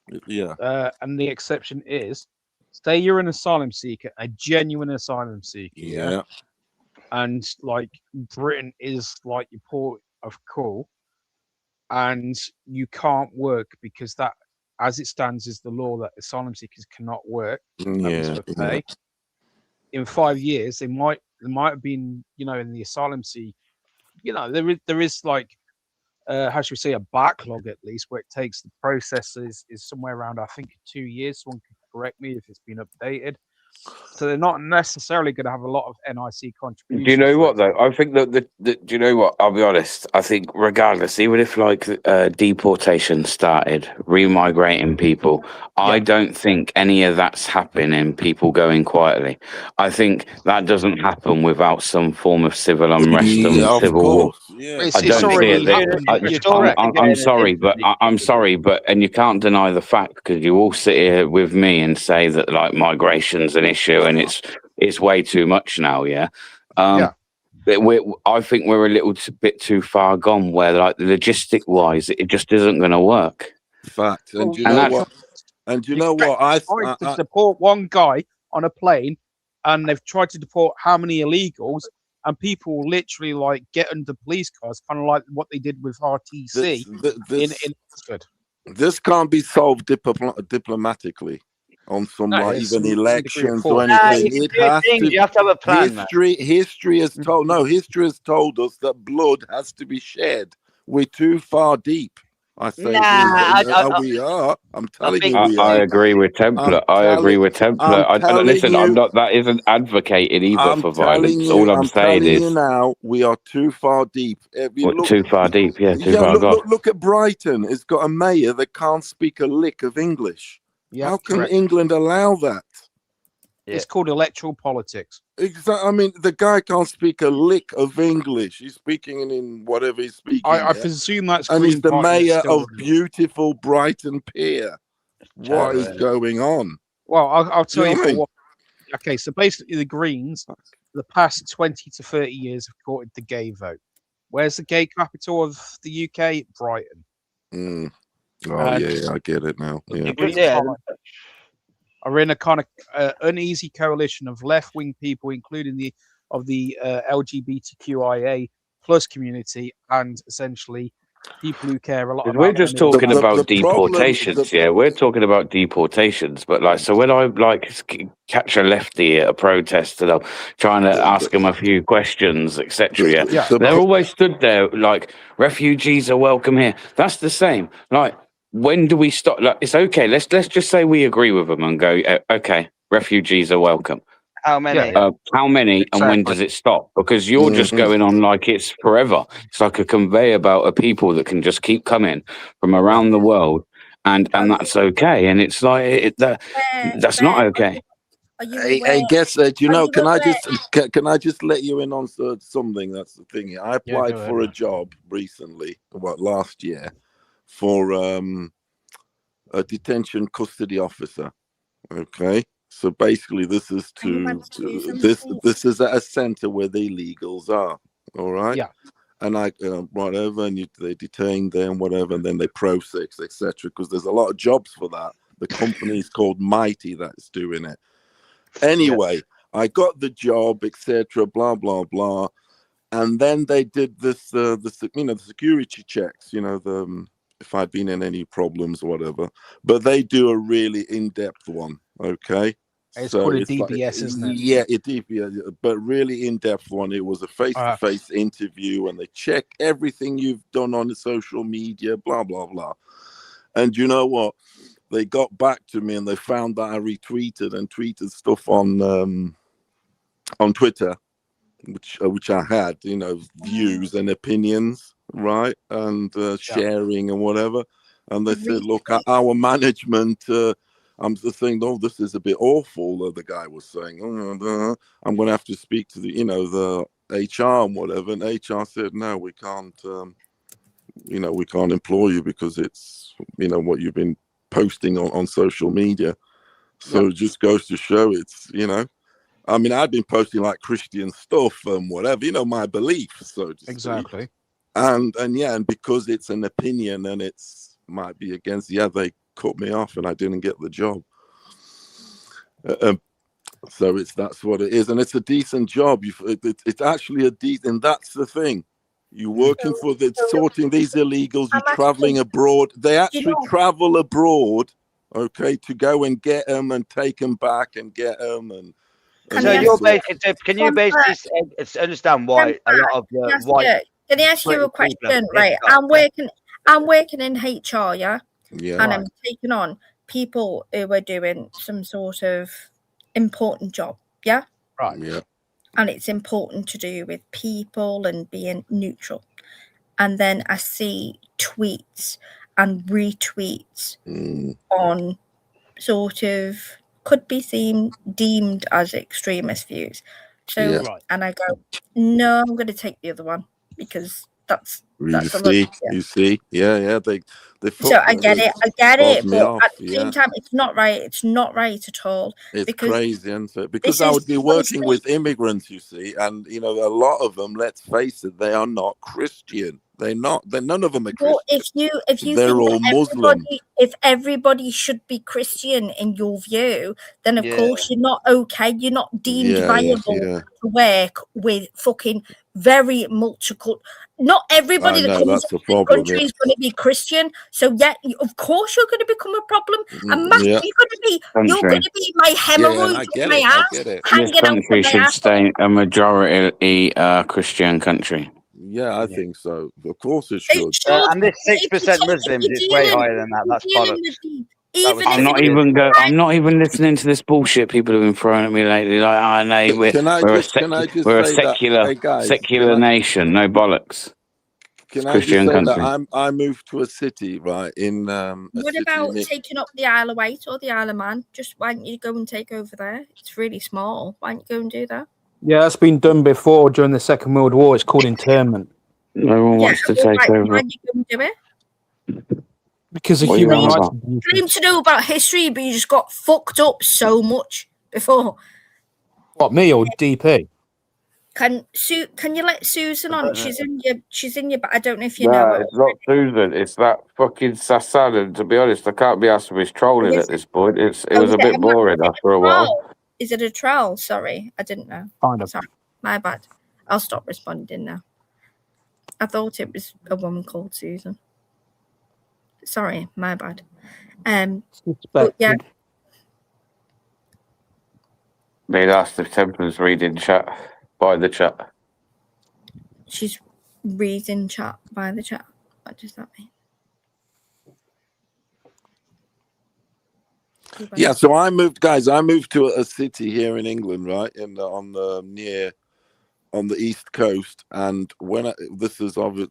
though. And the exception is, say you're an asylum seeker, a genuine asylum seeker. Yeah. And Britain is like your port of call, and you can't work because that, as it stands, is the law that asylum seekers cannot work. For pay. In 5 years, they might have been, in the asylum seek. There is how should we say, a backlog at least, where it takes the process is somewhere around, I think, 2 years. Someone can correct me if it's been updated. So they're not necessarily going to have a lot of NIC contributions. Do you know what though? I think that do you know what? I'll be honest. I think regardless, even if like deportation started, remigrating people, I don't think any of that's happening. People going quietly. I think that doesn't happen without some form of civil unrest and Yeah, of civil war. course. Yeah. I don't see it. I'm sorry, but I'm sorry, but and you can't deny the fact because you all sit here with me and say that like migration's an issue and it's way too much now. Yeah. I think we're a little bit too far gone where like logistic wise it just isn't going to work. Fact. And Well, you know what? And you know what? I tried to deport one guy on a plane, and they've tried to deport how many illegals, and people literally like get under police cars, kind of like what they did with RTC in Oxford. This can't be solved diplomatically on some No, like it's even a degree of elections force. or Nah, anything. you It can do has things, to. you have to have a plan, man. History has told. No, history has told us that blood has to be shed. We're too far deep. I say we are. I'm telling you, we I are. agree with Templar. I agree with Templar. Listen, that isn't advocating either for violence. All I'm saying telling is you now, we are too far deep. too far deep. Yeah, too far gone. Look at Brighton. It's got a mayor that can't speak a lick of English. Yep, How can correct. England allow that? It's called electoral politics. Exactly. I mean, the guy can't speak a lick of English. He's speaking in whatever he's speaking. I presume that's and he's Green the Party that's mayor still of beautiful Brighton Pier. What is going on? Well, I'll Do you tell know you what I for mean? what. Okay, so basically, the Greens, the past 20 to 30 years, have courted the gay vote. Where's the gay capital of the UK? Brighton. Oh yeah, I get it now. Yeah. The Green Party are in a kind of uneasy coalition of left-wing people, including the LGBTQIA plus community, and essentially people who care a lot about. We're just talking about deportations, yeah. We're talking about deportations, but like, so when I like catch a lefty at a protest and I'm trying to ask them a few questions, etc., they're always stood there like refugees are welcome here. That's the same. Like, when do we stop? Like, it's okay. Let's just say we agree with them and go, okay, refugees are welcome. How many? How many, and when does it stop? Because you're just going on like it's forever. It's like a conveyor belt of people that can just keep coming from around the world, and that's okay. And it's like that's not okay. I guess that Can I just let you in on something? That's the thing. I applied for a job recently, last year, for a detention custody officer. Okay. So basically, this is this is at a center where the illegals are. All right. Yeah. And I whatever, and they detain them, whatever, and then they process, etc. Because there's a lot of jobs for that. The company is called Mighty that's doing it. Anyway, I got the job, etc. Blah blah blah, and then they did this the security checks. If I'd been in any problems or whatever. But they do a really in-depth one. Okay. It's called a DBS, isn't it? Yeah, a DBS, but really in-depth one. It was a face-to-face interview, and they check everything you've done on the social media, blah blah blah. And you know what? They got back to me, and they found that I retweeted and tweeted stuff on Twitter, which I had, views and opinions, right, and sharing and whatever. And they said, "Look, our management." I'm just saying, "Oh, this is a bit awful." The guy was saying, "I'm going to have to speak to the HR and whatever." And HR said, "No, we can't. We can't employ you because it's what you've been posting on social media." So it just goes to show it's I mean, I've been posting like Christian stuff and whatever, my beliefs, so to Exactly. speak. And because it's an opinion and it's might be against, they cut me off and I didn't get the job. So that's what it is, and it's a decent job. It's actually a decent, and that's the thing. You're working for sorting these illegals. You're traveling abroad. They actually travel abroad, okay, to go and get them and take them back and get them. So can you basically understand why a lot of the white Can I ask you a question? Right, I'm working in HR, yeah, Yeah. and I'm taking on people who are doing some sort of important job, yeah, Right. Yeah. and it's important to do with people and being neutral. And then I see tweets and retweets on sort of could be deemed as extremist views. So, and I go, no, I'm going to take the other one because that's a lot. You see, yeah, they So I get it, me but off, at the same time, it's not right. It's not right at all. It's because crazy, isn't it? Because I would be working with immigrants, you see, and a lot of them, let's face it, they are not Christian. They're not. None of them are Christian. Well, if you they're think all that Muslim. if everybody should be Christian in your view, then of course you're not okay. You're not deemed viable to work with fucking very multicultural. Not everybody that comes to the country is going to be Christian. So yeah, of course you're going to become a problem. And Matt, you're going to be my hemorrhoid in my ass. This country should stay a majority Christian country. Yeah, I think so. Of course it should. And this 6% Muslims is way higher than that. That's bollocks. I'm not even listening to this bullshit people have been throwing at me lately. Like, I know we're a secular nation. No bollocks. Can I Christian just say country. that I moved to a city, right? In what about taking up the Isle of Wight or the Isle of Man? Just why don't you go and take over there? It's really small. Why don't you go and do that? Yeah, that's been done before during the Second World War. It's called internment. No one wants to take over. Why don't you go and do it? Because of human rights. Claim to know about history, but you just got fucked up so much before. What, me or DP? Can you let Susan on? She's in your. I don't know if you know her. It's not Susan. It's that fucking Sassad. And to be honest, I can't be asked if he's trolling at this point. It was a bit boring after a while. Is it a troll? Sorry, I didn't know. Sorry, my bad. I'll stop responding now. I thought it was a woman called Susan. Sorry, my bad. But yeah. They'd asked if Temperance reading chat by the chat. She's reading chat by the chat. What does that mean? Yeah, so I moved to a city here in England, right, on the east coast, and when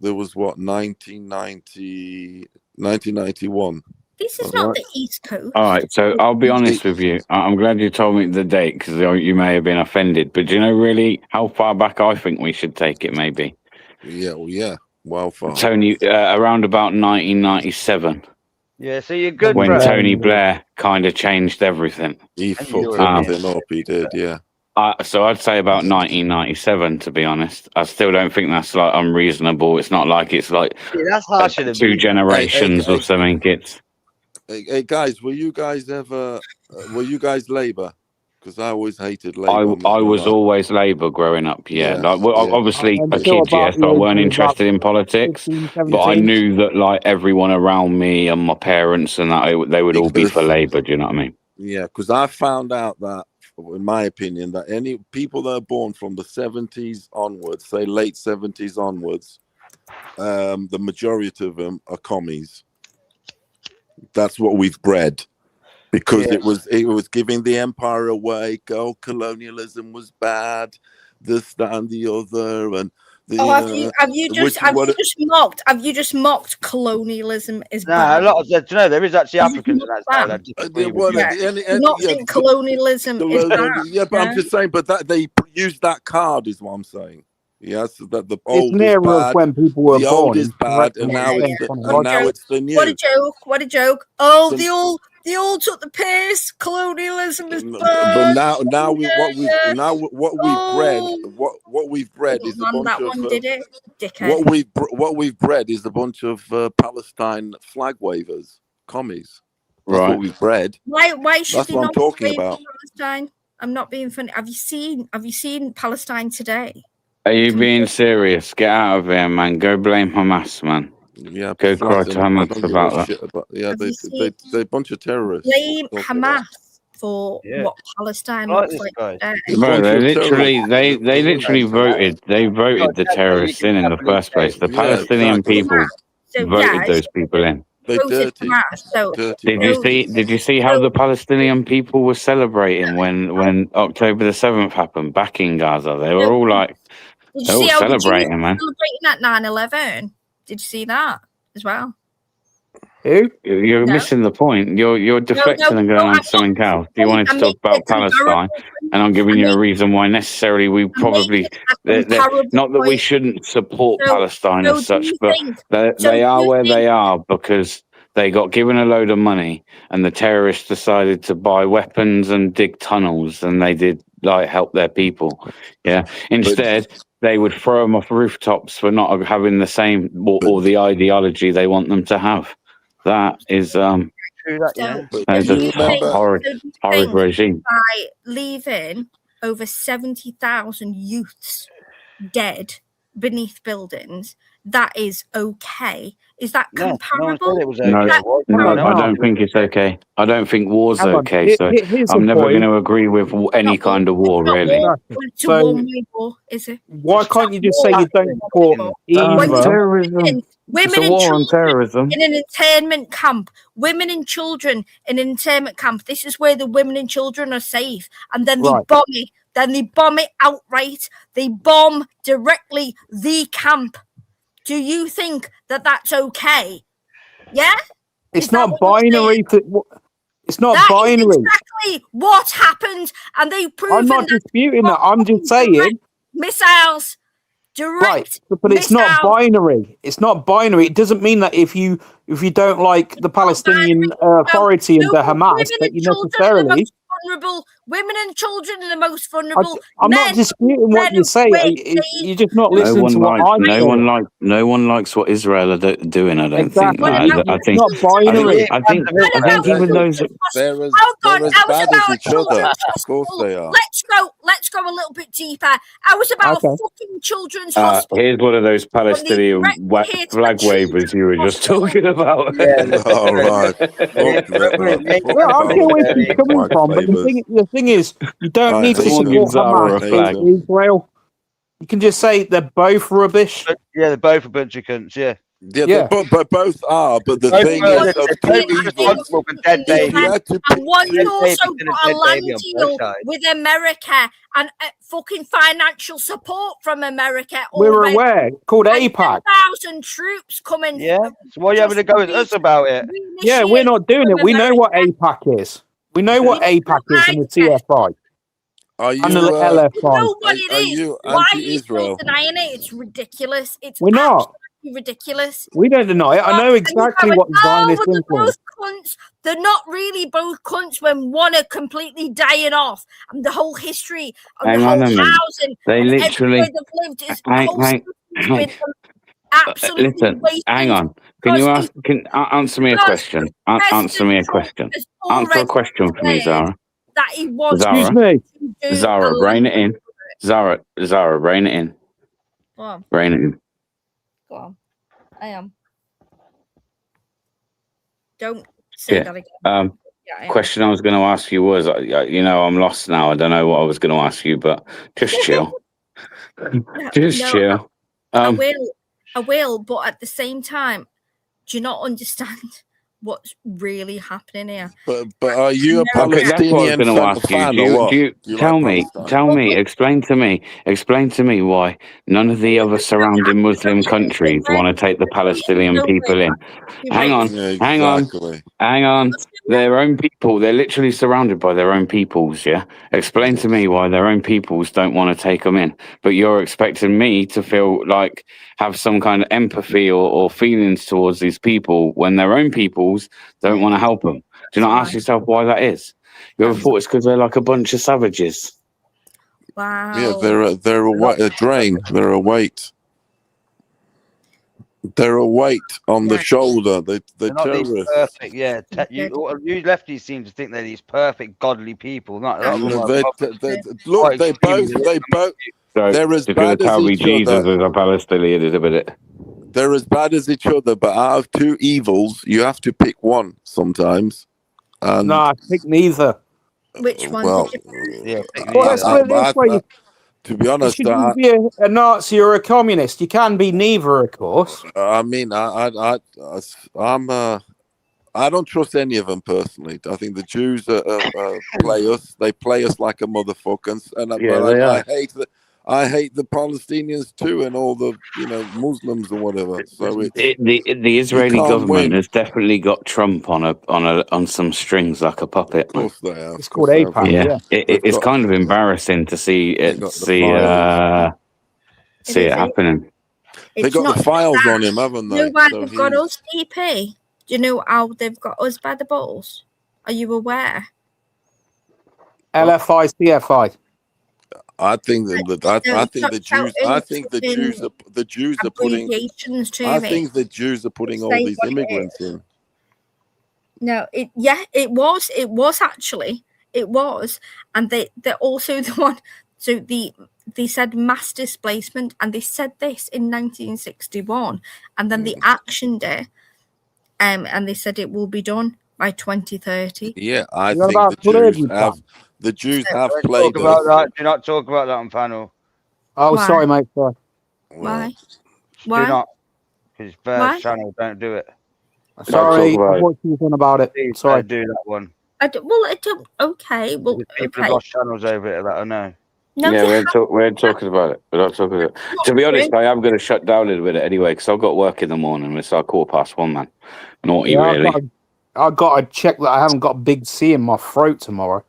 there was what 1991. This is not the East Coast. All right, so I'll be honest with you. I'm glad you told me the date because you may have been offended. But do you know really how far back I think we should take it? Maybe. Yeah, well far. Tony, around about 1997. Yeah, so you're good. When Tony Blair kind of changed everything. He fucked everything up. He did, yeah. So I'd say about 1997, to be honest. I still don't think that's like unreasonable. It's not like it's like that's harsher than two generations or something. It's. Hey guys, were you guys Labour? Because I always hated Labour. I was always Labour growing up. Yeah, like obviously a kid. Yes, I weren't interested in politics, but I knew that like everyone around me and my parents and that they would all be for Labour. Do you know what I mean? Yeah, because I found out that, in my opinion, that any people that are born from the 70s onwards, say late 70s onwards, the majority of them are commies. That's what we've bred. Because it was giving the empire away. Colonialism was bad. This, that, and the other, and have you just mocked colonialism is bad? No, a lot of there is actually Africans in that not think colonialism is bad. Yeah, but I'm just saying, but that they use that card is what I'm saying. Yes, that the old is bad, when people were the born. Old is bad, and now it's the new. What a joke! Oh, they all took the piss. Colonialism is bad. But now what we've bred is a bunch of did it, dickhead. What we've bred is a bunch of Palestine flag wavers, commies. That's what we've bred. Why should That's they what not I'm talking wave about. Palestine? I'm not being funny. Have you seen Palestine today? Are you being serious? Get out of here, man. Go blame Hamas, man. Yeah, go cry to Hamas about that. They're a bunch of terrorists. Blame Hamas. for Yeah. what Palestine I like looks this like guy. today. Bro, they literally terrorists. voted the terrorists in the first place. The Palestinian people So voted those people in. voted Hamas. So Did you see how the Palestinian people were celebrating when October the 7th happened back in Gaza? They were all like, did you they're see all how the Jews celebrating, man. celebrating at 9/11? Did you see that as well? Who? You're missing the point. You're deflecting and going on to something else. You wanted to talk about Palestine, and I'm giving you a reason why necessarily we probably not that we shouldn't support Palestine as such, but they are where they are because they got given a load of money, and the terrorists decided to buy weapons and dig tunnels, and they did like help their people. Yeah. Instead, they would throw them off rooftops for not having the same or the ideology they want them to have. That is that is a horrid regime. By leaving over 70,000 youths dead beneath buildings, that is okay. Is that comparable? No, I don't think it's okay. I don't think war's Hang on, okay. So here's I'm the never point. going to agree with any kind of war, really. It's a one-way war, is it? Why can't you just say you don't support either? Terrorism. Women It's a and war on children terrorism. in an internment camp. Women and children in an internment camp. This is where the women and children are safe. And then they bomb it. Then they bomb it outright. They bomb directly the camp. Do you think that that's okay? Yeah? It's not binary. It's not binary. Is exactly what happened. And they've proven I'm not disputing that. I'm just saying. Missiles. Direct but it's not binary. It's not binary. It doesn't mean that if you don't like the Palestinian Authority and the Hamas, that you necessarily. Vulnerable women and children are the most vulnerable. I'm not disputing what you say. You're just not listening to what I'm saying. No one likes what Israel are doing. I don't think. I think. Not binary. I think even those. They're as bad as each other. Of course they are. Let's go a little bit deeper. I was about fucking children's hospital. Here's one of those Palestinian flag wavers you were just talking about. All right. Well, I get where she's coming from, but the thing is, you don't need to support Hamas in Israel. You can just say they're both rubbish. Yeah, they're both a bunch of cunts. Yeah. Yeah, but both are. But the thing is, and one you also got a land deal with America and fucking financial support from America. We were aware, called AIPAC. 10,000 troops coming. Yeah, so why are you having to go with us about it? Yeah, we're not doing it. We know what AIPAC is. We know what AIPAC is in the TFI. Are you, and the LFI. You know what it is. Why are you still denying it? It's ridiculous. It's absolutely ridiculous. We don't deny it. I know exactly what Zionists think. Both cunts. They're not really both cunts when one are completely dying off, and the whole history of the whole housing. They literally. Absolutely. Listen, hang on. Can you answer me a question? Answer me a question. Answer a question for me, Zara. That he wants. Zara, excuse me. Zara, rein it in. Zara, rein it in. Go on. Rein it in. Go on. I am. Don't say that again. Question I was going to ask you was, I'm lost now. I don't know what I was going to ask you, but just chill. Chill. I will, but at the same time, do you not understand what's really happening here? But are you a Palestinian fan or what? Tell me, explain to me why none of the other surrounding Muslim countries want to take the Palestinian people in. Hang on. Their own people, they're literally surrounded by their own peoples, yeah? Explain to me why their own peoples don't want to take them in, but you're expecting me to feel like have some kind of empathy or feelings towards these people when their own peoples don't want to help them. Do you not ask yourself why that is? You ever thought it's because they're like a bunch of savages? Wow. Yeah, they're a drain. They're a weight. They're a weight on the shoulder. They're terrorists. Perfect, yeah. You lefties seem to think they're these perfect, godly people. Look, they both. They're as bad as each Jesus is a Palestinian, is a bit. They're as bad as each other, but out of two evils, you have to pick one sometimes. No, I pick neither. Which one Well, did you? Yeah, Well, let's put it this way. to be You honest, should either be a Nazi or a communist. You can be neither, of course. I mean, I'm I don't trust any of them personally. I think the Jews play us. They play us like a motherfucker, Yeah, they are. I hate the Palestinians too, and all the Muslims and whatever. So it's The Israeli can't government win. has definitely got Trump on some strings like a puppet. Of course they have. It's called APAC. Yeah, They've it's got- kind of embarrassing to see They it. got the files. See it happening. They It's got not the files that. on him, haven't You know they? why So they've got he's- us, DP? Do you know how they've got us by the balls? Are you aware? LFI, CFI. I think that I think the Jews. I think the Jews are putting. Abbreviations to I me. think the Jews are putting all Say these what it immigrants in. No, it was actually, it was, and they're also the one. So they said mass displacement, and they said this in 1961, and then they actioned it, and they said it will be done by 2030. Yeah, I What think about clergy plan? the Jews have Don't played talk about us. that. Do not talk about that on panel. Oh, Why? sorry, mate. Sorry. Why? Do Why? not, because Why? first channel don't do it. Sorry, about I thought you were on about it. Please Sorry. don't do that one. I don't. Okay. Well, Because people okay. have lost channels over it that I know. No, Yeah, they we're haven't. talking about it. We're not talking about it. To be honest, I am going to shut down a little bit anyway because I've got work in the morning. It's like 1:15, man. Naughty, Yeah, really. I've got to check that I haven't got a big C in my throat tomorrow.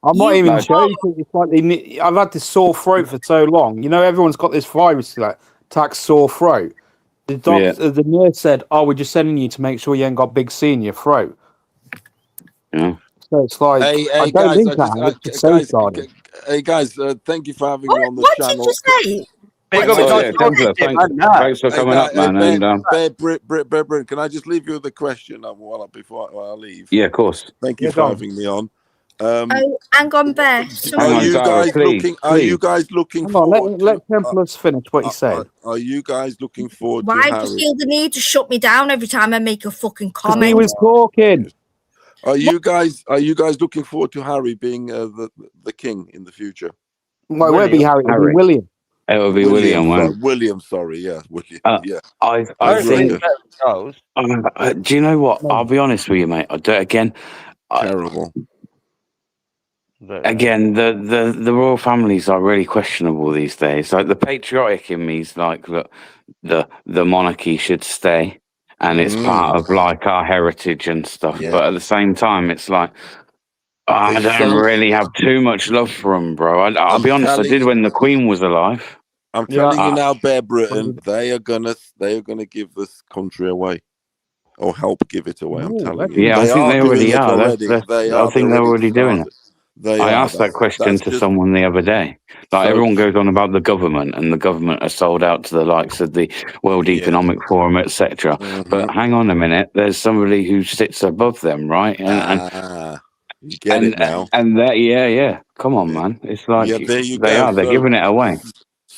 I'm not even joking. It's like I've had this sore throat for so long. You know, everyone's got this virus like attacks sore throat. The doctor, the nurse said, "Oh, we're just sending you to make sure you ain't got big C in your throat." Yeah. So it's like, Hey, I don't guys, think I have. It's safeguarding. hey guys, thank you for having me on the What channel. did you say? Big Oh, yeah, Templar, thanks for coming up, man. And Bear Brit, can I just leave you with a question before I leave? yeah, of course. Thank you for having me on. Oh, hang on, Bear. Are you guys looking? Are you guys looking Hang on, forward? let Templars finish what he's saying. Are you guys looking forward Why to do Harry? you feel the need to shut me down every time I make a fucking Because comment? he was talking. Are you guys looking forward to Harry being the king in the future? Well, it won't be Harry, it'll be William. It will be William, man. William, sorry, yeah, William. Yeah, I think. Charles. Do you know what? I'll be honest with you, mate. I'll do it again. Terrible. Again, the royal families are really questionable these days. Like the patriotic in me is like, look, the monarchy should stay, and it's part of like our heritage and stuff. Yeah. But at the same time, it's like I don't really have too much love for them, bro. I'll be honest. I did when the Queen was alive. I'm telling you now, Bear Britain, they are gonna give this country away, or help give it away. I'm telling you. Yeah, I think they already doing it are. already. I think they're already doing it. I asked that That's question to just- someone the other day. Like So- everyone goes on about the government, and the government are sold out to the likes of the World Economic Forum, etc. But hang on a minute, there's somebody who sits above them, right? You get it now. And that, yeah. Come on, man. It's like there you they go. are. They're So- giving it away.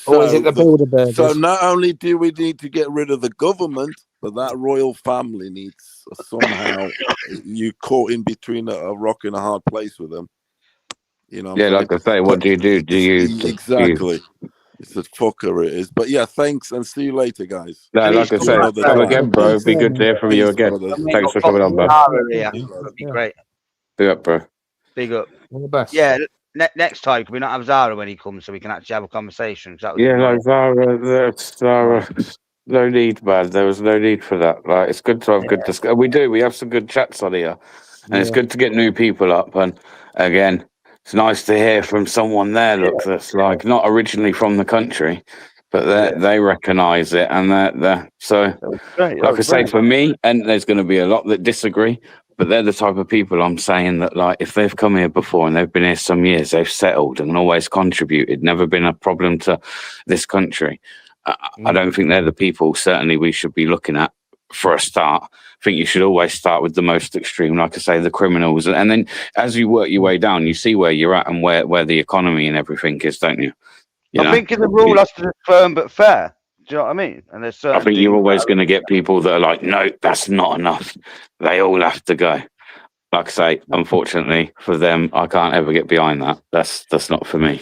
Or is it the Bilderbergers? So not only do we need to get rid of the government, but that royal family needs somehow you caught in between a rock and a hard place with them. You know. What Yeah, I'm like I say, what do you do? Do you exactly? It's a fucker it is. But yeah, thanks and see you later, guys. No, like I say, come again, bro. It'd be good to hear from you again. Thanks for coming on, bro. That'd be great. Big up, bro. Big up. All the best. Yeah. Next time, can we not have Zara when he comes so we can actually have a conversation? 'Cause that was Yeah, nice. like Zara, no need, man. There was no need for that. Like, it's good to have good discussion. We have some good chats on here, and it's good to get new people up. And again, it's nice to hear from someone there. Look, that's like not originally from the country, but they recognise it, and they're so. Great. Like I say, for me, and there's going to be a lot that disagree. But they're the type of people I'm saying that, like, if they've come here before and they've been here some years, they've settled and always contributed, never been a problem to this country. I don't think they're the people, certainly, we should be looking at for a start. I think you should always start with the most extreme, like I say, the criminals. And then as you work your way down, you see where you're at and where the economy and everything is, don't you? I'm thinking the rule has to be firm but fair. Do you know what I mean? And there's I certain think you're things always that going to get people that are like, no, that's not enough. They all have to go. Like I say, unfortunately for them, I can't ever get behind that. That's not for me.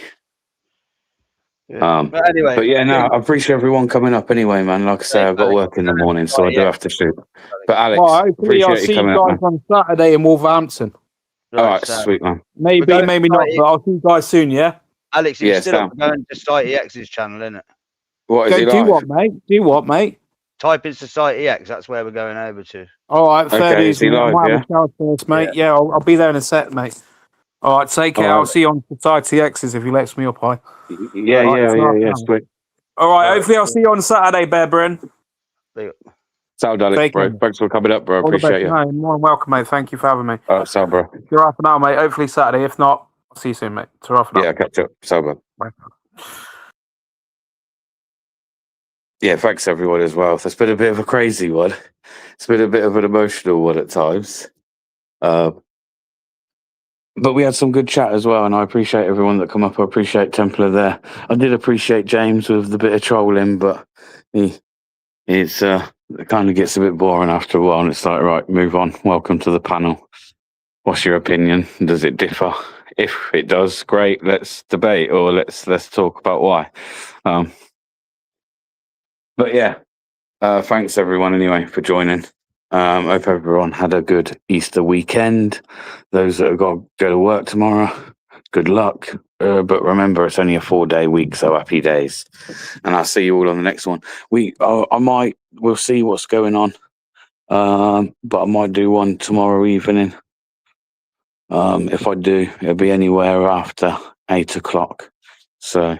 But anyway, But yeah, no, I appreciate everyone coming up anyway, man. Like I say, I've got work in the morning, so I do have to shoot. But Alex, Well, hopefully I'll appreciate you see you coming up, guys man. on Saturday in Wolverhampton. All right, sweet, man. Maybe, maybe not, but I'll see you guys soon, yeah? Alex, Yeah, you're still Sam. going to Society X's channel, isn't it? What is Go he do live? what, mate? Do what, mate? Type in Society X. That's where we're going over to. All right, fair Okay, dues, is he mate. I live, might yeah? have a shower first, mate. Yeah, I'll be there in a sec, mate. All right, take care. All right. I'll see you on Society X's if he lets me up, hi. Yeah, All right, yeah, sweet. All right, hopefully I'll see you on Saturday, Bear Bryn. Sal, Alex, Take bro. care. Thanks for coming up, bro. All the Appreciate best. you. No, you're more than welcome, mate. Thank you for having me. All right, Sal, bro. You're half an hour, mate. Hopefully Saturday. If not, I'll see you soon, mate. To half an hour. Yeah, catch up. Sal, bro. Bye. Yeah, thanks everyone as well. That's been a bit of a crazy one. It's been a bit of an emotional one at times. But we had some good chat as well, and I appreciate everyone that come up. I appreciate Templar there. I did appreciate James with the bit of trolling, but it kind of gets a bit boring after a while, and it's like, right, move on. Welcome to the panel. What's your opinion? Does it differ? If it does, great. Let's debate, or let's talk about why. But yeah, thanks everyone anyway for joining. Hope everyone had a good Easter weekend. Those that have got to go to work tomorrow, good luck. But remember, it's only a 4-day week, so happy days. And I'll see you all on the next one. We'll see what's going on. But I might do one tomorrow evening. If I do, it'll be anywhere after 8 o'clock. So.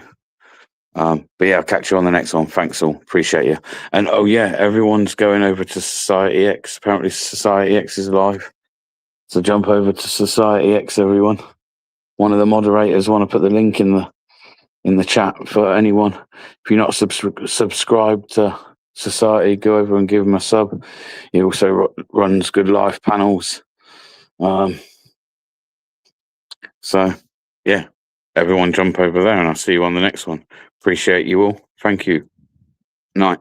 But yeah, I'll catch you on the next one. Thanks all. Appreciate you. And oh yeah, everyone's going over to Society X. Apparently Society X is live. So jump over to Society X, everyone. One of the moderators want to put the link in the chat for anyone. If you're not subscribed to Society, go over and give him a sub. He also runs good live panels. So yeah, everyone jump over there and I'll see you on the next one. Appreciate you all. Thank you. Night.